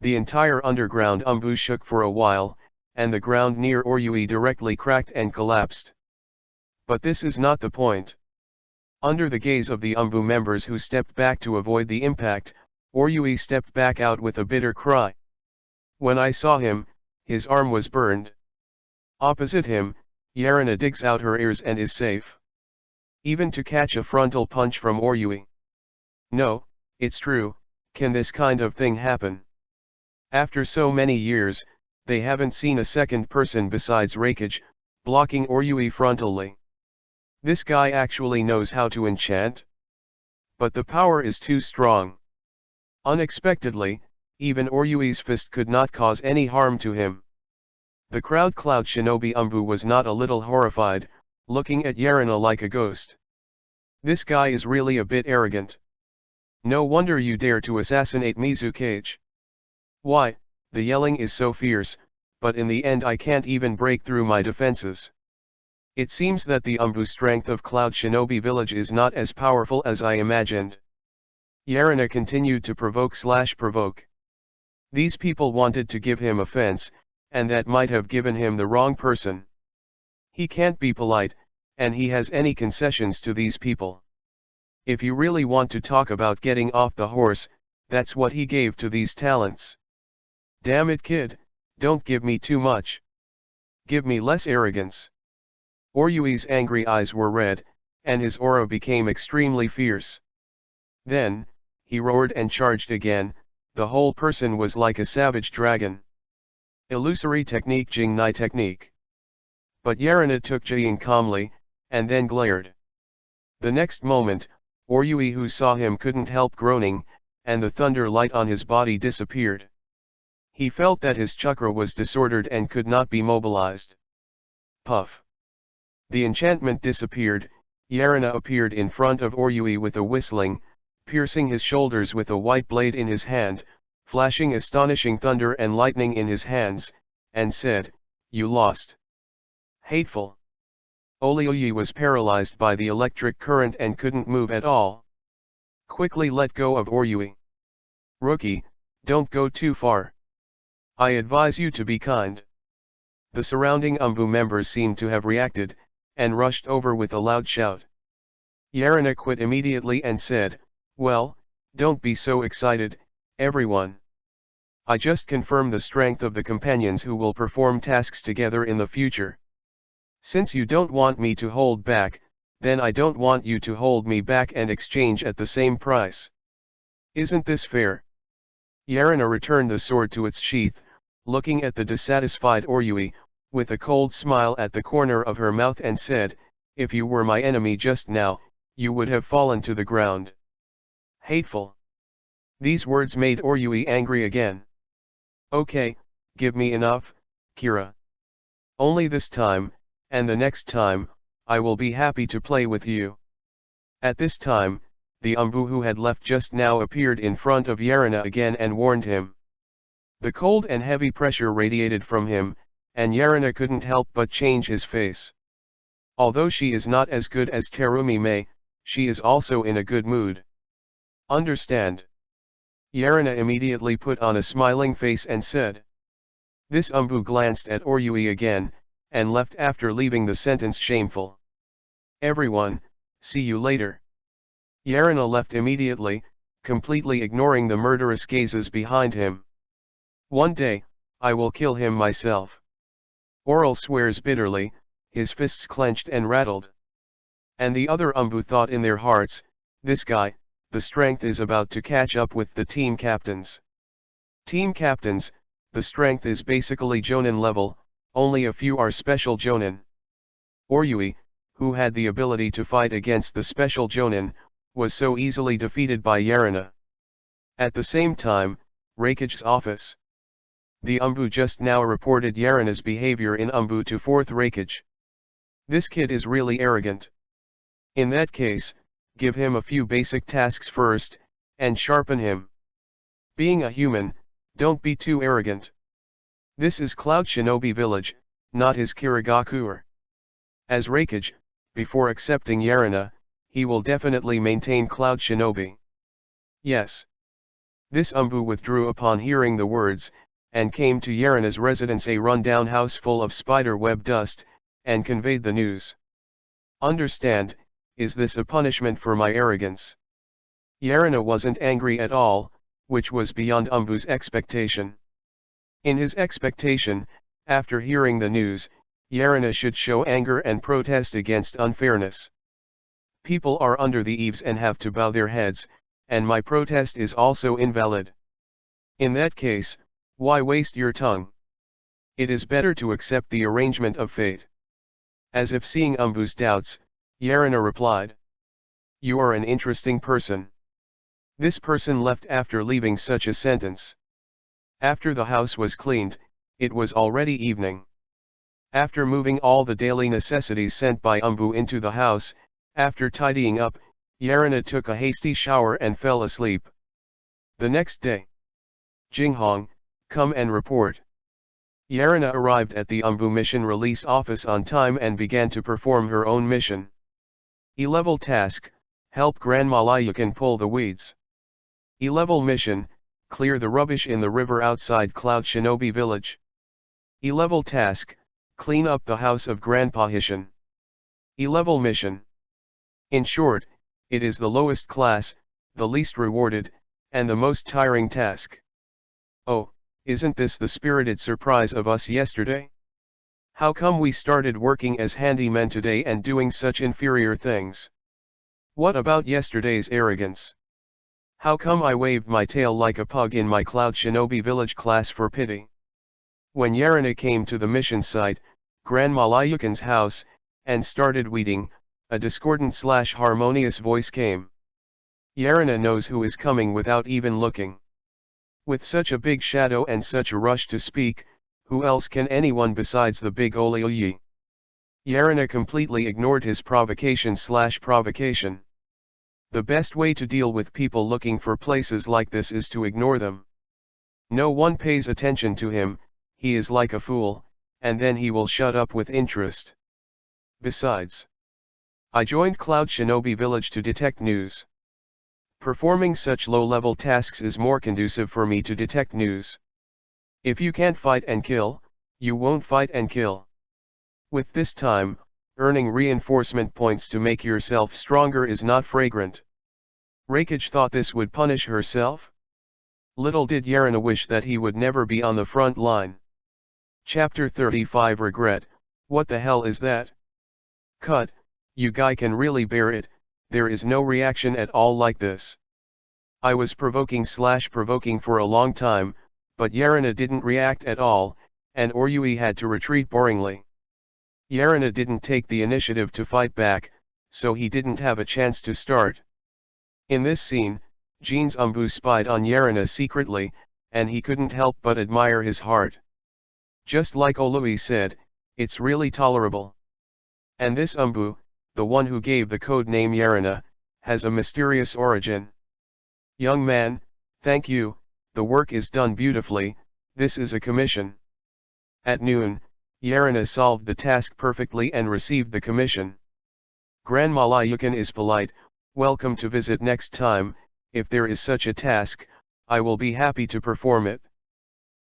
The entire underground Umbu shook for a while, and the ground near Oryui directly cracked and collapsed. But this is not the point. Under the gaze of the Umbu members who stepped back to avoid the impact, Oryui stepped back out with a bitter cry. When I saw him, his arm was burned. Opposite him, Yarina digs out her ears and is safe. Even to catch a frontal punch from Oryui. No, it's true, can this kind of thing happen? After so many years, they haven't seen a second person besides Hokage, blocking Oryui frontally. This guy actually knows how to enchant? But the power is too strong. Unexpectedly, even Oryui's fist could not cause any harm to him. The crowd Cloud Shinobi Umbu was not a little horrified, looking at Yarina like a ghost. This guy is really a bit arrogant. No wonder you dare to assassinate Mizukage. Why, the yelling is so fierce, but in the end I can't even break through my defenses. It seems that the Umbu strength of Cloud Shinobi Village is not as powerful as I imagined. Yarina continued to provoke. These people wanted to give him offense, and that might have given him the wrong person. He can't be polite, and he has any concessions to these people. If you really want to talk about getting off the horse, that's what he gave to these talents. Damn it, kid, don't give me too much. Give me less arrogance. Oryui's angry eyes were red, and his aura became extremely fierce. Then, he roared and charged again. The whole person was like a savage dragon. Illusory technique, Jingnai technique. But Yarina took Jing calmly, and then glared. The next moment, Oryui who saw him couldn't help groaning, and the thunder light on his body disappeared. He felt that his chakra was disordered and could not be mobilized. Puff. The enchantment disappeared. Yarina appeared in front of Oryui with a whistling, piercing his shoulders with a white blade in his hand, flashing astonishing thunder and lightning in his hands, and said, "You lost." Hateful. Oryui was paralyzed by the electric current and couldn't move at all. Quickly let go of Oryui. Rookie, don't go too far. I advise you to be kind. The surrounding Umbu members seemed to have reacted, and rushed over with a loud shout. Yarina quit immediately and said, "Well, don't be so excited, everyone. I just confirm the strength of the companions who will perform tasks together in the future. Since you don't want me to hold back, then I don't want you to hold me back and exchange at the same price. Isn't this fair?" Yarina returned the sword to its sheath, looking at the dissatisfied Oryui, with a cold smile at the corner of her mouth, and said, "If you were my enemy just now, you would have fallen to the ground." Hateful. These words made Oryui angry again. "Okay, give me enough, Kira. Only this time, and the next time, I will be happy to play with you." At this time, the Umbu who had left just now appeared in front of Yarina again and warned him. The cold and heavy pressure radiated from him, and Yarina couldn't help but change his face. Although she is not as good as Terumi Mei, she is also in a good mood. Understand? Yarina immediately put on a smiling face and said. This Umbu glanced at Oryui again, and left after leaving the sentence shameful. "Everyone, see you later." Yarina left immediately, completely ignoring the murderous gazes behind him. "One day, I will kill him myself." Oral swears bitterly, his fists clenched and rattled. And the other Umbu thought in their hearts, this guy, the strength is about to catch up with the team captains. Team captains, the strength is basically Jonin level, only a few are special Jonin. Oryui, who had the ability to fight against the special Jonin, was so easily defeated by Yarina. At the same time, Raikage's office. The Umbu just now reported Yarina's behavior in Umbu to 4th Raikage. This kid is really arrogant. In that case, give him a few basic tasks first, and sharpen him. Being a human, don't be too arrogant. This is Cloud Shinobi Village, not his Kirigakure. As Raikage, before accepting Yarina, he will definitely maintain Cloud Shinobi. Yes. This Umbu withdrew upon hearing the words, and came to Yarina's residence, a run-down house full of spider web dust, and conveyed the news. Understand, is this a punishment for my arrogance? Yarina wasn't angry at all, which was beyond Umbu's expectation. In his expectation, after hearing the news, Yarina should show anger and protest against unfairness. People are under the eaves and have to bow their heads, and my protest is also invalid. In that case, why waste your tongue? It is better to accept the arrangement of fate. As if seeing Umbu's doubts, Yarina replied. You are an interesting person. This person left after leaving such a sentence. After the house was cleaned, it was already evening. After moving all the daily necessities sent by Umbu into the house, after tidying up, Yarina took a hasty shower and fell asleep. The next day. Jinghong, come and report. Yarina arrived at the Umbu mission release office on time and began to perform her own mission. E-level task, help Grandma Lyukin pull the weeds. E-level mission, clear the rubbish in the river outside Cloud Shinobi village. E-level task, clean up the house of Grandpa Hishin. E-level mission. In short, it is the lowest class, the least rewarded, and the most tiring task. Oh, isn't this the spirited surprise of us yesterday? How come we started working as handymen today and doing such inferior things? What about yesterday's arrogance? How come I waved my tail like a pug in my Cloud Shinobi village class for pity? When Yarina came to the mission site, Grandma Lyukin's house, and started weeding, a discordant/harmonious voice came. Yarina knows who is coming without even looking. With such a big shadow and such a rush to speak, who else can anyone besides the big Olioyi? Yarina completely ignored his provocation/provocation. The best way to deal with people looking for places like this is to ignore them. No one pays attention to him, he is like a fool, and then he will shut up with interest. Besides, I joined Cloud Shinobi Village to detect news. Performing such low-level tasks is more conducive for me to detect news. If you can't fight and kill, you won't fight and kill. With this time, earning reinforcement points to make yourself stronger is not fragrant. Reikage thought this would punish herself? Little did Yarina wish that he would never be on the front line. Chapter 35 Regret, what the hell is that? Cut, you guy can really bear it, there is no reaction at all like this. I was provoking for a long time, but Yarina didn't react at all, and Oryui had to retreat boringly. Yarina didn't take the initiative to fight back, so he didn't have a chance to start. In this scene, Jean's Umbu spied on Yarina secretly, and he couldn't help but admire his heart. Just like Olui said, it's really tolerable. And this Umbu, the one who gave the code name Yarina, has a mysterious origin. Young man, thank you, the work is done beautifully, this is a commission. At noon, Yarina solved the task perfectly and received the commission. Grandma Lyukin is polite, welcome to visit next time, if there is such a task, I will be happy to perform it.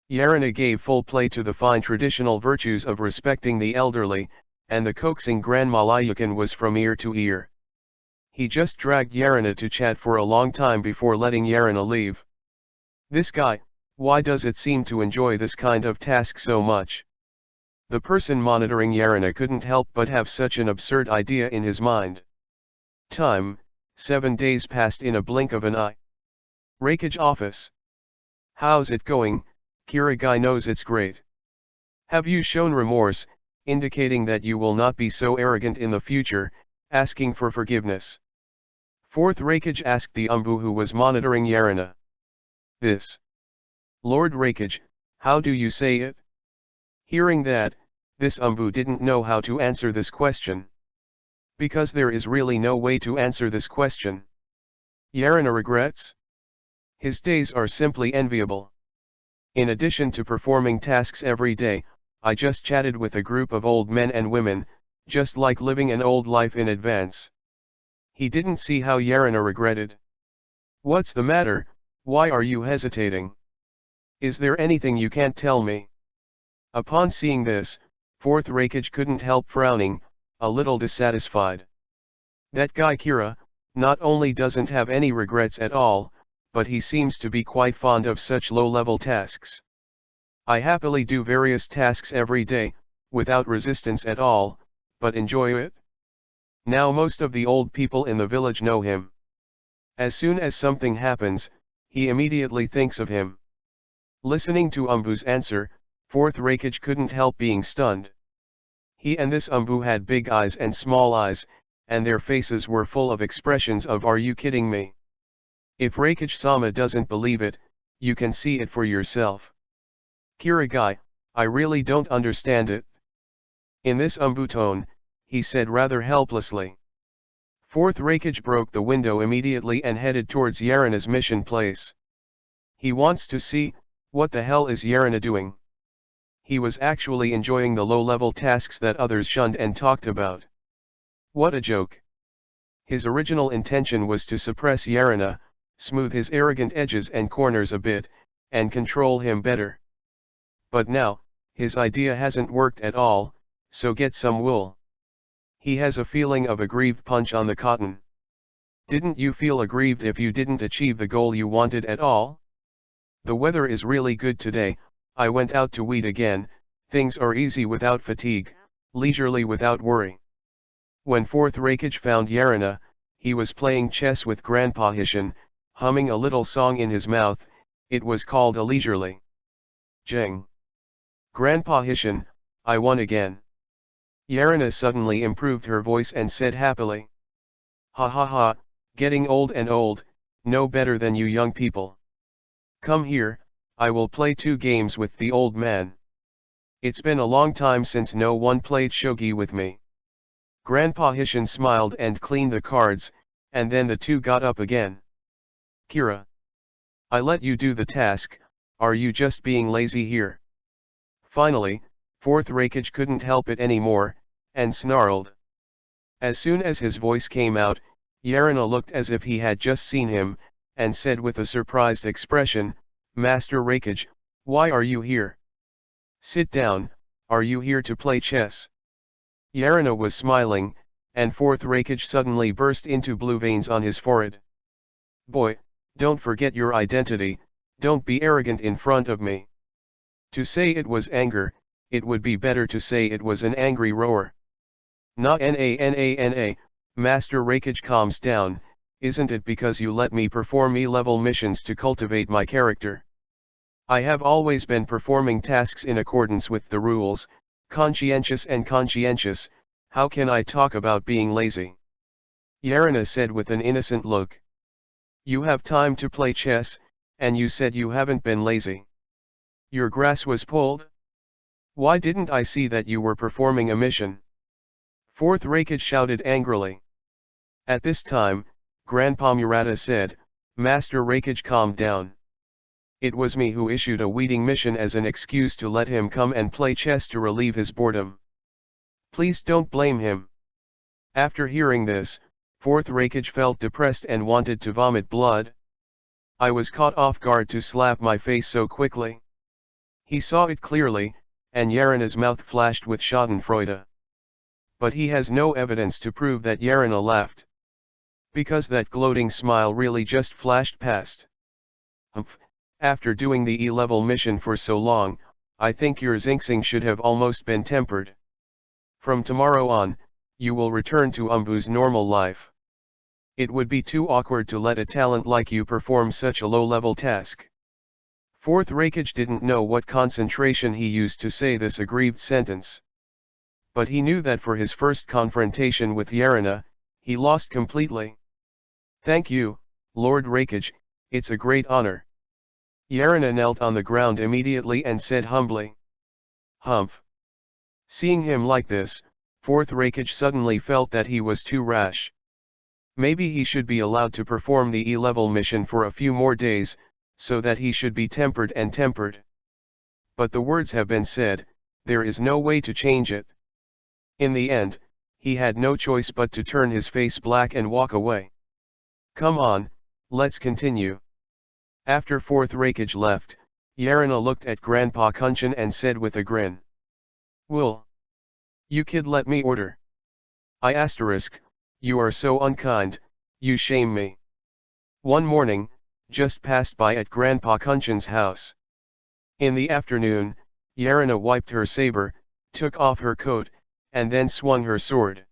Yarina gave full play to the fine traditional virtues of respecting the elderly, and the coaxing Grandma Lyukin was from ear to ear. He just dragged Yarina to chat for a long time before letting Yarina leave. This guy, why does it seem to enjoy this kind of task so much? The person monitoring Yarina couldn't help but have such an absurd idea in his mind. Time, 7 days passed in a blink of an eye. Reikage office. How's it going? Kirigai knows it's great. Have you shown remorse, indicating that you will not be so arrogant in the future, asking for forgiveness? Fourth Reikage asked the Umbu who was monitoring Yarina. This. Lord Reikage, how do you say it? Hearing that, this Umbu didn't know how to answer this question. Because there is really no way to answer this question. Yarina regrets? His days are simply enviable. In addition to performing tasks every day, I just chatted with a group of old men and women, just like living an old life in advance. He didn't see how Yarina regretted. What's the matter, why are you hesitating? Is there anything you can't tell me? Upon seeing this, fourth Reikage couldn't help frowning, a little dissatisfied. That guy Kira, not only doesn't have any regrets at all, but he seems to be quite fond of such low-level tasks. I happily do various tasks every day, without resistance at all, but enjoy it. Now most of the old people in the village know him. As soon as something happens, he immediately thinks of him. Listening to Umbu's answer, fourth Reikage couldn't help being stunned. He and this Umbu had big eyes and small eyes, and their faces were full of expressions of "Are you kidding me?" If Reikage-sama doesn't believe it, you can see it for yourself. Kirigai, I really don't understand it. In this Umbu tone, he said rather helplessly. Fourth Reikage broke the window immediately and headed towards Yarina's mission place. He wants to see, what the hell is Yarina doing? he was actually enjoying the low-level tasks that others shunned and talked about. What a joke. His original intention was to suppress Yarina, smooth his arrogant edges and corners a bit, and control him better. But now, his idea hasn't worked at all, so get some wool. He has a feeling of aggrieved punch on the cotton. Didn't you feel aggrieved if you didn't achieve the goal you wanted at all? The weather is really good today, I went out to weed again, things are easy without fatigue, leisurely without worry. When fourth Hokage found Yarina, he was playing chess with Grandpa Hishin, humming a little song in his mouth. It was called a leisurely. Jing. Grandpa Hishin, I won again. Yarina suddenly improved her voice and said happily. Ha ha ha, getting old and old, no better than you young people. Come here, I will play 2 games with the old man. It's been a long time since no one played shogi with me. Grandpa Hishin smiled and cleaned the cards, and then the two got up again. Kira. I let you do the task, are you just being lazy here? Finally, fourth Hokage couldn't help it anymore, and snarled. As soon as his voice came out, Yarina looked as if he had just seen him, and said with a surprised expression, Master Hokage, why are you here? Sit down, are you here to play chess? Yarina was smiling, and fourth Hokage suddenly burst into blue veins on his forehead. Boy, don't forget your identity, don't be arrogant in front of me. To say it was anger, it would be better to say it was an angry roar. Na, Master Hokage calms down, isn't it because you let me perform E-level missions to cultivate my character? I have always been performing tasks in accordance with the rules, conscientious and conscientious, how can I talk about being lazy? Yarina said with an innocent look. You have time to play chess, and you said you haven't been lazy. Your grass was pulled? Why didn't I see that you were performing a mission? Fourth Hokage shouted angrily. At this time, Grandpa Murata said, Master Hokage calmed down. It was me who issued a weeding mission as an excuse to let him come and play chess to relieve his boredom. Please don't blame him. After hearing this, fourth Hokage felt depressed and wanted to vomit blood. I was caught off guard to slap my face so quickly. He saw it clearly, and Yarina's mouth flashed with schadenfreude. But he has no evidence to prove that Yarina laughed. Because that gloating smile really just flashed past. Humph. After doing the E-level mission for so long, I think your Xinxing should have almost been tempered. From tomorrow on, you will return to Umbu's normal life. It would be too awkward to let a talent like you perform such a low-level task. Fourth Hokage didn't know what concentration he used to say this aggrieved sentence. But he knew that for his first confrontation with Yarina, he lost completely. Thank you, Lord Hokage, it's a great honor. Yarina knelt on the ground immediately and said humbly. Humph. Seeing him like this, fourth Hokage suddenly felt that he was too rash. Maybe he should be allowed to perform the E-level mission for a few more days, so that he should be tempered and tempered. But the words have been said, there is no way to change it. In the end, he had no choice but to turn his face black and walk away. Come on, let's continue. After fourth Hokage left, Yarina looked at Grandpa Kunshin and said with a grin. Will you kid let me order? You are so unkind, you shame me. One morning, just passed by at Grandpa Kunshin's house. In the afternoon, Yarina wiped her saber, took off her coat, and then swung her sword.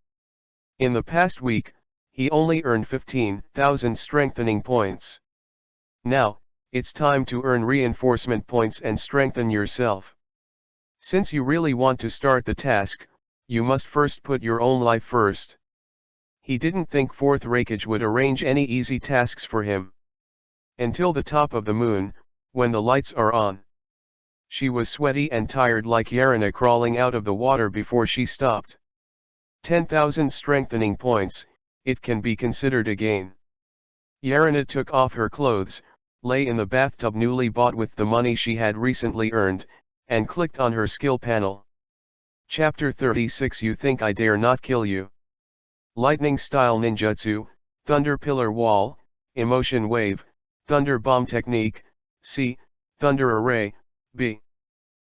In the past week, he only earned 15,000 strengthening points. Now, it's time to earn reinforcement points and strengthen yourself. Since you really want to start the task, you must first put your own life first. He didn't think fourth Hokage would arrange any easy tasks for him. Until the top of the moon, when the lights are on. She was sweaty and tired like Yarina crawling out of the water before she stopped. 10,000 strengthening points, it can be considered a gain. Yarina took off her clothes, lay in the bathtub newly bought with the money she had recently earned, and clicked on her skill panel. Chapter 36. You think I dare not kill you? Lightning Style Ninjutsu, Thunder Pillar Wall, Emotion Wave, Thunder Bomb Technique, C. Thunder Array, B.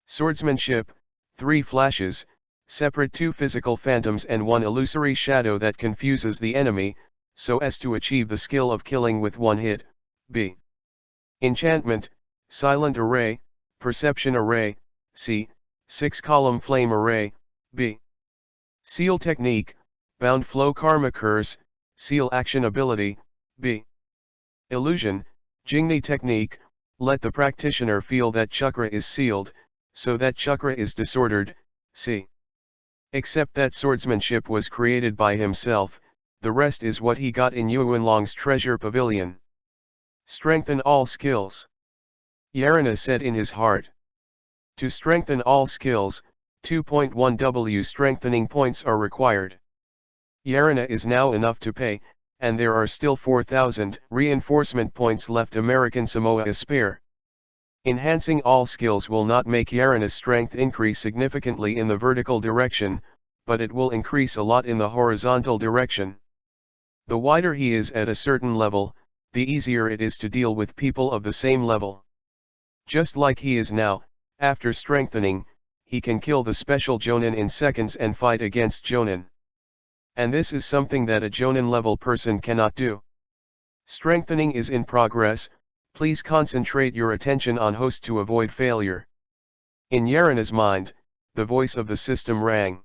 Swordsmanship, 3 flashes, separate 2 physical phantoms and 1 illusory shadow that confuses the enemy, so as to achieve the skill of killing with 1 hit, B. Enchantment, Silent Array, Perception Array, C. 6-column Flame Array, B. Seal Technique, Bound Flow Karma Curse, Seal Action Ability, B. Illusion, Jingni Technique, let the practitioner feel that chakra is sealed, so that chakra is disordered, C. Except that swordsmanship was created by himself, the rest is what he got in Yuanlong's treasure pavilion. Strengthen all skills. Yarina said in his heart. To strengthen all skills, 2.1 W strengthening points are required. Yarina is now enough to pay, and there are still 4,000 reinforcement points left. American Samoa a spare. Enhancing all skills will not make Yarina's strength increase significantly in the vertical direction, but it will increase a lot in the horizontal direction. The wider he is at a certain level, the easier it is to deal with people of the same level. Just like he is now, after strengthening, he can kill the special Jonin in seconds and fight against Jonin. And this is something that a Jonin level person cannot do. Strengthening is in progress, please concentrate your attention on host to avoid failure. In Yarina's mind, the voice of the system rang.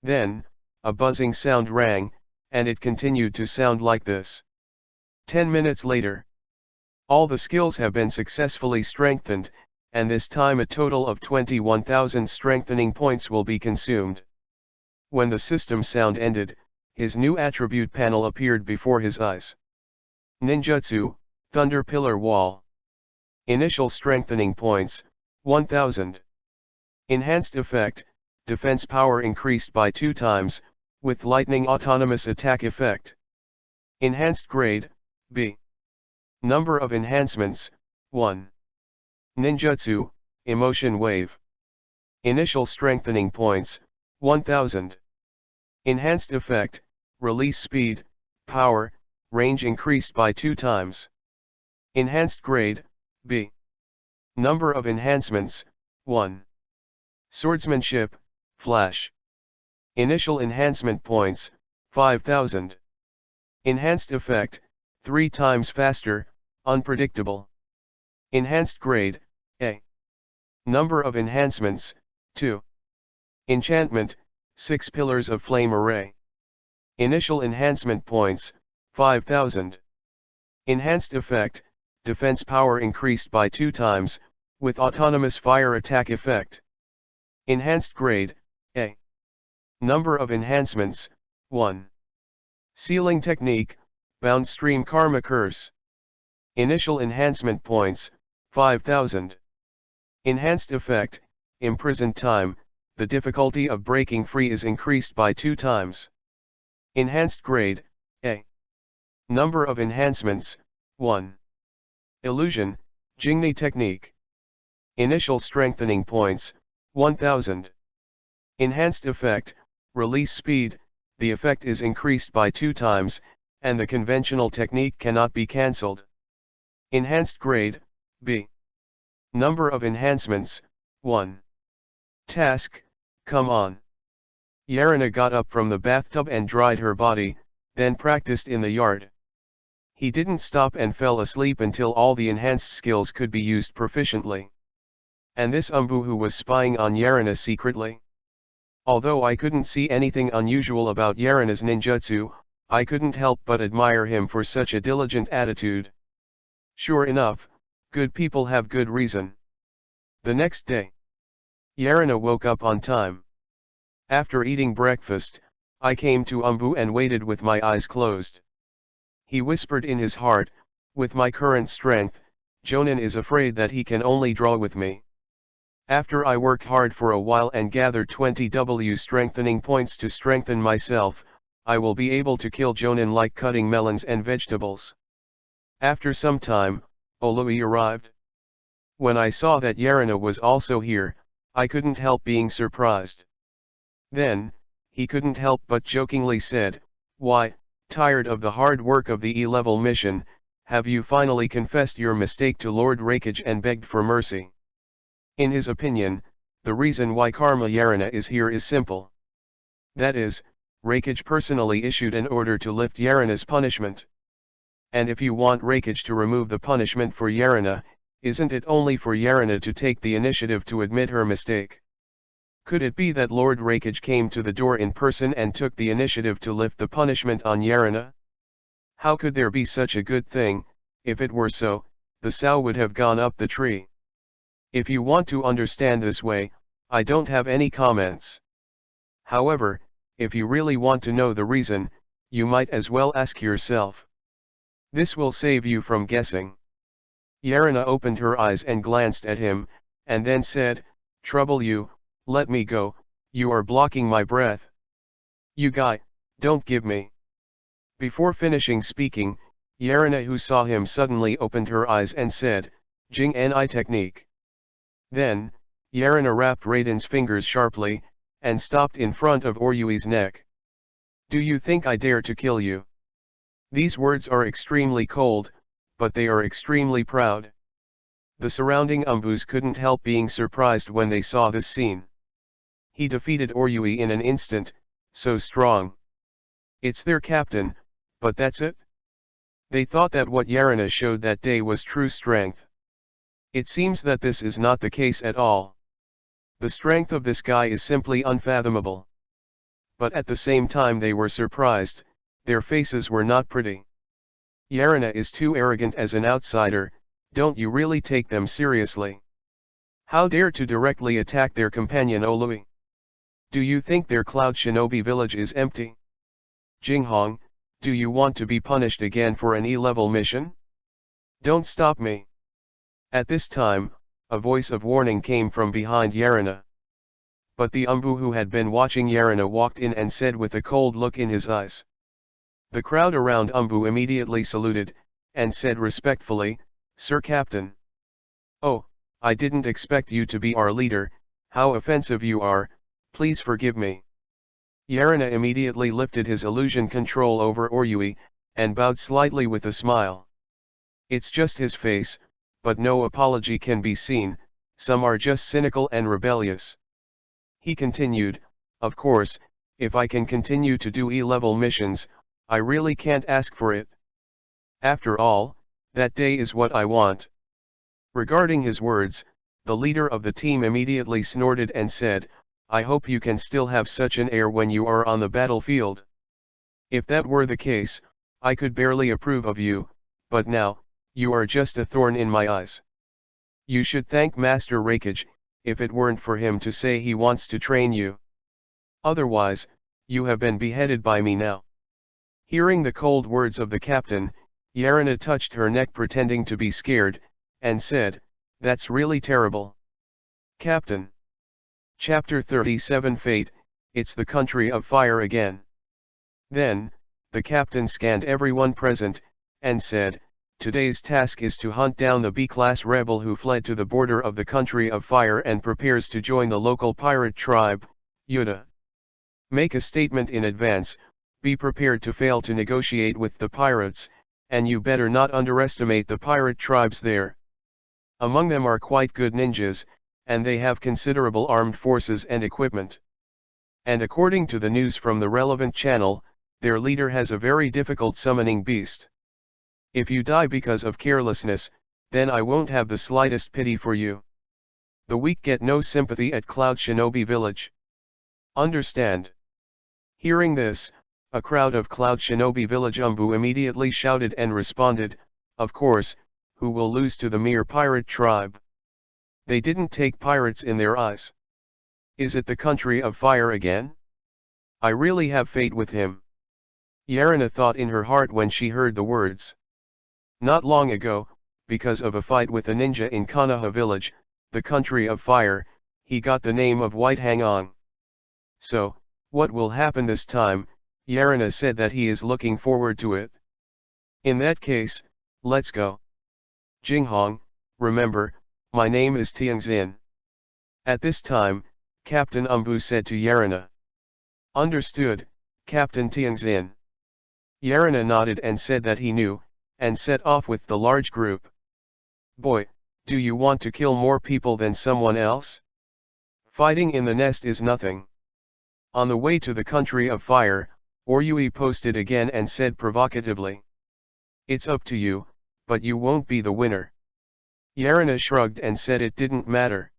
Then, a buzzing sound rang, and it continued to sound like this. 10 minutes later. All the skills have been successfully strengthened, and this time a total of 21,000 strengthening points will be consumed. When the system sound ended, his new attribute panel appeared before his eyes. Ninjutsu, Thunder Pillar Wall. Initial strengthening points, 1000. Enhanced effect, defense power increased by 2 times, with lightning autonomous attack effect. Enhanced grade, B. Number of enhancements, 1. Ninjutsu, Emotion Wave. Initial strengthening points, 1000. Enhanced effect, release speed, power, range increased by 2 times. Enhanced grade, B. Number of enhancements, 1. Swordsmanship, Flash. Initial enhancement points, 5000. Enhanced effect, 3 times faster, unpredictable. Enhanced grade, A. Number of enhancements, 2. Enchantment, 6 pillars of flame array. Initial enhancement points, 5000. Enhanced effect, defense power increased by 2 times, with autonomous fire attack effect. Enhanced grade, A. Number of enhancements, 1. Sealing technique, bound stream karma curse. Initial enhancement points, 5000. Enhanced effect, imprisoned time, the difficulty of breaking free is increased by 2 times. Enhanced grade, A. Number of enhancements, 1. Illusion, Jingni technique. Initial strengthening points, 1000. Enhanced effect, release speed, the effect is increased by 2 times, and the conventional technique cannot be cancelled. Enhanced grade, B. Number of enhancements, 1. Task, come on. Yarina got up from the bathtub and dried her body, then practiced in the yard. He didn't stop and fell asleep until all the enhanced skills could be used proficiently. And this who was spying on Yarina secretly. Although I couldn't see anything unusual about Yarina's ninjutsu, I couldn't help but admire him for such a diligent attitude. Sure enough, good people have good reason. The next day, Yarina woke up on time. After eating breakfast, I came to and waited with my eyes closed. He whispered in his heart, with my current strength, Jonin is afraid that he can only draw with me. After I worked hard for a while and gathered 20 W strengthening points to strengthen myself, I will be able to kill Jonin like cutting melons and vegetables. After some time, Oloi arrived. When I saw that Yarina was also here, I couldn't help being surprised. Then, he couldn't help but jokingly said, "Why, tired of the hard work of the E-level mission, have you finally confessed your mistake to Lord Rakage and begged for mercy?" In his opinion, the reason why Karma Yarina is here is simple. That is, Rakage personally issued an order to lift Yarina's punishment. And if you want Rakage to remove the punishment for Yarina, isn't it only for Yarina to take the initiative to admit her mistake? Could it be that Lord Rakage came to the door in person and took the initiative to lift the punishment on Yarina? How could there be such a good thing? If it were so, the sow would have gone up the tree. If you want to understand this way, I don't have any comments. However, if you really want to know the reason, you might as well ask yourself. This will save you from guessing. Yarina opened her eyes and glanced at him, and then said, "Trouble you, let me go, you are blocking my breath. You guy, don't give me." Before finishing speaking, Yarina, who saw him suddenly, opened her eyes and said, "Jing Ni technique." Then, Yarina wrapped Raiden's fingers sharply, and stopped in front of Oryui's neck. "Do you think I dare to kill you?" These words are extremely cold, but they are extremely proud. The surrounding Umbus couldn't help being surprised when they saw this scene. He defeated Oryui in an instant, so strong. It's their captain, but that's it? They thought that what Yarina showed that day was true strength. It seems that this is not the case at all. The strength of this guy is simply unfathomable. But at the same time they were surprised, their faces were not pretty. Yarina is too arrogant as an outsider, don't you really take them seriously? How dare to directly attack their companion Olui? Do you think their Cloud Shinobi village is empty? Jinghong, do you want to be punished again for an E-level mission? Don't stop me. At this time, a voice of warning came from behind Yarina. But the Umbu who had been watching Yarina walked in and said with a cold look in his eyes. The crowd around Umbu immediately saluted, and said respectfully, "Sir Captain." "Oh, I didn't expect you to be our leader, how offensive you are, please forgive me." Yarina immediately lifted his illusion control over Oryui, and bowed slightly with a smile. It's just his face, but no apology can be seen, some are just cynical and rebellious. He continued, "Of course, if I can continue to do E-level missions, I really can't ask for it. After all, that day is what I want." Regarding his words, the leader of the team immediately snorted and said, "I hope you can still have such an air when you are on the battlefield. If that were the case, I could barely approve of you, but now, you are just a thorn in my eyes. You should thank Master Rakage, if it weren't for him to say he wants to train you. Otherwise, you have been beheaded by me now." Hearing the cold words of the captain, Yarina touched her neck pretending to be scared, and said, "That's really terrible. Captain." Chapter 37 Fate, It's the Country of Fire again. Then, the captain scanned everyone present, and said, "Today's task is to hunt down the B-class rebel who fled to the border of the Country of Fire and prepares to join the local pirate tribe, Yuta. Make a statement in advance, be prepared to fail to negotiate with the pirates, and you better not underestimate the pirate tribes there. Among them are quite good ninjas, and they have considerable armed forces and equipment. And according to the news from the relevant channel, their leader has a very difficult summoning beast. If you die because of carelessness, then I won't have the slightest pity for you. The weak get no sympathy at Cloud Shinobi Village. Understand?" Hearing this, a crowd of Cloud Shinobi Village Umbu immediately shouted and responded, "Of course, who will lose to the mere pirate tribe? They didn't take pirates in their eyes. Is it the Country of Fire again? I really have fate with him." Yarina thought in her heart when she heard the words. Not long ago, because of a fight with a ninja in Konoha village, the Country of Fire, he got the name of White Hangong. So, what will happen this time? Yarina said that he is looking forward to it. In that case, let's go. Jinghong, remember, My name is Tianxin. At this time, Captain Umbu said to Yarina. Understood, Captain Tianxin. Yarina nodded and said that he knew, and set off with the large group. Boy, do you want to kill more people than someone else? Fighting in the nest is nothing. On the way to the country of fire, Oryui posted again and said provocatively. It's up to you, but you won't be the winner. Yarina shrugged and said it didn't matter.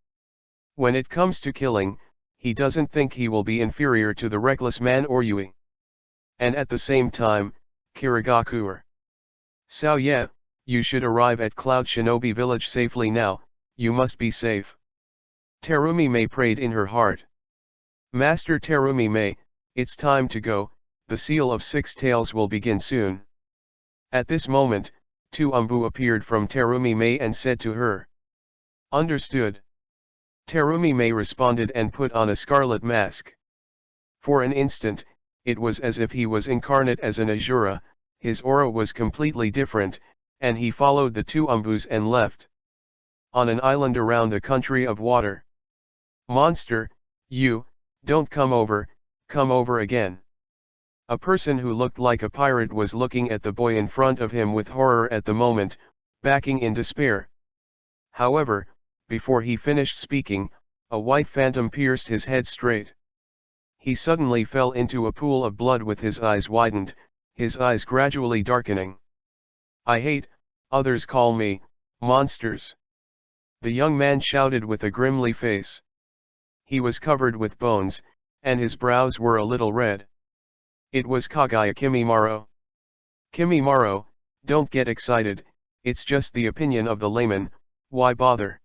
When it comes to killing, he doesn't think he will be inferior to the reckless man Oryui. And at the same time, Kirigakuer. So yeah, you should arrive at Cloud Shinobi village safely now, you must be safe. Terumi Mei prayed in her heart. Master Terumi Mei, it's time to go, the Seal of Six Tails will begin soon. At this moment, two Umbu appeared from Terumi Mei and said to her. Understood. Terumi Mei responded and put on a scarlet mask. For an instant, it was as if he was incarnate as an Asura, his aura was completely different, and he followed the two Umbus and left. On an island around the country of water. Monster, you, don't come over again. A person who looked like a pirate was looking at the boy in front of him with horror at the moment, backing in despair. However, before he finished speaking, a white phantom pierced his head straight. He suddenly fell into a pool of blood with his eyes widened, his eyes gradually darkening. I hate, others call me, monsters. The young man shouted with a grimly face. He was covered with bones, and his brows were a little red. It was Kagaya Kimimaro. Kimimaro, don't get excited, it's just the opinion of the layman, why bother?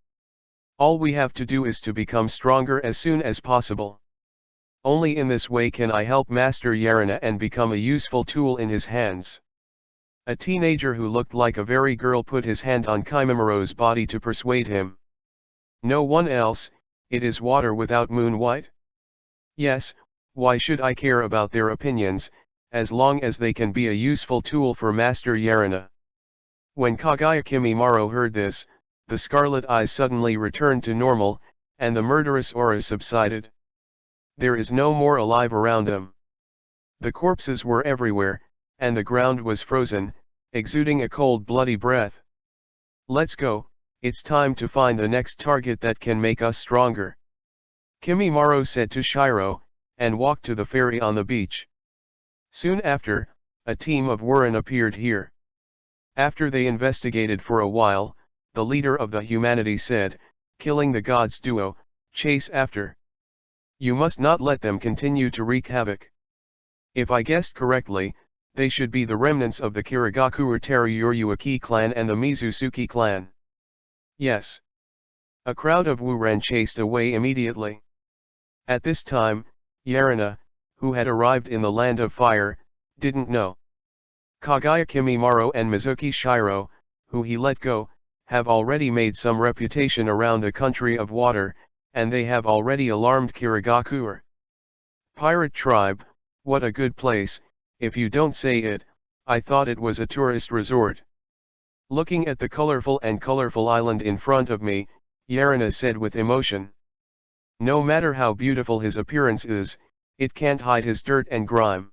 All we have to do is to become stronger as soon as possible. Only in this way can I help Master Yarina and become a useful tool in his hands. A teenager who looked like a very girl put his hand on Kimimaro's body to persuade him. No one else, it is water without moon white? Yes, why should I care about their opinions, as long as they can be a useful tool for Master Yarina? When Kagaya Kimimaro heard this, the scarlet eyes suddenly returned to normal, and the murderous aura subsided. There is no more alive around them. The corpses were everywhere, and the ground was frozen, exuding a cold bloody breath. Let's go, it's time to find the next target that can make us stronger. Kimimaro said to Shiro, and walked to the ferry on the beach. Soon after, a team of Wurin appeared here. After they investigated for a while, the leader of the humanity said, killing the gods duo, chase after. You must not let them continue to wreak havoc. If I guessed correctly, they should be the remnants of the Kirigakuer Teruyoryuaki clan and the Mizusuki clan. Yes. A crowd of Wuren chased away immediately. At this time, Yarina, who had arrived in the land of fire, didn't know. Kagaya Kimimaro and Mizuki Shiro, who he let go, have already made some reputation around the country of water, and they have already alarmed Kirigakuer. Pirate tribe, what a good place, if you don't say it, I thought it was a tourist resort. Looking at the colorful island in front of me, Yarina said with emotion. No matter how beautiful his appearance is, it can't hide his dirt and grime.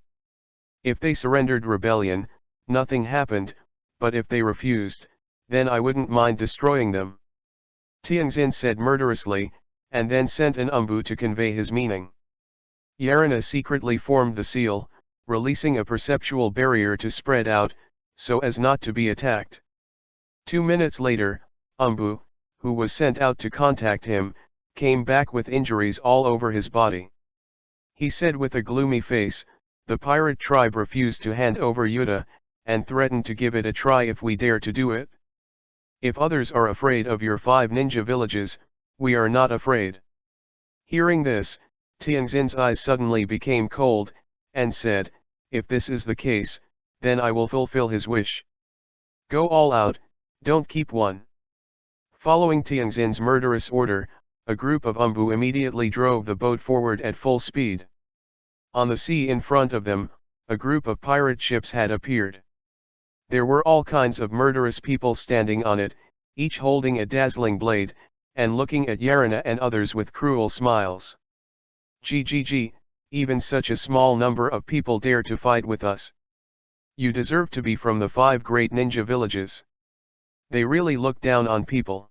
If they surrendered rebellion, nothing happened, but if they refused, then I wouldn't mind destroying them. Tianxin said murderously, and then sent an umbu to convey his meaning. Yarina secretly formed the seal, releasing a perceptual barrier to spread out, so as not to be attacked. 2 minutes later, Umbu, who was sent out to contact him, came back with injuries all over his body. He said with a gloomy face, the pirate tribe refused to hand over Yuta, and threatened to give it a try if we dare to do it. If others are afraid of your 5 ninja villages, we are not afraid. Hearing this, Tianxin's eyes suddenly became cold, and said, if this is the case, then I will fulfill his wish. Go all out, don't keep one. Following Tianxin's murderous order, a group of umbu immediately drove the boat forward at full speed. On the sea in front of them, a group of pirate ships had appeared. There were all kinds of murderous people standing on it, each holding a dazzling blade, and looking at Yarina and others with cruel smiles. GGG, even such a small number of people dare to fight with us. You deserve to be from the 5 great ninja villages. They really look down on people.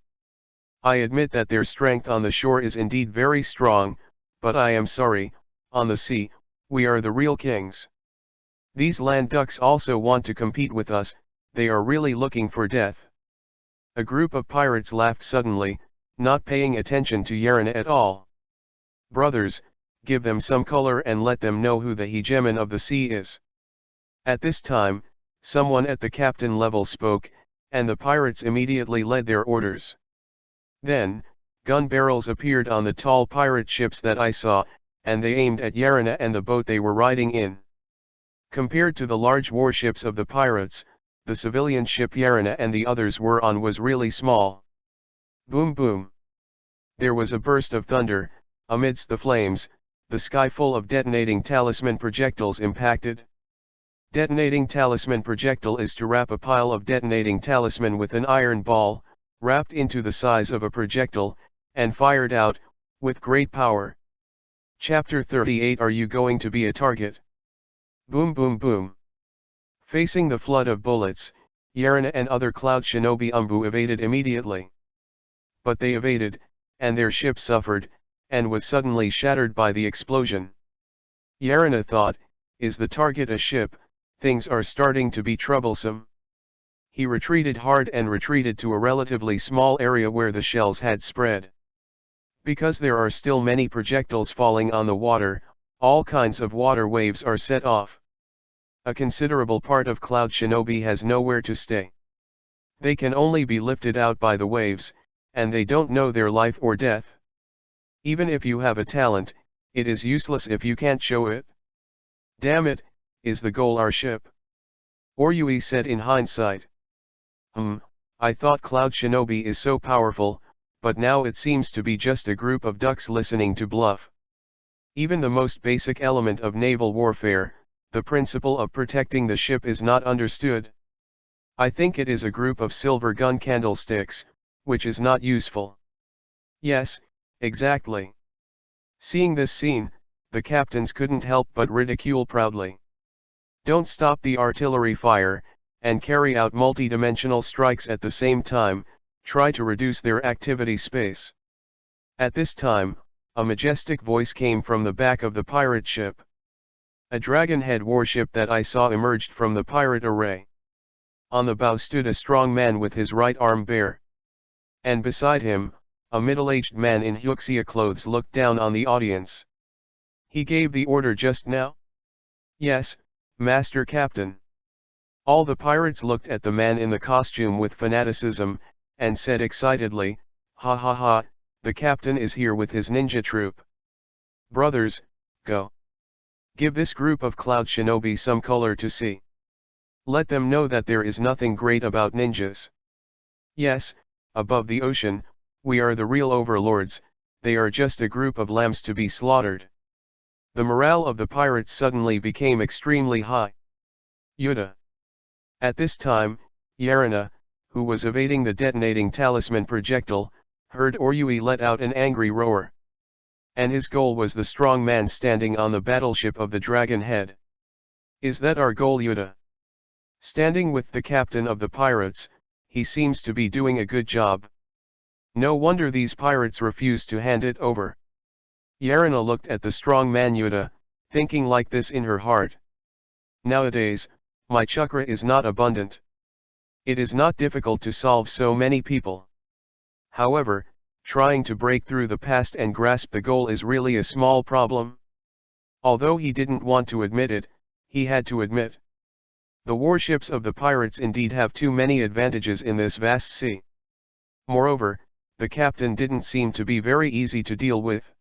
I admit that their strength on the shore is indeed very strong, but I am sorry, on the sea, we are the real kings. These land ducks also want to compete with us, they are really looking for death. A group of pirates laughed suddenly, not paying attention to Yarina at all. Brothers, give them some color and let them know who the hegemon of the sea is. At this time, someone at the captain level spoke, and the pirates immediately led their orders. Then, gun barrels appeared on the tall pirate ships that I saw, and they aimed at Yarina and the boat they were riding in. Compared to the large warships of the pirates, the civilian ship Yarina and the others were on was really small. Boom boom. There was a burst of thunder, amidst the flames, the sky full of detonating talisman projectiles impacted. Detonating talisman projectile is to wrap a pile of detonating talisman with an iron ball, wrapped into the size of a projectile, and fired out, with great power. Chapter 38. Are you going to be a target? Boom boom boom. Facing the flood of bullets, Yarina and other cloud shinobi Umbu evaded immediately. But they evaded, and their ship suffered, and was suddenly shattered by the explosion. Yarina thought, is the target a ship? Things are starting to be troublesome. He retreated hard and retreated to a relatively small area where the shells had spread. Because there are still many projectiles falling on the water, all kinds of water waves are set off. A considerable part of Cloud Shinobi has nowhere to stay. They can only be lifted out by the waves, and they don't know their life or death. Even if you have a talent, it is useless if you can't show it. Damn it, is the goal our ship? Oryui said in hindsight. I thought Cloud Shinobi is so powerful, but now it seems to be just a group of ducks listening to bluff. Even the most basic element of naval warfare, the principle of protecting the ship, is not understood. I think it is a group of silver gun candlesticks, which is not useful. Yes, exactly. Seeing this scene, the captains couldn't help but ridicule proudly. Don't stop the artillery fire, and carry out multi-dimensional strikes at the same time, try to reduce their activity space. At this time, a majestic voice came from the back of the pirate ship. A dragonhead warship that I saw emerged from the pirate array. On the bow stood a strong man with his right arm bare. And beside him, a middle-aged man in fuchsia clothes looked down on the audience. He gave the order just now? Yes, Master Captain. All the pirates looked at the man in the costume with fanaticism, and said excitedly, ha ha ha, the captain is here with his ninja troop. Brothers, go. Give this group of cloud shinobi some color to see. Let them know that there is nothing great about ninjas. Yes, above the ocean, we are the real overlords, they are just a group of lambs to be slaughtered. The morale of the pirates suddenly became extremely high. Yuta. At this time, Yarina, who was evading the detonating talisman projectile, heard Oryui let out an angry roar. And his goal was the strong man standing on the battleship of the dragon head. Is that our goal, Yuta? Standing with the captain of the pirates, he seems to be doing a good job. No wonder these pirates refused to hand it over. Yarina looked at the strong man Yuta, thinking like this in her heart. Nowadays, my chakra is not abundant. It is not difficult to solve so many people. However, trying to break through the past and grasp the goal is really a small problem. Although he didn't want to admit it, he had to admit. The warships of the pirates indeed have too many advantages in this vast sea. Moreover, the captain didn't seem to be very easy to deal with.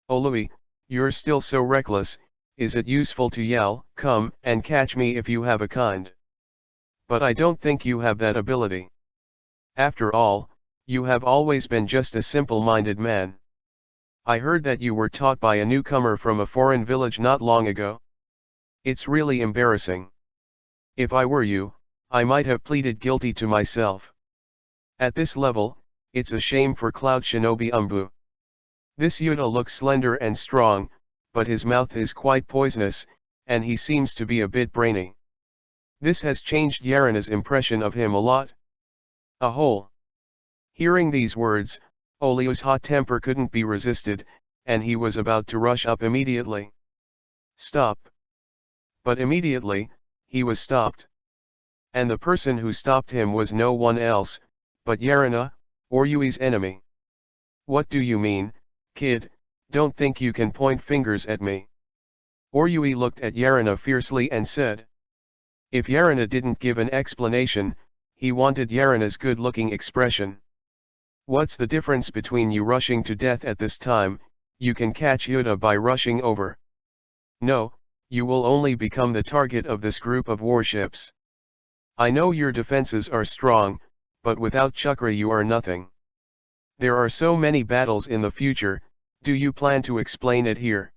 Oh Louis, you're still so reckless, is it useful to yell, come and catch me if you have a kind? But I don't think you have that ability. After all, you have always been just a simple-minded man. I heard that you were taught by a newcomer from a foreign village not long ago. It's really embarrassing. If I were you, I might have pleaded guilty to myself. At this level, it's a shame for Cloud Shinobi Umbu. This Yuta looks slender and strong, but his mouth is quite poisonous, and he seems to be a bit brainy. This has changed Yarina's impression of him a lot. A whole. Hearing these words, Olio's hot temper couldn't be resisted, and he was about to rush up immediately. Stop. But immediately, he was stopped. And the person who stopped him was no one else, but Yarina, Oryui's enemy. What do you mean, kid? Don't think you can point fingers at me. Oryui looked at Yarina fiercely and said. If Yarina didn't give an explanation, he wanted Yarina's good-looking expression. What's the difference between you rushing to death at this time? You can catch Yuta by rushing over. No, you will only become the target of this group of warships. I know your defenses are strong, but without chakra you are nothing. There are so many battles in the future, do you plan to explain it here?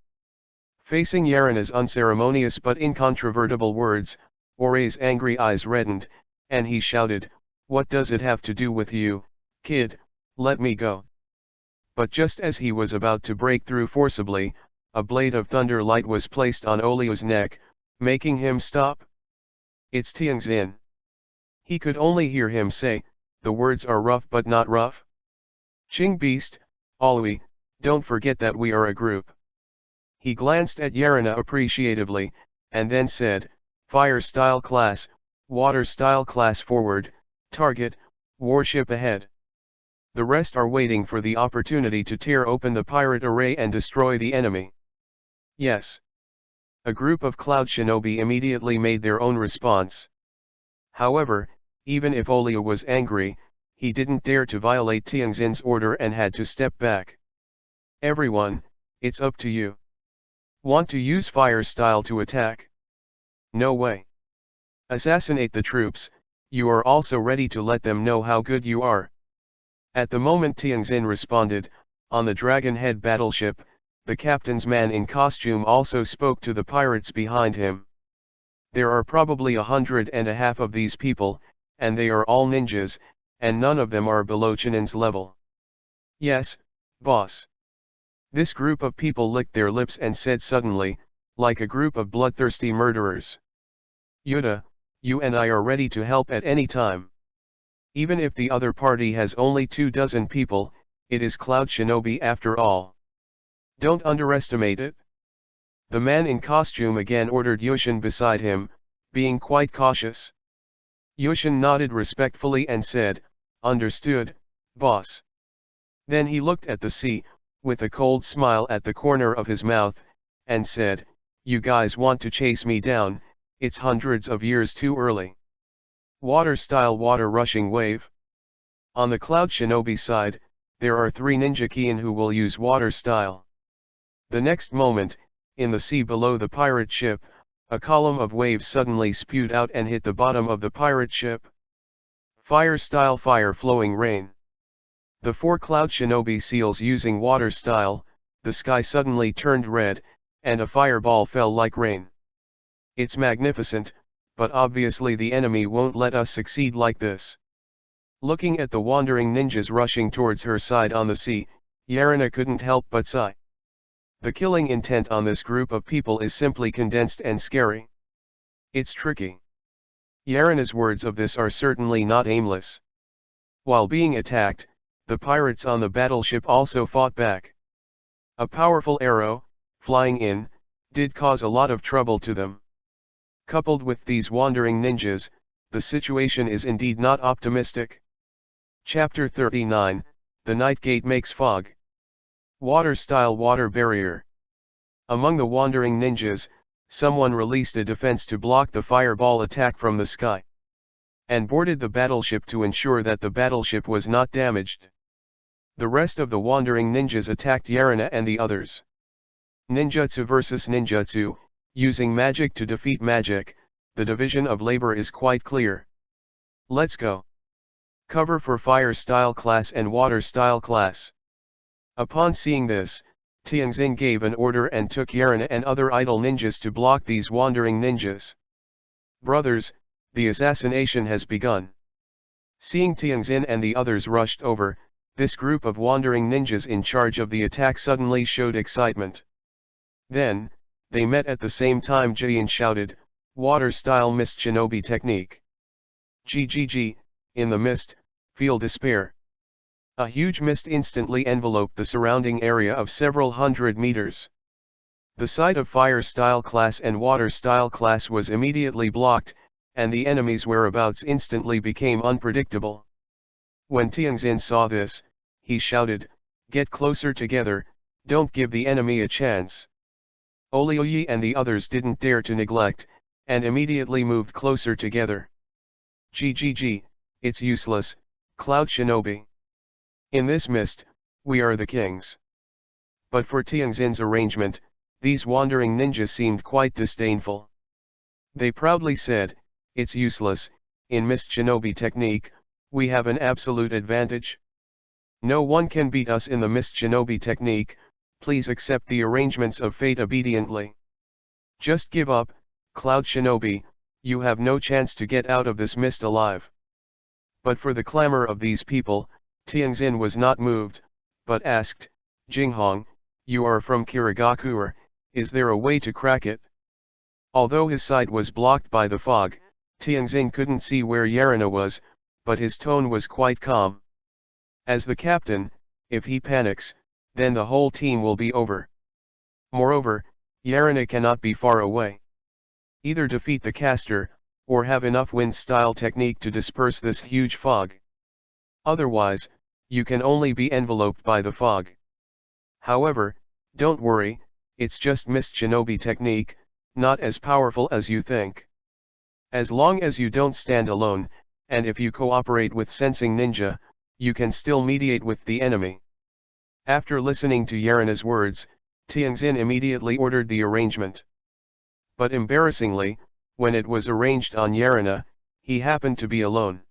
Facing Yarina's unceremonious but incontrovertible words, Oray's angry eyes reddened, and he shouted, What does it have to do with you, kid? Let me go. But just as he was about to break through forcibly, a blade of thunder light was placed on Olio's neck, making him stop. It's Tianxin. He could only hear him say, the words are rough but not rough. Ching beast, Olui, don't forget that we are a group. He glanced at Yarina appreciatively, and then said, Fire style class, water style class forward, target, warship ahead. The rest are waiting for the opportunity to tear open the pirate array and destroy the enemy. Yes. A group of Cloud Shinobi immediately made their own response. However, even if Olio was angry, he didn't dare to violate Tianxin's order and had to step back. Everyone, it's up to you. Want to use fire style to attack? No way. Assassinate the troops, you are also ready to let them know how good you are. At the moment Tianxin responded, on the Dragonhead battleship, the captain's man in costume also spoke to the pirates behind him. There are probably 150 of these people, and they are all ninjas, and none of them are below Chinin's level. Yes, boss. This group of people licked their lips and said suddenly, like a group of bloodthirsty murderers. Yuta, you and I are ready to help at any time. Even if the other party has only 24 people, it is Cloud Shinobi after all. Don't underestimate it. The man in costume again ordered Yushin beside him, being quite cautious. Yushin nodded respectfully and said, Understood, boss. Then he looked at the sea, with a cold smile at the corner of his mouth, and said, You guys want to chase me down, it's hundreds of years too early. Water style water rushing wave. On the Cloud Shinobi side, there are 3 ninja Kiin who will use water style. The next moment, in the sea below the pirate ship, a column of waves suddenly spewed out and hit the bottom of the pirate ship. Fire style fire flowing rain. The 4 Cloud Shinobi seals using water style, the sky suddenly turned red, and a fireball fell like rain. It's magnificent, but obviously the enemy won't let us succeed like this. Looking at the wandering ninjas rushing towards her side on the sea, Yarina couldn't help but sigh. The killing intent on this group of people is simply condensed and scary. It's tricky. Yarina's words of this are certainly not aimless. While being attacked, the pirates on the battleship also fought back. A powerful arrow, flying in, did cause a lot of trouble to them. Coupled with these wandering ninjas, the situation is indeed not optimistic. Chapter 39, The Night Gate Makes Fog. Water style water barrier. Among the wandering ninjas, someone released a defense to block the fireball attack from the sky, and boarded the battleship to ensure that the battleship was not damaged. The rest of the wandering ninjas attacked Yarina and the others. Ninjutsu versus ninjutsu, using magic to defeat magic, the division of labor is quite clear. Let's go. Cover for fire style class and water style class. Upon seeing this, Tianxin gave an order and took Yarina and other idle ninjas to block these wandering ninjas. Brothers, the assassination has begun. Seeing Tianxin and the others rushed over, this group of wandering ninjas in charge of the attack suddenly showed excitement. Then, they met at the same time. Jian shouted, "Water style mist shinobi technique. GGG, in the mist, feel despair." A huge mist instantly enveloped the surrounding area of several hundred meters. The sight of fire style class and water style class was immediately blocked, and the enemy's whereabouts instantly became unpredictable. When Tianxin saw this, he shouted, "Get closer together, don't give the enemy a chance." Olioi and the others didn't dare to neglect, and immediately moved closer together. GGG, it's useless, Cloud Shinobi. In this mist, we are the kings. But for Tianxin's arrangement, these wandering ninjas seemed quite disdainful. They proudly said, "It's useless, in mist shinobi technique, we have an absolute advantage. No one can beat us in the mist shinobi technique, please accept the arrangements of fate obediently. Just give up, Cloud Shinobi, you have no chance to get out of this mist alive." But for the clamor of these people, Tianxin was not moved, but asked, "Jinghong, you are from Kirigakure, is there a way to crack it?" Although his sight was blocked by the fog, Tianxin couldn't see where Yarina was, but his tone was quite calm. As the captain, if he panics, then the whole team will be over. Moreover, Yarina cannot be far away. Either defeat the caster, or have enough wind-style technique to disperse this huge fog. Otherwise, you can only be enveloped by the fog. However, don't worry, it's just mist shinobi technique, not as powerful as you think. As long as you don't stand alone, and if you cooperate with Sensing Ninja, you can still mediate with the enemy. After listening to Yarina's words, Tianxin immediately ordered the arrangement. But embarrassingly, when it was arranged on Yarina, he happened to be alone.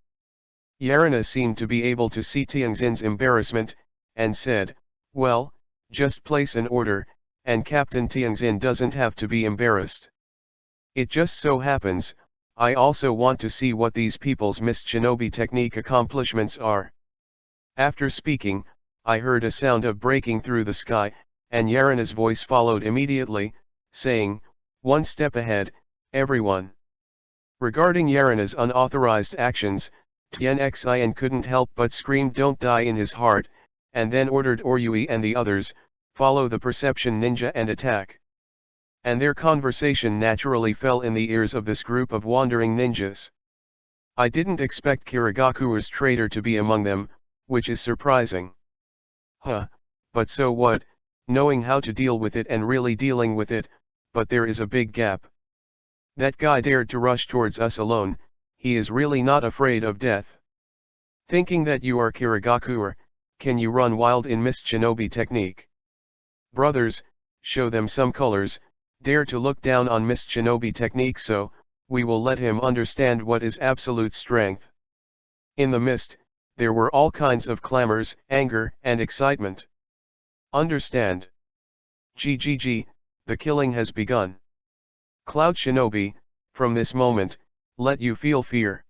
Yarina seemed to be able to see Tianxin's embarrassment, and said, "Well, just place an order, and Captain Tianxin doesn't have to be embarrassed. It just so happens, I also want to see what these people's mist shinobi technique accomplishments are." After speaking, I heard a sound of breaking through the sky, and Yarina's voice followed immediately, saying, "One step ahead, everyone." Regarding Yarina's unauthorized actions, Tianxin couldn't help but scream "Don't die" in his heart, and then ordered Oryui and the others, follow the perception ninja and attack. And their conversation naturally fell in the ears of this group of wandering ninjas. I didn't expect Kirigakure's traitor to be among them, which is surprising. But so what, knowing how to deal with it and really dealing with it, but there is a big gap. That guy dared to rush towards us alone, he is really not afraid of death. Thinking that you are Kirigakure, can you run wild in mist shinobi technique? Brothers, show them some colors, dare to look down on mist shinobi technique, so we will let him understand what is absolute strength. In the mist, there were all kinds of clamors, anger, and excitement. Understand? GGG, the killing has begun. Cloud Shinobi, from this moment, let you feel fear.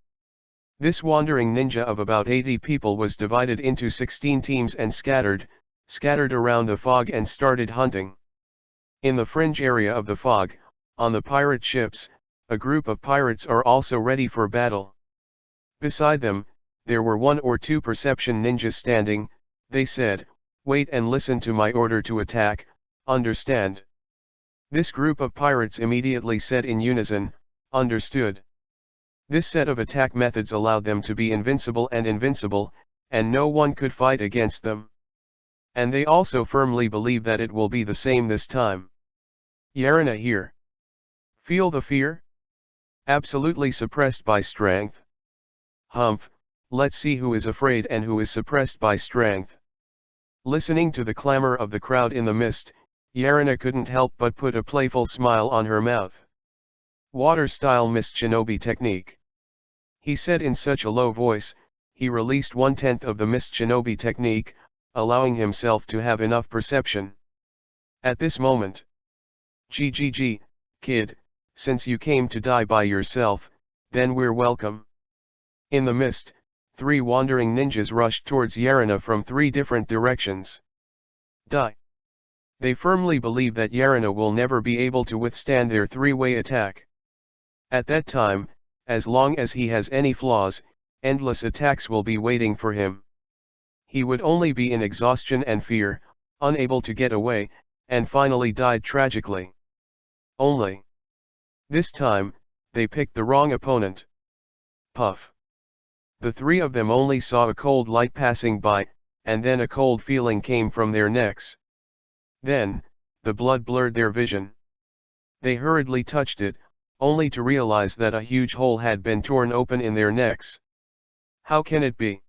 This wandering ninja of about 80 people was divided into 16 teams and scattered around the fog and started hunting. In the fringe area of the fog, on the pirate ships, a group of pirates are also ready for battle. Beside them, there were 1 or 2 perception ninjas standing. They said, "Wait and listen to my order to attack, understand?" This group of pirates immediately said in unison, "Understood." This set of attack methods allowed them to be invincible, and no one could fight against them. And they also firmly believe that it will be the same this time. Yarina here. Feel the fear? Absolutely suppressed by strength. Humph, let's see who is afraid and who is suppressed by strength. Listening to the clamor of the crowd in the mist, Yarina couldn't help but put a playful smile on her mouth. Water-style mist shinobi technique. He said in such a low voice. He released 1/10 of the mist shinobi technique, allowing himself to have enough perception. At this moment, GGG, kid, since you came to die by yourself, then we're welcome. In the mist, 3 wandering ninjas rushed towards Yarina from 3 different directions. Die. They firmly believe that Yarina will never be able to withstand their 3-way attack. At that time, as long as he has any flaws, endless attacks will be waiting for him. He would only be in exhaustion and fear, unable to get away, and finally died tragically. Only. This time, they picked the wrong opponent. Puff. The 3 of them only saw a cold light passing by, and then a cold feeling came from their necks. Then, the blood blurred their vision. They hurriedly touched it, only to realize that a huge hole had been torn open in their necks. How can it be?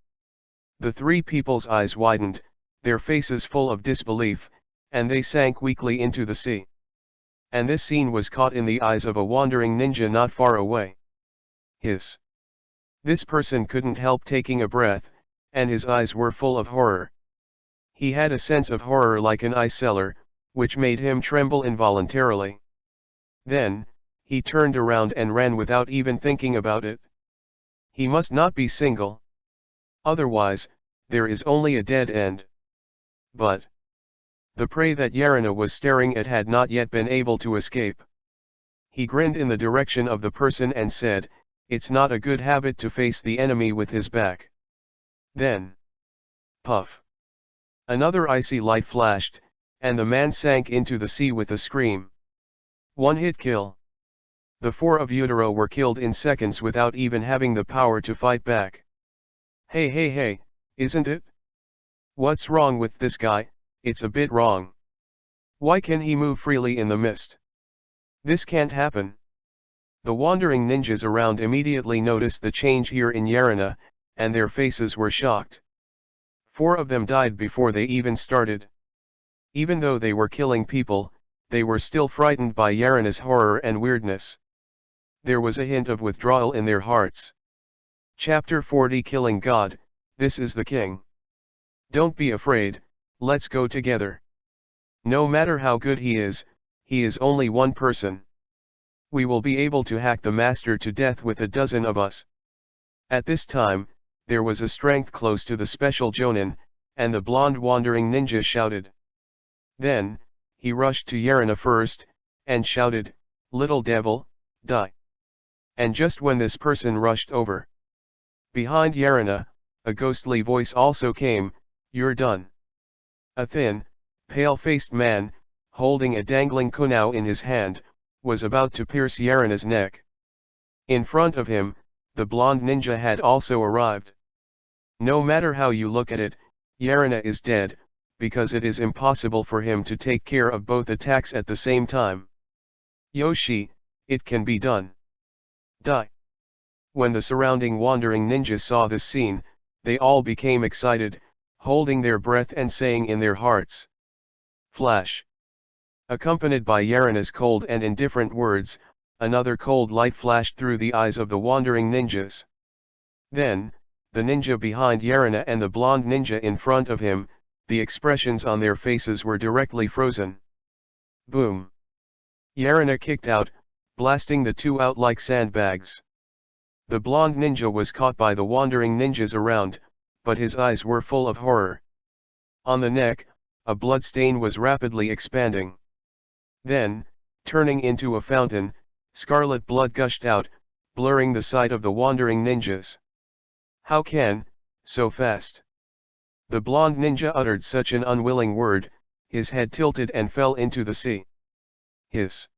The 3 people's eyes widened, their faces full of disbelief, and they sank weakly into the sea. And this scene was caught in the eyes of a wandering ninja not far away. Hiss. This person couldn't help taking a breath, and his eyes were full of horror. He had a sense of horror like an eye cellar, which made him tremble involuntarily. Then, he turned around and ran without even thinking about it. He must not be single. Otherwise, there is only a dead end. But the prey that Yarina was staring at had not yet been able to escape. He grinned in the direction of the person and said, "It's not a good habit to face the enemy with his back." Then, puff. Another icy light flashed, and the man sank into the sea with a scream. One-hit kill. The 4 of Utero were killed in seconds without even having the power to fight back. Hey, isn't it? What's wrong with this guy? It's a bit wrong. Why can he move freely in the mist? This can't happen. The wandering ninjas around immediately noticed the change here in Yarina, and their faces were shocked. 4 of them died before they even started. Even though they were killing people, they were still frightened by Yarina's horror and weirdness. There was a hint of withdrawal in their hearts. Chapter 40 Killing God, this is the king. Don't be afraid, let's go together. No matter how good he is only one person. We will be able to hack the master to death with a dozen of us. At this time, there was a strength close to the special Jonin, and the blonde wandering ninja shouted. Then, he rushed to Yarina first, and shouted, "Little devil, die." And just when this person rushed over, behind Yarina, a ghostly voice also came, "You're done." A thin, pale-faced man, holding a dangling kunai in his hand, was about to pierce Yarina's neck. In front of him, the blonde ninja had also arrived. No matter how you look at it, Yarina is dead, because it is impossible for him to take care of both attacks at the same time. Yoshi, it can be done. Die. When the surrounding wandering ninjas saw this scene, they all became excited, holding their breath and saying in their hearts, "Flash." Accompanied by Yarina's cold and indifferent words, another cold light flashed through the eyes of the wandering ninjas. Then, the ninja behind Yarina and the blonde ninja in front of him, the expressions on their faces were directly frozen. Boom. Yarina kicked out, blasting the 2 out like sandbags. The blonde ninja was caught by the wandering ninjas around, but his eyes were full of horror. On the neck, a blood stain was rapidly expanding. Then, turning into a fountain, scarlet blood gushed out, blurring the sight of the wandering ninjas. How can, so fast? The blonde ninja uttered such an unwilling word, his head tilted and fell into the sea. Hiss.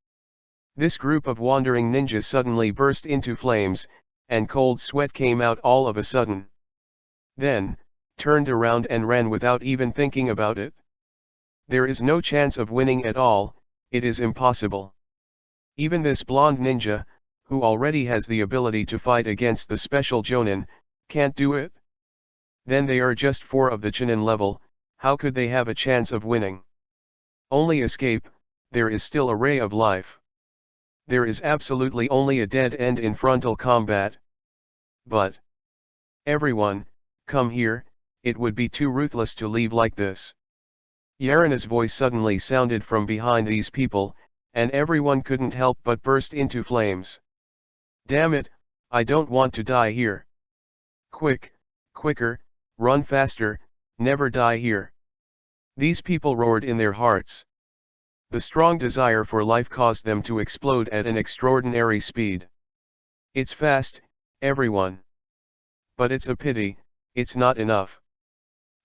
This group of wandering ninjas suddenly burst into flames, and cold sweat came out all of a sudden. Then, turned around and ran without even thinking about it. There is no chance of winning at all, it is impossible. Even this blonde ninja, who already has the ability to fight against the special Jonin, can't do it? Then they are just 4 of the Chunin level, how could they have a chance of winning? Only escape, there is still a ray of life. There is absolutely only a dead end in frontal combat. But everyone, come here, it would be too ruthless to leave like this. Yarina's voice suddenly sounded from behind these people, and everyone couldn't help but burst into flames. Damn it, I don't want to die here. Quick, Quicker, run faster, never die here. These people roared in their hearts. The strong desire for life caused them to explode at an extraordinary speed. It's fast, everyone. But it's a pity, it's not enough.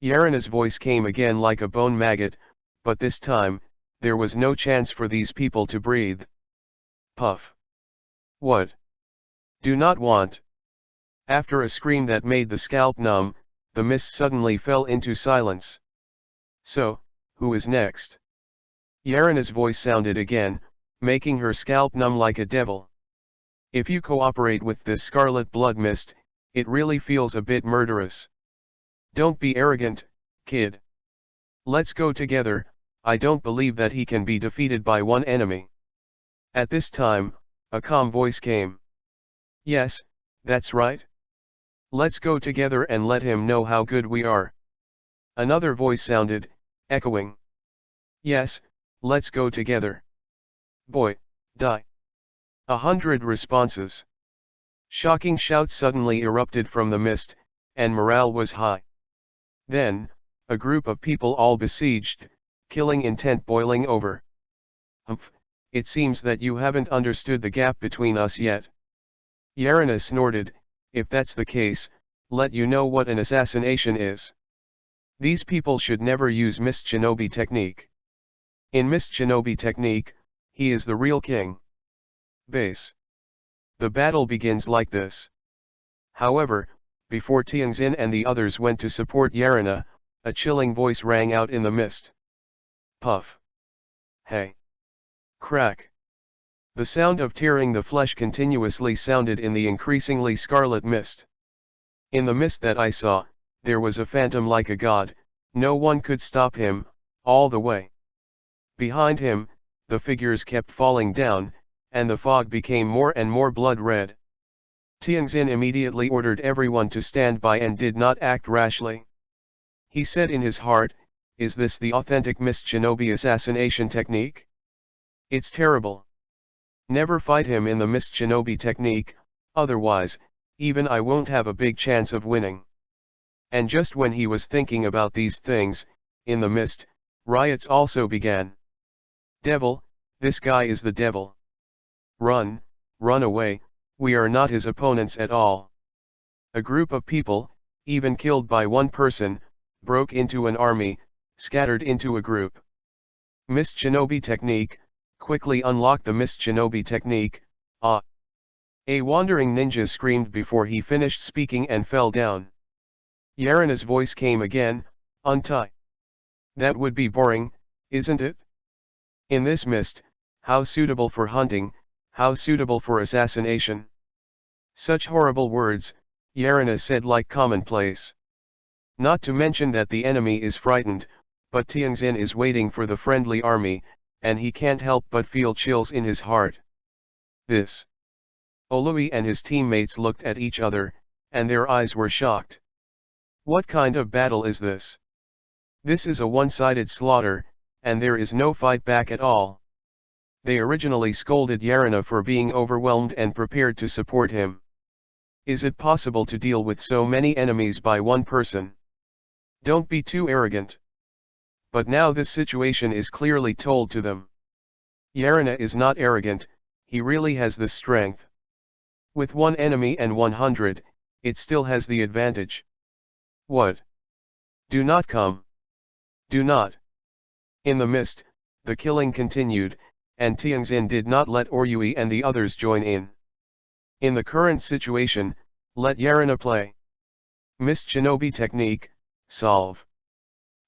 Yarina's voice came again like a bone maggot, but this time, there was no chance for these people to breathe. Puff. What? Do not want. After a scream that made the scalp numb, the mist suddenly fell into silence. So, who is next? Yarina's voice sounded again, making her scalp numb like a devil. If you cooperate with this scarlet blood mist, it really feels a bit murderous. Don't be arrogant, kid. Let's go together. I don't believe that he can be defeated by one enemy. At this time, a calm voice came. Yes, that's right. Let's go together and let him know how good we are. Another voice sounded, echoing. Yes, let's go together. Boy, die. 100 responses. Shocking shouts suddenly erupted from the mist, and morale was high. Then, a group of people all besieged, killing intent boiling over. Humph, it seems that you haven't understood the gap between us yet. Yarina snorted, if that's the case, let you know what an assassination is. These people should never use Mist Shinobi technique. In Mist Shinobi technique, he is the real king. Base. The battle begins like this. However, before Tianxin and the others went to support Yarina, a chilling voice rang out in the mist. Puff. Hey. Crack. The sound of tearing the flesh continuously sounded in the increasingly scarlet mist. In the mist that I saw, there was a phantom like a god, no one could stop him, all the way. Behind him, the figures kept falling down, and the fog became more and more blood red. Tianxin immediately ordered everyone to stand by and did not act rashly. He said in his heart, is this the authentic Mist Shinobi assassination technique? It's terrible. Never fight him in the Mist Shinobi technique, otherwise, even I won't have a big chance of winning. And just when he was thinking about these things, in the mist, riots also began. Devil, this guy is the devil. Run, run away, we are not his opponents at all. A group of people, even killed by one person, broke into an army, scattered into a group. Mist Shinobi technique, quickly unlock the Mist Shinobi technique, ah! A wandering ninja screamed before he finished speaking and fell down. Yarina's voice came again, untie. That would be boring, isn't it? In this mist, how suitable for hunting, how suitable for assassination. Such horrible words, Yarina said like commonplace. Not to mention that the enemy is frightened, but Tianxin is waiting for the friendly army, and he can't help but feel chills in his heart. This. Olui and his teammates looked at each other, and their eyes were shocked. What kind of battle is this? This is a one-sided slaughter, and there is no fight back at all. They originally scolded Yarina for being overwhelmed and prepared to support him. Is it possible to deal with so many enemies by one person? Don't be too arrogant. But now this situation is clearly told to them. Yarina is not arrogant, he really has the strength. With one enemy and 100, it still has the advantage. What? Do not come. Do not. In the mist, the killing continued, and Tianxin did not let Oryui and the others join in. In the current situation, let Yarina play. Mist Shinobi technique, solve.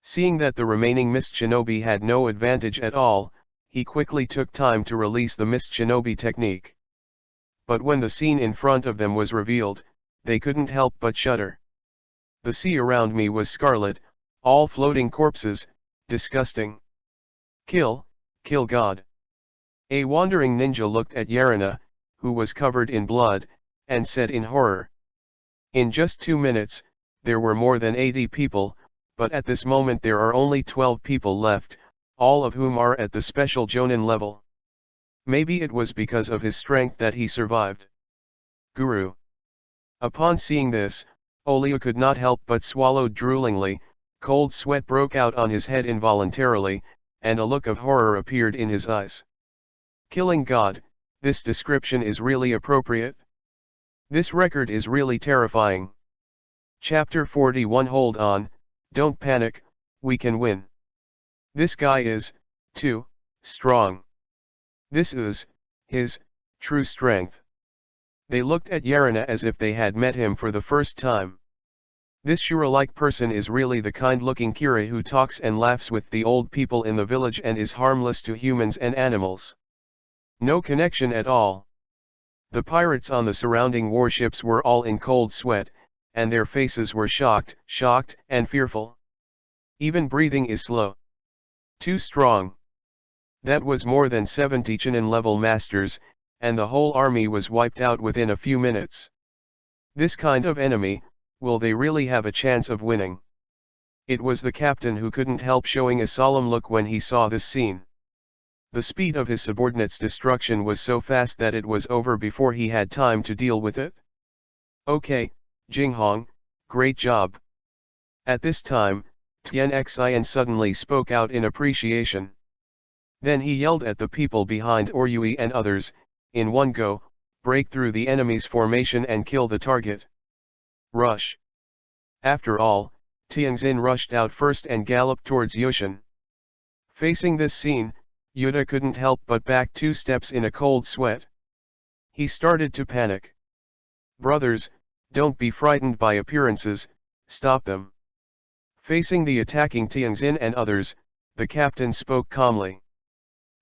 Seeing that the remaining Mist Shinobi had no advantage at all, he quickly took time to release the Mist Shinobi technique. But when the scene in front of them was revealed, they couldn't help but shudder. The sea around me was scarlet, all floating corpses, disgusting. Kill, kill God. A wandering ninja looked at Yarina, who was covered in blood, and said in horror. In just 2 minutes, there were more than 80 people, but at this moment there are only 12 people left, all of whom are at the special Jonin level. Maybe it was because of his strength that he survived. Guru. Upon seeing this, Olio could not help but swallowed droolingly, cold sweat broke out on his head involuntarily, and a look of horror appeared in his eyes. Killing God, this description is really appropriate. This record is really terrifying. Chapter 41. Hold on, don't panic, we can win. This guy is, too, strong. This is, his, true strength. They looked at Yarina as if they had met him for the first time. This Shura-like person is really the kind-looking Kira who talks and laughs with the old people in the village and is harmless to humans and animals. No connection at all. The pirates on the surrounding warships were all in cold sweat, and their faces were shocked, and fearful. Even breathing is slow. Too strong. That was more than 70 Chunin level masters, and the whole army was wiped out within a few minutes. This kind of enemy, will they really have a chance of winning? It was the captain who couldn't help showing a solemn look when he saw this scene. The speed of his subordinate's destruction was so fast that it was over before he had time to deal with it. Okay, Jinghong, great job. At this time, Tian Xin suddenly spoke out in appreciation. Then he yelled at the people behind Oryui and others, in one go, break through the enemy's formation and kill the target. Rush. After all, Tianxin rushed out first and galloped towards Yushin. Facing this scene, Yuta couldn't help but back 2 steps in a cold sweat. He started to panic. Brothers, don't be frightened by appearances, stop them. Facing the attacking Tianxin and others, the captain spoke calmly.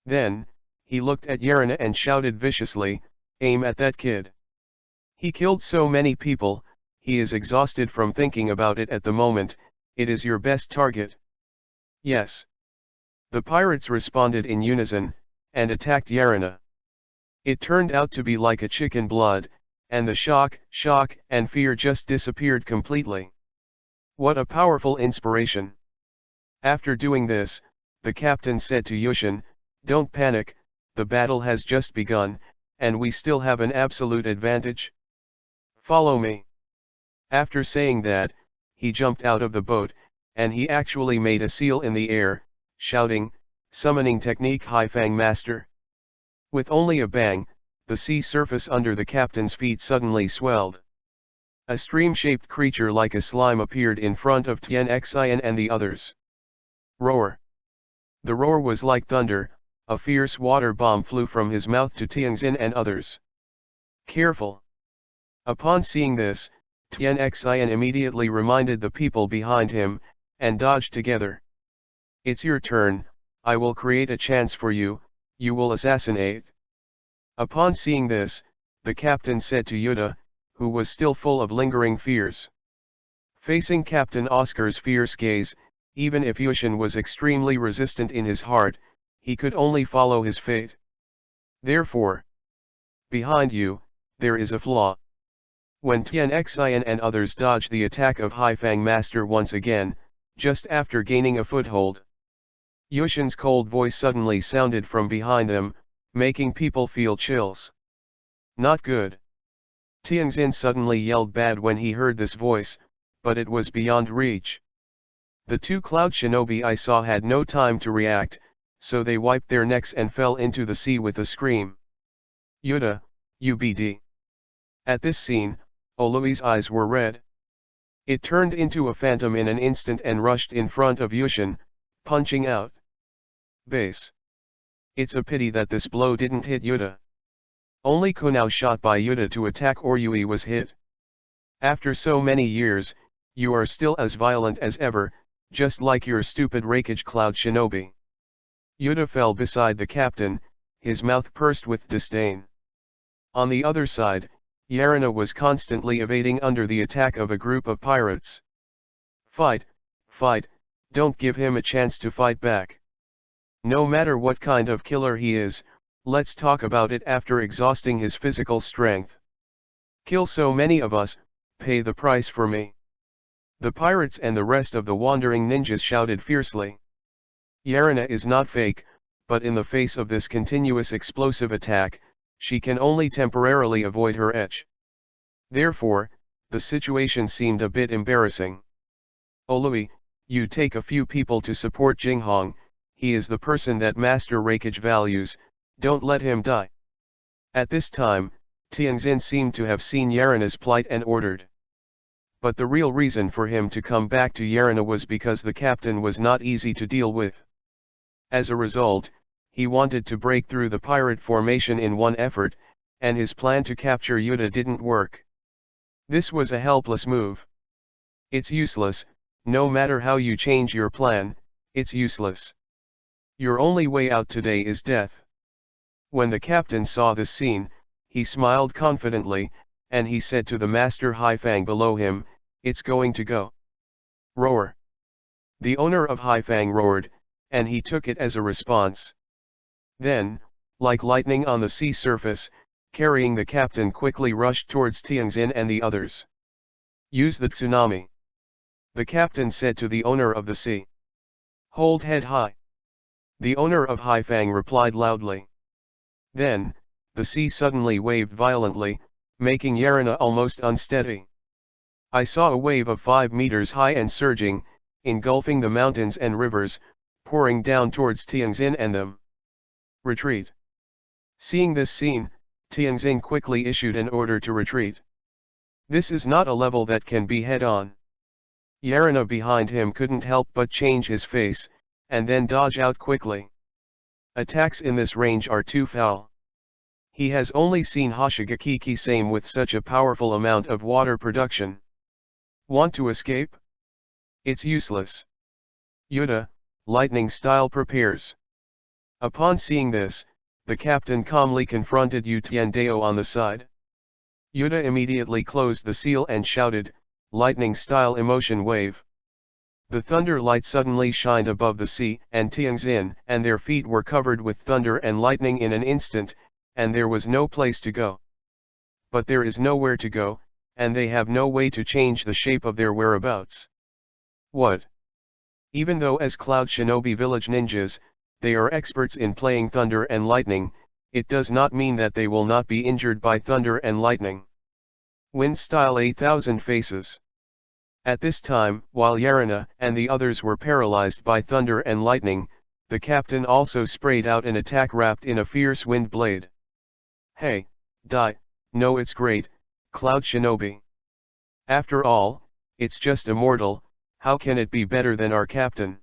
Then, he looked at Yarina and shouted viciously, aim at that kid. He killed so many people, he is exhausted from thinking about it at the moment, it is your best target. Yes. The pirates responded in unison, and attacked Yarina. It turned out to be like a chicken blood, and the shock, and fear just disappeared completely. What a powerful inspiration. After doing this, the captain said to Yushin, don't panic, the battle has just begun, and we still have an absolute advantage. Follow me. After saying that, he jumped out of the boat, and he actually made a seal in the air, shouting, summoning technique Haifang Master. With only a bang, the sea surface under the captain's feet suddenly swelled. A stream-shaped creature like a slime appeared in front of Tian Xin and the others. Roar. The roar was like thunder, a fierce water bomb flew from his mouth to Tianxin and others. Careful. Upon seeing this, Tian Xin immediately reminded the people behind him, and dodged together. It's your turn, I will create a chance for you, you will assassinate. Upon seeing this, the captain said to Yuta, who was still full of lingering fears. Facing Captain Oscar's fierce gaze, even if Yushin was extremely resistant in his heart, he could only follow his fate. Therefore, behind you, there is a flaw. When Tian Xin and others dodged the attack of Haifang Master once again, just after gaining a foothold, Yushin's cold voice suddenly sounded from behind them, making people feel chills. Not good. Tianxin suddenly yelled bad when he heard this voice, but it was beyond reach. The 2 cloud shinobi I saw had no time to react, so they wiped their necks and fell into the sea with a scream. Yuta, UBD. At this scene, Olui's eyes were red. It turned into a phantom in an instant and rushed in front of Yushin, punching out. Base. It's a pity that this blow didn't hit Yuta. Only Konao shot by Yuta to attack Oryui was hit. After so many years, you are still as violent as ever, just like your stupid Raikage Cloud Shinobi. Yuta fell beside the captain, his mouth pursed with disdain. On the other side, Yarina was constantly evading under the attack of a group of pirates. Fight, don't give him a chance to fight back. No matter what kind of killer he is, let's talk about it after exhausting his physical strength. Kill so many of us, pay the price for me. The pirates and the rest of the wandering ninjas shouted fiercely. Yarina is not fake, but in the face of this continuous explosive attack, she can only temporarily avoid her etch. Therefore, the situation seemed a bit embarrassing. "Oh Louis, you take a few people to support Jinghong, he is the person that Master Rakage values, don't let him die." At this time, Tianxin seemed to have seen Yarina's plight and ordered. But the real reason for him to come back to Yarina was because the captain was not easy to deal with. As a result, he wanted to break through the pirate formation in one effort, and his plan to capture Yuta didn't work. This was a helpless move. It's useless, no matter how you change your plan, it's useless. Your only way out today is death. When the captain saw this scene, he smiled confidently, and he said to the master Haifang below him, "It's going to go." Roar. The owner of Haifang roared, and he took it as a response. Then, like lightning on the sea surface, carrying the captain quickly rushed towards Tianxin and the others. "Use the tsunami," the captain said to the owner of the sea. "Hold head high." The owner of Haifang replied loudly. Then, the sea suddenly waved violently, making Yarina almost unsteady. I saw a wave of 5 meters high and surging, engulfing the mountains and rivers, pouring down towards Tianxin and them. "Retreat." Seeing this scene, Tianxin quickly issued an order to retreat. This is not a level that can be head-on. Yarina behind him couldn't help but change his face, and then dodge out quickly. Attacks in this range are too foul. He has only seen Hoshigaki Kisame with such a powerful amount of water production. Want to escape? It's useless. Yuta, lightning style prepares. Upon seeing this, the captain calmly confronted Yu Tiandao on the side. Yuta immediately closed the seal and shouted, "Lightning style emotion wave." The thunder light suddenly shined above the sea and Tianxin, and their feet were covered with thunder and lightning in an instant, and there was no place to go. But there is nowhere to go, and they have no way to change the shape of their whereabouts. What? Even though as Cloud Shinobi Village ninjas, they are experts in playing thunder and lightning, it does not mean that they will not be injured by thunder and lightning. Wind style 8,000 faces. At this time, while Yarina and the others were paralyzed by thunder and lightning, the captain also sprayed out an attack wrapped in a fierce wind blade. "Hey, die, no it's great, Cloud Shinobi. After all, it's just a mortal, how can it be better than our captain?"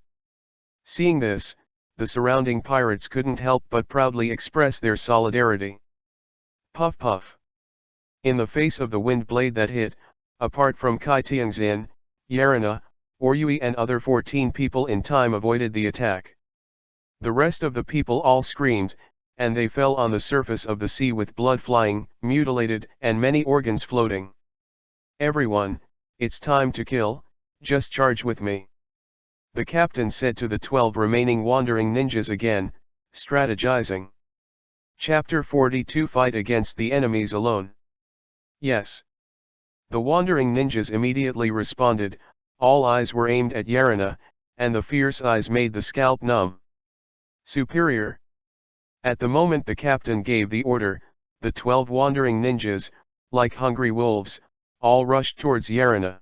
Seeing this, the surrounding pirates couldn't help but proudly express their solidarity. Puff puff. In the face of the wind blade that hit, apart from Kai Tianxin, Yarina, Oryui and other 14 people in time avoided the attack. The rest of the people all screamed, and they fell on the surface of the sea with blood flying, mutilated, and many organs floating. "Everyone, it's time to kill, just charge with me," the captain said to the 12 remaining wandering ninjas again, strategizing. Chapter 42 Fight against the enemies alone. Yes. The wandering ninjas immediately responded, all eyes were aimed at Yarina, and the fierce eyes made the scalp numb. "Superior." At the moment the captain gave the order, the 12 wandering ninjas, like hungry wolves, all rushed towards Yarina.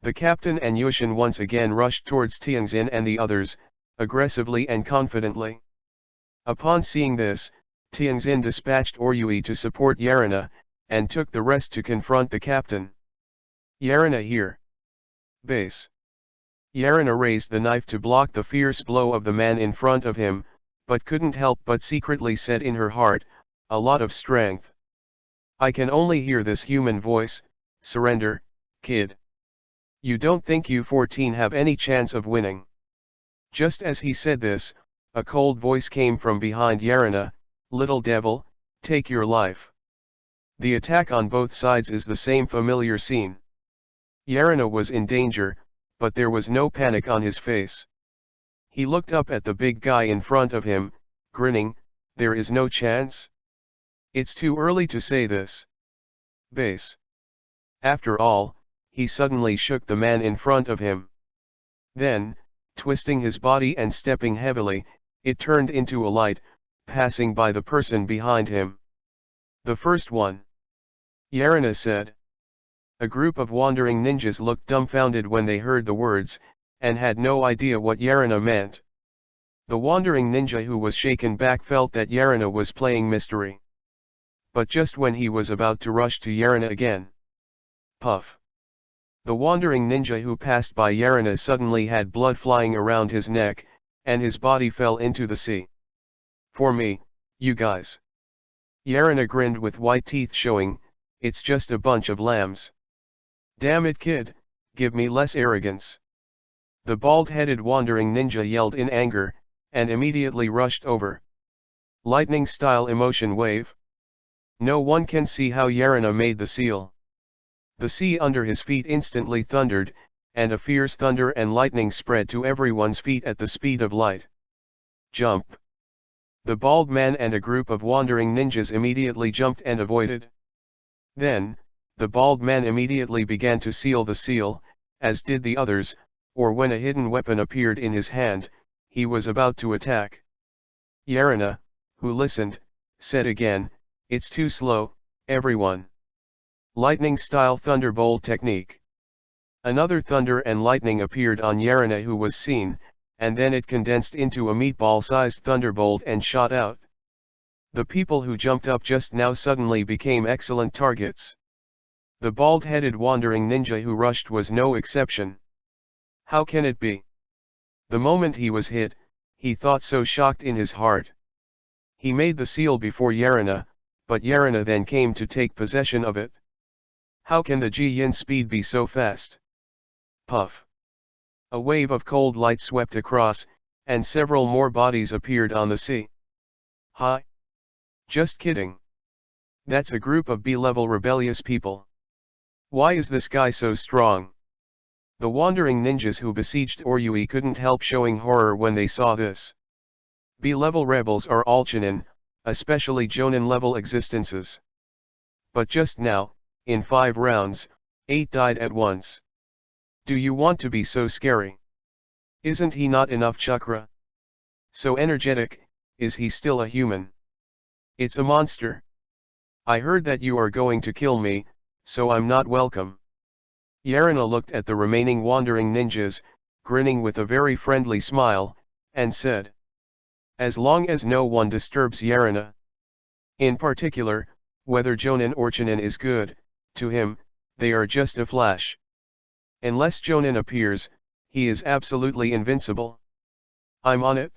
The captain and Yushin once again rushed towards Tianxin and the others, aggressively and confidently. Upon seeing this, Tianxin dispatched Oryui to support Yarina, and took the rest to confront the captain. "Yarina here." Base. Yarina raised the knife to block the fierce blow of the man in front of him, but couldn't help but secretly said in her heart, "A lot of strength. I can only hear this human voice, surrender, kid. You don't think you 14 have any chance of winning." Just as he said this, a cold voice came from behind Yarina, "Little devil, take your life." The attack on both sides is the same familiar scene. Yarina was in danger, but there was no panic on his face. He looked up at the big guy in front of him, grinning, "There is no chance? It's too early to say this." Base. After all, he suddenly shook the man in front of him. Then, twisting his body and stepping heavily, it turned into a light, passing by the person behind him. "The first one," Yarina said. A group of wandering ninjas looked dumbfounded when they heard the words, and had no idea what Yarina meant. The wandering ninja who was shaken back felt that Yarina was playing mystery. But just when he was about to rush to Yarina again. Puff! The wandering ninja who passed by Yarina suddenly had blood flying around his neck, and his body fell into the sea. For me, you guys. Yarina grinned with white teeth showing, it's just a bunch of lambs. Damn it kid, give me less arrogance. The bald-headed wandering ninja yelled in anger, and immediately rushed over. Lightning-style emotion wave. No one can see how Yarina made the seal. The sea under his feet instantly thundered, and a fierce thunder and lightning spread to everyone's feet at the speed of light. Jump! The bald man and a group of wandering ninjas immediately jumped and avoided. Then, the bald man immediately began to seal the seal, as did the others, or when a hidden weapon appeared in his hand, he was about to attack. Yarina, who listened, said again, it's too slow, everyone. Lightning-style thunderbolt technique. Another thunder and lightning appeared on Yarina who was seen, and then it condensed into a meatball-sized thunderbolt and shot out. The people who jumped up just now suddenly became excellent targets. The bald-headed wandering ninja who rushed was no exception. How can it be? The moment he was hit, he thought so shocked in his heart. He made the seal before Yarina, but Yarina then came to take possession of it. How can the Ji-Yin speed be so fast? Puff! A wave of cold light swept across, and several more bodies appeared on the sea. Hi! Just kidding. That's a group of B-level rebellious people. Why is this guy so strong? The wandering ninjas who besieged Oryui couldn't help showing horror when they saw this. B-level rebels are all Chunin, especially Jonin-level existences. But just now, in 5 rounds, 8 died at once. Do you want to be so scary? Isn't he not enough chakra? So energetic, is he still a human? It's a monster. I heard that you are going to kill me, so I'm not welcome. Yarina looked at the remaining wandering ninjas, grinning with a very friendly smile, and said. As long as no one disturbs Yarina. In particular, whether Jonin or Chunin is good, to him, they are just a flash. Unless Jonin appears, he is absolutely invincible. I'm on it.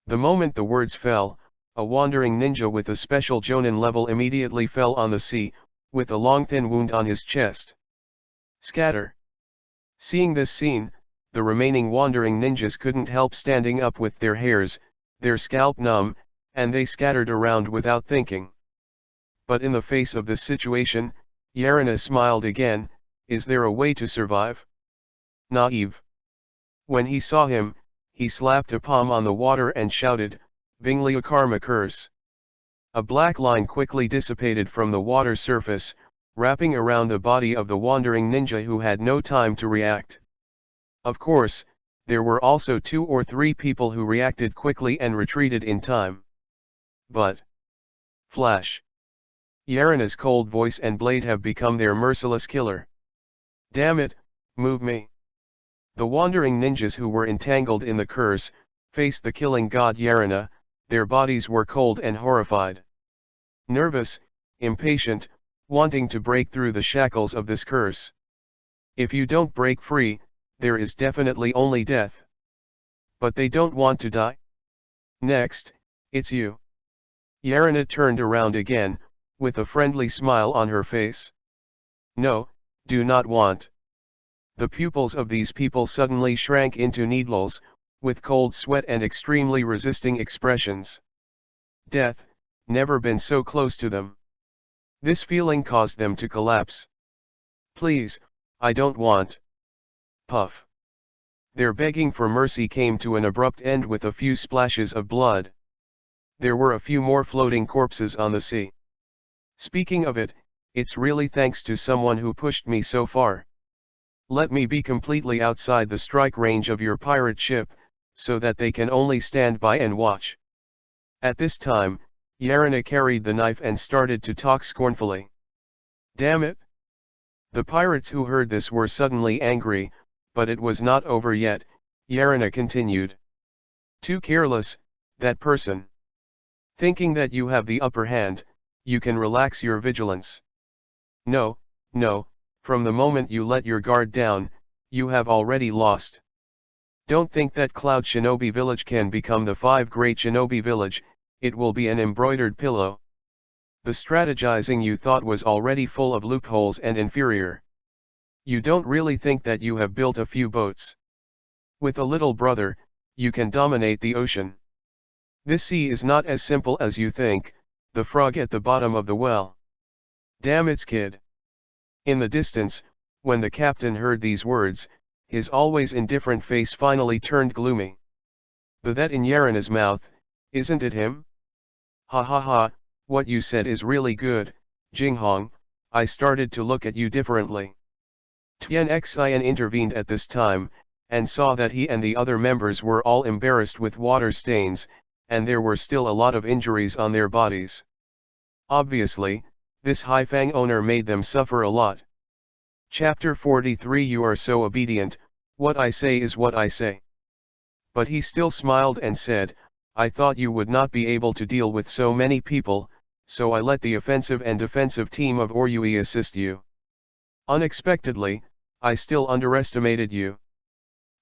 The moment the words fell, a wandering ninja with a special Jonin level immediately fell on the sea, with a long thin wound on his chest. Scatter. Seeing this scene, the remaining wandering ninjas couldn't help standing up with their hairs, their scalp numb, and they scattered around without thinking. But in the face of this situation, Yarina smiled again. Is there a way to survive? Naive. When he saw him, he slapped a palm on the water and shouted, Binglia karma curse. A black line quickly dissipated from the water surface, wrapping around the body of the wandering ninja who had no time to react. Of course, there were also 2 or 3 people who reacted quickly and retreated in time. But flash! Yarina's cold voice and blade have become their merciless killer. Damn it, move me. The wandering ninjas who were entangled in the curse, faced the killing god Yarina, their bodies were cold and horrified. Nervous, impatient, wanting to break through the shackles of this curse. If you don't break free, there is definitely only death. But they don't want to die. Next, it's you. Yarina turned around again, with a friendly smile on her face. No, do not want. The pupils of these people suddenly shrank into needles, with cold sweat and extremely resisting expressions. Death, never been so close to them. This feeling caused them to collapse. Please, I don't want. Puff. Their begging for mercy came to an abrupt end with a few splashes of blood. There were a few more floating corpses on the sea. Speaking of it, it's really thanks to someone who pushed me so far. Let me be completely outside the strike range of your pirate ship, so that they can only stand by and watch. At this time, Yarina carried the knife and started to talk scornfully. Damn it! The pirates who heard this were suddenly angry, but it was not over yet. Yarina continued. Too careless, that person. Thinking that you have the upper hand, you can relax your vigilance. No, no, from the moment you let your guard down, you have already lost. Don't think that Cloud Shinobi Village can become the 5 Great Shinobi Village, it will be an embroidered pillow. The strategizing you thought was already full of loopholes and inferior. You don't really think that you have built a few boats. With a little brother, you can dominate the ocean. This sea is not as simple as you think, the frog at the bottom of the well. Damn it's kid. In the distance, when the captain heard these words, his always indifferent face finally turned gloomy. The that in Yarina's mouth, isn't it him? Ha ha ha, what you said is really good, Jinghong, I started to look at you differently. Tian Xin intervened at this time, and saw that he and the other members were all embarrassed with water stains, and there were still a lot of injuries on their bodies. Obviously, this Haifang owner made them suffer a lot. Chapter 43 You are so obedient, what I say is what I say. But he still smiled and said, I thought you would not be able to deal with so many people, so I let the offensive and defensive team of Oryui assist you. Unexpectedly, I still underestimated you.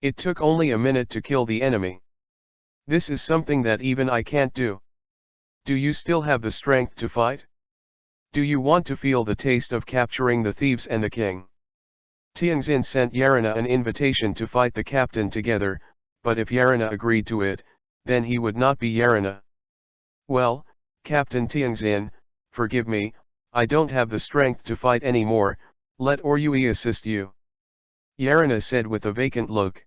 It took only a minute to kill the enemy. This is something that even I can't do. Do you still have the strength to fight? Do you want to feel the taste of capturing the thieves and the king? Tianxin sent Yarina an invitation to fight the captain together, but if Yarina agreed to it, then he would not be Yarina. Well, Captain Tianxin, forgive me, I don't have the strength to fight anymore, let Oryui assist you. Yarina said with a vacant look.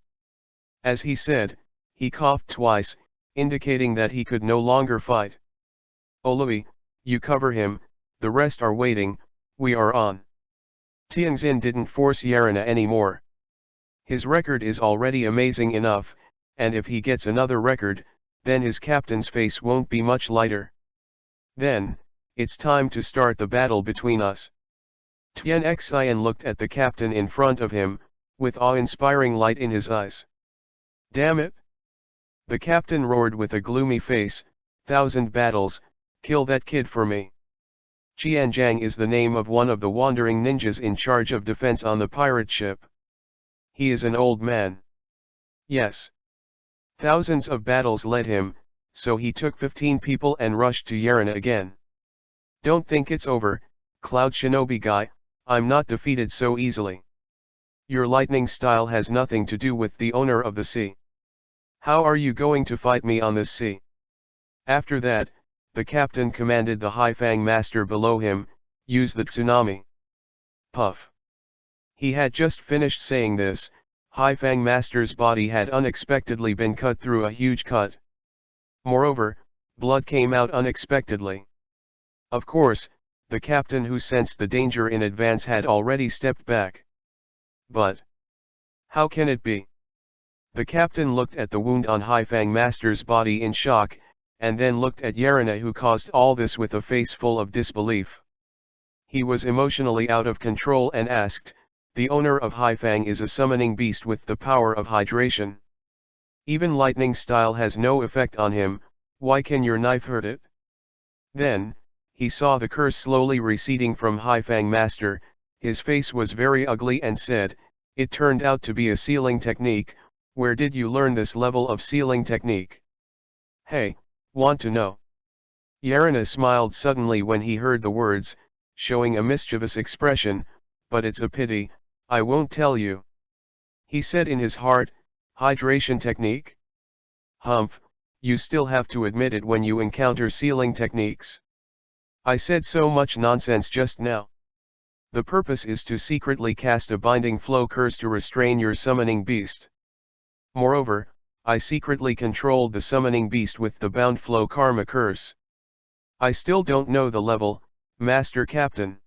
As he said, he coughed twice, indicating that he could no longer fight. Olui, you cover him, the rest are waiting, we are on. Tianxin didn't force Yarina anymore. His record is already amazing enough, and if he gets another record, then his captain's face won't be much lighter. Then, it's time to start the battle between us. Tian Xin looked at the captain in front of him, with awe-inspiring light in his eyes. Damn it! The captain roared with a gloomy face, 1,000 battles, kill that kid for me. Qianjiang is the name of one of the wandering ninjas in charge of defense on the pirate ship. He is an old man. Yes. Thousands of battles led him, so he took 15 people and rushed to Yarina again. Don't think it's over, Cloud Shinobi guy, I'm not defeated so easily. Your lightning style has nothing to do with the owner of the sea. How are you going to fight me on this sea? After that, the captain commanded the Haifang master below him, use the tsunami. Puff. He had just finished saying this, Haifang master's body had unexpectedly been cut through a huge cut. Moreover, blood came out unexpectedly. Of course, the captain who sensed the danger in advance had already stepped back. But how can it be? The captain looked at the wound on Haifang master's body in shock, and then looked at Yarina who caused all this with a face full of disbelief. He was emotionally out of control and asked, the owner of Haifang is a summoning beast with the power of hydration. Even lightning style has no effect on him, why can your knife hurt it? Then, he saw the curse slowly receding from Haifang master, his face was very ugly and said, it turned out to be a sealing technique, where did you learn this level of sealing technique? Hey, want to know? Yarina smiled suddenly when he heard the words, showing a mischievous expression, but it's a pity, I won't tell you. He said in his heart, hydration technique? Humph, you still have to admit it when you encounter sealing techniques. I said so much nonsense just now. The purpose is to secretly cast a binding flow curse to restrain your summoning beast. Moreover, I secretly controlled the summoning beast with the bound flow karma curse. I still don't know the level, Master Captain.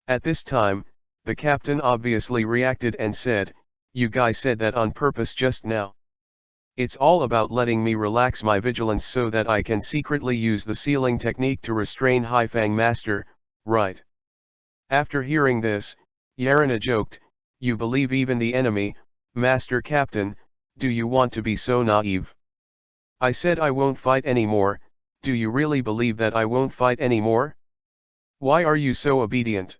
At this time, the captain obviously reacted and said, you guys said that on purpose just now. It's all about letting me relax my vigilance so that I can secretly use the sealing technique to restrain Haifang Master, right? After hearing this, Yarina joked, "You believe even the enemy, Master Captain, do you want to be so naive? I said I won't fight anymore, do you really believe that I won't fight anymore? Why are you so obedient?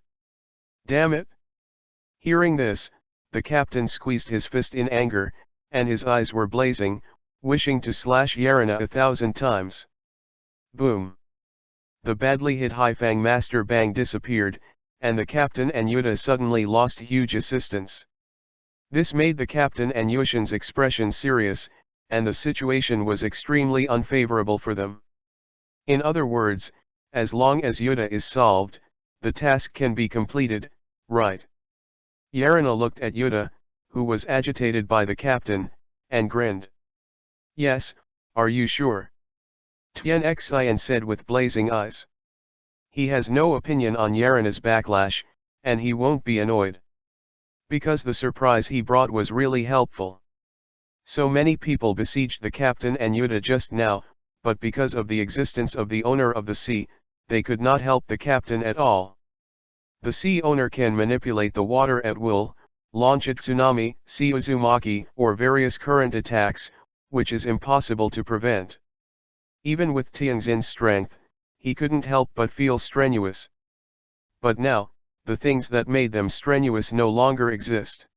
Damn it!" Hearing this, the captain squeezed his fist in anger, and his eyes were blazing, wishing to slash Yarina 1,000 times. Boom! The badly hit Haifang Master Bang disappeared, and the captain and Yuta suddenly lost huge assistance. This made the captain and Yushin's expression serious, and the situation was extremely unfavorable for them. In other words, as long as Yuta is solved, the task can be completed, right? Yarina looked at Yuta, who was agitated by the captain, and grinned. "Yes, are you sure?" Tian Xian said with blazing eyes. He has no opinion on Yarina's backlash, and he won't be annoyed. Because the surprise he brought was really helpful. So many people besieged the captain and Yuta just now, but because of the existence of the owner of the sea, they could not help the captain at all. The sea owner can manipulate the water at will, launch a tsunami, sea uzumaki, or various current attacks, which is impossible to prevent. Even with Tianxin's strength, he couldn't help but feel strenuous. But now, the things that made them strenuous no longer exist.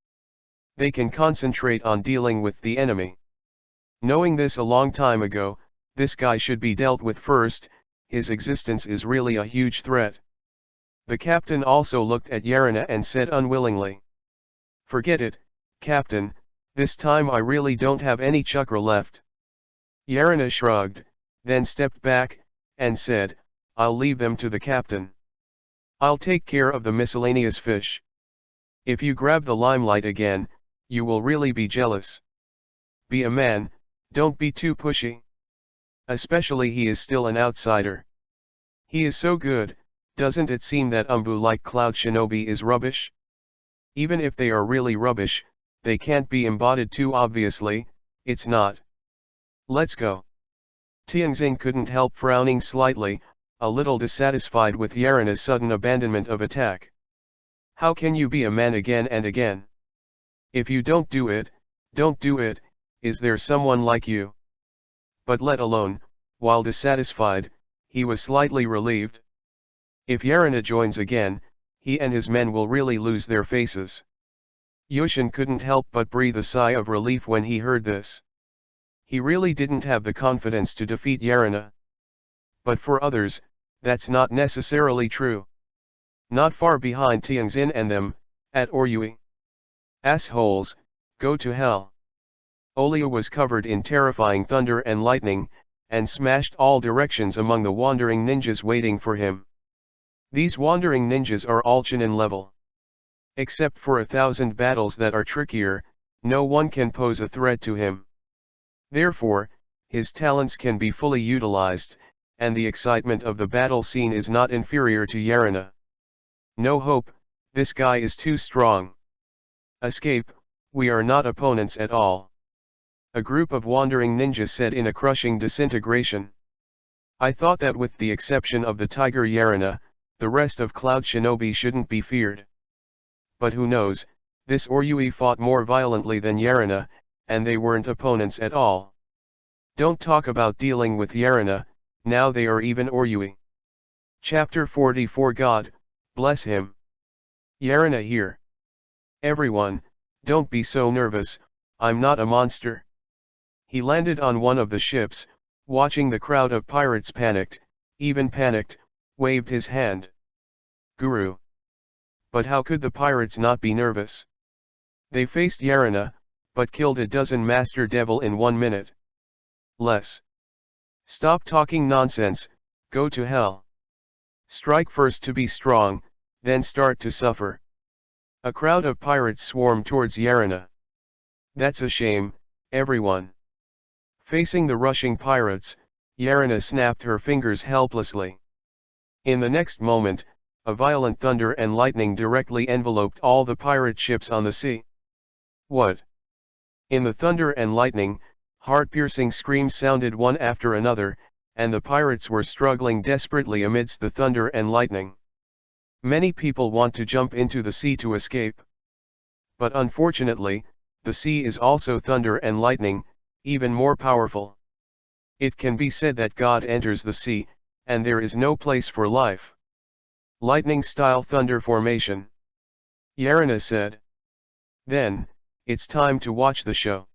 They can concentrate on dealing with the enemy. Knowing this a long time ago, this guy should be dealt with first, his existence is really a huge threat. The captain also looked at Yarina and said unwillingly. "Forget it, Captain, this time I really don't have any chakra left." Yarina shrugged, then stepped back, and said, "I'll leave them to the captain. I'll take care of the miscellaneous fish. If you grab the limelight again, you will really be jealous. Be a man, don't be too pushy. Especially he is still an outsider. He is so good, doesn't it seem that Umbu like Cloud Shinobi is rubbish? Even if they are really rubbish, they can't be embodied too obviously, it's not. Let's go." Tianxin couldn't help frowning slightly, a little dissatisfied with Yarina's sudden abandonment of attack. How can you be a man again and again? If you don't do it, is there someone like you? But let alone, while dissatisfied, he was slightly relieved. If Yarina joins again, he and his men will really lose their faces. Yushin couldn't help but breathe a sigh of relief when he heard this. He really didn't have the confidence to defeat Yarina. But for others, that's not necessarily true. Not far behind Tianxin and them, at Oryui. Assholes, go to hell. Olio was covered in terrifying thunder and lightning, and smashed all directions among the wandering ninjas waiting for him. These wandering ninjas are all Chunin level. Except for 1,000 battles that are trickier, no one can pose a threat to him. Therefore, his talents can be fully utilized, and the excitement of the battle scene is not inferior to Yarina. No hope, this guy is too strong. Escape, we are not opponents at all. A group of wandering ninjas said in a crushing disintegration. I thought that with the exception of the tiger Yarina, the rest of Cloud Shinobi shouldn't be feared. But who knows, this Oryui fought more violently than Yarina, and they weren't opponents at all. Don't talk about dealing with Yarina, now they are even Oryui. Chapter 44 God, bless him. Yarina here. Everyone, don't be so nervous, I'm not a monster. He landed on one of the ships, watching the crowd of pirates panicked, waved his hand. Guru. But how could the pirates not be nervous? They faced Yarina, but killed a dozen master devil in 1 minute. Less. Stop talking nonsense, go to hell. Strike first to be strong, then start to suffer. A crowd of pirates swarmed towards Yarina. That's a shame, everyone. Facing the rushing pirates, Yarina snapped her fingers helplessly. In the next moment, a violent thunder and lightning directly enveloped all the pirate ships on the sea. What? In the thunder and lightning, heart-piercing screams sounded one after another, and the pirates were struggling desperately amidst the thunder and lightning. Many people want to jump into the sea to escape. But unfortunately, the sea is also thunder and lightning, even more powerful. It can be said that God enters the sea, and there is no place for life. Lightning-style thunder formation. Yarina said. Then, it's time to watch the show.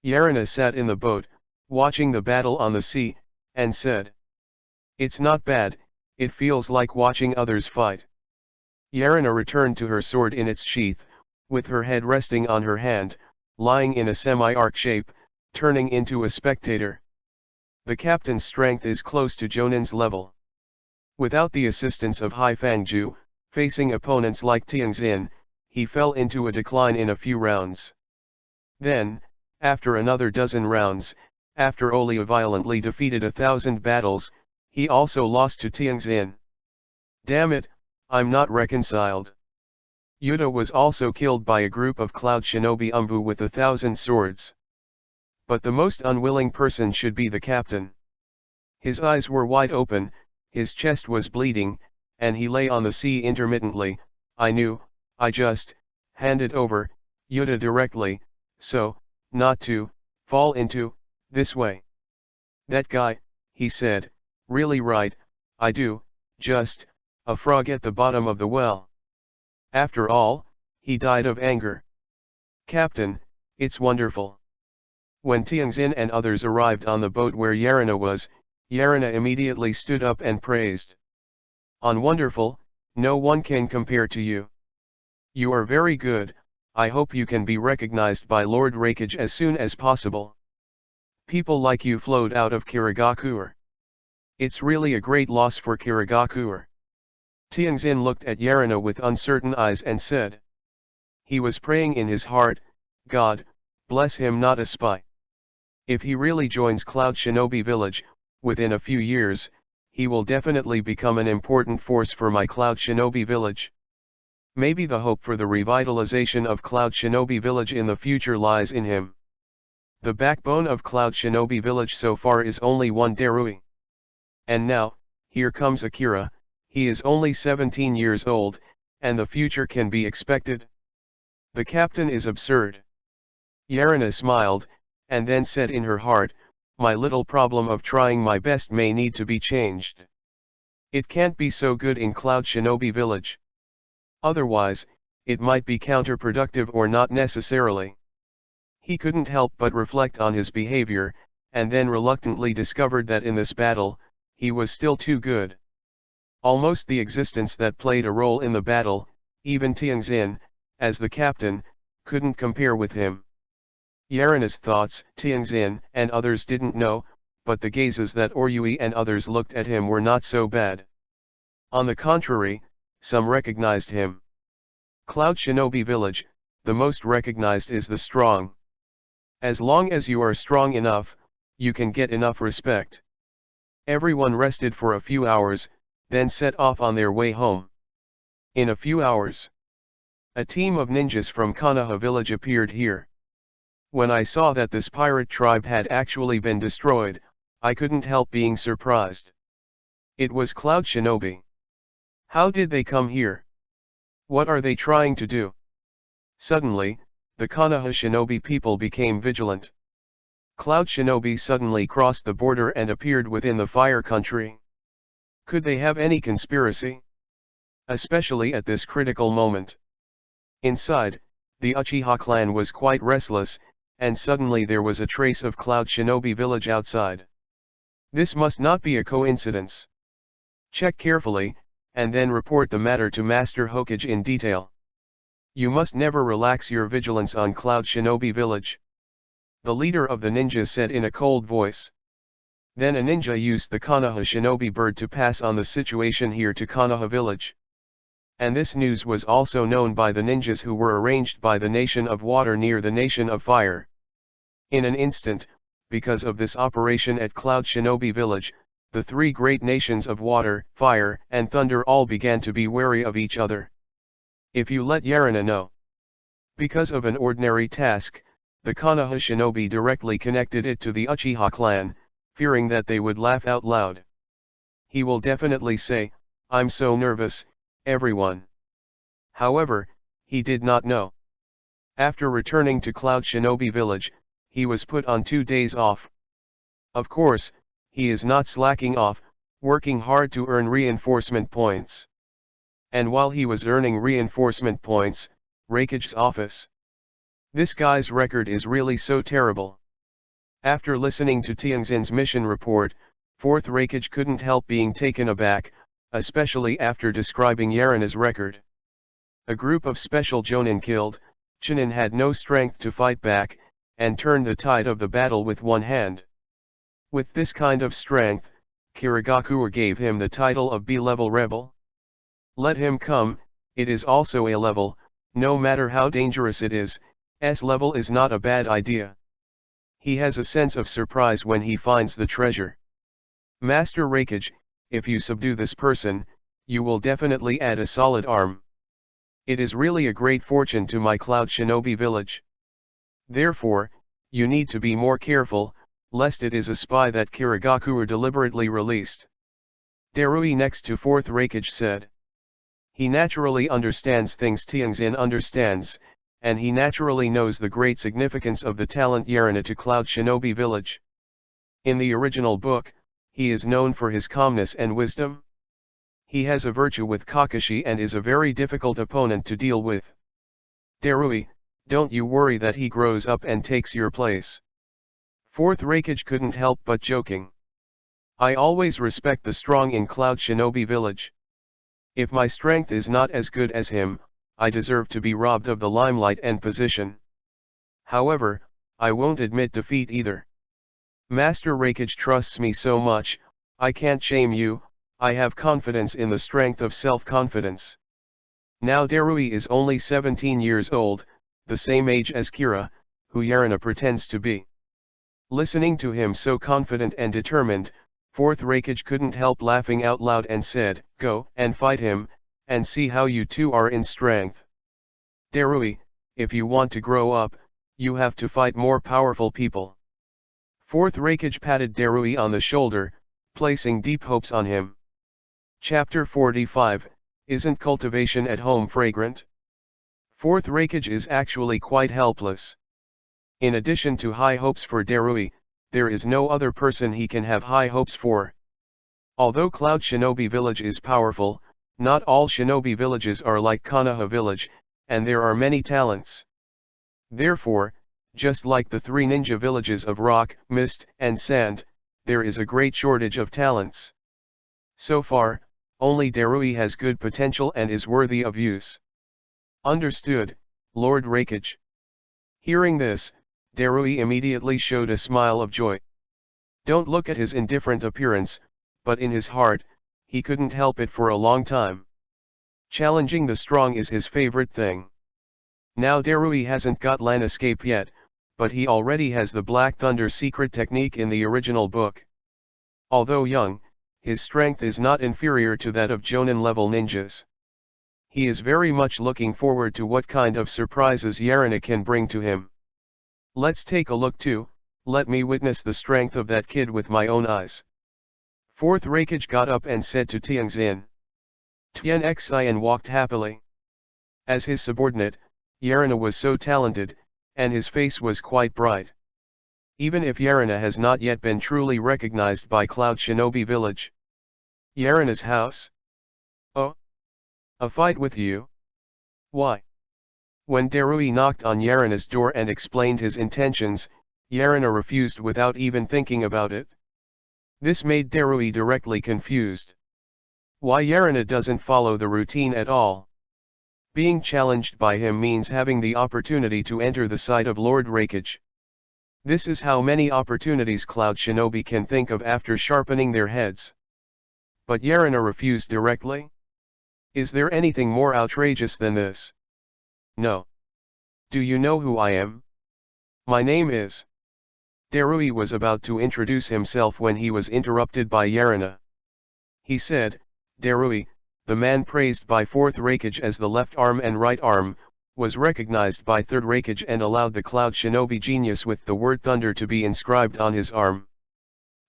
Yarina sat in the boat, watching the battle on the sea, and said. It's not bad, it feels like watching others fight. Yarina returned to her sword in its sheath, with her head resting on her hand, lying in a semi-arc shape, turning into a spectator. The captain's strength is close to Jonin's level. Without the assistance of Hai Fangju, facing opponents like Tianxin, he fell into a decline in a few rounds. Then, after another dozen rounds, after Olia violently defeated 1,000 battles, he also lost to Tianxin. Damn it, I'm not reconciled. Yuta was also killed by a group of Cloud Shinobi Umbu with 1,000 swords. But the most unwilling person should be the captain. His eyes were wide open, his chest was bleeding, and he lay on the sea intermittently. I just handed over Yuta directly, so, not to fall into this way. That guy, he said, really right, I do, just a frog at the bottom of the well. After all, he died of anger. Captain, it's wonderful. When Tianxin and others arrived on the boat where Yarina was, Yarina immediately stood up and praised. On wonderful, no one can compare to you. You are very good, I hope you can be recognized by Lord Hokage as soon as possible. People like you flowed out of Kirigakure. It's really a great loss for Kirigakure. Tianxin looked at Yarina with uncertain eyes and said. He was praying in his heart, God, bless him, not a spy. If he really joins Cloud Shinobi Village, within a few years, he will definitely become an important force for my Cloud Shinobi Village. Maybe the hope for the revitalization of Cloud Shinobi Village in the future lies in him. The backbone of Cloud Shinobi Village so far is only one Darui. And now, here comes Akira, he is only 17 years old, and the future can be expected. The captain is absurd. Yarina smiled, and then said in her heart, my little problem of trying my best may need to be changed. It can't be so good in Cloud Shinobi Village. Otherwise, it might be counterproductive or not necessarily. He couldn't help but reflect on his behavior, and then reluctantly discovered that in this battle, he was still too good. Almost the existence that played a role in the battle, even Tianxin, as the captain, couldn't compare with him. Yarina's thoughts, Tianxin and others didn't know, but the gazes that Oryui and others looked at him were not so bad. On the contrary, some recognized him. Cloud Shinobi Village, the most recognized is the strong. As long as you are strong enough, you can get enough respect. Everyone rested for a few hours, then set off on their way home. In a few hours, a team of ninjas from Konoha village appeared here. When I saw that this pirate tribe had actually been destroyed, I couldn't help being surprised. It was Cloud Shinobi. How did they come here? What are they trying to do? Suddenly, the Konoha Shinobi people became vigilant. Cloud Shinobi suddenly crossed the border and appeared within the Fire Country. Could they have any conspiracy? Especially at this critical moment. Inside, the Uchiha clan was quite restless, and suddenly there was a trace of Cloud Shinobi Village outside. This must not be a coincidence. Check carefully, and then report the matter to Master Hokage in detail. You must never relax your vigilance on Cloud Shinobi Village. The leader of the ninjas said in a cold voice. Then a ninja used the Konoha Shinobi bird to pass on the situation here to Konoha Village. And this news was also known by the ninjas who were arranged by the Nation of Water near the Nation of Fire. In an instant, because of this operation at Cloud Shinobi Village, the three great nations of Water, Fire, and Thunder all began to be wary of each other. If you let Yarina know. Because of an ordinary task, the Konoha Shinobi directly connected it to the Uchiha clan, fearing that they would laugh out loud. He will definitely say, I'm so nervous, everyone. However, he did not know. After returning to Cloud Shinobi Village, he was put on 2 days off. Of course, he is not slacking off, working hard to earn reinforcement points. And while he was earning reinforcement points, Raikage's office. This guy's record is really so terrible. After listening to Tianxin's mission report, 4th Raikage couldn't help being taken aback, especially after describing Yarina's record. A group of special jonin killed, Chunin had no strength to fight back, and turned the tide of the battle with one hand. With this kind of strength, Kirigakuer gave him the title of B-level rebel. Let him come, it is also A level, no matter how dangerous it is, S level is not a bad idea. He has a sense of surprise when he finds the treasure. Master Raikage, if you subdue this person, you will definitely add a solid arm. It is really a great fortune to my Cloud Shinobi village. Therefore, you need to be more careful, lest it is a spy that Kirigakuer deliberately released. Darui next to 4th Raikage said. He naturally understands things Tianxin understands, and he naturally knows the great significance of the talent Yarina to Cloud Shinobi village. In the original book, he is known for his calmness and wisdom. He has a virtue with Kakashi and is a very difficult opponent to deal with. Darui, don't you worry that he grows up and takes your place. 4th Raikage couldn't help but joking. I always respect the strong in Cloud Shinobi village. If my strength is not as good as him, I deserve to be robbed of the limelight and position. However, I won't admit defeat either. Master Raikage trusts me so much, I can't shame you, I have confidence in the strength of self-confidence. Now Darui is only 17 years old, the same age as Kira, who Yarina pretends to be. Listening to him so confident and determined, 4th Raikage couldn't help laughing out loud and said, "Go and fight him, and see how you two are in strength. Darui, if you want to grow up, you have to fight more powerful people." 4th Raikage patted Darui on the shoulder, placing deep hopes on him. Chapter 45, Isn't cultivation at home fragrant? 4th Raikage is actually quite helpless. In addition to high hopes for Darui, there is no other person he can have high hopes for. Although Cloud Shinobi Village is powerful, not all shinobi villages are like Konoha Village, and there are many talents. Therefore, just like the 3 ninja villages of rock, mist, and sand, there is a great shortage of talents. So far, only Darui has good potential and is worthy of use. Understood, Lord Raikage. Hearing this, Darui immediately showed a smile of joy. Don't look at his indifferent appearance, but in his heart, he couldn't help it for a long time. Challenging the strong is his favorite thing. Now Darui hasn't got Lan escape yet, but he already has the Black Thunder secret technique in the original book. Although young, his strength is not inferior to that of Jonin-level ninjas. He is very much looking forward to what kind of surprises Yarina can bring to him. Let's take a look too, let me witness the strength of that kid with my own eyes. 4th Raikage got up and said to Tianxin. Tianxin walked happily. As his subordinate, Yarina was so talented, and his face was quite bright. Even if Yarina has not yet been truly recognized by Cloud Shinobi Village. Yarina's house? Oh? A fight with you? Why? When Darui knocked on Yarina's door and explained his intentions, Yarina refused without even thinking about it. This made Darui directly confused. Why Yarina doesn't follow the routine at all? Being challenged by him means having the opportunity to enter the sight of Lord Raikage. This is how many opportunities Cloud Shinobi can think of after sharpening their heads. But Yarina refused directly? Is there anything more outrageous than this? No. Do you know who I am? My name is... Darui was about to introduce himself when he was interrupted by Yarina. He said, Darui, the man praised by 4th Raikage as the left arm and right arm, was recognized by 3rd Raikage and allowed the Cloud Shinobi genius with the word thunder to be inscribed on his arm.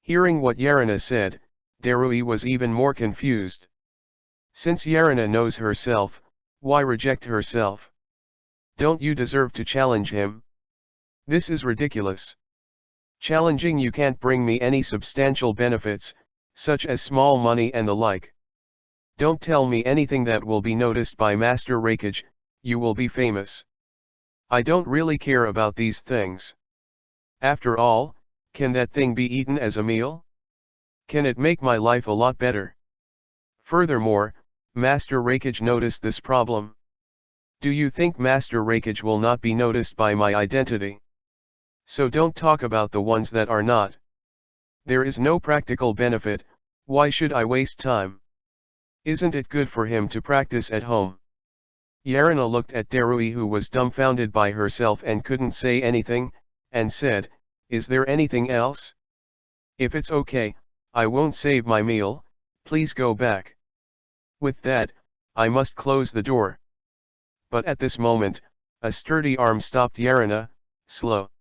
Hearing what Yarina said, Darui was even more confused. Since Yarina knows herself, why reject herself? Don't you deserve to challenge him? This is ridiculous. Challenging you can't bring me any substantial benefits, such as small money and the like. Don't tell me anything that will be noticed by Master Hokage, you will be famous. I don't really care about these things. After all, can that thing be eaten as a meal? Can it make my life a lot better? Furthermore, Master Hokage noticed this problem. Do you think Master Hokage will not be noticed by my identity? So don't talk about the ones that are not. There is no practical benefit, why should I waste time? Isn't it good for him to practice at home? Yarina looked at Darui, who was dumbfounded by herself and couldn't say anything, and said, "Is there anything else? If it's okay, I won't save my meal, please go back. With that, I must close the door." But at this moment, a sturdy arm stopped Yarina. "Slow.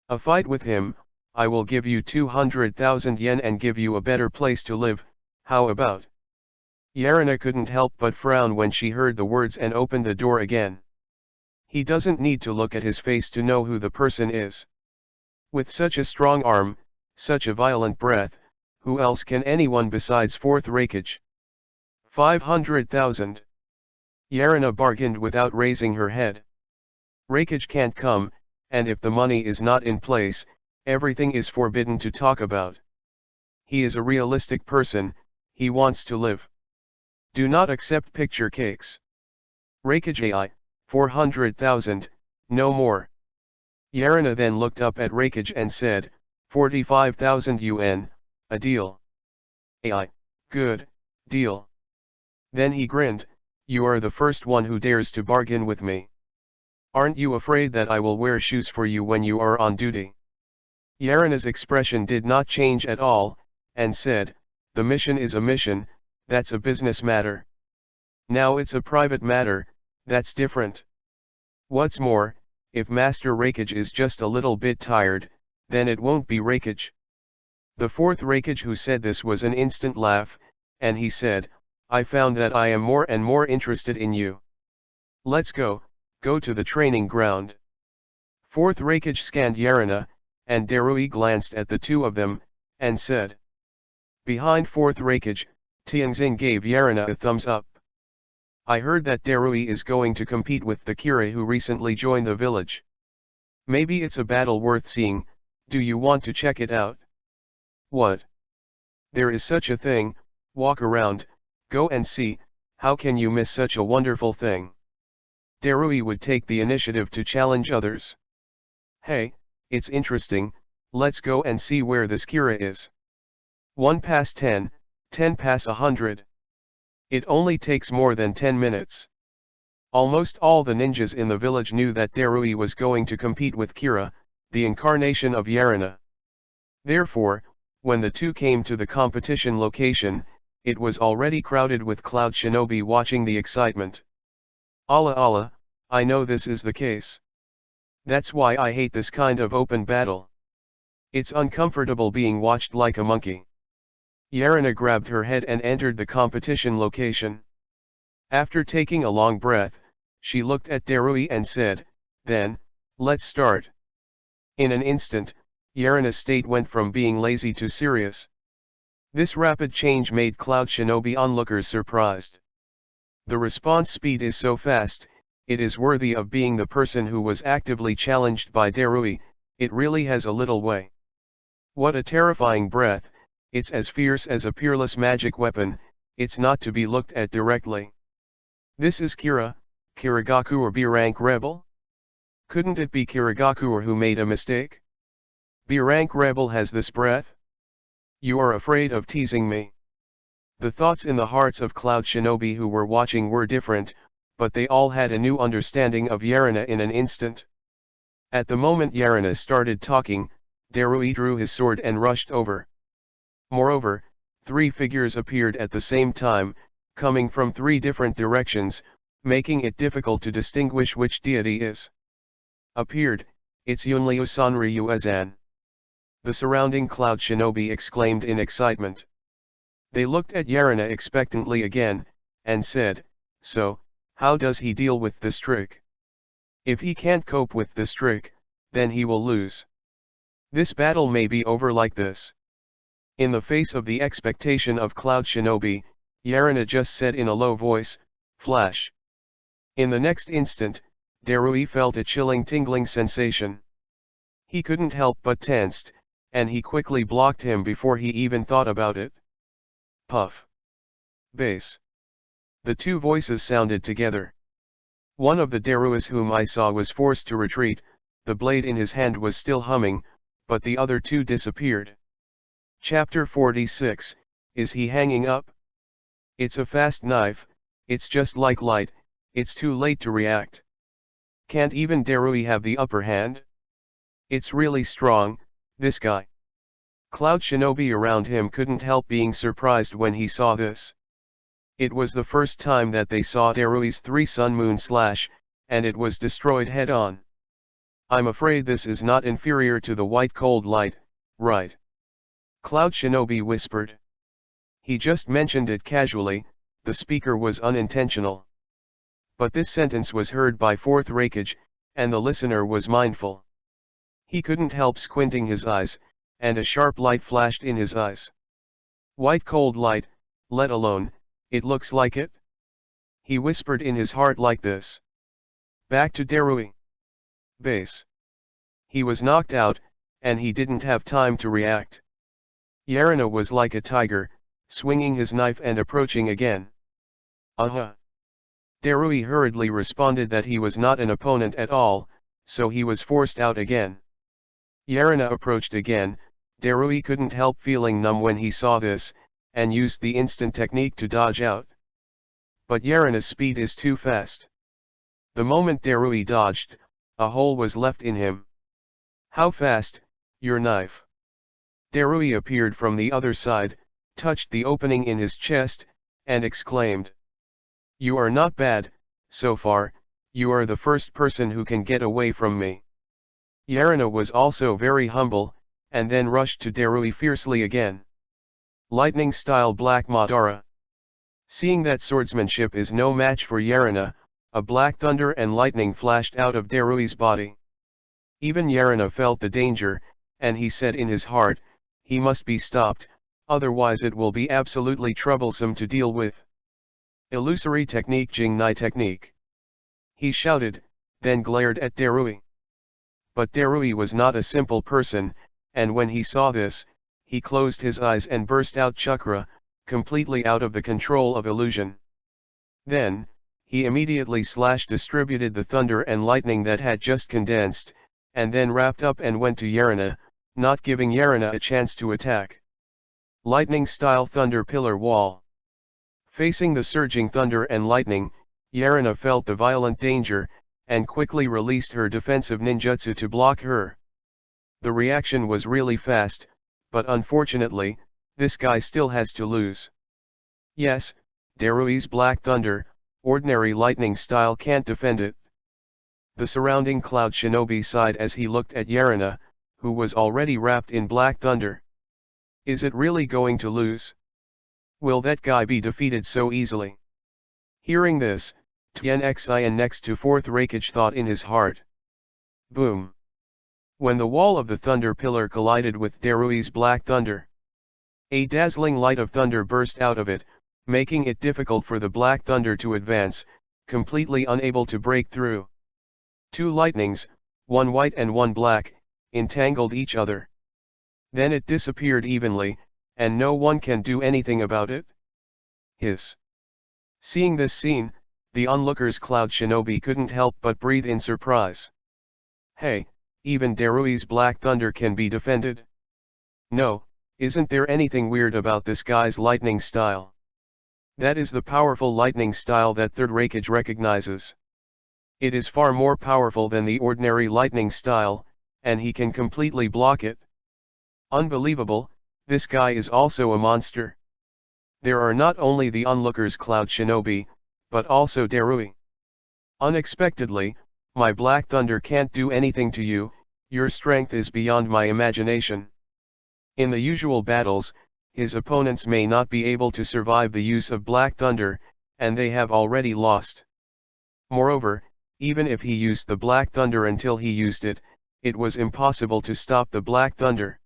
A fight with him, I will give you 200,000 yen and give you a better place to live, how about?" Yarina couldn't help but frown when she heard the words and opened the door again. He doesn't need to look at his face to know who the person is. With such a strong arm, such a violent breath, who else can anyone besides fourth Hokage? 500,000. Yarina bargained without raising her head. Hokage can't come, and if the money is not in place, everything is forbidden to talk about. He is a realistic person, he wants to live. Do not accept picture cakes. Hokage AI, 400,000, no more. Yarina then looked up at Hokage and said, 45,000 UN, a deal. AI, good, deal. Then he grinned, "You are the first one who dares to bargain with me. Aren't you afraid that I will wear shoes for you when you are on duty?" Yarina's expression did not change at all, and said, "The mission is a mission, that's a business matter. Now it's a private matter, that's different. What's more, if Master Hokage is just a little bit tired, then it won't be Hokage." The fourth Hokage who said this was an instant laugh, and he said, "I found that I am more and more interested in you. Let's go to the training ground." Fourth Hokage scanned Yarina, and Darui glanced at the two of them, and said. Behind fourth Hokage, Tianxing gave Yarina a thumbs up. "I heard that Darui is going to compete with the Kira who recently joined the village. Maybe it's a battle worth seeing, do you want to check it out?" "What? There is such a thing, walk around, go and see, how can you miss such a wonderful thing?" Darui would take the initiative to challenge others. "Hey, it's interesting, let's go and see where this Kira is. 1 past 10, 10 past 100. It only takes more than 10 minutes. Almost all the ninjas in the village knew that Darui was going to compete with Kira, the incarnation of Yarina. Therefore, when the two came to the competition location, it was already crowded with cloud shinobi watching the excitement. Allah Allah, I know this is the case. That's why I hate this kind of open battle. It's uncomfortable being watched like a monkey. Yarina grabbed her head and entered the competition location. After taking a long breath, she looked at Darui and said, "Then, let's start." In an instant, Yarina's state went from being lazy to serious. This rapid change made Cloud Shinobi onlookers surprised. The response speed is so fast, it is worthy of being the person who was actively challenged by Darui, it really has a little way. What a terrifying breath, it's as fierce as a peerless magic weapon, it's not to be looked at directly. This is Kira, Kirigaku or B-rank rebel? Couldn't it be Kirigaku who made a mistake? B-rank rebel has this breath? You are afraid of teasing me. The thoughts in the hearts of Cloud Shinobi who were watching were different, but they all had a new understanding of Yarina in an instant. At the moment Yarina started talking, Darui drew his sword and rushed over. Moreover, 3 figures appeared at the same time, coming from 3 different directions, making it difficult to distinguish which deity is. Appeared, it's Yunliu Sanryu Azan. The surrounding Cloud Shinobi exclaimed in excitement. They looked at Yarina expectantly again, and said, "So, how does he deal with this trick? If he can't cope with this trick, then he will lose. This battle may be over like this." In the face of the expectation of Cloud Shinobi, Yarina just said in a low voice, "Flash." In the next instant, Darui felt a chilling tingling sensation. He couldn't help but tensed, and he quickly blocked him before he even thought about it. Puff. Bass. The two voices sounded together. One of the Daruis whom I saw was forced to retreat, the blade in his hand was still humming, but the other two disappeared. Chapter 46, Is he hanging up? It's a fast knife, it's just like light, it's too late to react. Can't even Darui have the upper hand? It's really strong, this guy. Cloud Shinobi around him couldn't help being surprised when he saw this. It was the first time that they saw Darui's 3 Sun Moon Slash, and it was destroyed head-on. I'm afraid this is not inferior to the White Cold Light, right? Cloud Shinobi whispered. He just mentioned it casually, the speaker was unintentional. But this sentence was heard by 4th Hokage, and the listener was mindful. He couldn't help squinting his eyes, and a sharp light flashed in his eyes. White cold light, let alone, it looks like it? He whispered in his heart like this. Back to Darui. Bass. He was knocked out, and he didn't have time to react. Yarina was like a tiger, swinging his knife and approaching again. Uh-huh. Darui hurriedly responded that he was not an opponent at all, so he was forced out again. Yarina approached again. Darui couldn't help feeling numb when he saw this, and used the instant technique to dodge out. But Yarina's speed is too fast. The moment Darui dodged, a hole was left in him. How fast, your knife? Darui appeared from the other side, touched the opening in his chest, and exclaimed. You are not bad, so far, you are the first person who can get away from me. Yarina was also very humble, and then rushed to Darui fiercely again. Lightning style Black Madara. Seeing that swordsmanship is no match for Yarina, a black thunder and lightning flashed out of Darui's body. Even Yarina felt the danger, and he said in his heart, he must be stopped, otherwise it will be absolutely troublesome to deal with. Illusory technique Jingnai technique. He shouted, then glared at Darui. But Darui was not a simple person, and when he saw this, he closed his eyes and burst out chakra, completely out of the control of illusion. Then, he immediately distributed the thunder and lightning that had just condensed, and then wrapped up and went to Yarina, not giving Yarina a chance to attack. Lightning style thunder pillar wall. Facing the surging thunder and lightning, Yarina felt the violent danger, and quickly released her defensive ninjutsu to block her. The reaction was really fast, but unfortunately, this guy still has to lose. Yes, Darui's Black Thunder, ordinary lightning style can't defend it. The surrounding Cloud Shinobi sighed as he looked at Yarina, who was already wrapped in Black Thunder. Is it really going to lose? Will that guy be defeated so easily? Hearing this, Tien Xin next to 4th Hokage thought in his heart. Boom! When the wall of the thunder pillar collided with Darui's Black Thunder, a dazzling light of thunder burst out of it, making it difficult for the Black Thunder to advance, completely unable to break through. 2 lightnings, one white and one black, entangled each other. Then it disappeared evenly, and no one can do anything about it? Hiss. Seeing this scene, the onlookers Cloud Shinobi couldn't help but breathe in surprise. Hey, even Darui's Black Thunder can be defended? No, isn't there anything weird about this guy's lightning style? That is the powerful lightning style that 3rd Hokage recognizes. It is far more powerful than the ordinary lightning style, and he can completely block it. Unbelievable, this guy is also a monster. There are not only the onlookers Cloud Shinobi, but also Darui. Unexpectedly, my Black Thunder can't do anything to you, your strength is beyond my imagination. In the usual battles, his opponents may not be able to survive the use of Black Thunder, and they have already lost. Moreover, even if he used the Black Thunder until he used it, it was impossible to stop the Black Thunder.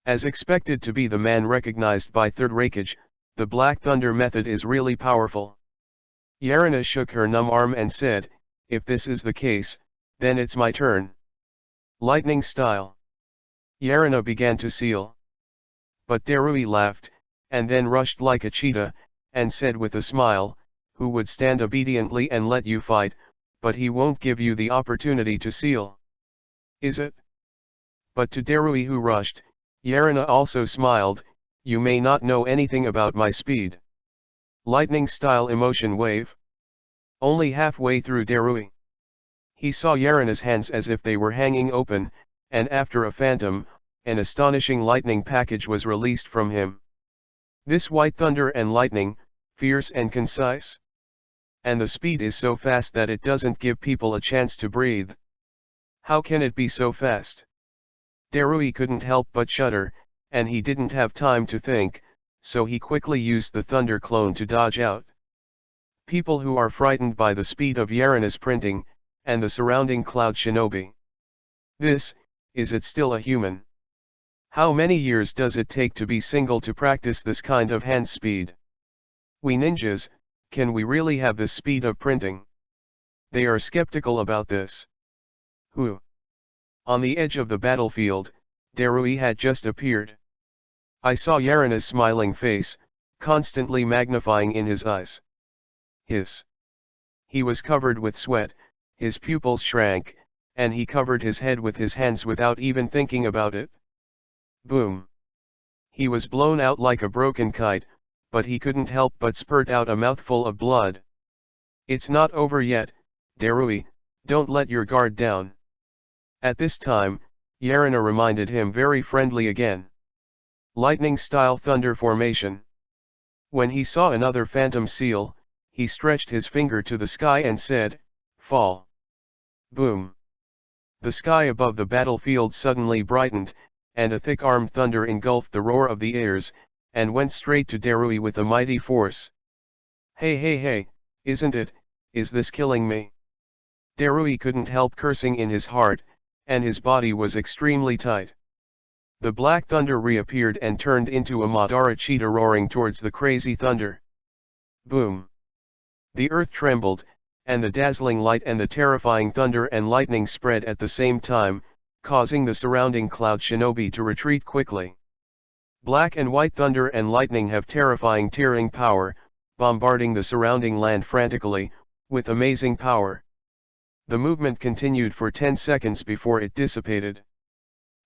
As expected to be the man recognized by Third Rakage, the Black Thunder method is really powerful. Yarina shook her numb arm and said, "If this is the case, then it's my turn." Lightning style. Yarina began to seal. But Darui laughed, and then rushed like a cheetah, and said with a smile, "Who would stand obediently and let you fight, but he won't give you the opportunity to seal. Is it?" But to Darui who rushed, Yarina also smiled, "You may not know anything about my speed." Lightning style emotion wave. Only halfway through Darui, he saw Yarina's hands as if they were hanging open, and after a phantom, an astonishing lightning package was released from him. This white thunder and lightning, fierce and concise. And the speed is so fast that it doesn't give people a chance to breathe. How can it be so fast? Darui couldn't help but shudder, and he didn't have time to think, so he quickly used the thunder clone to dodge out. People who are frightened by the speed of Yarina's printing, and the surrounding cloud shinobi. Is it still a human? How many years does it take to be single to practice this kind of hand speed? We ninjas, can we really have this speed of printing? They are skeptical about this. Who? On the edge of the battlefield, Darui had just appeared. I saw Yarina's smiling face, constantly magnifying in his eyes. He was covered with sweat, his pupils shrank, and he covered his head with his hands without even thinking about it. Boom! He was blown out like a broken kite, but he couldn't help but spurt out a mouthful of blood. It's not over yet, Darui, don't let your guard down. At this time, Yarina reminded him very friendly again. Lightning-style thunder formation. When he saw another phantom seal, he stretched his finger to the sky and said, "Fall." Boom! The sky above the battlefield suddenly brightened, and a thick-armed thunder engulfed the roar of the airs, and went straight to Darui with a mighty force. Hey, isn't it, is this killing me? Darui couldn't help cursing in his heart, and his body was extremely tight. The black thunder reappeared and turned into a Madara cheetah roaring towards the crazy thunder. Boom! The earth trembled, and the dazzling light and the terrifying thunder and lightning spread at the same time, causing the surrounding cloud shinobi to retreat quickly. Black and white thunder and lightning have terrifying tearing power, bombarding the surrounding land frantically, with amazing power. The movement continued for 10 seconds before it dissipated.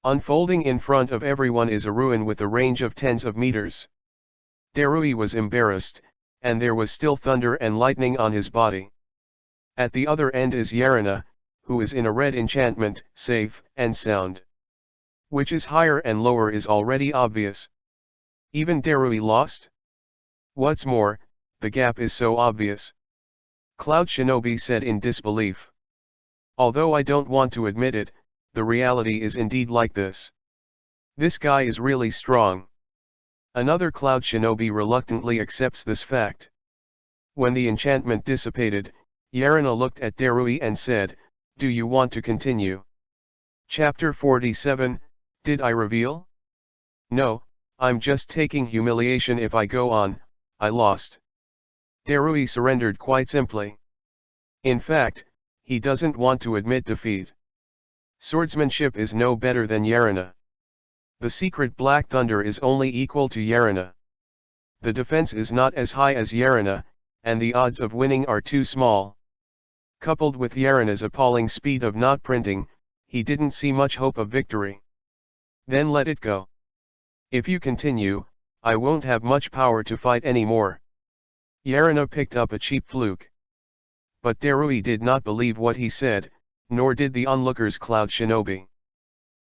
Unfolding in front of everyone is a ruin with a range of tens of meters. Darui was embarrassed, and there was still thunder and lightning on his body. At the other end is Yarina, who is in a red enchantment, safe and sound. Which is higher and lower is already obvious. Even Darui lost? What's more, the gap is so obvious. Cloud Shinobi said in disbelief. Although I don't want to admit it, the reality is indeed like this. This guy is really strong. Another Cloud Shinobi reluctantly accepts this fact. When the enchantment dissipated, Yarina looked at Darui and said, "Do you want to continue?" Chapter 47, Did I reveal? No, I'm just taking humiliation if I go on, I lost. Darui surrendered quite simply. In fact, he doesn't want to admit defeat. Swordsmanship is no better than Yarina. The secret Black Thunder is only equal to Yarina. The defense is not as high as Yarina, and the odds of winning are too small. Coupled with Yarina's appalling speed of not printing, he didn't see much hope of victory. Then let it go. If you continue, I won't have much power to fight anymore. Yarina picked up a cheap fluke. But Darui did not believe what he said, nor did the onlookers Cloud Shinobi.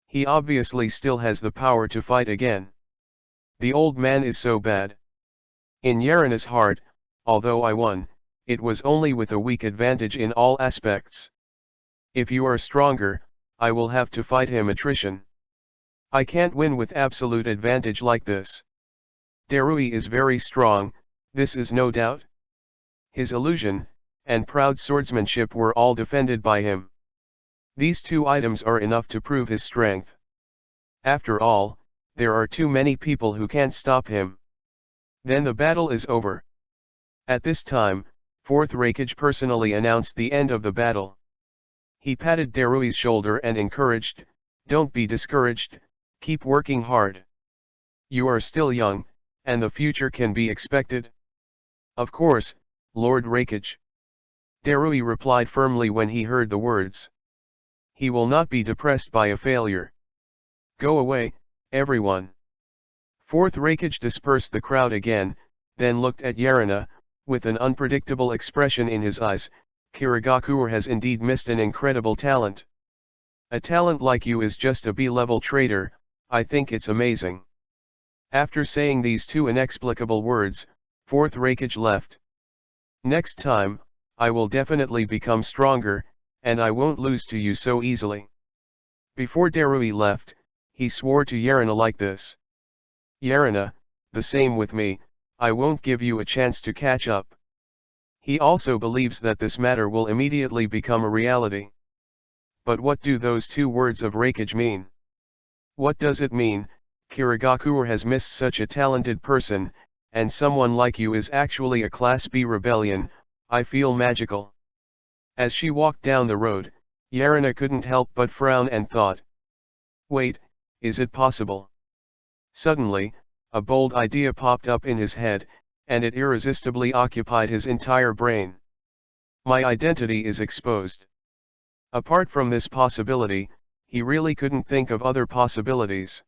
He obviously still has the power to fight again. The old man is so bad. In Yarina's heart, although I won, it was only with a weak advantage in all aspects. If you are stronger, I will have to fight him attrition. I can't win with absolute advantage like this. Darui is very strong, this is no doubt. his illusion, and proud swordsmanship were all defended by him. These two items are enough to prove his strength. After all, there are too many people who can't stop him. Then the battle is over. At this time, 4th Hokage personally announced the end of the battle. He patted Darui's shoulder and encouraged, "Don't be discouraged, keep working hard. You are still young, and the future can be expected." "Of course, Lord Hokage." Darui replied firmly when he heard the words. "He will not be depressed by a failure. Go away, everyone." 4th Hokage dispersed the crowd again, then looked at Yarina, with an unpredictable expression in his eyes. "Kirigakure has indeed missed an incredible talent. A talent like you is just a B-level trader, I think it's amazing." After saying these two inexplicable words, 4th Hokage left. "Next time, I will definitely become stronger, and I won't lose to you so easily." Before Darui left, he swore to Yarina like this. "Yarina, the same with me, I won't give you a chance to catch up." He also believes that this matter will immediately become a reality. But what do those two words of Hokage mean? What does it mean? Kirigakure has missed such a talented person, and someone like you is actually a Class B rebellion. I feel magical. As she walked down the road, Yarina couldn't help but frown and thought, "Wait, is it possible?" Suddenly, a bold idea popped up in his head, and it irresistibly occupied his entire brain. My identity is exposed. Apart from this possibility, he really couldn't think of other possibilities.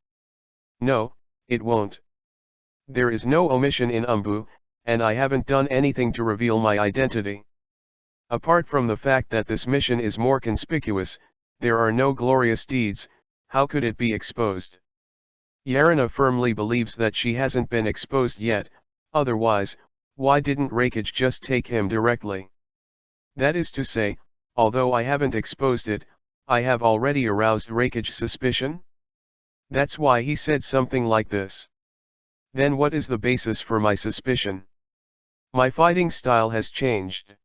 No, it won't. There is no omission in EPUB, and I haven't done anything to reveal my identity. Apart from the fact that this mission is more conspicuous, there are no glorious deeds. How could it be exposed? Yarina firmly believes that she hasn't been exposed yet, otherwise, why didn't Hokage just take him directly? That is to say, although I haven't exposed it, I have already aroused Hokage's suspicion? That's why he said something like this. Then what is the basis for my suspicion? My fighting style has changed.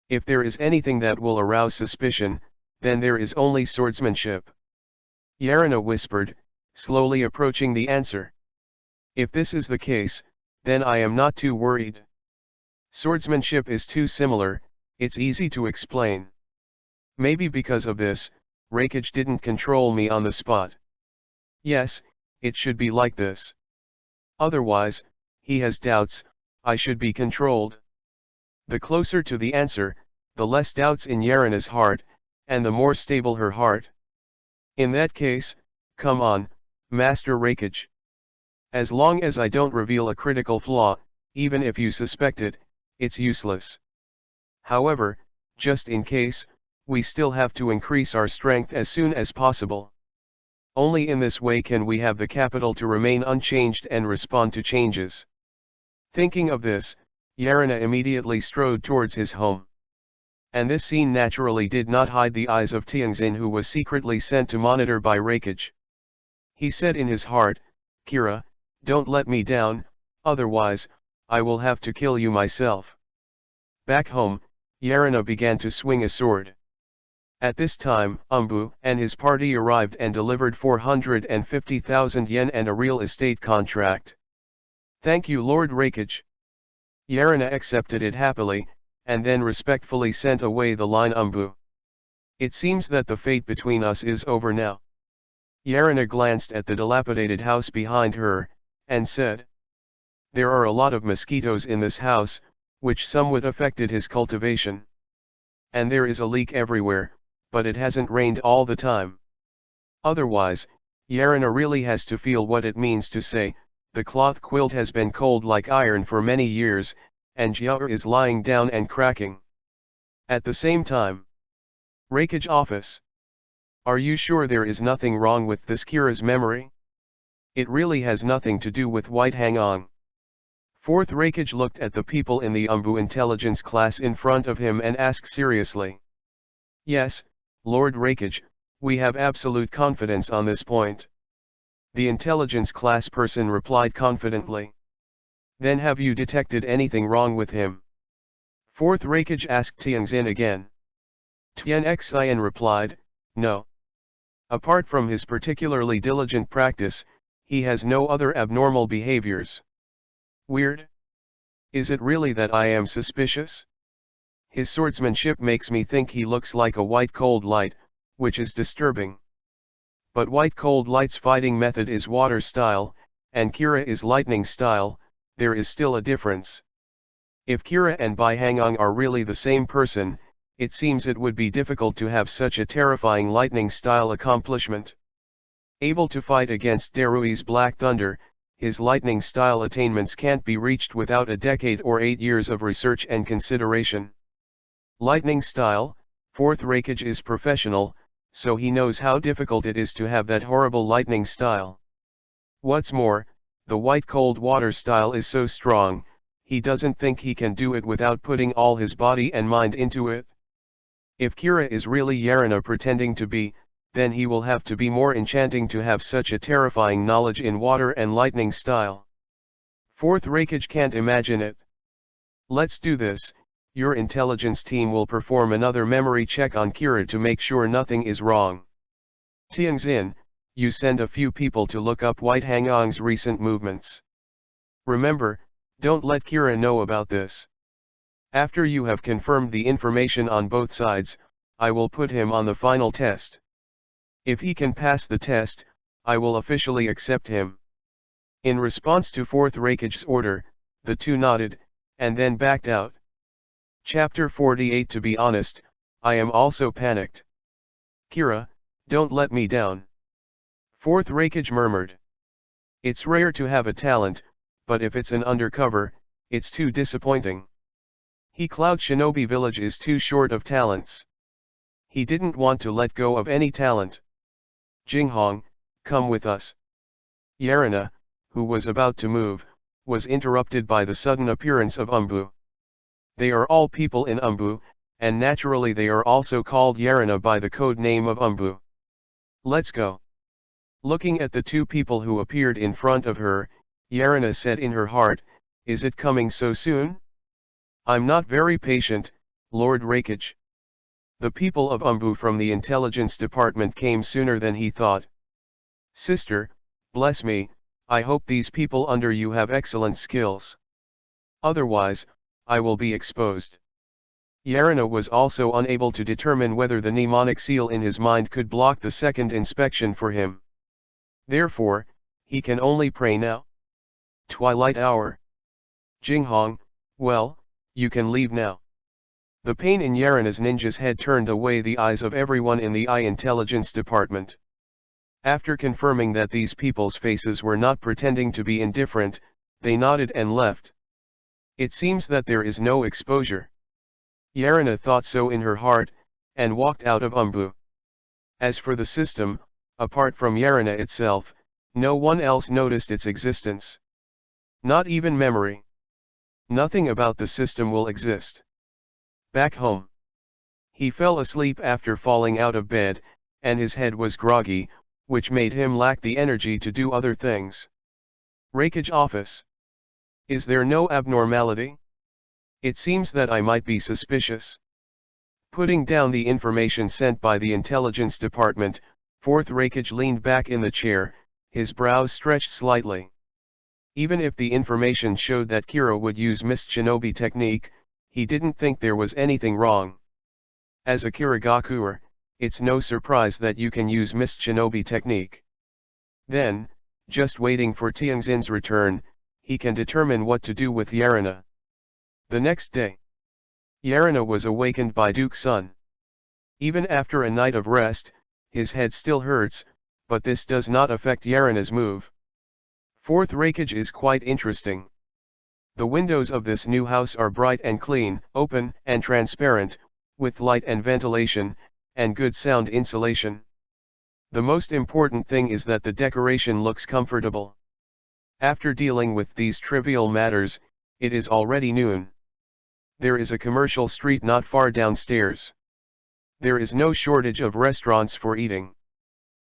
If there is anything that will arouse suspicion, then there is only swordsmanship. Yarina whispered, slowly approaching the answer. If this is the case, then I am not too worried. Swordsmanship is too similar, it's easy to explain. Maybe because of this, Hokage didn't control me on the spot. Yes, it should be like this. Otherwise, he has doubts, I should be controlled. The closer to the answer, the less doubts in Yarina's heart, and the more stable her heart. In that case, come on, Master Hokage. As long as I don't reveal a critical flaw, even if you suspect it, it's useless. However, just in case, we still have to increase our strength as soon as possible. Only in this way can we have the capital to remain unchanged and respond to changes. Thinking of this, Yarina immediately strode towards his home. And this scene naturally did not hide the eyes of Tianxin, who was secretly sent to monitor by Hokage. He said in his heart, "Kira, don't let me down, otherwise, I will have to kill you myself." Back home, Yarina began to swing a sword. At this time, Umbu and his party arrived and delivered 450,000 yen and a real estate contract. "Thank you, Lord Hokage." Yarina accepted it happily, and then respectfully sent away the line Umbu. "It seems that the fate between us is over now." Yarina glanced at the dilapidated house behind her, and said, "There are a lot of mosquitoes in this house, which somewhat affected his cultivation. And there is a leak everywhere, but it hasn't rained all the time." Otherwise, Yarina really has to feel what it means to say, "The cloth quilt has been cold like iron for many years, and Jiao is lying down and cracking." At the same time, Hokage office. "Are you sure there is nothing wrong with this Kira's memory? It really has nothing to do with White Hangong." 4th Hokage looked at the people in the Umbu intelligence class in front of him and asked seriously. "Yes, Lord Hokage, we have absolute confidence on this point." The intelligence class person replied confidently. "Then have you detected anything wrong with him?" Fourth Rakage asked Tianxin again. Tianxian replied, no. Apart from his particularly diligent practice, he has no other abnormal behaviors. Weird? Is it really that I am suspicious? His swordsmanship makes me think he looks like a white cold light, which is disturbing. But white cold light's fighting method is water style, and Kira is lightning style. There is still a difference. If Kira and Bai Hangang are really the same person, it seems it would be difficult to have such a terrifying lightning style accomplishment. Able to fight against Darui's Black Thunder, his lightning style attainments can't be reached without a decade or 8 years of research and consideration. Lightning style, Fourth Rakage is professional, so he knows how difficult it is to have that horrible lightning style. What's more, the white cold water style is so strong, he doesn't think he can do it without putting all his body and mind into it. If Kira is really Yarina pretending to be, then he will have to be more enchanting to have such a terrifying knowledge in water and lightning style. Fourth Rakage can't imagine it. Let's do this. Your intelligence team will perform another memory check on Kira to make sure nothing is wrong. Tianxin, you send a few people to look up White Hangang's recent movements. Remember, don't let Kira know about this. After you have confirmed the information on both sides, I will put him on the final test. If he can pass the test, I will officially accept him. In response to Fourth Rakage's order, the two nodded, and then backed out. Chapter 48. To be honest, I am also panicked. Kira, don't let me down. Fourth Rakage murmured. It's rare to have a talent, but if it's an undercover, it's too disappointing. Cloud Shinobi Village is too short of talents. He didn't want to let go of any talent. Jinghong, come with us. Yarina, who was about to move, was interrupted by the sudden appearance of Umbu. They are all people in Umbu, and naturally they are also called Yarina by the code name of Umbu. Let's go. Looking at the two people who appeared in front of her, Yarina said in her heart, is it coming so soon? I'm not very patient, Lord Rakage. The people of Umbu from the intelligence department came sooner than he thought. Sister, bless me, I hope these people under you have excellent skills. Otherwise, I will be exposed. Yarina was also unable to determine whether the mnemonic seal in his mind could block the second inspection for him. Therefore, he can only pray now. Twilight hour. Jinghong, well, you can leave now. The pain in Yarina's ninja's head turned away the eyes of everyone in the intelligence department. After confirming that these people's faces were not pretending to be indifferent, they nodded and left. It seems that there is no exposure. Yarina thought so in her heart, and walked out of Umbu. As for the system, apart from Yarina itself, no one else noticed its existence. Not even memory. Nothing about the system will exist. Back home. He fell asleep after falling out of bed, and his head was groggy, which made him lack the energy to do other things. Rakage office. Is there no abnormality? It seems that I might be suspicious. Putting down the information sent by the intelligence department, Fourth Rakage leaned back in the chair, his brows stretched slightly. Even if the information showed that Kira would use Mist Shinobi technique, he didn't think there was anything wrong. As a Kirigakuer, it's no surprise that you can use Mist Shinobi technique. Then, just waiting for Tianxin's return, he can determine what to do with Yarina. The next day, Yarina was awakened by Duke Sun. Even after a night of rest, his head still hurts, but this does not affect Yarina's move. Fourth Rakage is quite interesting. The windows of this new house are bright and clean, open and transparent, with light and ventilation, and good sound insulation. The most important thing is that the decoration looks comfortable. After dealing with these trivial matters, it is already noon. There is a commercial street not far downstairs. There is no shortage of restaurants for eating.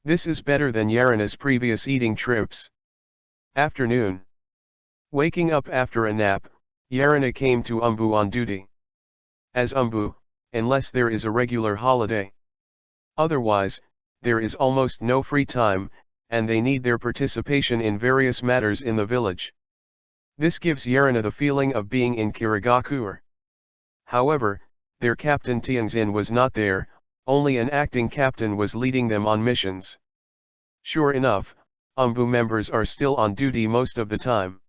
This is better than Yarina's previous eating trips. Afternoon. Waking up after a nap, Yarina came to Umbu on duty. as Umbu, unless there is a regular holiday. Otherwise, there is almost no free time, and they need their participation in various matters in the village. This gives Yarina the feeling of being in Kirigakure. However, their captain Tianxin was not there, only an acting captain was leading them on missions. Sure enough, Umbu members are still on duty most of the time.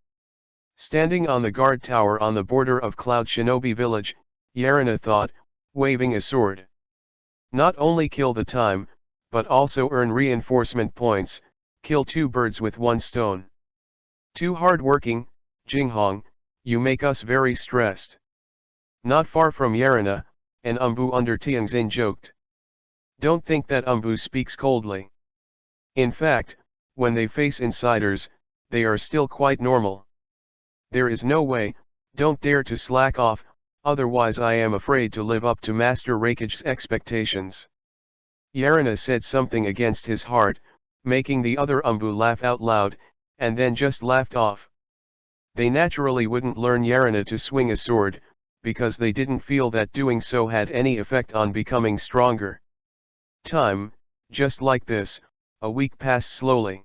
Standing on the guard tower on the border of Cloud Shinobi village, Yarina thought, waving a sword. Not only kill the time, but also earn reinforcement points, kill two birds with one stone. Too hard-working, Jinghong, you make us very stressed. Not far from Yarina, an Umbu under Tianxin joked. Don't think that Umbu speaks coldly. In fact, when they face insiders, they are still quite normal. There is no way, don't dare to slack off, otherwise I am afraid to live up to Master Raikage's expectations. Yarina said something against his heart, making the other Umbu laugh out loud, and then just laughed off. They naturally wouldn't learn Yarina to swing a sword, because they didn't feel that doing so had any effect on becoming stronger. Time, just like this, a week passed slowly.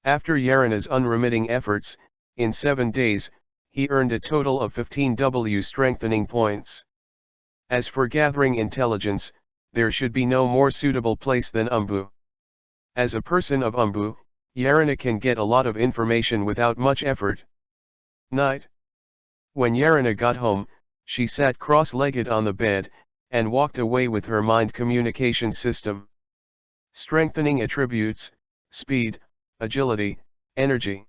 After Yarina's unremitting efforts, in 7 days, he earned a total of 15 W strengthening points. As for gathering intelligence, there should be no more suitable place than Umbu. As a person of Umbu, Yarina can get a lot of information without much effort. Night. When Yarina got home, she sat cross-legged on the bed, and walked away with her mind communication system. Strengthening attributes, speed, agility, energy.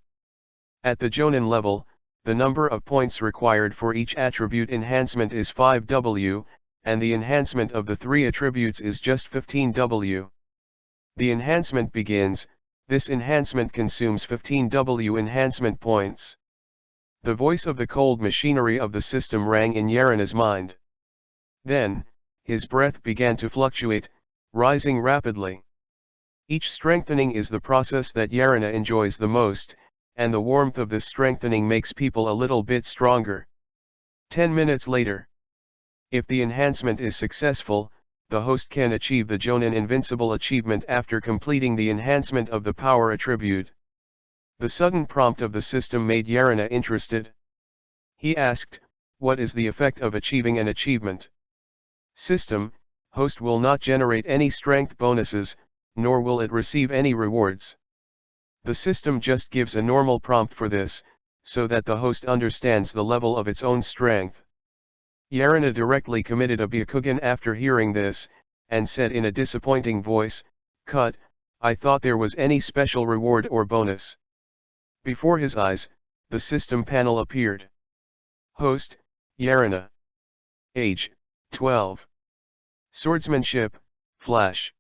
At the Jonin level, the number of points required for each attribute enhancement is 5 W, and the enhancement of the 3 attributes is just 15 W. The enhancement begins, this enhancement consumes 15 W enhancement points. The voice of the cold machinery of the system rang in Yarina's mind. Then, his breath began to fluctuate, rising rapidly. Each strengthening is the process that Yarina enjoys the most, and the warmth of this strengthening makes people a little bit stronger. 10 minutes later. If the enhancement is successful, the host can achieve the Jonin Invincible achievement after completing the enhancement of the power attribute. The sudden prompt of the system made Yarina interested. He asked, what is the effect of achieving an achievement? System, host will not generate any strength bonuses, nor will it receive any rewards. The system just gives a normal prompt for this, so that the host understands the level of its own strength. Yarina directly committed a Byakugan after hearing this, and said in a disappointing voice, "Cut, I thought there was any special reward or bonus." Before his eyes, the system panel appeared. Host, Yarina. Age, 12. Swordsmanship, Flash.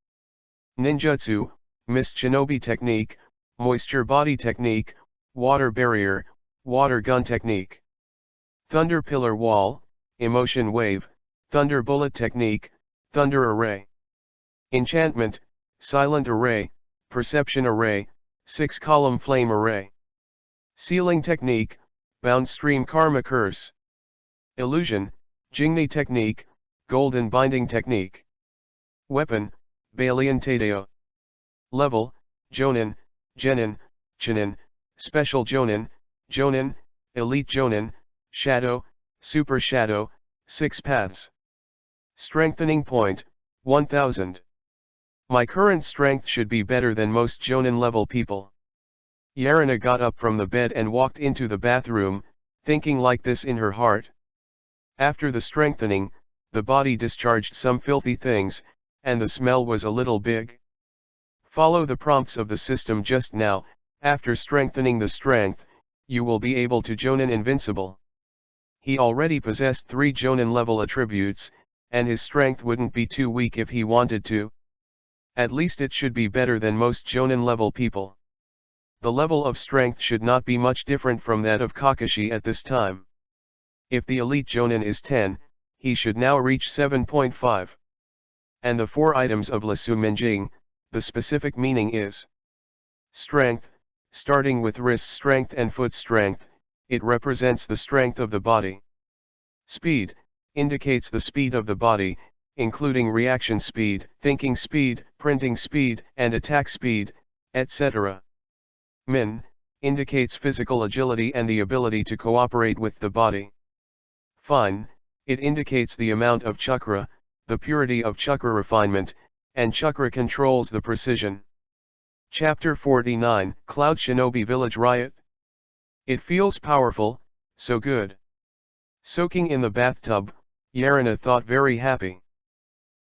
Ninjutsu, Mist Shinobi Technique, Moisture Body Technique, Water Barrier, Water Gun Technique. Thunder Pillar Wall, Emotion Wave, Thunder Bullet Technique, Thunder Array. Enchantment, Silent Array, Perception Array, 6-column Flame Array. Sealing Technique, Bound Stream Karma Curse. Illusion, Jingni Technique, Golden Binding Technique. Weapon, Balian Tadeo. Level, Jonin, Genin, Chinin, Special Jonin, Jonin, Elite Jonin, Shadow, Super Shadow, 6 paths. Strengthening point, 1000. My current strength should be better than most Jonin level people. Yarina got up from the bed and walked into the bathroom, thinking like this in her heart. After the strengthening, the body discharged some filthy things, and the smell was a little big. Follow the prompts of the system just now. After strengthening the strength, you will be able to Jonin Invincible. He already possessed 3 Jonin level attributes, and his strength wouldn't be too weak if he wanted to. At least it should be better than most Jonin level people. The level of strength should not be much different from that of Kakashi at this time. If the elite Jonin is 10, he should now reach 7.5. And the 4 items of Lasu Minjing, the specific meaning is strength, starting with wrist strength and foot strength, it represents the strength of the body. Speed, indicates the speed of the body, including reaction speed, thinking speed, printing speed, and attack speed, etc. Min indicates physical agility and the ability to cooperate with the body. Fine, it indicates the amount of chakra, the purity of chakra refinement, and chakra controls the precision. Chapter 49, Cloud Shinobi Village Riot. It feels powerful, so good. Soaking in the bathtub, Yarina thought very happy.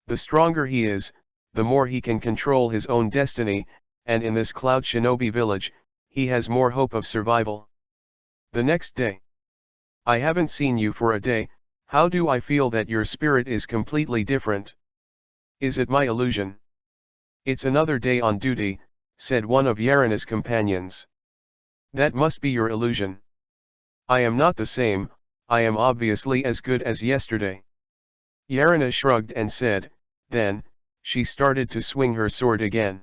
The stronger he is, the more he can control his own destiny, and in this Cloud Shinobi village, he has more hope of survival. The next day. I haven't seen you for a day, how do I feel that your spirit is completely different? Is it my illusion? It's another day on duty, said one of Yarina's companions. That must be your illusion. I am not the same, I am obviously as good as yesterday. Yarina shrugged and said, then, she started to swing her sword again.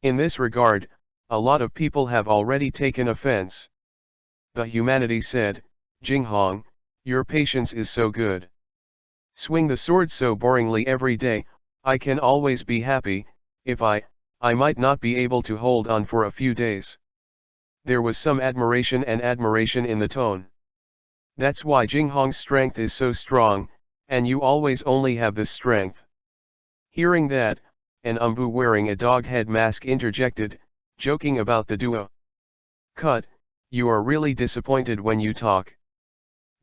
In this regard, a lot of people have already taken offense. The humanity said, Jinghong, your patience is so good. Swing the sword so boringly every day, I can always be happy, if I might not be able to hold on for a few days. There was some admiration in the tone. That's why Jinghong's strength is so strong, and you always only have this strength. Hearing that, an umbu wearing a dog head mask interjected, joking about the duo. Cut, you are really disappointed when you talk.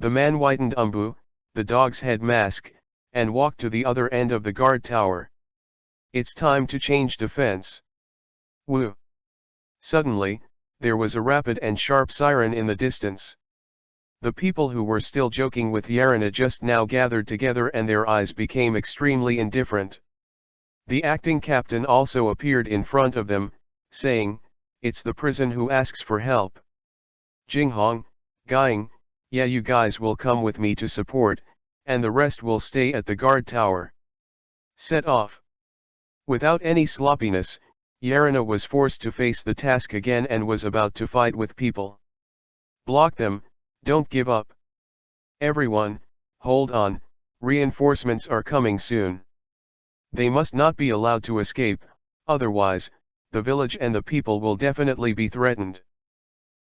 The man whitened umbu, the dog's head mask, and walked to the other end of the guard tower. It's time to change defense. Woo! Suddenly, there was a rapid and sharp siren in the distance. The people who were still joking with Yarina just now gathered together and their eyes became extremely indifferent. The acting captain also appeared in front of them, saying, it's the prison who asks for help. Jinghong, Guiying, yeah, you guys will come with me to support, and the rest will stay at the guard tower. Set off. Without any sloppiness, Yarina was forced to face the task again and was about to fight with people. Block them, don't give up. Everyone, hold on, reinforcements are coming soon. They must not be allowed to escape, otherwise, the village and the people will definitely be threatened.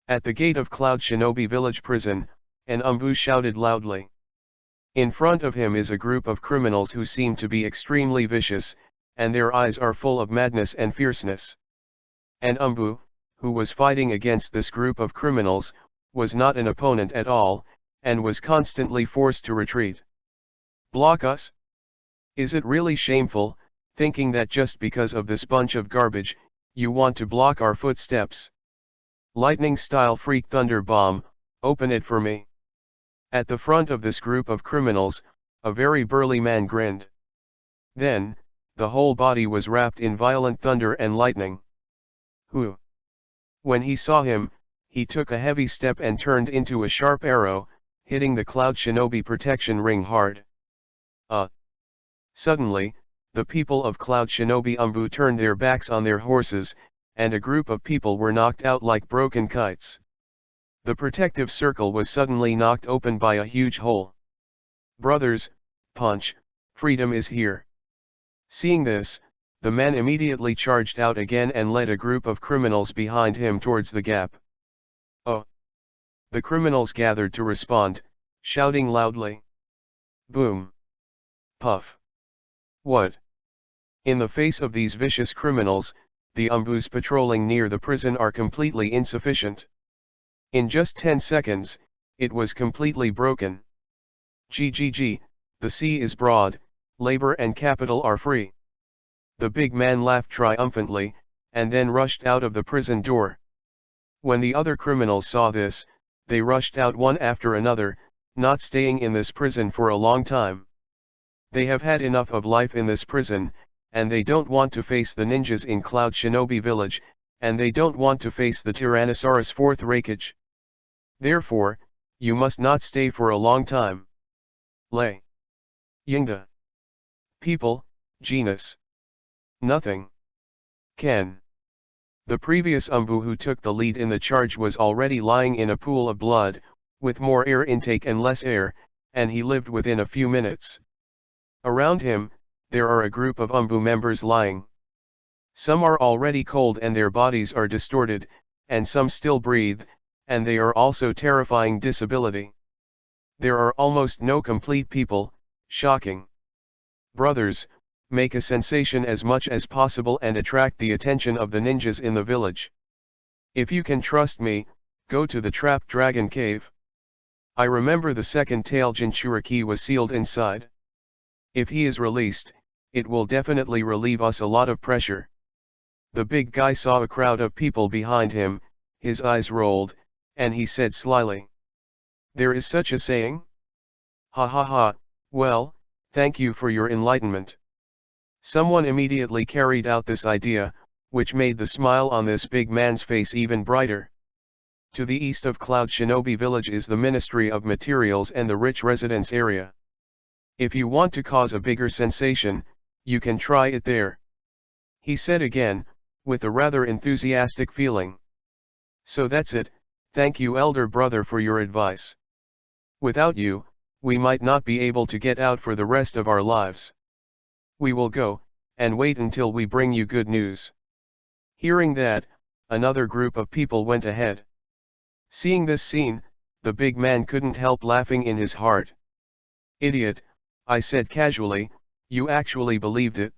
At the gate of Cloud Shinobi Village Prison, an umbu shouted loudly. In front of him is a group of criminals who seem to be extremely vicious, and their eyes are full of madness and fierceness. An umbu, who was fighting against this group of criminals, was not an opponent at all, and was constantly forced to retreat. Block us? Is it really shameful, thinking that just because of this bunch of garbage, you want to block our footsteps? Lightning-style freak thunder bomb, open it for me. At the front of this group of criminals, a very burly man grinned. Then, the whole body was wrapped in violent thunder and lightning. Who? When he saw him, he took a heavy step and turned into a sharp arrow, hitting the Cloud Shinobi protection ring hard. Suddenly, the people of Cloud Shinobi Umbu turned their backs on their horses, and a group of people were knocked out like broken kites. The protective circle was suddenly knocked open by a huge hole. Brothers, punch, freedom is here. Seeing this, the man immediately charged out again and led a group of criminals behind him towards the gap. Oh! The criminals gathered to respond, shouting loudly. Boom! Puff! What? In the face of these vicious criminals, the umbus patrolling near the prison are completely insufficient. In just 10 seconds, it was completely broken. GGG, the sea is broad, labor and capital are free. The big man laughed triumphantly, and then rushed out of the prison door. When the other criminals saw this, they rushed out one after another, not staying in this prison for a long time. They have had enough of life in this prison, and they don't want to face the ninjas in Cloud Shinobi Village, and they don't want to face the Tyrannosaurus 4th Hokage. Therefore, you must not stay for a long time. Lei. Yingda. People, genus. Nothing. Can. The previous umbu who took the lead in the charge was already lying in a pool of blood, with more air intake and less air, and he lived within a few minutes. Around him, there are a group of UMBU members lying. Some are already cold and their bodies are distorted, and some still breathe, and they are also terrifying disability. There are almost no complete people. Shocking. Brothers, make a sensation as much as possible and attract the attention of the ninjas in the village. If you can trust me, go to the trapped dragon cave. I remember the second tail Jinchuriki was sealed inside. If he is released, it will definitely relieve us a lot of pressure. The big guy saw a crowd of people behind him, his eyes rolled, and he said slyly, "There is such a saying? Ha ha ha, well, thank you for your enlightenment." Someone immediately carried out this idea, which made the smile on this big man's face even brighter. To the east of Cloud Shinobi Village is the Ministry of Materials and the rich residence area. If you want to cause a bigger sensation, you can try it there. He said again, with a rather enthusiastic feeling. So that's it, thank you elder brother for your advice. Without you, we might not be able to get out for the rest of our lives. We will go, and wait until we bring you good news. Hearing that, another group of people went ahead. Seeing this scene, the big man couldn't help laughing in his heart. "Idiot," I said casually, "you actually believed it.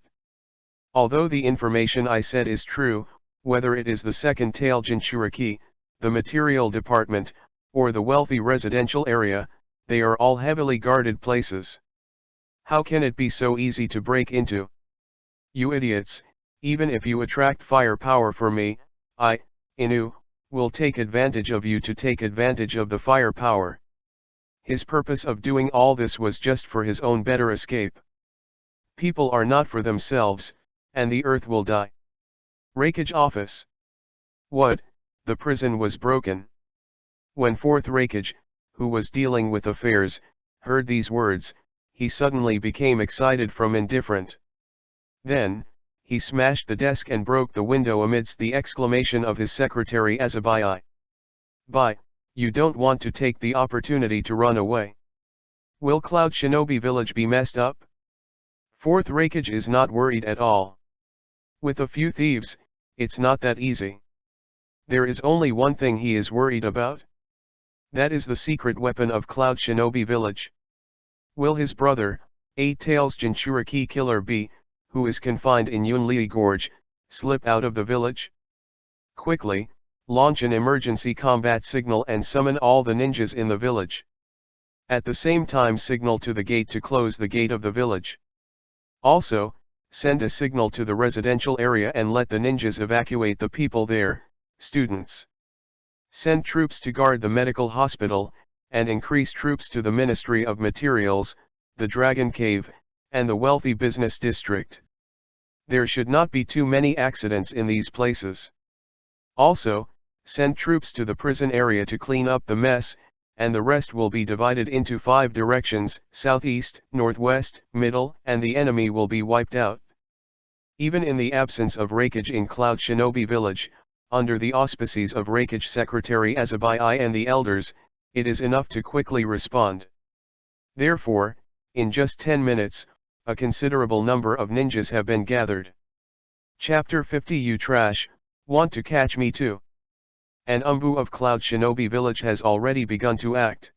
Although the information I said is true, whether it is the second tail Jinchuriki, the material department, or the wealthy residential area, they are all heavily guarded places. How can it be so easy to break into? You idiots, even if you attract firepower for me, I, Inu, will take advantage of you to take advantage of the firepower." His purpose of doing all this was just for his own better escape. People are not for themselves, and the earth will die. Raikage office. What, the prison was broken? When fourth Raikage, who was dealing with affairs, heard these words, he suddenly became excited from indifferent. Then, he smashed the desk and broke the window amidst the exclamation of his secretary Azabai. "Bye, you don't want to take the opportunity to run away. Will Cloud Shinobi Village be messed up?" Fourth Raikage is not worried at all. With a few thieves, it's not that easy. There is only one thing he is worried about. That is the secret weapon of Cloud Shinobi Village. Will his brother, Eight Tails Jinchuriki Killer B, who is confined in Yunli Gorge, slip out of the village? Quickly, launch an emergency combat signal and summon all the ninjas in the village. At the same time signal to the gate to close the gate of the village. Also, send a signal to the residential area and let the ninjas evacuate the people there. Students. Send troops to guard the medical hospital, and increase troops to the Ministry of Materials, the Dragon Cave, and the wealthy business district. There should not be too many accidents in these places. Also, send troops to the prison area to clean up the mess, and the rest will be divided into 5 directions: southeast, northwest, middle, and the enemy will be wiped out. Even in the absence of Raikage in Cloud Shinobi Village, under the auspices of Raikage Secretary Azabai and the elders, it is enough to quickly respond. Therefore, in just 10 minutes, a considerable number of ninjas have been gathered. Chapter 50. You trash, want to catch me too? An UMBU of Cloud Shinobi Village has already begun to act.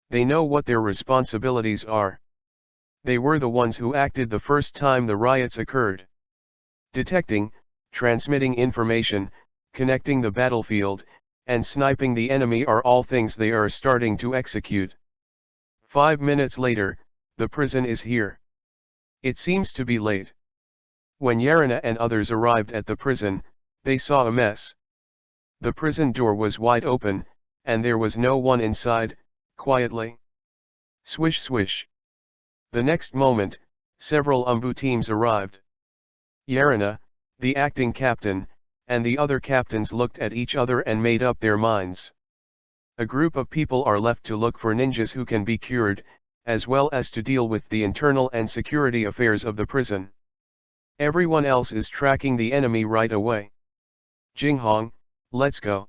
They know what their responsibilities are. They were the ones who acted the first time the riots occurred. Detecting, transmitting information, connecting the battlefield, and sniping the enemy are all things they are starting to execute. 5 minutes later, the prison is here. It seems to be late. When Yarina and others arrived at the prison, they saw a mess. The prison door was wide open, and there was no one inside. Quietly. Swish swish. The next moment, several UMBU teams arrived. Yarina, the acting captain, and the other captains looked at each other and made up their minds. A group of people are left to look for ninjas who can be cured, as well as to deal with the internal and security affairs of the prison. Everyone else is tracking the enemy right away. Jinghong, let's go.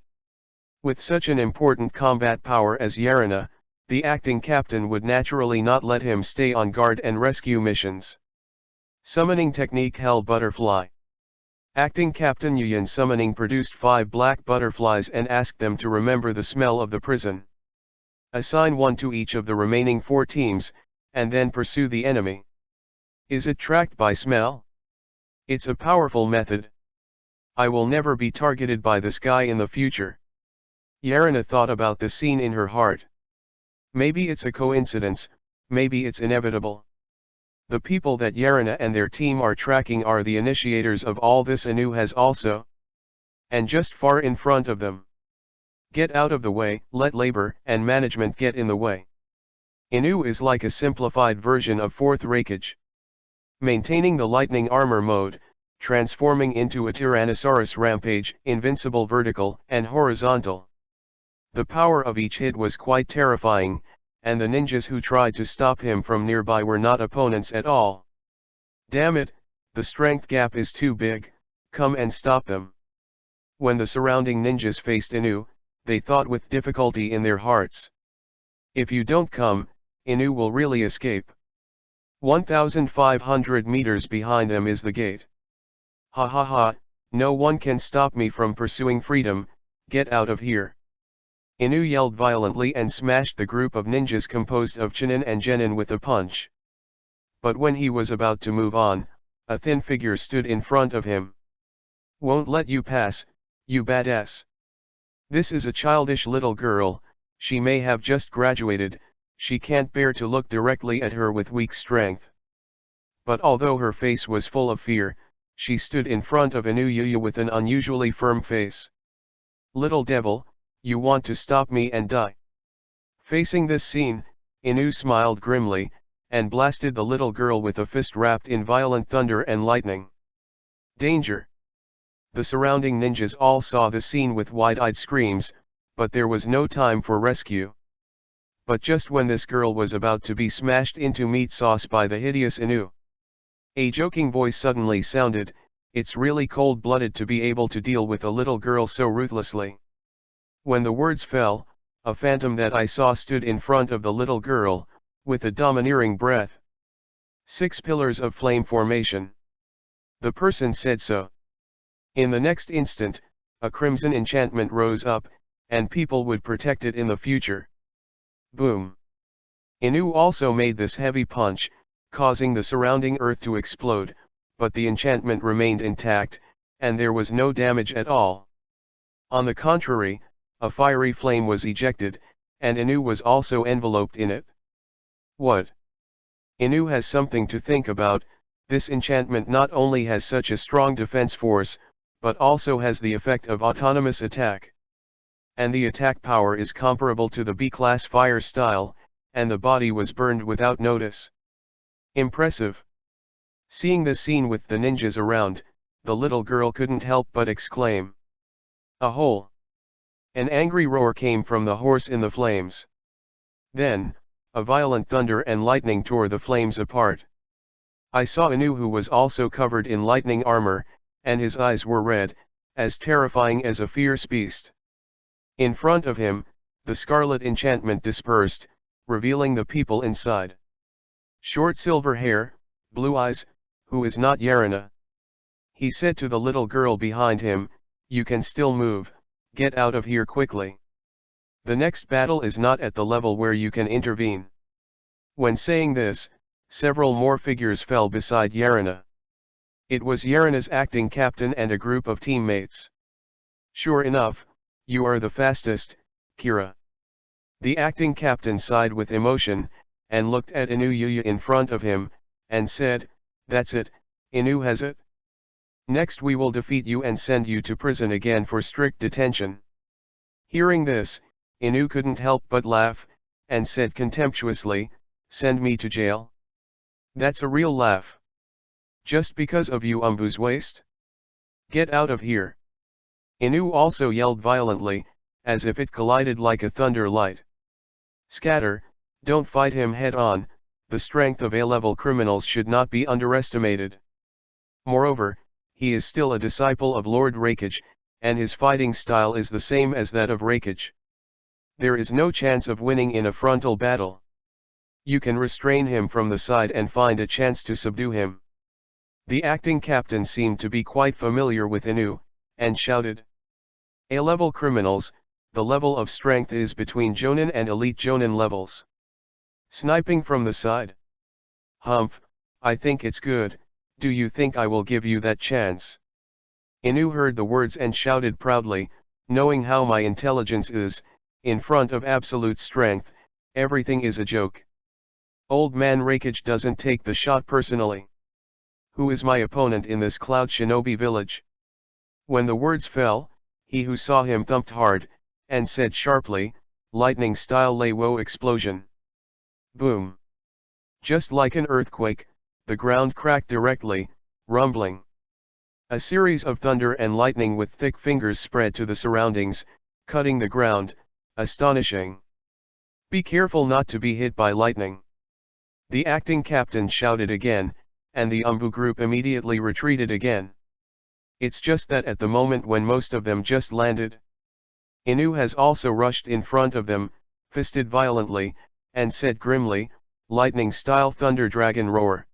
With such an important combat power as Yarina, The acting captain would naturally not let him stay on guard and rescue missions. Summoning technique Hell Butterfly. Acting Captain Yuyan summoning produced 5 black butterflies and asked them to remember the smell of the prison. Assign 1 to each of the remaining 4 teams, and then pursue the enemy. Is it tracked by smell? It's a powerful method. I will never be targeted by this guy in the future. Yarina thought about the scene in her heart. Maybe it's a coincidence, maybe it's inevitable. The people that Yarina and their team are tracking are the initiators of all this. Anu has also. And just far in front of them. Get out of the way, let labor and management get in the way. Inu is like a simplified version of 4th Hokage. Maintaining the lightning armor mode, transforming into a Tyrannosaurus rampage, invincible vertical and horizontal. The power of each hit was quite terrifying, and the ninjas who tried to stop him from nearby were not opponents at all. Damn it, the strength gap is too big, come and stop them. When the surrounding ninjas faced Inu, they thought with difficulty in their hearts. If you don't come, Inu will really escape. 1,500 meters behind them is the gate. Ha ha ha, no one can stop me from pursuing freedom, get out of here. Inu yelled violently and smashed the group of ninjas composed of Chinin and Genin with a punch. But when he was about to move on, a thin figure stood in front of him. Won't let you pass, you badass. This is a childish little girl, she may have just graduated, she can't bear to look directly at her with weak strength. But although her face was full of fear, she stood in front of Inu Yuya with an unusually firm face. Little devil, you want to stop me and die. Facing this scene, Inu smiled grimly, and blasted the little girl with a fist wrapped in violent thunder and lightning. Danger! The surrounding ninjas all saw the scene with wide-eyed screams, but there was no time for rescue. But just when this girl was about to be smashed into meat sauce by the hideous Inu, a joking voice suddenly sounded, it's really cold-blooded to be able to deal with a little girl so ruthlessly. When the words fell, a phantom that I saw stood in front of the little girl, with a domineering breath. 6 pillars of flame formation. The person said so. In the next instant, a crimson enchantment rose up, and people would protect it in the future. Boom. Inu also made this heavy punch, causing the surrounding earth to explode, but the enchantment remained intact, and there was no damage at all. On the contrary, a fiery flame was ejected, and Inu was also enveloped in it. What? Inu has something to think about. This enchantment not only has such a strong defense force, but also has the effect of autonomous attack. And the attack power is comparable to the B-class fire style, and the body was burned without notice. Impressive. Seeing the scene with the ninjas around, the little girl couldn't help but exclaim. A hole. An angry roar came from the horse in the flames. Then, a violent thunder and lightning tore the flames apart. I saw Inu, who was also covered in lightning armor, and his eyes were red, as terrifying as a fierce beast. In front of him, the scarlet enchantment dispersed, revealing the people inside. Short silver hair, blue eyes, who is not Yarina? He said to the little girl behind him, you can still move, get out of here quickly. The next battle is not at the level where you can intervene. When saying this, several more figures fell beside Yarina. It was Yarina's acting captain and a group of teammates. Sure enough, you are the fastest, Kira. The acting captain sighed with emotion, and looked at Inu Yuya in front of him, and said, that's it, Inu has it. Next we will defeat you and send you to prison again for strict detention. Hearing this, Inu couldn't help but laugh, and said contemptuously, send me to jail? That's a real laugh. Just because of you Umbu's waist? Get out of here. Inu also yelled violently, as if it collided like a thunder light. Scatter, don't fight him head on, the strength of A-level criminals should not be underestimated. Moreover, he is still a disciple of Lord Hokage, and his fighting style is the same as that of Hokage. There is no chance of winning in a frontal battle. You can restrain him from the side and find a chance to subdue him. The acting captain seemed to be quite familiar with Inu, and shouted. A-level criminals, the level of strength is between Jonin and elite Jonin levels. Sniping from the side? Humph, I think it's good. Do you think I will give you that chance? Inu heard the words and shouted proudly, knowing how my intelligence is, in front of absolute strength, everything is a joke. Old man Rakage doesn't take the shot personally. Who is my opponent in this cloud shinobi village? When the words fell, he who saw him thumped hard, and said sharply, lightning-style Leiwo explosion. Boom. Just like an earthquake, the ground cracked directly, rumbling. A series of thunder and lightning with thick fingers spread to the surroundings, cutting the ground, astonishing. Be careful not to be hit by lightning. The acting captain shouted again, and the Umbu group immediately retreated again. It's just that at the moment when most of them just landed, Inu has also rushed in front of them, fisted violently, and said grimly, lightning-style thunder dragon roar.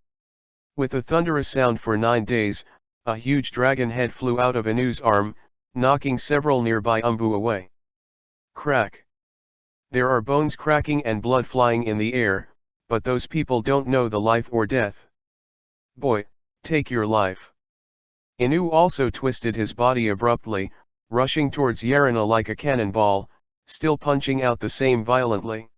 With a thunderous sound for 9 days, a huge dragon head flew out of Inu's arm, knocking several nearby Umbu away. Crack. There are bones cracking and blood flying in the air, but those people don't know the life or death. Boy, take your life. Inu also twisted his body abruptly, rushing towards Yarina like a cannonball, still punching out the same violently.